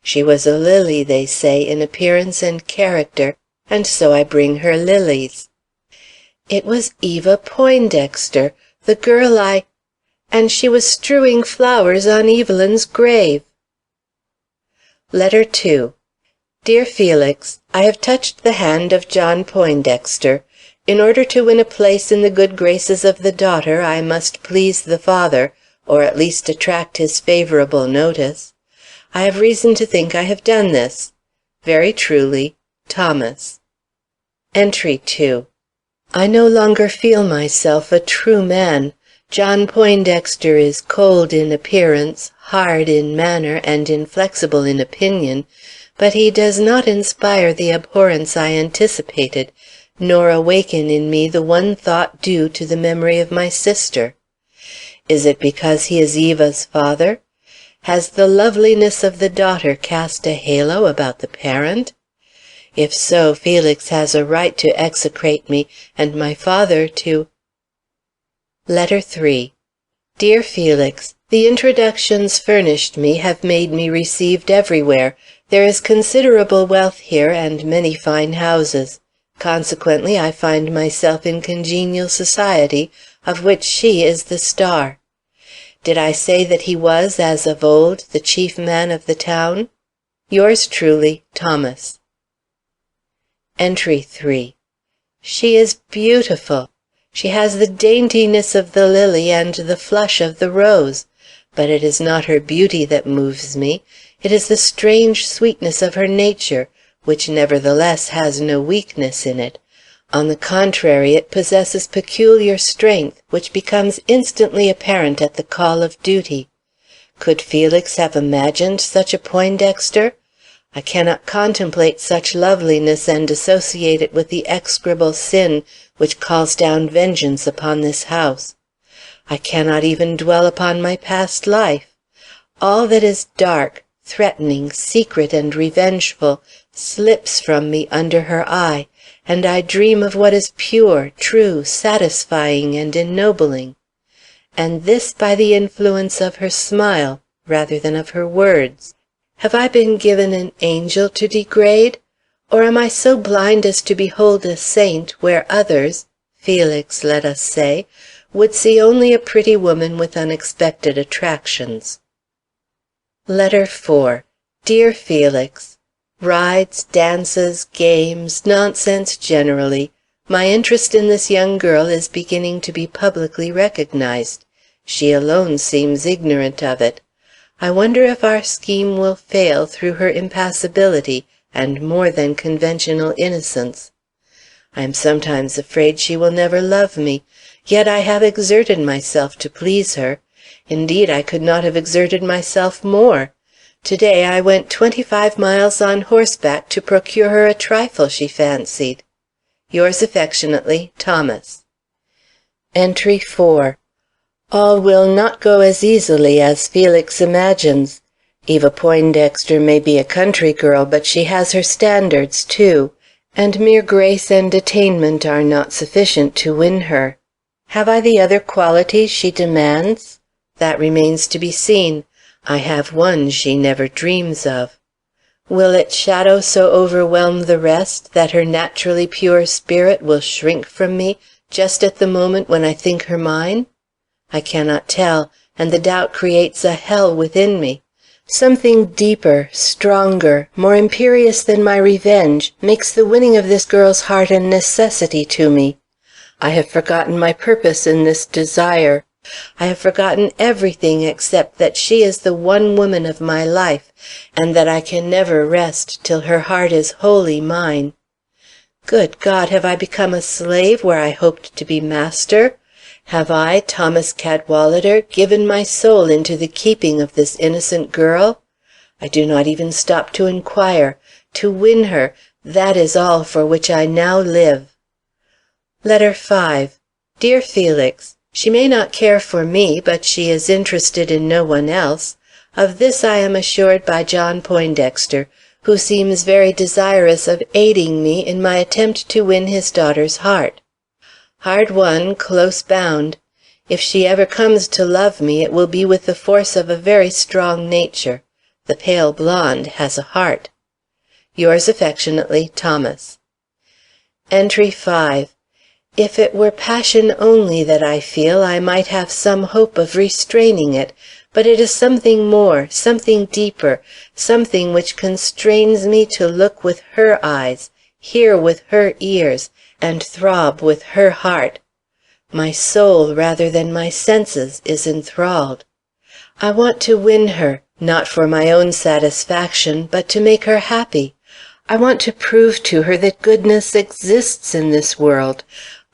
She was a lily, they say, in appearance and character, and so I bring her lilies." It was Eva Poindexter, the girl and she was strewing flowers on Evelyn's grave. Letter 2. Dear Felix, I have touched the hand of John Poindexter. In order to win a place in the good graces of the daughter, I must please the father, or at least attract his favorable notice. I have reason to think I have done this. Very truly, Thomas. Entry 2. I no longer feel myself a true man. John Poindexter is cold in appearance, hard in manner, and inflexible in opinion, but he does not inspire the abhorrence I anticipated, nor awaken in me the one thought due to the memory of my sister. Is it because he is Eva's father? Has the loveliness of the daughter cast a halo about the parent? If so, Felix has a right to execrate me, and my father to... Letter 3. Dear Felix, the introductions furnished me have made me received everywhere. There is considerable wealth here, and many fine houses. Consequently, I find myself in congenial society, of which she is the star. Did I say that he was, as of old, the chief man of the town? Yours truly, Thomas. Entry 3. She is beautiful. She has the daintiness of the lily and the flush of the rose. But it is not her beauty that moves me. It is the strange sweetness of her nature, which nevertheless has no weakness in it. On the contrary, it possesses peculiar strength, which becomes instantly apparent at the call of duty. Could Felix have imagined such a Poindexter? I cannot contemplate such loveliness and associate it with the execrable sin which calls down vengeance upon this house. I cannot even dwell upon my past life. All that is dark, threatening, secret, and revengeful slips from me under her eye, and I dream of what is pure, true, satisfying, and ennobling. And this by the influence of her smile rather than of her words. Have I been given an angel to degrade? Or am I so blind as to behold a saint where others, Felix, let us say, would see only a pretty woman with unexpected attractions? Letter 4. Dear Felix, rides, dances, games, nonsense generally. My interest in this young girl is beginning to be publicly recognized. She alone seems ignorant of it. I wonder if our scheme will fail through her impassibility and more than conventional innocence. I am sometimes afraid she will never love me, yet I have exerted myself to please her. Indeed, I could not have exerted myself more. To-day I went 25 miles on horseback to procure her a trifle she fancied. Yours affectionately, Thomas. Entry 4. All will not go as easily as Felix imagines. Eva Poindexter may be a country girl, but she has her standards, too, and mere grace and attainment are not sufficient to win her. Have I the other qualities she demands? That remains to be seen. I have one she never dreams of. Will its shadow so overwhelm the rest that her naturally pure spirit will shrink from me just at the moment when I think her mine? I cannot tell, and the doubt creates a hell within me. Something deeper, stronger, more imperious than my revenge makes the winning of this girl's heart a necessity to me. I have forgotten my purpose in this desire. I have forgotten everything except that she is the one woman of my life, and that I can never rest till her heart is wholly mine. Good God, have I become a slave where I hoped to be master? Have I, Thomas Cadwallader, given my soul into the keeping of this innocent girl? I do not even stop to inquire. To win her, that is all for which I now live. Letter 5. Dear Felix, she may not care for me, but she is interested in no one else. Of this I am assured by John Poindexter, who seems very desirous of aiding me in my attempt to win his daughter's heart. Hard won, close bound. If she ever comes to love me, it will be with the force of a very strong nature. The pale blonde has a heart. Yours affectionately, Thomas. Entry 5. If it were passion only that I feel, I might have some hope of restraining it, but it is something more, something deeper, something which constrains me to look with her eyes, hear with her ears, and throb with her heart. My soul rather than my senses is enthralled. I want to win her, not for my own satisfaction, but to make her happy. I want to prove to her that goodness exists in this world.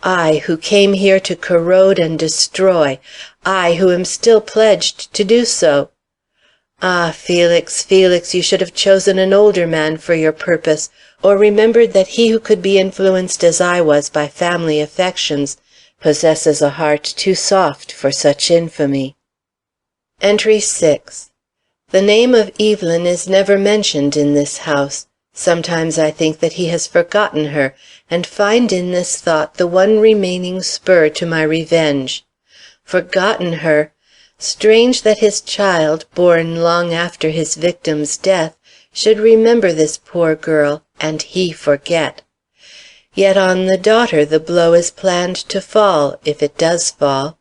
I, who came here to corrode and destroy, I, who am still pledged to do so. Ah, Felix, Felix, you should have chosen an older man for your purpose, or remembered that he who could be influenced as I was by family affections possesses a heart too soft for such infamy. Entry 6. The name of Evelyn is never mentioned in this house. Sometimes I think that he has forgotten her, and find in this thought the one remaining spur to my revenge. Forgotten her! Strange that his child, born long after his victim's death, should remember this poor girl, and he forget. Yet on the daughter the blow is planned to fall, if it does fall.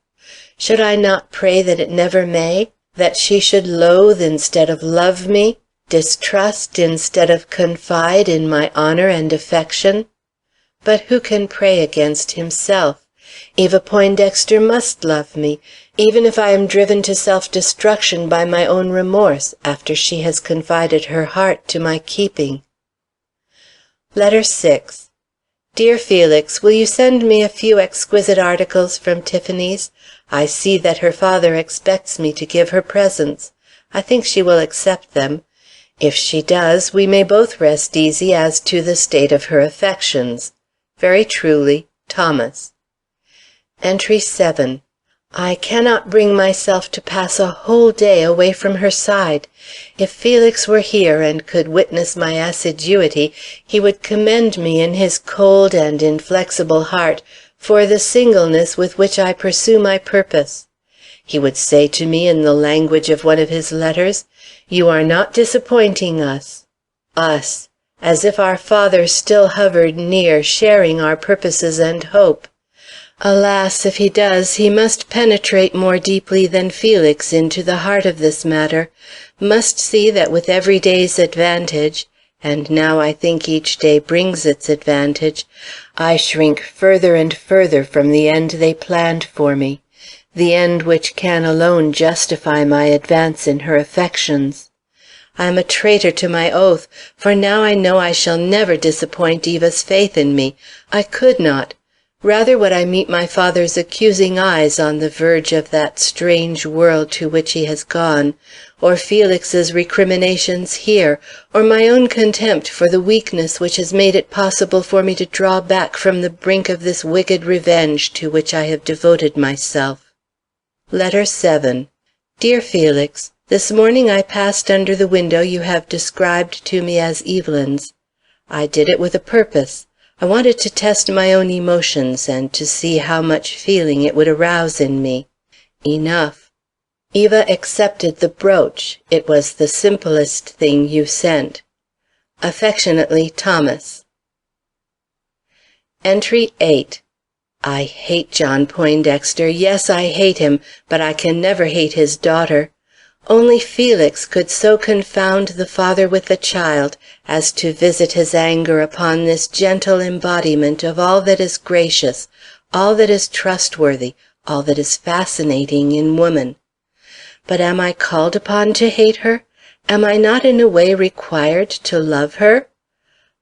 Should I not pray that it never may, that she should loathe instead of love me, distrust instead of confide in my honor and affection? But who can pray against himself? Eva Poindexter must love me, even if I am driven to self-destruction by my own remorse after she has confided her heart to my keeping. Letter 6. Dear Felix, will you send me a few exquisite articles from Tiffany's? I see that her father expects me to give her presents. I think she will accept them. If she does, we may both rest easy as to the state of her affections. Very truly, Thomas. Entry 7. I cannot bring myself to pass a whole day away from her side. If Felix were here and could witness my assiduity, he would commend me in his cold and inflexible heart for the singleness with which I pursue my purpose. He would say to me in the language of one of his letters, "You are not disappointing us," as if our Father still hovered near, sharing our purposes and hope. Alas, if he does, he must penetrate more deeply than Felix into the heart of this matter, must see that with every day's advantage, and now I think each day brings its advantage, I shrink further and further from the end they planned for me, the end which can alone justify my advance in her affections. I am a traitor to my oath, for now I know I shall never disappoint Eva's faith in me. I could not. Rather would I meet my father's accusing eyes on the verge of that strange world to which he has gone, or Felix's recriminations here, or my own contempt for the weakness which has made it possible for me to draw back from the brink of this wicked revenge to which I have devoted myself. Letter 7. Dear Felix, this morning I passed under the window you have described to me as Evelyn's. I did it with a purpose. I wanted to test my own emotions and to see how much feeling it would arouse in me. Enough. Eva accepted the brooch. It was the simplest thing you sent. Affectionately, Thomas. Entry 8. I hate John Poindexter. Yes, I hate him, but I can never hate his daughter. Only Felix could so confound the father with the child as to visit his anger upon this gentle embodiment of all that is gracious, all that is trustworthy, all that is fascinating in woman. But am I called upon to hate her? Am I not in a way required to love her?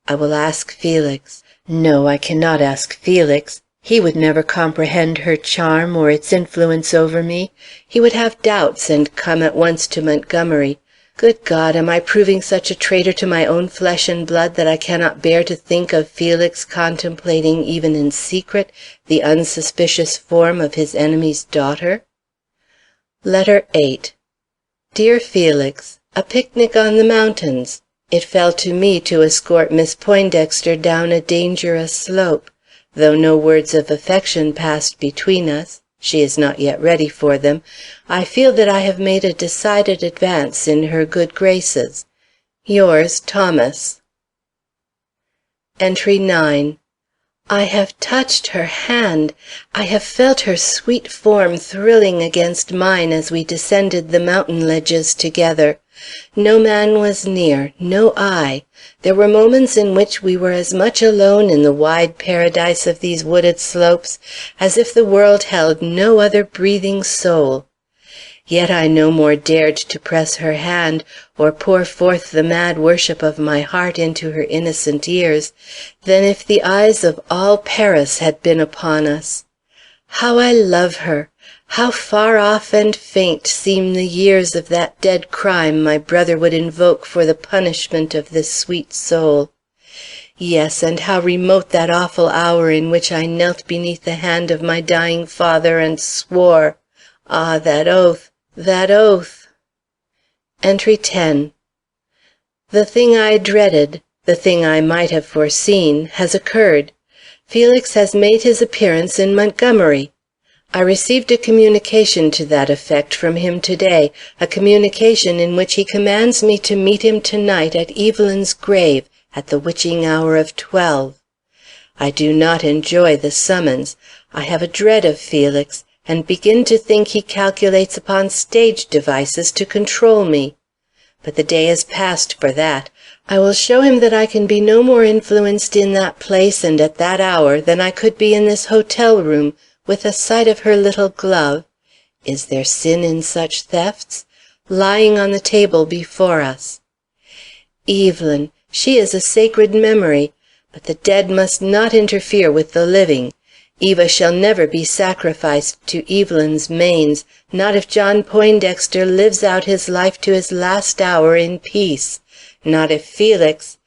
I will ask Felix. No, I cannot ask Felix. He would never comprehend her charm or its influence over me. He would have doubts and come at once to Montgomery. Good God, am I proving such a traitor to my own flesh and blood that I cannot bear to think of Felix contemplating even in secret the unsuspicious form of his enemy's daughter? Letter 8. Dear Felix, a picnic on the mountains. It fell to me to escort Miss Poindexter down a dangerous slope. Though no words of affection passed between us, she is not yet ready for them, I feel that I have made a decided advance in her good graces. Yours, Thomas. Entry 9. I have touched her hand. I have felt her sweet form thrilling against mine as we descended the mountain ledges together. No man was near, no eye. There were moments in which we were as much alone in the wide paradise of these wooded slopes as if the world held no other breathing soul. Yet I no more dared to press her hand, or pour forth the mad worship of my heart into her innocent ears, than if the eyes of all Paris had been upon us. How I love her! How far off and faint seem the years of that dead crime my brother would invoke for the punishment of this sweet soul! Yes, and how remote that awful hour in which I knelt beneath the hand of my dying father and swore, ah, that oath, that oath! Entry 10. The thing I dreaded, the thing I might have foreseen, has occurred. Felix has made his appearance in Montgomery. I received a communication to that effect from him to-day, a communication in which he commands me to meet him to-night at Evelyn's grave at the witching hour of 12. I do not enjoy the summons. I have a dread of Felix, and begin to think he calculates upon stage devices to control me. But the day is past for that. I will show him that I can be no more influenced in that place and at that hour than I could be in this hotel room, with a sight of her little glove (is there sin in such thefts?) lying on the table before us. Evelyn, she is a sacred memory, but the dead must not interfere with the living. Eva shall never be sacrificed to Evelyn's manes, not if John Poindexter lives out his life to his last hour in peace, not if Felix—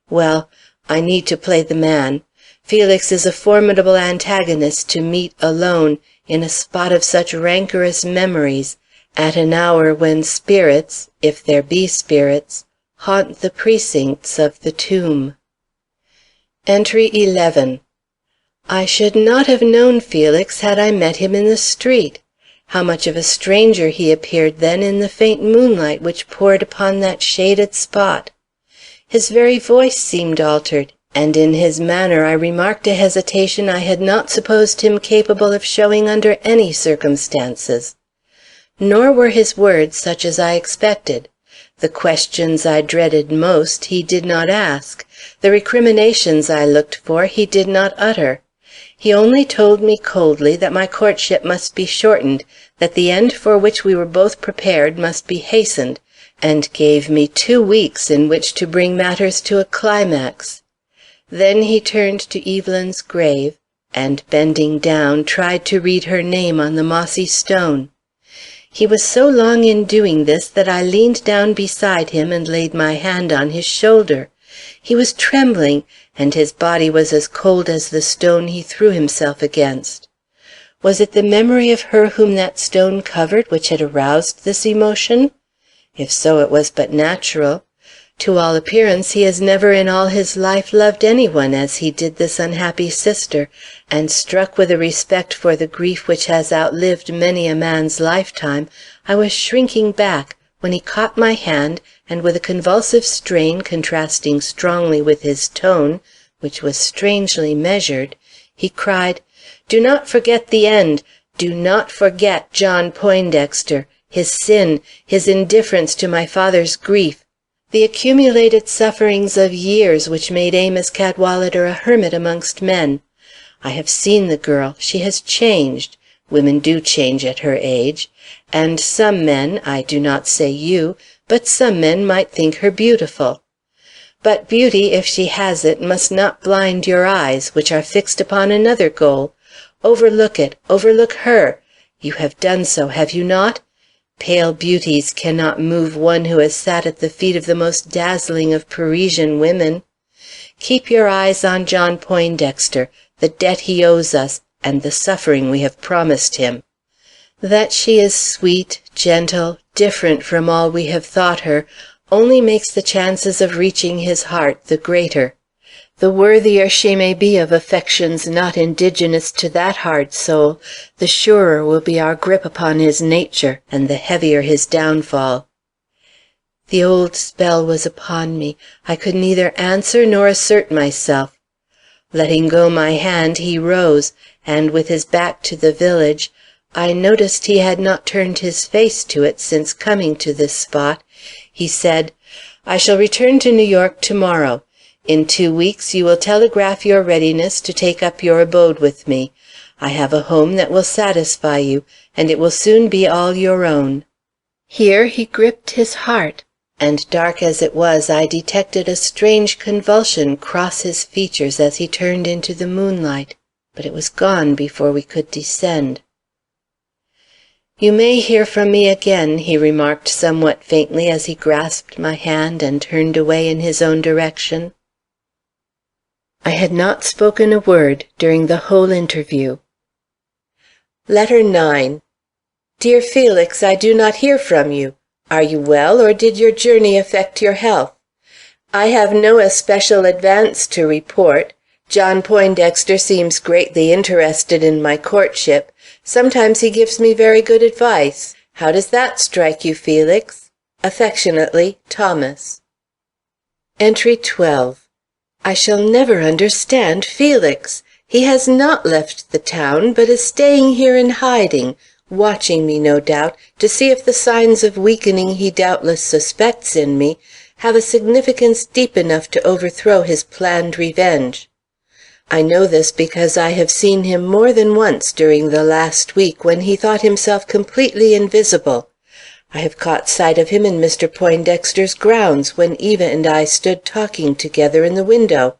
Well, I need to play the man. Felix is a formidable antagonist to meet alone, in a spot of such rancorous memories, at an hour when spirits, if there be spirits, haunt the precincts of the tomb. Entry 11. I should not have known Felix had I met him in the street. How much of a stranger he appeared then in the faint moonlight which poured upon that shaded spot! His very voice seemed altered, and in his manner I remarked a hesitation I had not supposed him capable of showing under any circumstances. Nor were his words such as I expected. The questions I dreaded most he did not ask. The recriminations I looked for he did not utter. He only told me coldly that my courtship must be shortened, that the end for which we were both prepared must be hastened, and gave me 2 weeks in which to bring matters to a climax. Then he turned to Evelyn's grave, and bending down, tried to read her name on the mossy stone. He was so long in doing this that I leaned down beside him and laid my hand on his shoulder. He was trembling, and his body was as cold as the stone he threw himself against. Was it the memory of her whom that stone covered which had aroused this emotion? If so, it was but natural. To all appearance he has never in all his life loved any one as he did this unhappy sister, and struck with a respect for the grief which has outlived many a man's lifetime, I was shrinking back, when he caught my hand, and with a convulsive strain contrasting strongly with his tone, which was strangely measured, he cried, "Do not forget the end! Do not forget John Poindexter, his sin, his indifference to my father's grief, the accumulated sufferings of years which made Amos Cadwallader a hermit amongst men. I have seen the girl. She has changed. Women do change at her age. And some men, I do not say you, but some men might think her beautiful. But beauty, if she has it, must not blind your eyes, which are fixed upon another goal. Overlook it. Overlook her. You have done so, have you not? Pale beauties cannot move one who has sat at the feet of the most dazzling of Parisian women. Keep your eyes on John Poindexter, the debt he owes us, and the suffering we have promised him. That she is sweet, gentle, different from all we have thought her, only makes the chances of reaching his heart the greater. The worthier she may be of affections not indigenous to that hard soul, the surer will be our grip upon his nature, and the heavier his downfall." The old spell was upon me. I could neither answer nor assert myself. Letting go my hand, he rose, and with his back to the village, I noticed he had not turned his face to it since coming to this spot, he said, "I shall return to New York to-morrow. In 2 weeks you will telegraph your readiness to take up your abode with me. I have a home that will satisfy you, and it will soon be all your own." Here he gripped his heart, and dark as it was, I detected a strange convulsion cross his features as he turned into the moonlight, but it was gone before we could descend. "You may hear from me again," he remarked somewhat faintly as he grasped my hand and turned away in his own direction. I had not spoken a word during the whole interview. Letter 9. Dear Felix, I do not hear from you. Are you well, or did your journey affect your health? I have no especial advance to report. John Poindexter seems greatly interested in my courtship. Sometimes he gives me very good advice. How does that strike you, Felix? Affectionately, Thomas. Entry 12. I shall never understand Felix. He has not left the town, but is staying here in hiding, watching me, no doubt, to see if the signs of weakening he doubtless suspects in me have a significance deep enough to overthrow his planned revenge. I know this because I have seen him more than once during the last week when he thought himself completely invisible. I have caught sight of him in Mr. Poindexter's grounds when Eva and I stood talking together in the window.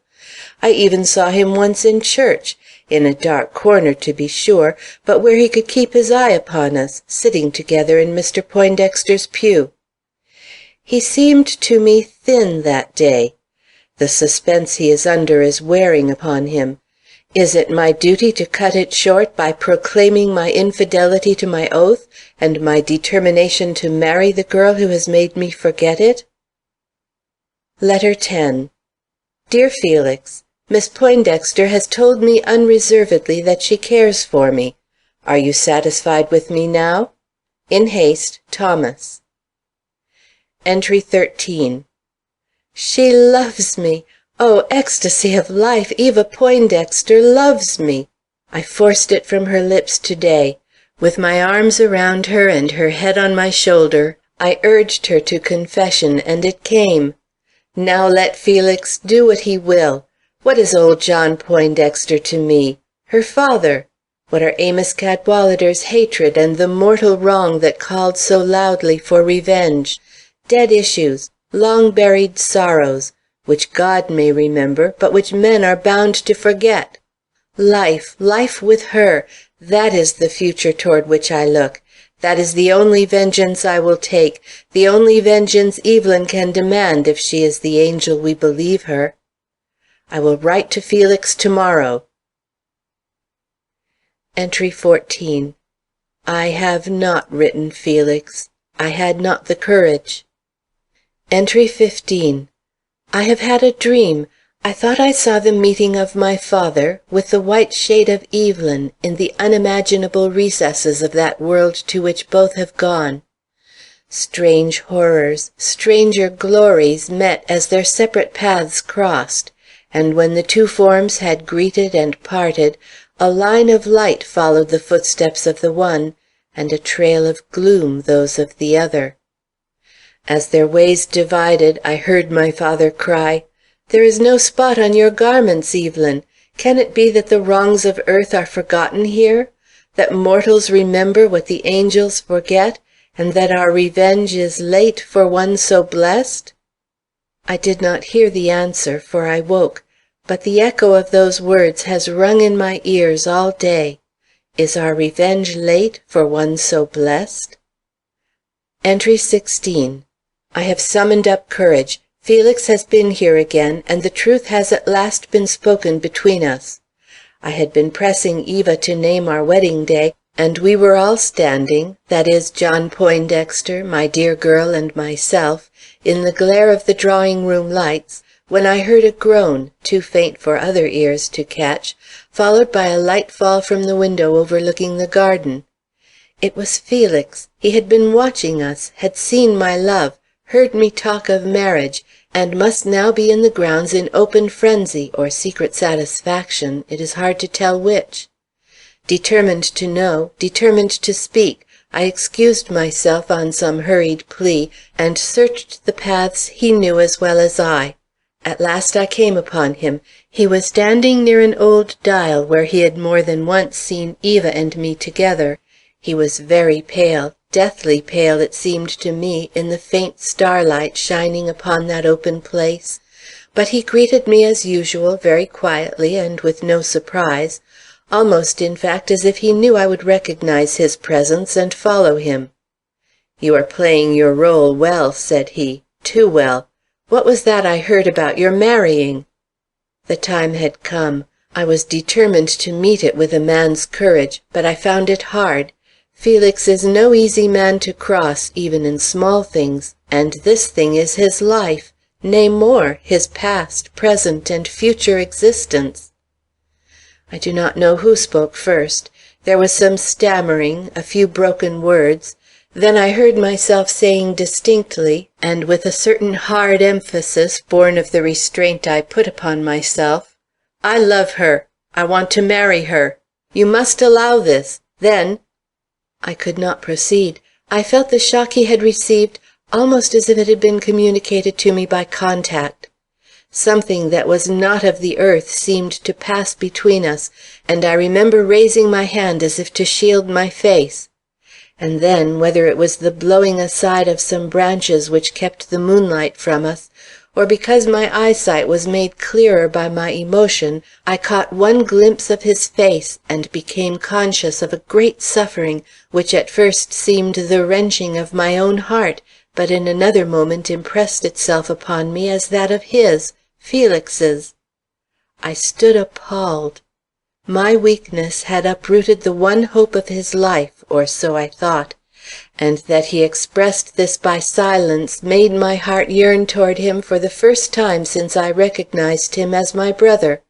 I even saw him once in church, in a dark corner to be sure, but where he could keep his eye upon us, sitting together in Mr. Poindexter's pew. He seemed to me thin that day. The suspense he is under is wearing upon him. Is it my duty to cut it short by proclaiming my infidelity to my oath, and my determination to marry the girl who has made me forget it? Letter 10. Dear Felix, Miss Poindexter has told me unreservedly that she cares for me. Are you satisfied with me now? In haste, Thomas. Entry 13. She loves me. Oh, ecstasy of life! Eva Poindexter loves me! I forced it from her lips to-day. With my arms around her and her head on my shoulder, I urged her to confession, and it came. Now let Felix do what he will. What is old John Poindexter to me? Her father. What are Amos Cadwallader's hatred and the mortal wrong that called so loudly for revenge? Dead issues, long-buried sorrows, which God may remember, but which men are bound to forget. Life, life with her, that is the future toward which I look. That is the only vengeance I will take, the only vengeance Evelyn can demand if she is the angel we believe her. I will write to Felix to-morrow. Entry 14. I have not written, Felix. I had not the courage. Entry 15. I have had a dream. I thought I saw the meeting of my father with the white shade of Evelyn in the unimaginable recesses of that world to which both have gone. Strange horrors, stranger glories met as their separate paths crossed, and when the two forms had greeted and parted, a line of light followed the footsteps of the one, and a trail of gloom those of the other. As their ways divided, I heard my father cry, "There is no spot on your garments, Evelyn. Can it be that the wrongs of earth are forgotten here? That mortals remember what the angels forget, and that our revenge is late for one so blessed?" I did not hear the answer, for I woke, but the echo of those words has rung in my ears all day. Is our revenge late for one so blessed? Entry 16. I have summoned up courage. Felix has been here again, and the truth has at last been spoken between us. I had been pressing Eva to name our wedding day, and we were all standing, that is, John Poindexter, my dear girl, and myself, in the glare of the drawing-room lights, when I heard a groan, too faint for other ears to catch, followed by a light fall from the window overlooking the garden. It was Felix. He had been watching us, had seen my love, heard me talk of marriage, and must now be in the grounds in open frenzy or secret satisfaction, it is hard to tell which. Determined to know, determined to speak, I excused myself on some hurried plea, and searched the paths he knew as well as I. At last I came upon him. He was standing near an old dial where he had more than once seen Eva and me together. He was very pale, deathly pale it seemed to me in the faint starlight shining upon that open place. But he greeted me as usual, very quietly and with no surprise, almost in fact as if he knew I would recognize his presence and follow him. "You are playing your rôle well," said he, "too well. What was that I heard about your marrying?" The time had come. I was determined to meet it with a man's courage, but I found it hard. Felix is no easy man to cross, even in small things, and this thing is his life, nay more, his past, present, and future existence. I do not know who spoke first. There was some stammering, a few broken words. Then I heard myself saying distinctly, and with a certain hard emphasis born of the restraint I put upon myself, "I love her. I want to marry her. You must allow this. Then—" I could not proceed. I felt the shock he had received almost as if it had been communicated to me by contact. Something that was not of the earth seemed to pass between us, and I remember raising my hand as if to shield my face. And then, whether it was the blowing aside of some branches which kept the moonlight from us, or because my eyesight was made clearer by my emotion, I caught one glimpse of his face and became conscious of a great suffering which at first seemed the wrenching of my own heart, but in another moment impressed itself upon me as that of his, Felix's. I stood appalled. My weakness had uprooted the one hope of his life, or so I thought, and that he expressed this by silence made my heart yearn toward him for the first time since I recognized him as my brother.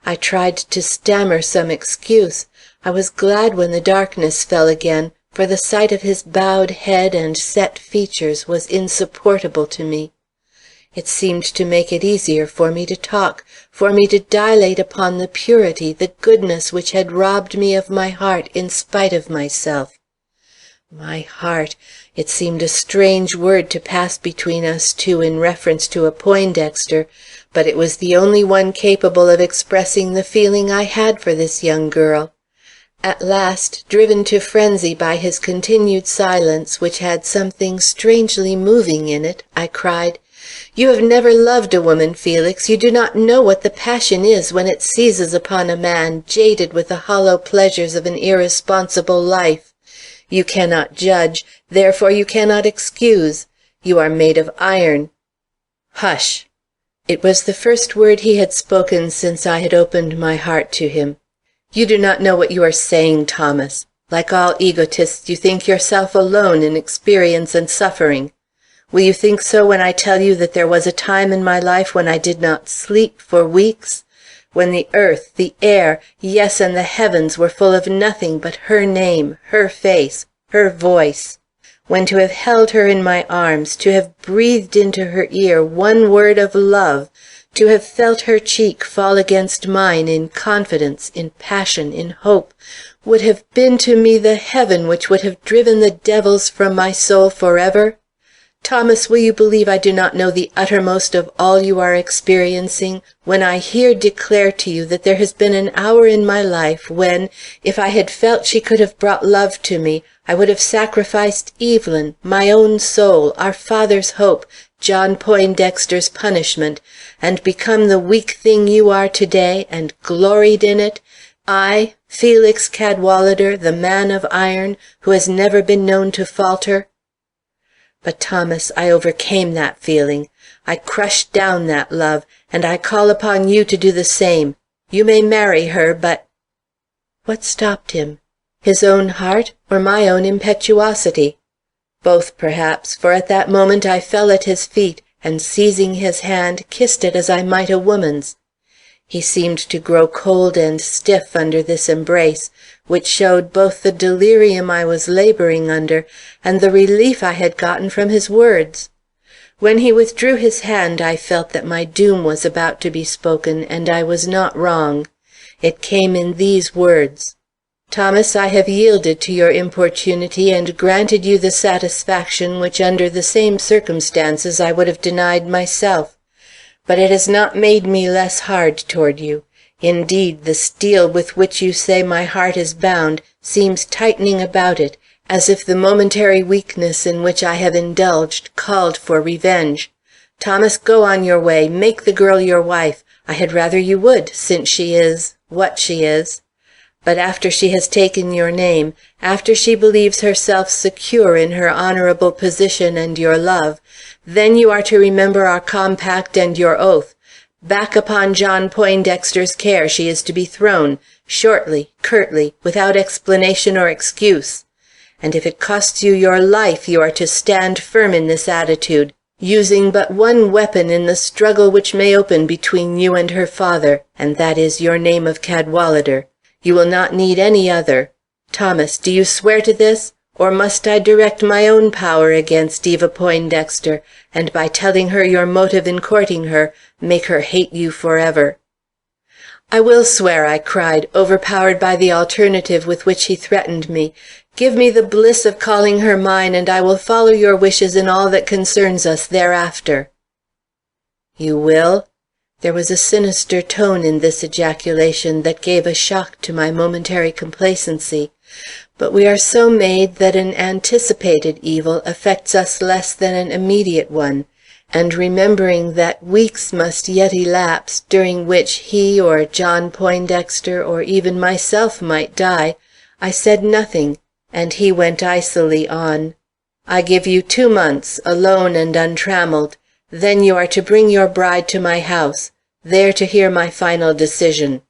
I tried to stammer some excuse. I was glad when the darkness fell again, for the sight of his bowed head and set features was insupportable to me. It seemed to make it easier for me to talk, for me to dilate upon the purity, the goodness which had robbed me of my heart in spite of myself. My heart! It seemed a strange word to pass between us two in reference to a Poindexter, but it was the only one capable of expressing the feeling I had for this young girl. At last, driven to frenzy by his continued silence, which had something strangely moving in it, I cried, "You have never loved a woman, Felix. You do not know what the passion is when it seizes upon a man, jaded with the hollow pleasures of an irresponsible life. You cannot judge, therefore you cannot excuse. You are made of iron." "Hush!" It was the first word he had spoken since I had opened my heart to him. "You do not know what you are saying, Thomas. Like all egotists, you think yourself alone in experience and suffering. Will you think so when I tell you that there was a time in my life when I did not sleep for weeks? When the earth, the air, yes, and the heavens were full of nothing but her name, her face, her voice. When to have held her in my arms, to have breathed into her ear one word of love, to have felt her cheek fall against mine in confidence, in passion, in hope, would have been to me the heaven which would have driven the devils from my soul forever? Thomas, will you believe I do not know the uttermost of all you are experiencing, when I here declare to you that there has been an hour in my life when, if I had felt she could have brought love to me, I would have sacrificed Evelyn, my own soul, our father's hope, John Poindexter's punishment, and become the weak thing you are to-day, and gloried in it? I, Felix Cadwallader, the man of iron, who has never been known to falter? But, Thomas, I overcame that feeling. I crushed down that love, and I call upon you to do the same. You may marry her, but—" What stopped him? His own heart, or my own impetuosity? Both, perhaps, for at that moment I fell at his feet, and seizing his hand, kissed it as I might a woman's. He seemed to grow cold and stiff under this embrace, which showed both the delirium I was laboring under and the relief I had gotten from his words. When he withdrew his hand, I felt that my doom was about to be spoken, and I was not wrong. It came in these words: "Thomas, I have yielded to your importunity and granted you the satisfaction which under the same circumstances I would have denied myself. But it has not made me less hard toward you. Indeed, the steel with which you say my heart is bound seems tightening about it, as if the momentary weakness in which I have indulged called for revenge. Thomas, go on your way. Make the girl your wife. I had rather you would, since she is what she is. But after she has taken your name, after she believes herself secure in her honorable position and your love, then you are to remember our compact and your oath. Back upon John Poindexter's care she is to be thrown, shortly, curtly, without explanation or excuse. And if it costs you your life, you are to stand firm in this attitude, using but one weapon in the struggle which may open between you and her father, and that is your name of Cadwallader. You will not need any other. Thomas, do you swear to this? Or must I direct my own power against Eva Poindexter, and by telling her your motive in courting her, make her hate you forever? I will swear, I cried, overpowered by the alternative with which he threatened me. Give me the bliss of calling her mine, and I will follow your wishes in all that concerns us thereafter. You will? There was a sinister tone in this ejaculation that gave a shock to my momentary complacency. But we are so made that an anticipated evil affects us less than an immediate one, and remembering that weeks must yet elapse, during which he or John Poindexter or even myself might die, I said nothing, and he went icily on. I give you 2 months, alone and untrammeled. Then you are to bring your bride to my house, there to hear my final decision.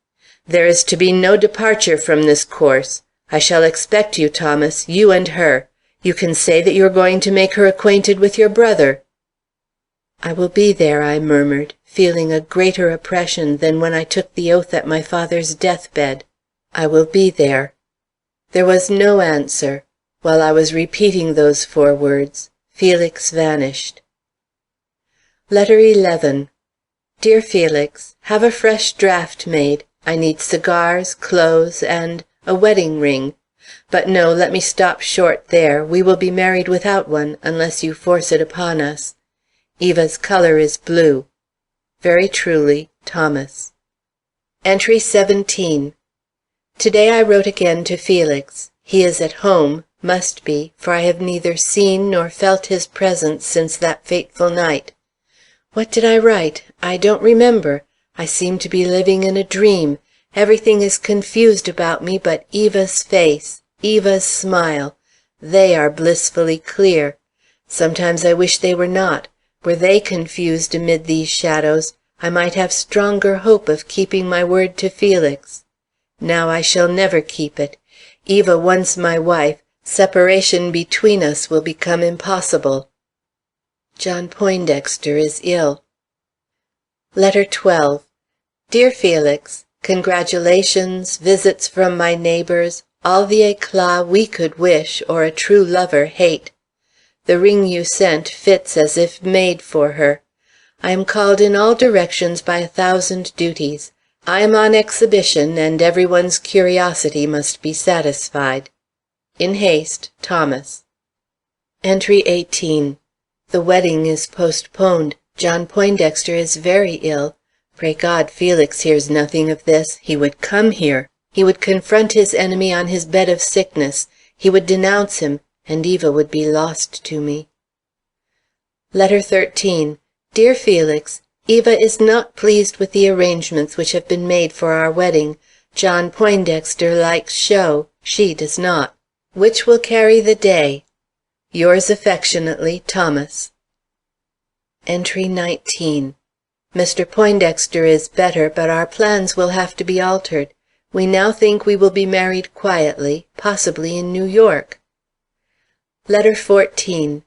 There is to be no departure from this course. I shall expect you, Thomas, you and her. You can say that you are going to make her acquainted with your brother. I will be there, I murmured, feeling a greater oppression than when I took the oath at my father's deathbed. I will be there. There was no answer. While I was repeating those 4 words, Felix vanished. Letter 11. Dear Felix, have a fresh draft made. I need cigars, clothes, and a wedding ring. But no, let me stop short there. We will be married without one, unless you force it upon us. Eva's color is blue. Very truly, Thomas. Entry 17. Today I wrote again to Felix. He is at home, must be, for I have neither seen nor felt his presence since that fateful night. What did I write? I don't remember. I seem to be living in a dream. Everything is confused about me but Eva's face, Eva's smile. They are blissfully clear. Sometimes I wish they were not. Were they confused amid these shadows, I might have stronger hope of keeping my word to Felix. Now I shall never keep it. Eva once my wife, separation between us will become impossible. John Poindexter is ill. Letter 12. Dear Felix, congratulations, visits from my neighbors, all the éclat we could wish or a true lover hate. The ring you sent fits as if made for her. I am called in all directions by 1,000 duties. I am on exhibition, and everyone's curiosity must be satisfied. In haste, Thomas. Entry 18. The wedding is postponed. John Poindexter is very ill. Pray God Felix hears nothing of this. He would come here. He would confront his enemy on his bed of sickness. He would denounce him, and Eva would be lost to me. Letter 13. Dear Felix, Eva is not pleased with the arrangements which have been made for our wedding. John Poindexter likes show. She does not. Which will carry the day? Yours affectionately, Thomas. Entry 19. Mr. Poindexter is better, but our plans will have to be altered. We now think we will be married quietly, possibly in New York. Letter 14.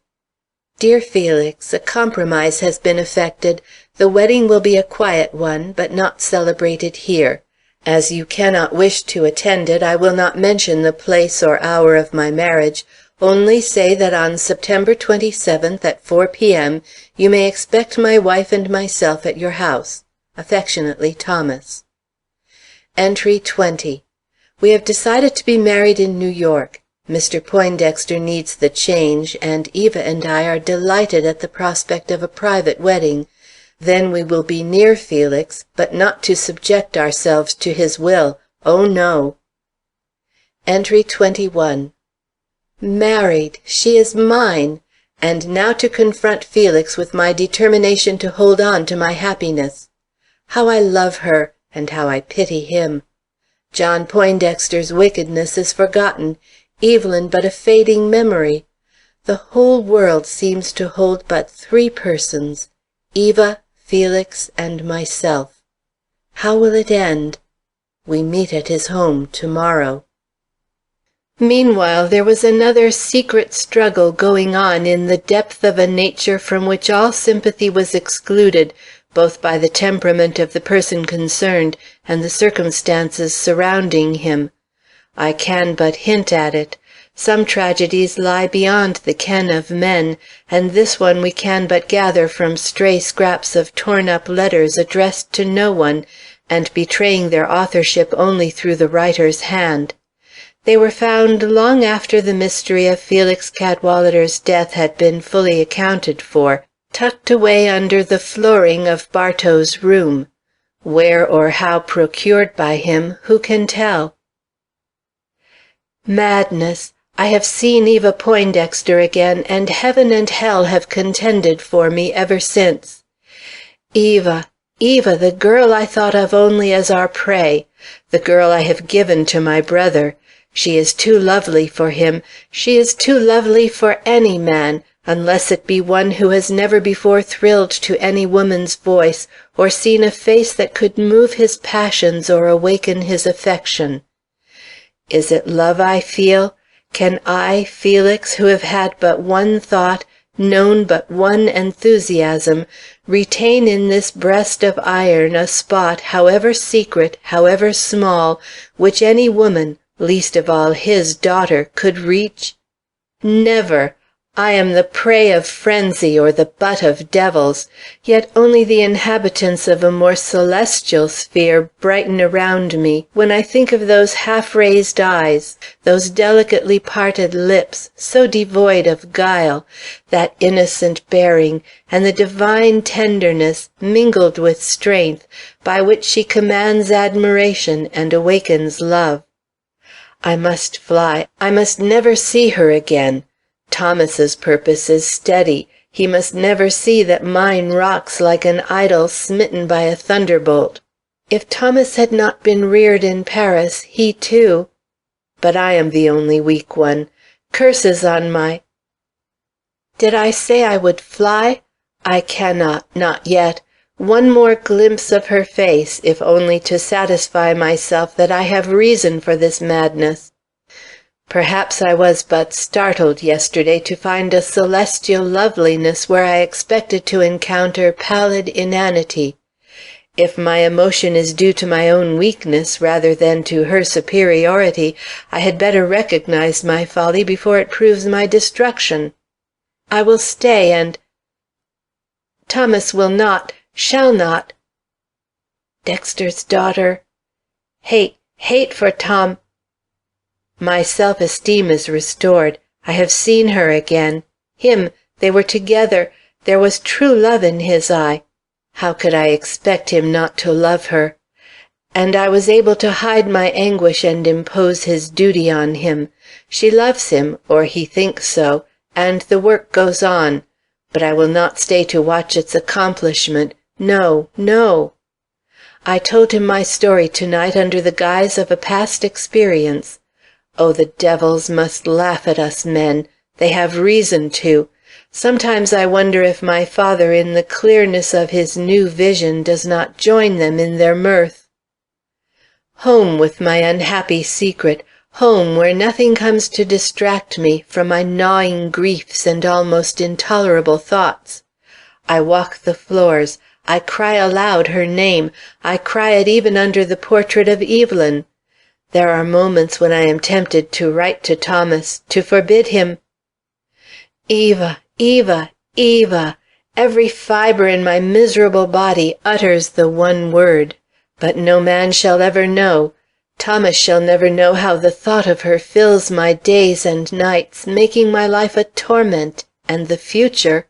Dear Felix, a compromise has been effected. The wedding will be a quiet one, but not celebrated here. As you cannot wish to attend it, I will not mention the place or hour of my marriage, only say that on September 27th at 4 p.m. you may expect my wife and myself at your house. Affectionately, Thomas. Entry 20. We have decided to be married in New York. Mr. Poindexter needs the change, and Eva and I are delighted at the prospect of a private wedding. Then we will be near Felix, but not to subject ourselves to his will. Oh, no. Entry 21. Married! She is mine! And now to confront Felix with my determination to hold on to my happiness. How I love her, and how I pity him! John Poindexter's wickedness is forgotten, Evelyn but a fading memory. The whole world seems to hold but three persons, Eva, Felix, and myself. How will it end? We meet at his home to-morrow. Meanwhile there was another secret struggle going on in the depth of a nature from which all sympathy was excluded, both by the temperament of the person concerned and the circumstances surrounding him. I can but hint at it. Some tragedies lie beyond the ken of men, and this one we can but gather from stray scraps of torn-up letters addressed to no one, and betraying their authorship only through the writer's hand. They were found long after the mystery of Felix Cadwallader's death had been fully accounted for, tucked away under the flooring of Bartow's room. Where or how procured by him, who can tell? Madness! I have seen Eva Poindexter again, and heaven and hell have contended for me ever since. Eva, Eva, the girl I thought of only as our prey, the girl I have given to my brother. She is too lovely for him. She is too lovely for any man, unless it be one who has never before thrilled to any woman's voice, or seen a face that could move his passions or awaken his affection. Is it love I feel? Can I, Felix, who have had but one thought, known but one enthusiasm, retain in this breast of iron a spot, however secret, however small, which any woman, least of all his daughter, could reach? Never! I am the prey of frenzy or the butt of devils, yet only the inhabitants of a more celestial sphere brighten around me when I think of those half-raised eyes, those delicately parted lips, so devoid of guile, that innocent bearing, and the divine tenderness, mingled with strength, by which she commands admiration and awakens love. I must fly. I must never see her again. Thomas's purpose is steady. He must never see that mine rocks like an idol smitten by a thunderbolt. If Thomas had not been reared in Paris, he too— But I am the only weak one. Curses on my— Did I say I would fly? I cannot, not yet. One more glimpse of her face, if only to satisfy myself that I have reason for this madness. Perhaps I was but startled yesterday to find a celestial loveliness where I expected to encounter pallid inanity. If my emotion is due to my own weakness rather than to her superiority, I had better recognize my folly before it proves my destruction. I will stay, and— Thomas will not, shall not— Dexter's daughter— Hate, hate for Tom— My self-esteem is restored. I have seen her again. Him, they were together. There was true love in his eye. How could I expect him not to love her? And I was able to hide my anguish and impose his duty on him. She loves him, or he thinks so, and the work goes on. But I will not stay to watch its accomplishment. No, no. I told him my story to-night under the guise of a past experience. Oh, the devils must laugh at us men. They have reason to. Sometimes I wonder if my father in the clearness of his new vision does not join them in their mirth. Home with my unhappy secret, home where nothing comes to distract me from my gnawing griefs and almost intolerable thoughts. I walk the floors. I cry aloud her name. I cry it even under the portrait of Evelyn. There are moments when I am tempted to write to Thomas, to forbid him— Eva, Eva, Eva! Every fibre in my miserable body utters the one word. But no man shall ever know. Thomas shall never know how the thought of her fills my days and nights, making my life a torment, and the future—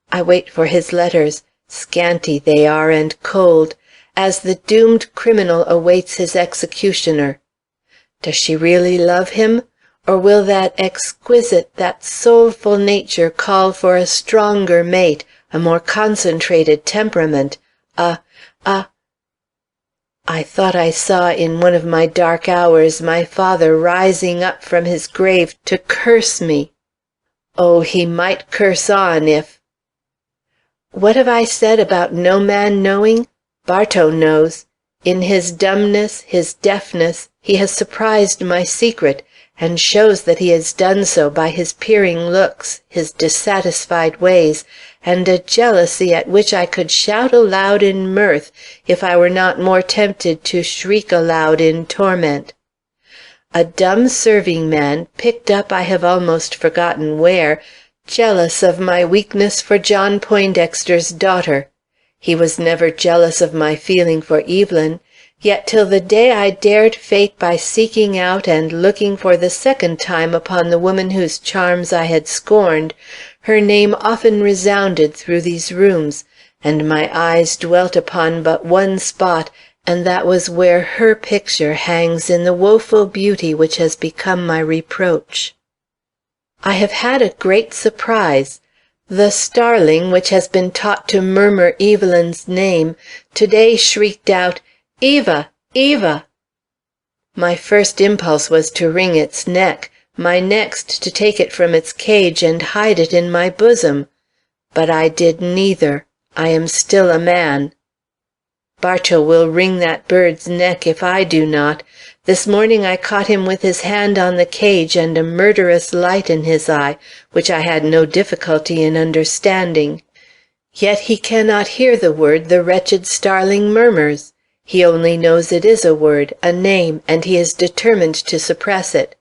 I wait for his letters. Scanty they are and cold, as the doomed criminal awaits his executioner. Does she really love him? Or will that exquisite, that soulful nature call for a stronger mate, a more concentrated temperament, I thought I saw in one of my dark hours my father rising up from his grave to curse me. Oh, he might curse on if— What have I said about no man knowing? Bartow knows. In his dumbness, his deafness, he has surprised my secret, and shows that he has done so by his peering looks, his dissatisfied ways, and a jealousy at which I could shout aloud in mirth if I were not more tempted to shriek aloud in torment. A dumb serving man, picked up I have almost forgotten where, jealous of my weakness for John Poindexter's daughter. He was never jealous of my feeling for Evelyn, yet till the day I dared fate by seeking out and looking for the second time upon the woman whose charms I had scorned, her name often resounded through these rooms, and my eyes dwelt upon but one spot, and that was where her picture hangs in the woeful beauty which has become my reproach. I have had a great surprise. The starling, which has been taught to murmur Evelyn's name, to-day shrieked out, "Eva! Eva!" My first impulse was to wring its neck, my next to take it from its cage and hide it in my bosom. But I did neither. I am still a man. Bartow will wring that bird's neck if I do not. This morning I caught him with his hand on the cage and a murderous light in his eye, which I had no difficulty in understanding. Yet he cannot hear the word the wretched starling murmurs. He only knows it is a word, a name, and he is determined to suppress it.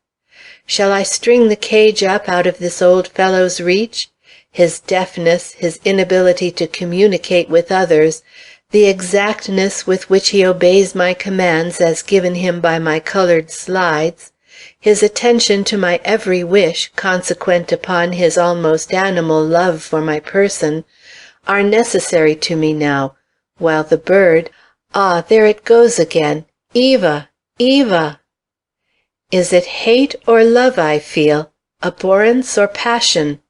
Shall I string the cage up out of this old fellow's reach? His deafness, his inability to communicate with others, the exactness with which he obeys my commands as given him by my colored slides, his attention to my every wish consequent upon his almost animal love for my person, are necessary to me now, while the bird— Ah, there it goes again! Eva! Eva! Is it hate or love I feel? Abhorrence or passion?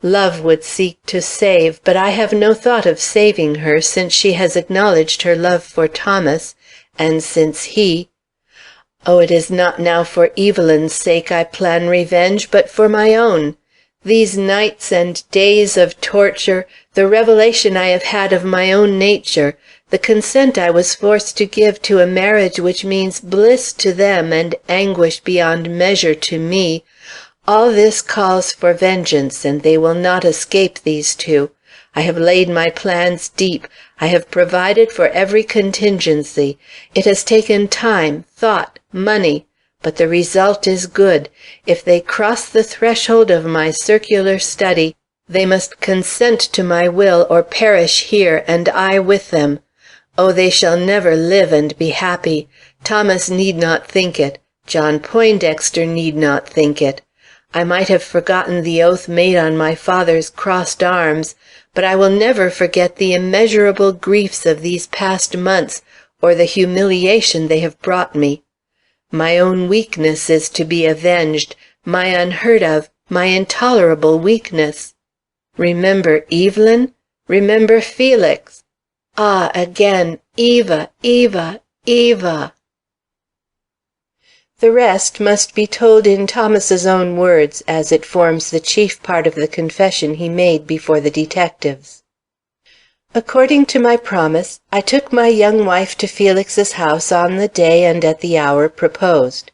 Love would seek to save, but I have no thought of saving her, since she has acknowledged her love for Thomas, and since he— Oh, it is not now for Evelyn's sake I plan revenge, but for my own. These nights and days of torture, the revelation I have had of my own nature, the consent I was forced to give to a marriage which means bliss to them and anguish beyond measure to me, all this calls for vengeance, and they will not escape, these two. I have laid my plans deep. I have provided for every contingency. It has taken time, thought, money, but the result is good. If they cross the threshold of my circular study, they must consent to my will or perish here, and I with them. Oh, they shall never live and be happy. Thomas need not think it. John Poindexter need not think it. I might have forgotten the oath made on my father's crossed arms, but I will never forget the immeasurable griefs of these past months, or the humiliation they have brought me. My own weakness is to be avenged, my unheard of, my intolerable weakness. Remember Evelyn? Remember Felix? Ah, again, Eva, Eva, Eva! The rest must be told in Thomas's own words, as it forms the chief part of the confession he made before the detectives. According to my promise, I took my young wife to Felix's house on the day and at the hour proposed.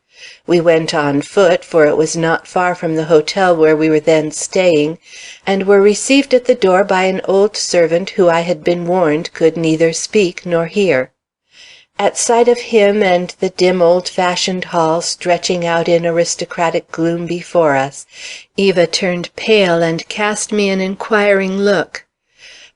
We went on foot, for it was not far from the hotel where we were then staying, and were received at the door by an old servant who I had been warned could neither speak nor hear. At sight of him and the dim old-fashioned hall stretching out in aristocratic gloom before us, Eva turned pale and cast me an inquiring look.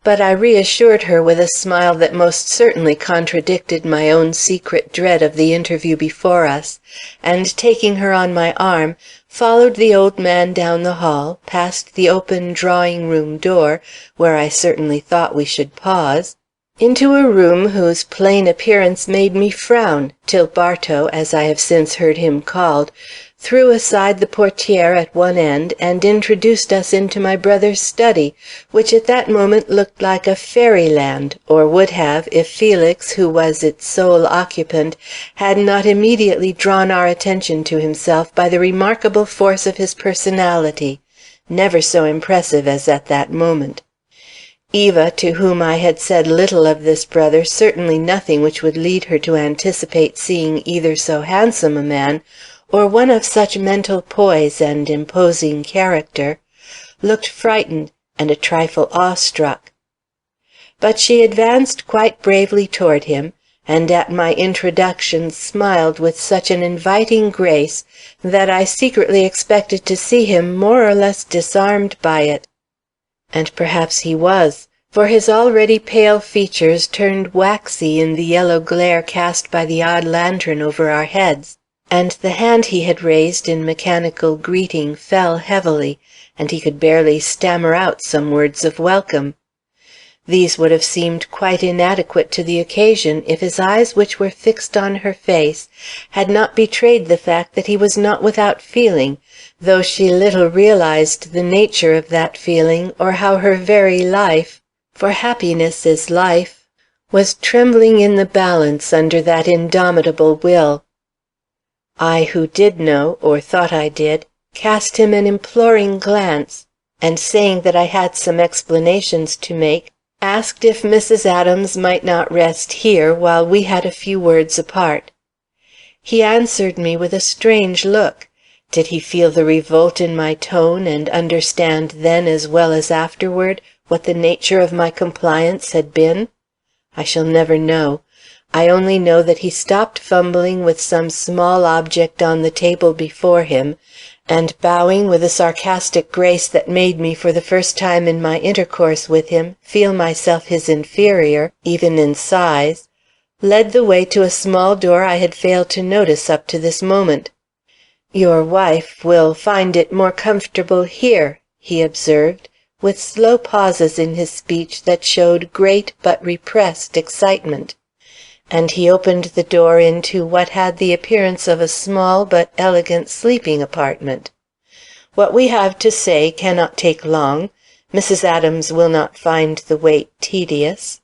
But I reassured her with a smile that most certainly contradicted my own secret dread of the interview before us, and taking her on my arm, followed the old man down the hall, past the open drawing-room door, where I certainly thought we should pause, into a room whose plain appearance made me frown, till Bartow, as I have since heard him called, threw aside the portière at one end, and introduced us into my brother's study, which at that moment looked like a fairyland, or would have, if Felix, who was its sole occupant, had not immediately drawn our attention to himself by the remarkable force of his personality, never so impressive as at that moment. Eva, to whom I had said little of this brother, certainly nothing which would lead her to anticipate seeing either so handsome a man or one of such mental poise and imposing character, looked frightened and a trifle awestruck. But she advanced quite bravely toward him, and at my introduction smiled with such an inviting grace that I secretly expected to see him more or less disarmed by it. And perhaps he was, for his already pale features turned waxy in the yellow glare cast by the odd lantern over our heads, and the hand he had raised in mechanical greeting fell heavily, and he could barely stammer out some words of welcome. These would have seemed quite inadequate to the occasion if his eyes, which were fixed on her face, had not betrayed the fact that he was not without feeling, though she little realized the nature of that feeling, or how her very life, for happiness is life, was trembling in the balance under that indomitable will. I, who did know, or thought I did, cast him an imploring glance, and saying that I had some explanations to make, asked if Mrs. Adams might not rest here while we had a few words apart. He answered me with a strange look. Did he feel the revolt in my tone, and understand then as well as afterward what the nature of my compliance had been? I shall never know. I only know that he stopped fumbling with some small object on the table before him, and bowing with a sarcastic grace that made me for the first time in my intercourse with him feel myself his inferior, even in size, led the way to a small door I had failed to notice up to this moment. "Your wife will find it more comfortable here," he observed, with slow pauses in his speech that showed great but repressed excitement. And he opened the door into what had the appearance of a small but elegant sleeping apartment. "What we have to say cannot take long. Mrs. Adams will not find the wait tedious."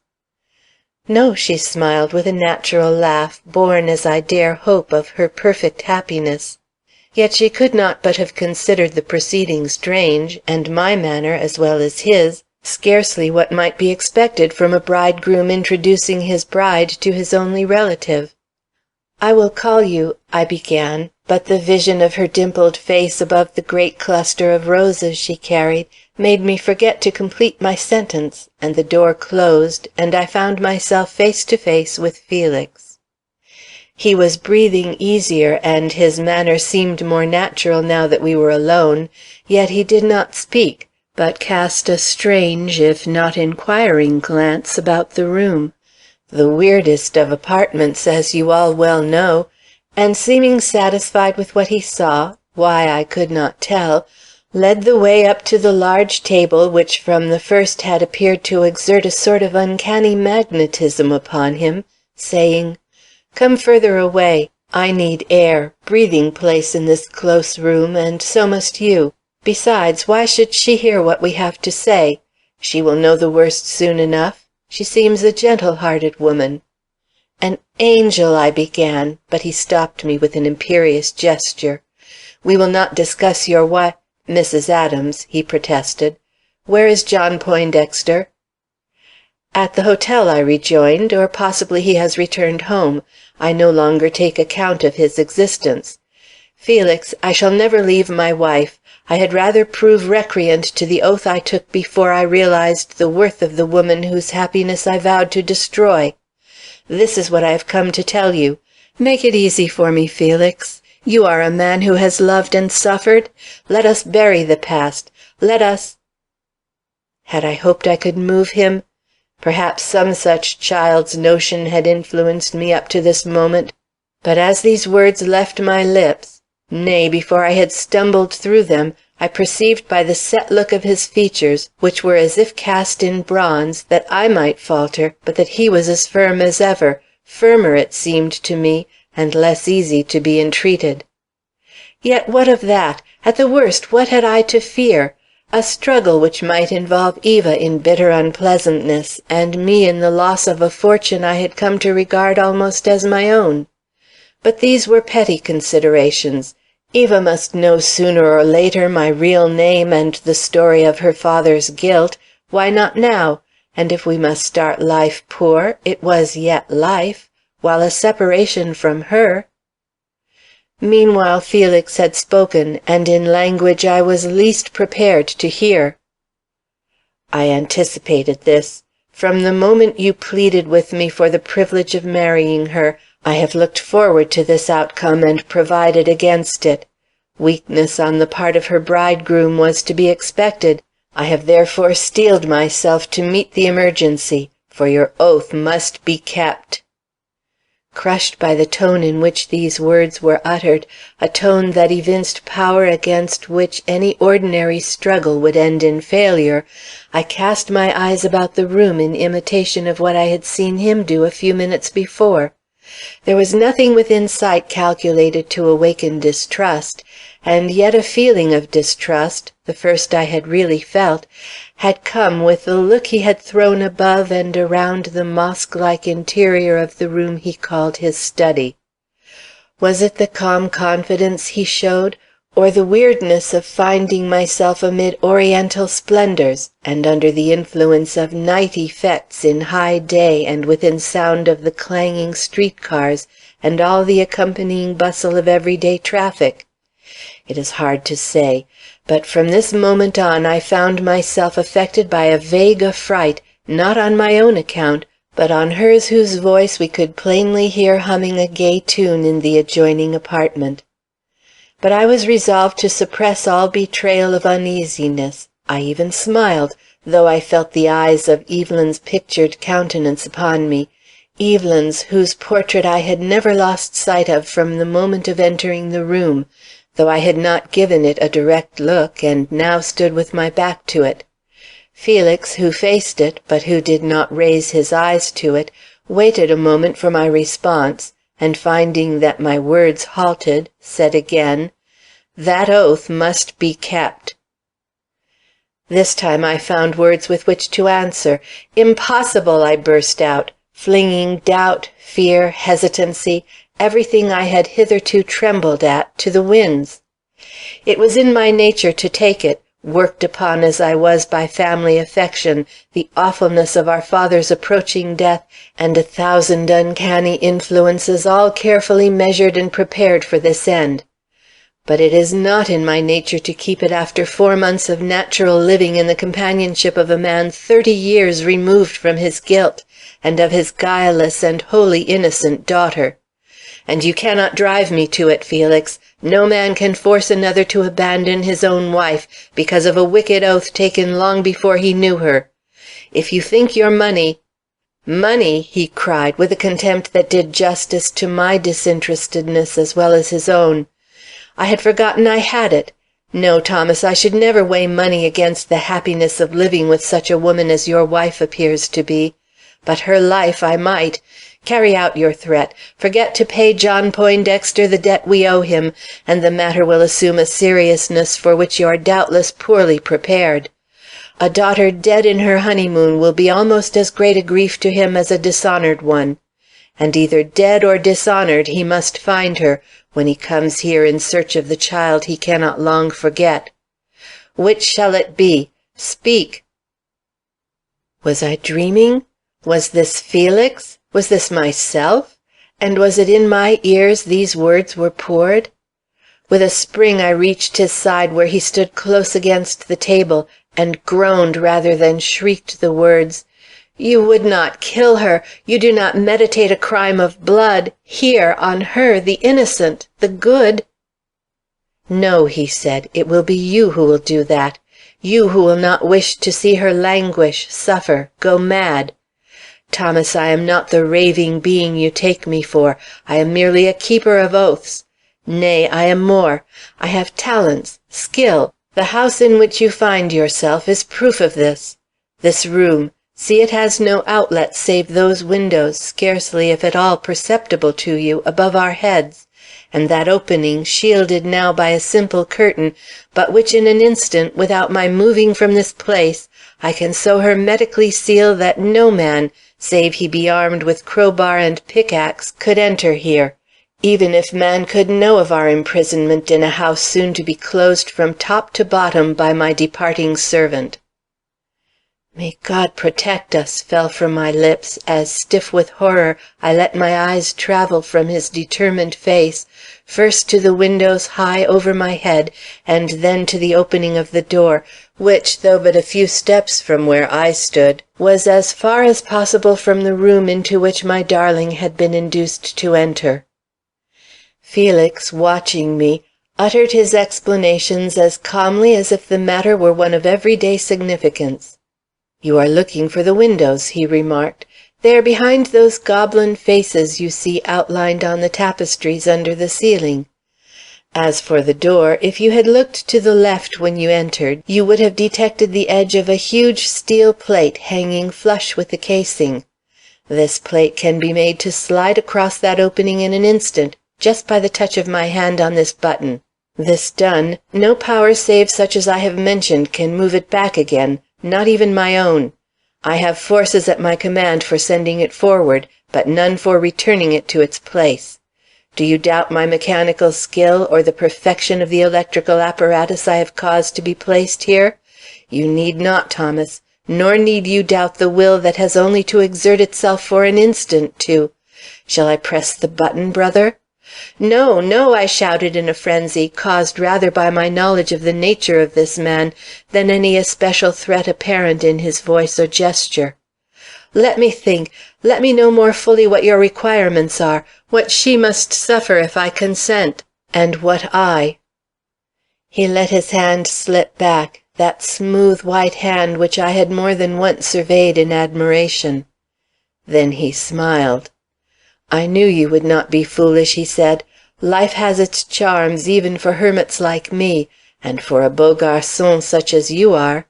"No," she smiled with a natural laugh, born, as I dare hope, of her perfect happiness. Yet she could not but have considered the proceeding strange, and my manner, as well as his, scarcely what might be expected from a bridegroom introducing his bride to his only relative. "I will call you," I began, but the vision of her dimpled face above the great cluster of roses she carried made me forget to complete my sentence, and the door closed, and I found myself face to face with Felix. He was breathing easier, and his manner seemed more natural now that we were alone, yet he did not speak, but cast a strange, if not inquiring glance about the room, the weirdest of apartments, as you all well know, and seeming satisfied with what he saw, why I could not tell, led the way up to the large table which from the first had appeared to exert a sort of uncanny magnetism upon him, saying, "Come further away. I need air, breathing place in this close room, and so must you. Besides, why should she hear what we have to say? She will know the worst soon enough. She seems a gentle-hearted woman." "An angel," I began, but he stopped me with an imperious gesture. "We will not discuss your Mrs. Adams," he protested. "Where is John Poindexter?" "At the hotel," I rejoined, "or possibly he has returned home. I no longer take account of his existence. Felix, I shall never leave my wife. I had rather prove recreant to the oath I took before I realized the worth of the woman whose happiness I vowed to destroy. This is what I have come to tell you. Make it easy for me, Felix. You are a man who has loved and suffered. Let us bury the past. Let us—" Had I hoped I could move him? Perhaps some such child's notion had influenced me up to this moment. But as these words left my lips, nay, before I had stumbled through them, I perceived by the set look of his features, which were as if cast in bronze, that I might falter, but that he was as firm as ever, firmer, it seemed to me, and less easy to be entreated. Yet what of that? At the worst, what had I to fear? A struggle which might involve Eva in bitter unpleasantness, and me in the loss of a fortune I had come to regard almost as my own. But these were petty considerations. Eva must know sooner or later my real name and the story of her father's guilt. Why not now? And if we must start life poor, it was yet life, while a separation from her. Meanwhile Felix had spoken, and in language I was least prepared to hear. "I anticipated this. From the moment you pleaded with me for the privilege of marrying her, I have looked forward to this outcome and provided against it. Weakness on the part of her bridegroom was to be expected. I have therefore steeled myself to meet the emergency, for your oath must be kept." Crushed by the tone in which these words were uttered, a tone that evinced power against which any ordinary struggle would end in failure, I cast my eyes about the room in imitation of what I had seen him do a few minutes before. There was nothing within sight calculated to awaken distrust, and yet a feeling of distrust, the first I had really felt, had come with the look he had thrown above and around the mosque-like interior of the room he called his study. Was it the calm confidence he showed, or the weirdness of finding myself amid Oriental splendors, and under the influence of night effects in high day and within sound of the clanging street-cars and all the accompanying bustle of everyday traffic? It is hard to say, but from this moment on I found myself affected by a vague affright, not on my own account, but on hers whose voice we could plainly hear humming a gay tune in the adjoining apartment. But I was resolved to suppress all betrayal of uneasiness. I even smiled, though I felt the eyes of Evelyn's pictured countenance upon me, Evelyn's whose portrait I had never lost sight of from the moment of entering the room, though I had not given it a direct look, and now stood with my back to it. Felix, who faced it, but who did not raise his eyes to it, waited a moment for my response, and finding that my words halted, said again, "That oath must be kept." This time I found words with which to answer. "Impossible!" I burst out, flinging doubt, fear, hesitancy, everything I had hitherto trembled at, to the winds. It was in my nature to take it, worked upon as I was by family affection, the awfulness of our father's approaching death, and 1,000 uncanny influences all carefully measured and prepared for this end. But it is not in my nature to keep it after 4 months of natural living in the companionship of a man 30 years removed from his guilt, and of his guileless and wholly innocent daughter. And you cannot drive me to it, Felix. No man can force another to abandon his own wife because of a wicked oath taken long before he knew her. If you think your money—" "Money!" he cried, with a contempt that did justice to my disinterestedness as well as his own. I had forgotten I had it. No, Thomas, I should never weigh money against the happiness of living with such a woman as your wife appears to be. But her life I might. Carry out your threat. Forget to pay John Poindexter the debt we owe him, and the matter will assume a seriousness for which you are doubtless poorly prepared. A daughter dead in her honeymoon will be almost as great a grief to him as a dishonored one. And either dead or dishonored he must find her, when he comes here in search of the child he cannot long forget. Which shall it be? Speak!" Was I dreaming? Was this Felix? Was this myself? And was it in my ears these words were poured? With a spring I reached his side where he stood close against the table, and groaned rather than shrieked the words, "You would not kill her! You do not meditate a crime of blood, here, on her, the innocent, the good!" "No," he said, "it will be you who will do that. You who will not wish to see her languish, suffer, go mad. Thomas, I am not the raving being you take me for. I am merely a keeper of oaths. Nay, I am more. I have talents, skill. The house in which you find yourself is proof of this. This room, see, it has no outlet save those windows, scarcely if at all perceptible to you, above our heads, and that opening shielded now by a simple curtain, but which in an instant, without my moving from this place, I can so hermetically seal that no man, save he be armed with crowbar and pickaxe, could enter here, even if man could know of our imprisonment in a house soon to be closed from top to bottom by my departing servant. "May God protect us," fell from my lips, as, stiff with horror, I let my eyes travel from his determined face, first to the windows high over my head, and then to the opening of the door, which, though but a few steps from where I stood, was as far as possible from the room into which my darling had been induced to enter. Felix, watching me, uttered his explanations as calmly as if the matter were one of everyday significance. "You are looking for the windows," he remarked. "They are behind those goblin faces you see outlined on the tapestries under the ceiling. As for the door, if you had looked to the left when you entered, you would have detected the edge of a huge steel plate hanging flush with the casing. This plate can be made to slide across that opening in an instant, just by the touch of my hand on this button. This done, no power save such as I have mentioned can move it back again, not even my own. I have forces at my command for sending it forward, but none for returning it to its place. Do you doubt my mechanical skill or the perfection of the electrical apparatus I have caused to be placed here? You need not, Thomas, nor need you doubt the will that has only to exert itself for an instant to— Shall I press the button, brother? "No, no!" I shouted in a frenzy, caused rather by my knowledge of the nature of this man than any especial threat apparent in his voice or gesture. "Let me think. Let me know more fully what your requirements are, what she must suffer if I consent, and what I." He let his hand slip back, that smooth white hand which I had more than once surveyed in admiration. Then he smiled. "I knew you would not be foolish," he said. "Life has its charms even for hermits like me, and for a beau garçon such as you are."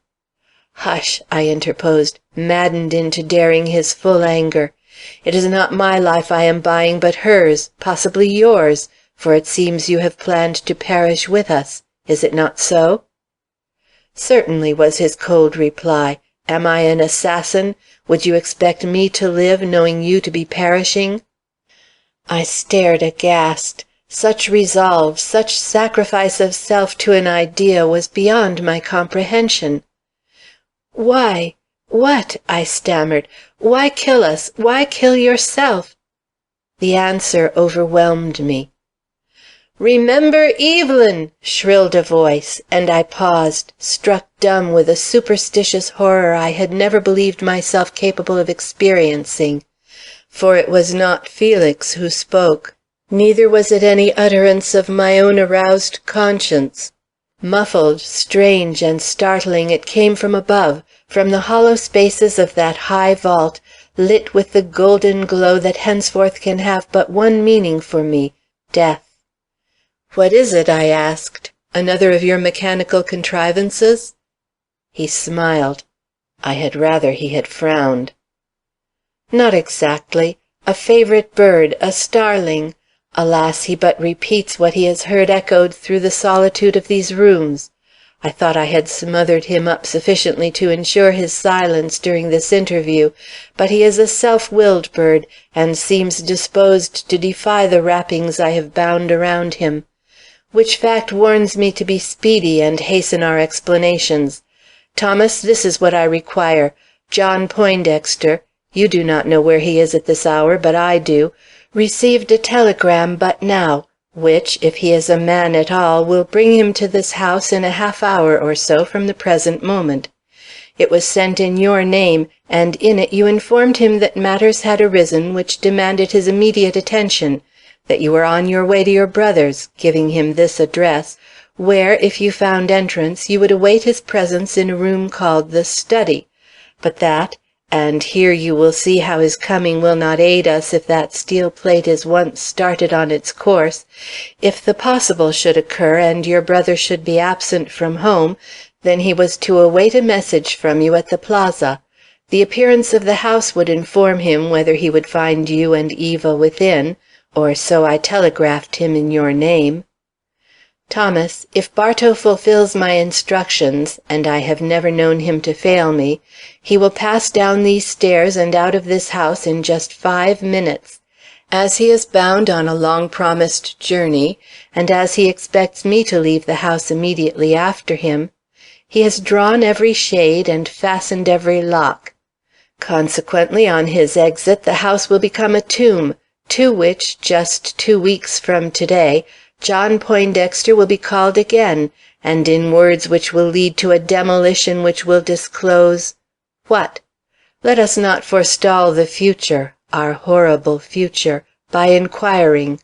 "Hush!" I interposed, maddened into daring his full anger. "It is not my life I am buying, but hers, possibly yours, for it seems you have planned to perish with us. Is it not so?" "Certainly," was his cold reply. "Am I an assassin? Would you expect me to live, knowing you to be perishing?" I stared aghast. Such resolve, such sacrifice of self to an idea, was beyond my comprehension. "Why? What?" I stammered. "Why kill us? Why kill yourself?" The answer overwhelmed me. "Remember Evelyn!" shrilled a voice, and I paused, struck dumb with a superstitious horror I had never believed myself capable of experiencing. For it was not Felix who spoke. Neither was it any utterance of my own aroused conscience. Muffled, strange, and startling, it came from above, from the hollow spaces of that high vault, lit with the golden glow that henceforth can have but one meaning for me, death. "What is it?" I asked. "Another of your mechanical contrivances?" He smiled. I had rather he had frowned. "Not exactly. A favorite bird, a starling. Alas, he but repeats what he has heard echoed through the solitude of these rooms. I thought I had smothered him up sufficiently to ensure his silence during this interview, but he is a self-willed bird, and seems disposed to defy the wrappings I have bound around him. Which fact warns me to be speedy and hasten our explanations. Thomas, this is what I require. John Poindexter— you do not know where he is at this hour, but I do— received a telegram but now, which, if he is a man at all, will bring him to this house in a half-hour or so from the present moment. It was sent in your name, and in it you informed him that matters had arisen which demanded his immediate attention, that you were on your way to your brother's, giving him this address, where, if you found entrance, you would await his presence in a room called the study, but that— and here you will see how his coming will not aid us if that steel plate is once started on its course. If the possible should occur and your brother should be absent from home, then he was to await a message from you at the plaza. The appearance of the house would inform him whether he would find you and Eva within, or so I telegraphed him in your name. Thomas, if Bartow fulfills my instructions, and I have never known him to fail me, he will pass down these stairs and out of this house in just 5 minutes. As he is bound on a long-promised journey, and as he expects me to leave the house immediately after him, he has drawn every shade and fastened every lock. Consequently, on his exit, the house will become a tomb, to which, just 2 weeks from to-day, John Poindexter will be called again, and in words which will lead to a demolition which will disclose what? Let us not forestall the future, our horrible future, by inquiring.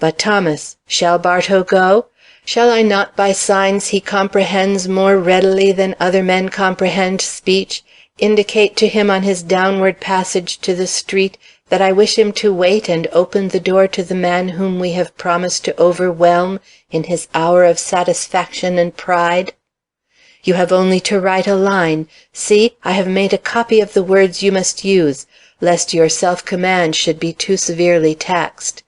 But, Thomas, shall Bartow go? Shall I not by signs he comprehends more readily than other men comprehend speech, indicate to him on his downward passage to the street that I wish him to wait and open the door to the man whom we have promised to overwhelm in his hour of satisfaction and pride? You have only to write a line. See, I have made a copy of the words you must use, lest your self-command should be too severely taxed.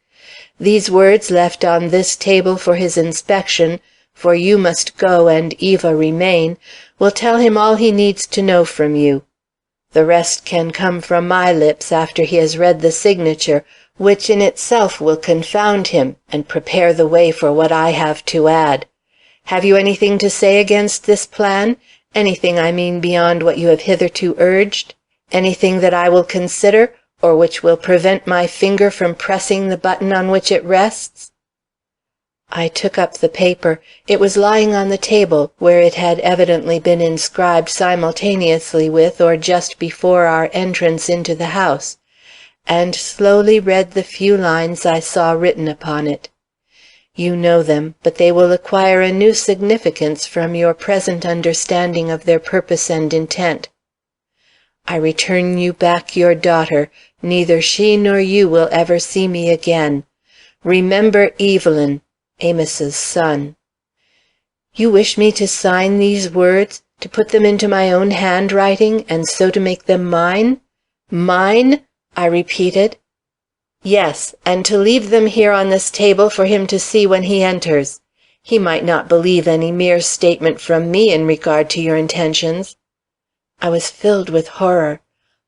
These words left on this table for his inspection, for you must go and Eva remain, will tell him all he needs to know from you. The rest can come from my lips after he has read the signature, which in itself will confound him and prepare the way for what I have to add. Have you anything to say against this plan? Anything, I mean, beyond what you have hitherto urged? Anything that I will consider, or which will prevent my finger from pressing the button on which it rests?" I took up the paper. It was lying on the table, where it had evidently been inscribed simultaneously with or just before our entrance into the house, and slowly read the few lines I saw written upon it. You know them, but they will acquire a new significance from your present understanding of their purpose and intent. I return you back your daughter. Neither she nor you will ever see me again. Remember Evelyn, Amos's son. You wish me to sign these words, to put them into my own handwriting, and so to make them mine? Mine? I repeated. Yes, and to leave them here on this table for him to see when he enters. He might not believe any mere statement from me in regard to your intentions. I was filled with horror.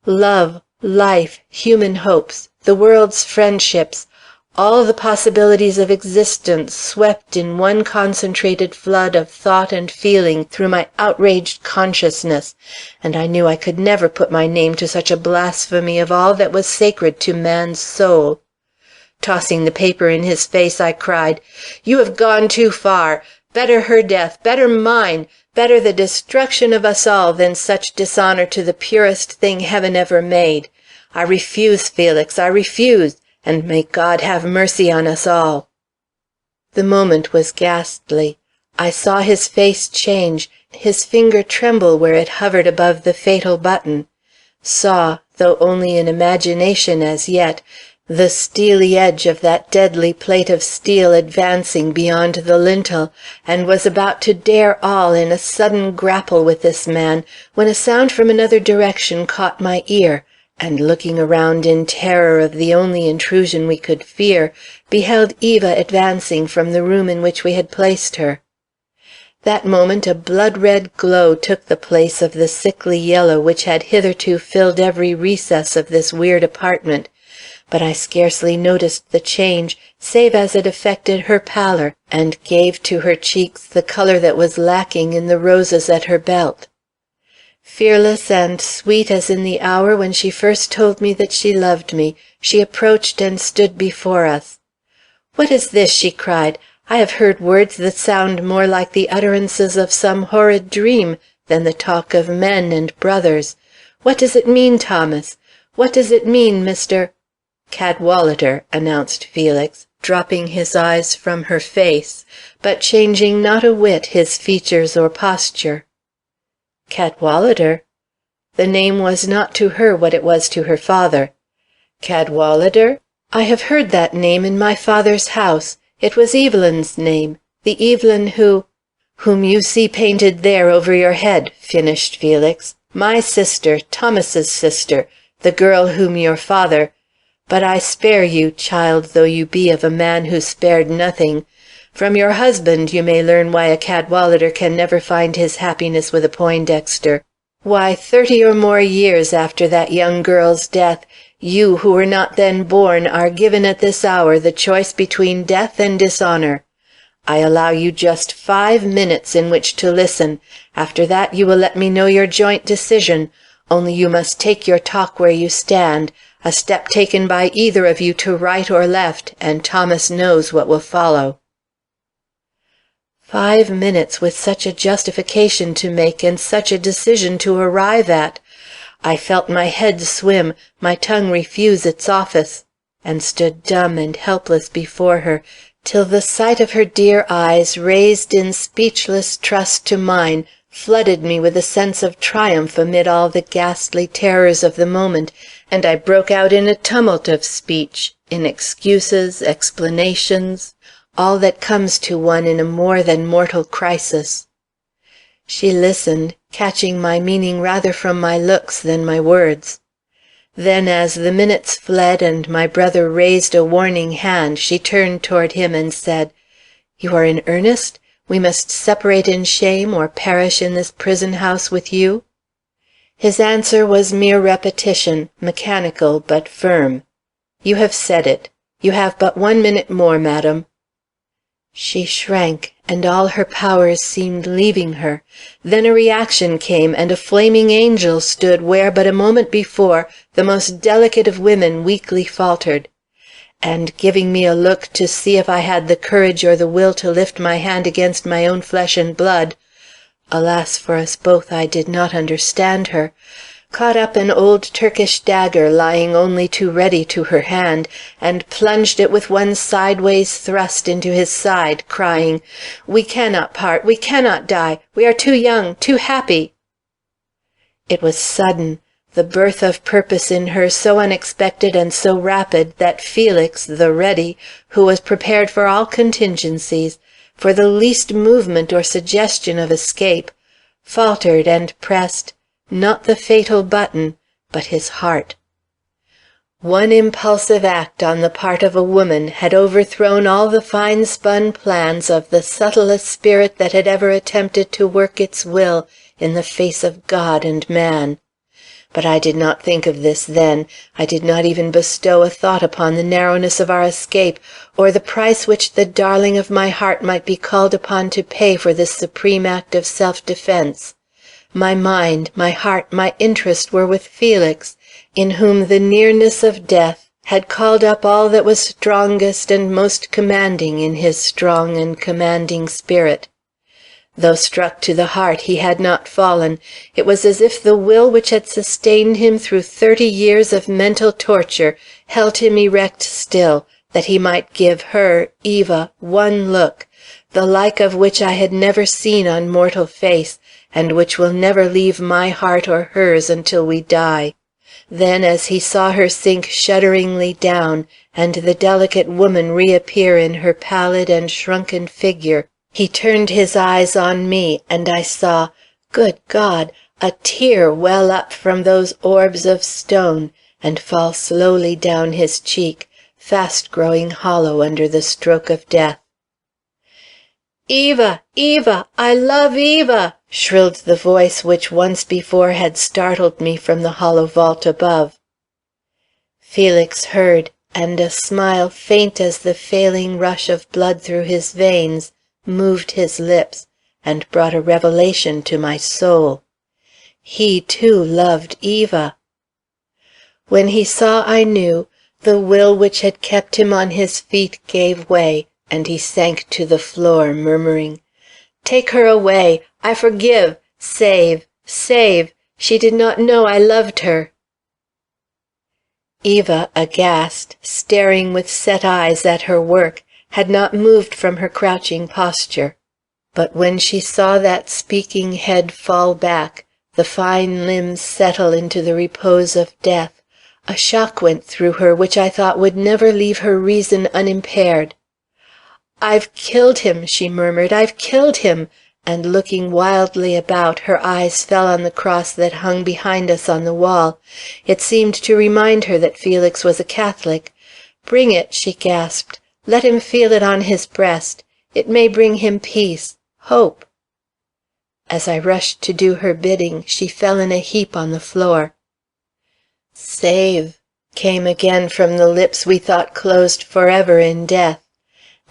Love, life, human hopes, the world's friendships, all the possibilities of existence swept in one concentrated flood of thought and feeling through my outraged consciousness, and I knew I could never put my name to such a blasphemy of all that was sacred to man's soul. Tossing the paper in his face, I cried, "You have gone too far. Better her death, better mine, better the destruction of us all than such dishonor to the purest thing heaven ever made. I refuse, Felix, I refuse, and may God have mercy on us all." The moment was ghastly. I saw his face change, his finger tremble where it hovered above the fatal button, saw, though only in imagination as yet, the steely edge of that deadly plate of steel advancing beyond the lintel, and was about to dare all in a sudden grapple with this man, when a sound from another direction caught my ear, and looking around in terror of the only intrusion we could fear, beheld Eva advancing from the room in which we had placed her. That moment a blood-red glow took the place of the sickly yellow which had hitherto filled every recess of this weird apartment, but I scarcely noticed the change, save as it affected her pallor, and gave to her cheeks the color that was lacking in the roses at her belt. Fearless and sweet as in the hour when she first told me that she loved me, she approached and stood before us. "What is this?" she cried. "I have heard words that sound more like the utterances of some horrid dream than the talk of men and brothers. What does it mean, Thomas? What does it mean, Mr. Cadwallader?" announced Felix, dropping his eyes from her face, but changing not a whit his features or posture. Cadwallader? The name was not to her what it was to her father. Cadwallader? I have heard that name in my father's house. It was Evelyn's name, the Evelyn whom you see painted there over your head, finished Felix. My sister, Thomas's sister, the girl whom your father— But I spare you, child though you be of a man who spared nothing. From your husband you may learn why a Cadwallader can never find his happiness with a Poindexter. Why, 30 or more years after that young girl's death, you who were not then born are given at this hour the choice between death and dishonor. I allow you just 5 minutes in which to listen. After that you will let me know your joint decision. Only you must take your talk where you stand, a step taken by either of you to right or left, and Thomas knows what will follow. 5 minutes with such a justification to make and such a decision to arrive at. I felt my head swim, my tongue refuse its office, and stood dumb and helpless before her, till the sight of her dear eyes, raised in speechless trust to mine, flooded me with a sense of triumph amid all the ghastly terrors of the moment, and I broke out in a tumult of speech, in excuses, explanations, all that comes to one in a more than mortal crisis. She listened, catching my meaning rather from my looks than my words. Then, as the minutes fled and my brother raised a warning hand, she turned toward him and said, "You are in earnest? We must separate in shame or perish in this prison-house with you?" His answer was mere repetition, mechanical but firm. "You have said it. You have but 1 minute more, madam." She shrank, and all her powers seemed leaving her. Then a reaction came, and a flaming angel stood where but a moment before the most delicate of women weakly faltered. And giving me a look to see if I had the courage or the will to lift my hand against my own flesh and blood, alas for us both, I did not understand her, caught up an old Turkish dagger lying only too ready to her hand, and plunged it with one sideways thrust into his side, crying, "We cannot part, we cannot die, we are too young, too happy." It was sudden, the birth of purpose in her so unexpected and so rapid that Felix, the ready, who was prepared for all contingencies, for the least movement or suggestion of escape, faltered and pressed, not the fatal button, but his heart. One impulsive act on the part of a woman had overthrown all the fine-spun plans of the subtlest spirit that had ever attempted to work its will in the face of God and man. But I did not think of this then. I did not even bestow a thought upon the narrowness of our escape, or the price which the darling of my heart might be called upon to pay for this supreme act of self-defense. My mind, my heart, my interest were with Felix, in whom the nearness of death had called up all that was strongest and most commanding in his strong and commanding spirit. Though struck to the heart, he had not fallen. It was as if the will which had sustained him through 30 years of mental torture held him erect still, that he might give her, Eva, one look, the like of which I had never seen on mortal face, and which will never leave my heart or hers until we die. Then, as he saw her sink shudderingly down, and the delicate woman reappear in her pallid and shrunken figure, he turned his eyes on me, and I saw, good God, a tear well up from those orbs of stone, and fall slowly down his cheek, fast growing hollow under the stroke of death. "Eva! Eva! I love Eva!" shrilled the voice which once before had startled me from the hollow vault above. Felix heard, and a smile faint as the failing rush of blood through his veins moved his lips, and brought a revelation to my soul. He, too, loved Eva. When he saw I knew, the will which had kept him on his feet gave way, and he sank to the floor, murmuring, "Take her away! I forgive! Save! Save! She did not know I loved her!" Eva, aghast, staring with set eyes at her work, had not moved from her crouching posture. But when she saw that speaking head fall back, the fine limbs settle into the repose of death, a shock went through her which I thought would never leave her reason unimpaired. "I've killed him," she murmured. "I've killed him. and looking wildly about, her eyes fell on the cross that hung behind us on the wall. It seemed to remind her that Felix was a Catholic. "Bring it," she gasped. "Let him feel it on his breast. It may bring him peace, hope." As I rushed to do her bidding, she fell in a heap on the floor. "Save," came again from the lips we thought closed forever in death.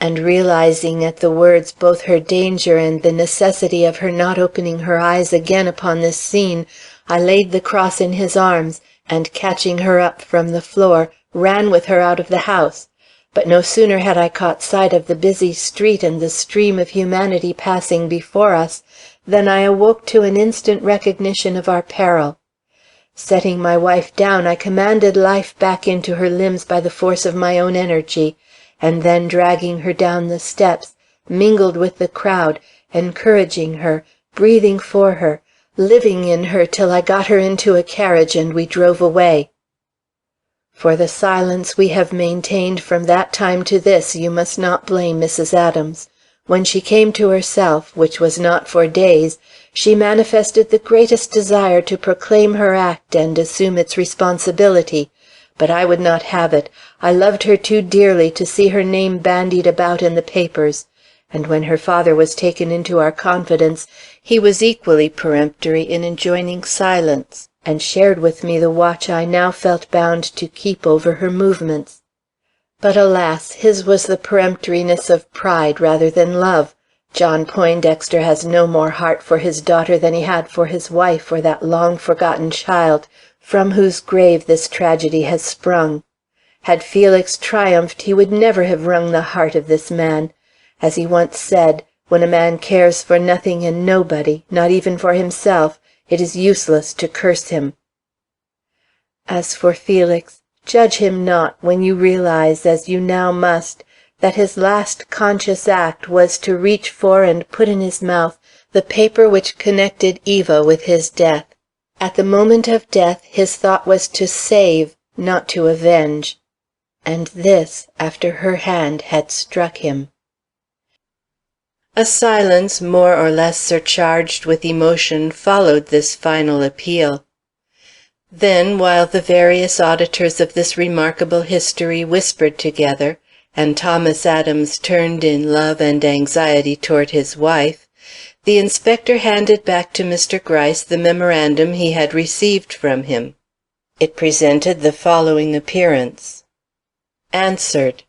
And realizing at the words both her danger and the necessity of her not opening her eyes again upon this scene, I laid the cross in his arms, and catching her up from the floor, ran with her out of the house. But no sooner had I caught sight of the busy street and the stream of humanity passing before us, than I awoke to an instant recognition of our peril. Setting my wife down, I commanded life back into her limbs by the force of my own energy, and then dragging her down the steps, mingled with the crowd, encouraging her, breathing for her, living in her till I got her into a carriage and we drove away. For the silence we have maintained from that time to this you must not blame Mrs. Adams. When she came to herself, which was not for days, she manifested the greatest desire to proclaim her act and assume its responsibility. But I would not have it. I loved her too dearly to see her name bandied about in the papers. And when her father was taken into our confidence, he was equally peremptory in enjoining silence, and shared with me the watch I now felt bound to keep over her movements. But alas, his was the peremptoriness of pride rather than love. John Poindexter has no more heart for his daughter than he had for his wife or that long-forgotten child, from whose grave this tragedy has sprung. Had Felix triumphed, he would never have wrung the heart of this man. As he once said, when a man cares for nothing and nobody, not even for himself, it is useless to curse him. As for Felix, judge him not when you realize, as you now must, that his last conscious act was to reach for and put in his mouth the paper which connected Eva with his death. At the moment of death his thought was to save, not to avenge. And this, after her hand had struck him. A silence more or less surcharged with emotion followed this final appeal. Then, while the various auditors of this remarkable history whispered together, and Thomas Adams turned in love and anxiety toward his wife, the inspector handed back to Mr. Gryce the memorandum he had received from him. It presented the following appearance: Answered.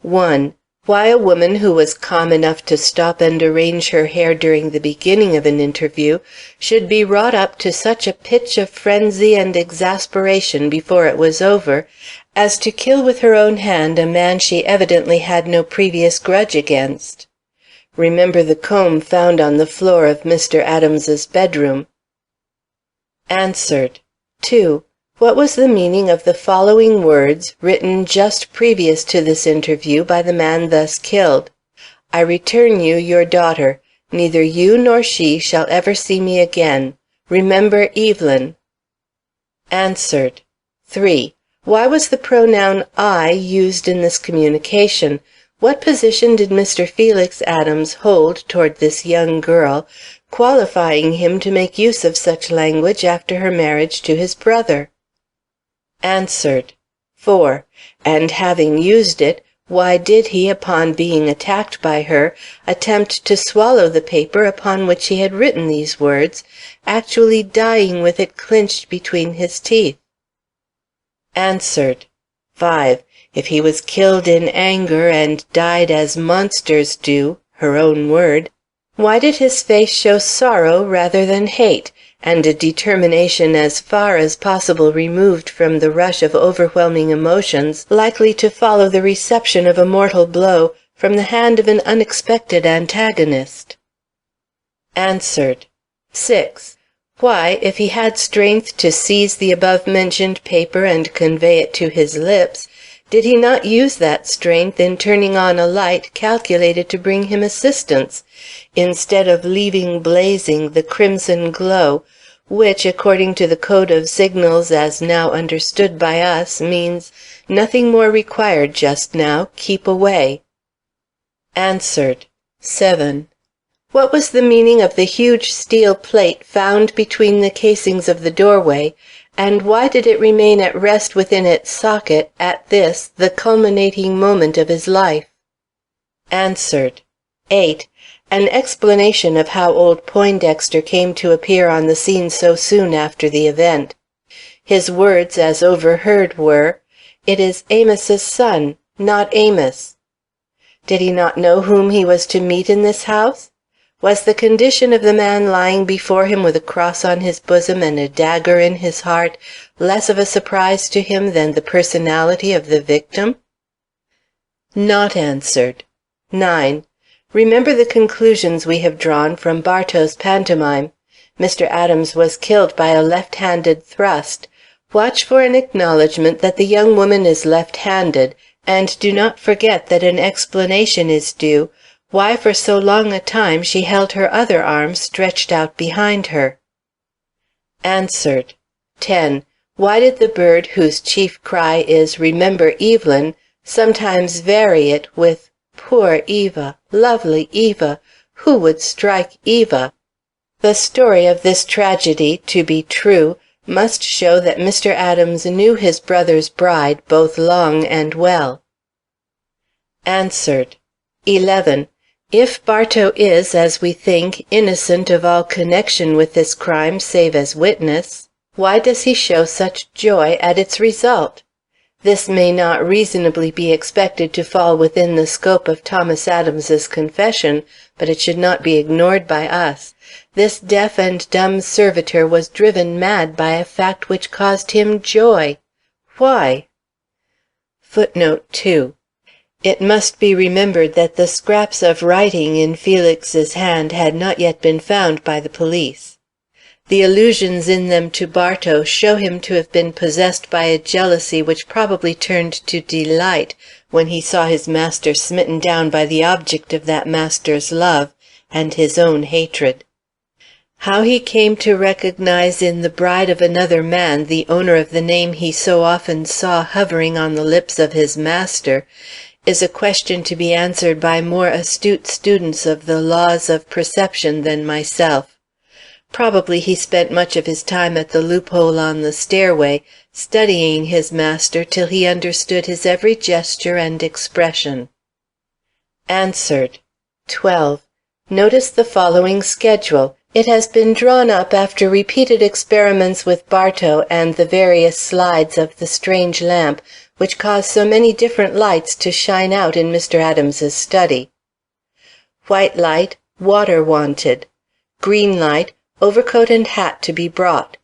1. Why a woman who was calm enough to stop and arrange her hair during the beginning of an interview should be wrought up to such a pitch of frenzy and exasperation before it was over as to kill with her own hand a man she evidently had no previous grudge against. Remember the comb found on the floor of Mr. Adams's bedroom. Answered. 2. What was the meaning of the following words, written just previous to this interview by the man thus killed? I return you your daughter. Neither you nor she shall ever see me again. Remember Evelyn. Answered. 3. Why was the pronoun I used in this communication? What position did Mr. Felix Adams hold toward this young girl, qualifying him to make use of such language after her marriage to his brother? Answered. 4. And having used it, why did he, upon being attacked by her, attempt to swallow the paper upon which he had written these words, actually dying with it clinched between his teeth? Answered. 5. If he was killed in anger and died as monsters do, her own word, why did his face show sorrow rather than hate, and a determination as far as possible removed from the rush of overwhelming emotions likely to follow the reception of a mortal blow from the hand of an unexpected antagonist? Answered. 6. Why, if he had strength to seize the above-mentioned paper and convey it to his lips, did he not use that strength in turning on a light calculated to bring him assistance, instead of leaving blazing the crimson glow, which, according to the code of signals as now understood by us, means nothing more required just now, keep away? Answered. 7. What was the meaning of the huge steel plate found between the casings of the doorway, and why did it remain at rest within its socket at this, the culminating moment of his life? Answered. 8. An explanation of how old Poindexter came to appear on the scene so soon after the event. His words, as overheard, were, "It is Amos's son, not Amos." Did he not know whom he was to meet in this house? Was the condition of the man lying before him with a cross on his bosom and a dagger in his heart less of a surprise to him than the personality of the victim? Not answered. 9. Remember the conclusions we have drawn from Bartow's pantomime. Mr. Adams was killed by a left-handed thrust. Watch for an acknowledgment that the young woman is left-handed, and do not forget that an explanation is due why for so long a time she held her other arm stretched out behind her. Answered. 10. Why did the bird whose chief cry is "Remember Evelyn" sometimes vary it with "Poor Eva, lovely Eva, who would strike Eva"? The story of this tragedy, to be true, must show that Mr. Adams knew his brother's bride both long and well. Answered. 11. If Bartow is, as we think, innocent of all connection with this crime save as witness, why does he show such joy at its result? This may not reasonably be expected to fall within the scope of Thomas Adams's confession, but it should not be ignored by us. This deaf and dumb servitor was driven mad by a fact which caused him joy. Why? Footnote 2. It must be remembered that the scraps of writing in Felix's hand had not yet been found by the police. The allusions in them to Bartow show him to have been possessed by a jealousy which probably turned to delight when he saw his master smitten down by the object of that master's love and his own hatred. How he came to recognize in the bride of another man the owner of the name he so often saw hovering on the lips of his master is a question to be answered by more astute students of the laws of perception than myself. Probably he spent much of his time at the loophole on the stairway, studying his master till he understood his every gesture and expression. Answered. 12. Notice the following schedule. It has been drawn up after repeated experiments with Bartow and the various slides of the strange lamp, which caused so many different lights to shine out in Mr. Adams's study. White light, water wanted. Green light, overcoat and hat to be brought.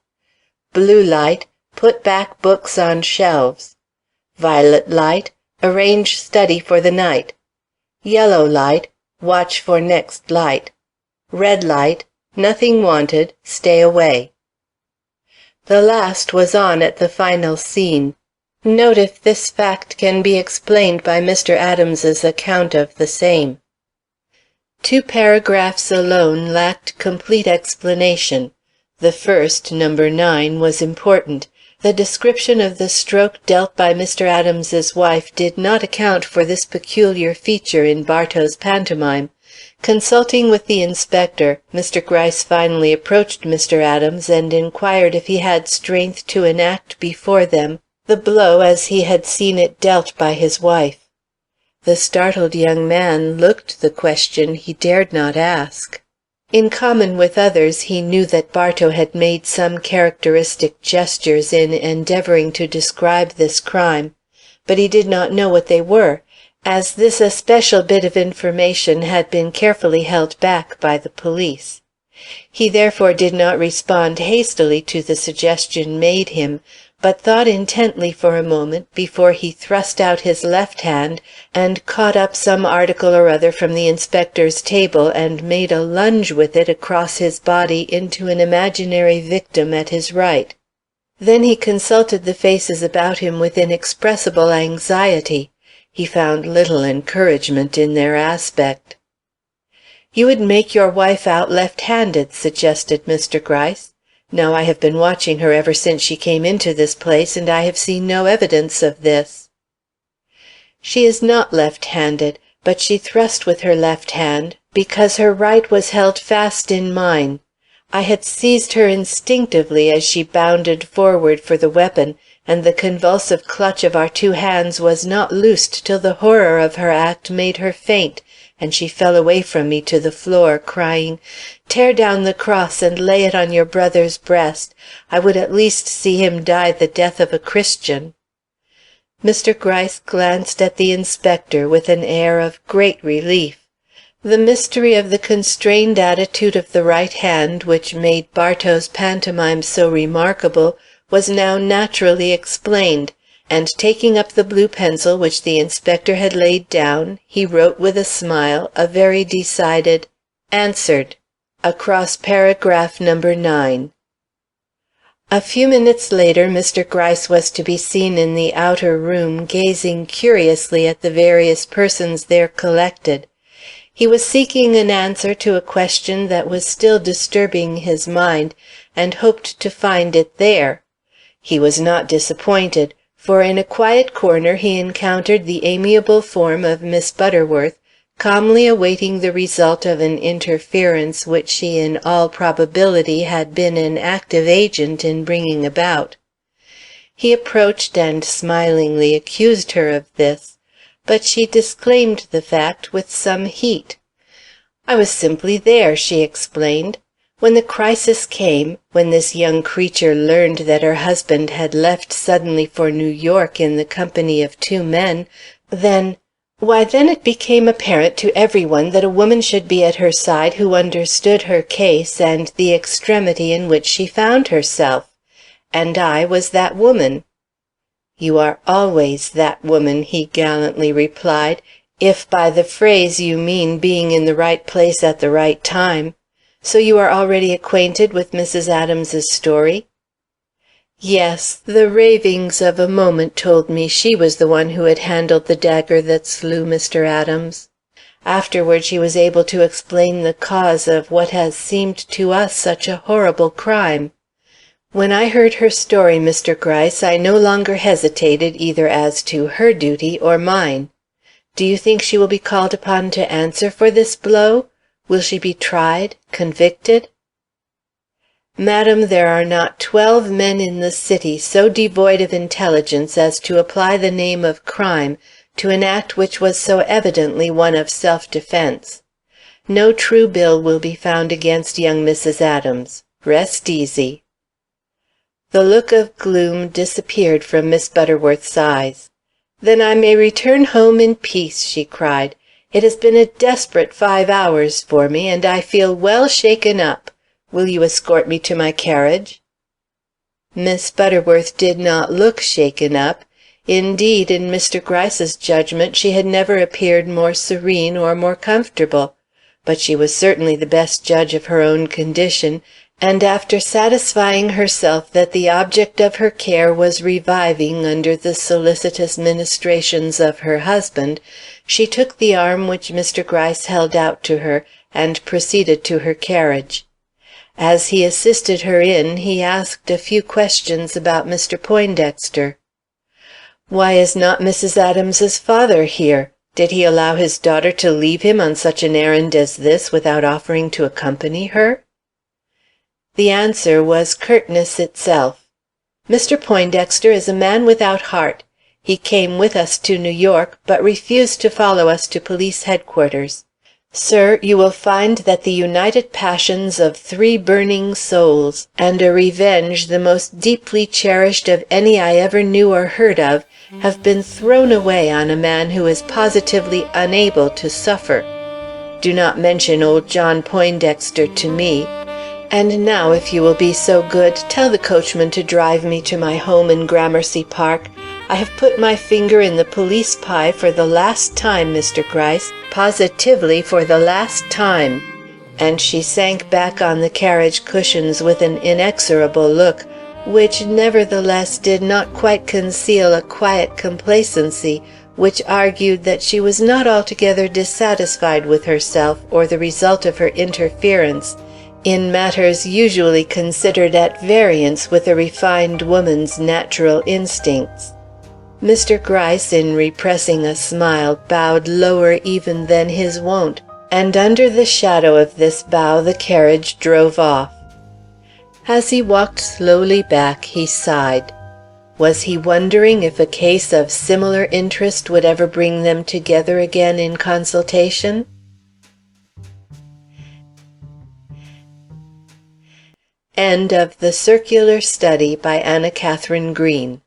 Blue light, put back books on shelves. Violet light, arrange study for the night. Yellow light, watch for next light. Red light, nothing wanted, stay away. The last was on at the final scene. Note if this fact can be explained by Mr. Adams's account of the same. 2 paragraphs alone lacked complete explanation. The first, number 9, was important. The description of the stroke dealt by Mr. Adams's wife did not account for this peculiar feature in Bartow's pantomime. Consulting with the inspector, Mr. Gryce finally approached Mr. Adams and inquired if he had strength to enact before them the blow as he had seen it dealt by his wife. The startled young man looked the question he dared not ask. In common with others, he knew that Bartow had made some characteristic gestures in endeavoring to describe this crime, but he did not know what they were, as this especial bit of information had been carefully held back by the police. He therefore did not respond hastily to the suggestion made him, but thought intently for a moment before he thrust out his left hand and caught up some article or other from the inspector's table and made a lunge with it across his body into an imaginary victim at his right. Then he consulted the faces about him with inexpressible anxiety. He found little encouragement in their aspect. "You would make your wife out left-handed," suggested Mr. Gryce. "Now I have been watching her ever since she came into this place, and I have seen no evidence of this." "She is not left-handed, but she thrust with her left hand, Because her right was held fast in mine. I had seized her instinctively as she bounded forward for the weapon, and the convulsive clutch of our two hands was not loosed till the horror of her act made her faint, and she fell away from me to the floor, crying, "Tear down the cross and lay it on your brother's breast. I would at least see him die the death of a Christian." Mr. Gryce glanced at the inspector with an air of great relief. The mystery of the constrained attitude of the right hand, which made Bartow's pantomime so remarkable, was now naturally explained, and taking up the blue pencil which the inspector had laid down, he wrote with a smile a very decided "Answered" across paragraph number 9. A few minutes later Mr. Gryce was to be seen in the outer room gazing curiously at the various persons there collected. He was seeking an answer to a question that was still disturbing his mind, and hoped to find it there. He was not disappointed, for in a quiet corner he encountered the amiable form of Miss Butterworth, calmly awaiting the result of an interference which she in all probability had been an active agent in bringing about. He approached and smilingly accused her of this, but she disclaimed the fact with some heat. "I was simply there," she explained. "When the crisis came, when this young creature learned that her husband had left suddenly for New York in the company of two men, then it became apparent to every one that a woman should be at her side who understood her case and the extremity in which she found herself. And I was that woman." "You are always that woman," he gallantly replied, "if by the phrase you mean being in the right place at the right time. So you are already acquainted with Mrs. Adams's story?" "Yes, the ravings of a moment told me she was the one who had handled the dagger that slew Mr. Adams. Afterward she was able to explain the cause of what has seemed to us such a horrible crime. When I heard her story, Mr. Gryce, I no longer hesitated either as to her duty or mine. Do you think she will be called upon to answer for this blow? Will she be tried, convicted?" "Madam, there are not 12 men in the city so devoid of intelligence as to apply the name of crime to an act which was so evidently one of self-defense. No true bill will be found against young Mrs. Adams. Rest easy." The look of gloom disappeared from Miss Butterworth's eyes. "Then I may return home in peace," she cried. "It has been a desperate 5 hours for me, and I feel well shaken up. Will you escort me to my carriage?" Miss Butterworth did not look shaken up. Indeed, in Mr. Gryce's judgment, she had never appeared more serene or more comfortable. But she was certainly the best judge of her own condition, and after satisfying herself that the object of her care was reviving under the solicitous ministrations of her husband, she took the arm which Mr. Gryce held out to her, and proceeded to her carriage. As he assisted her in, he asked a few questions about Mr. Poindexter. "Why is not Mrs. Adams's father here? Did he allow his daughter to leave him on such an errand as this without offering to accompany her?" The answer was curtness itself. "Mr. Poindexter is a man without heart. He came with us to New York, but refused to follow us to police headquarters. Sir, you will find that the united passions of 3 burning souls, and a revenge the most deeply cherished of any I ever knew or heard of, have been thrown away on a man who is positively unable to suffer. Do not mention old John Poindexter to me. And now, if you will be so good, tell the coachman to drive me to my home in Gramercy Park. I have put my finger in the police pie for the last time, Mr. Gryce, positively for the last time." And she sank back on the carriage cushions with an inexorable look, which nevertheless did not quite conceal a quiet complacency which argued that she was not altogether dissatisfied with herself or the result of her interference in matters usually considered at variance with a refined woman's natural instincts. Mr. Gryce, in repressing a smile, bowed lower even than his wont, And under the shadow of this bough the carriage drove off. As he walked slowly back, he sighed. Was he wondering if a case of similar interest would ever bring them together again in consultation? End of The Circular Study by Anna Katharine Green.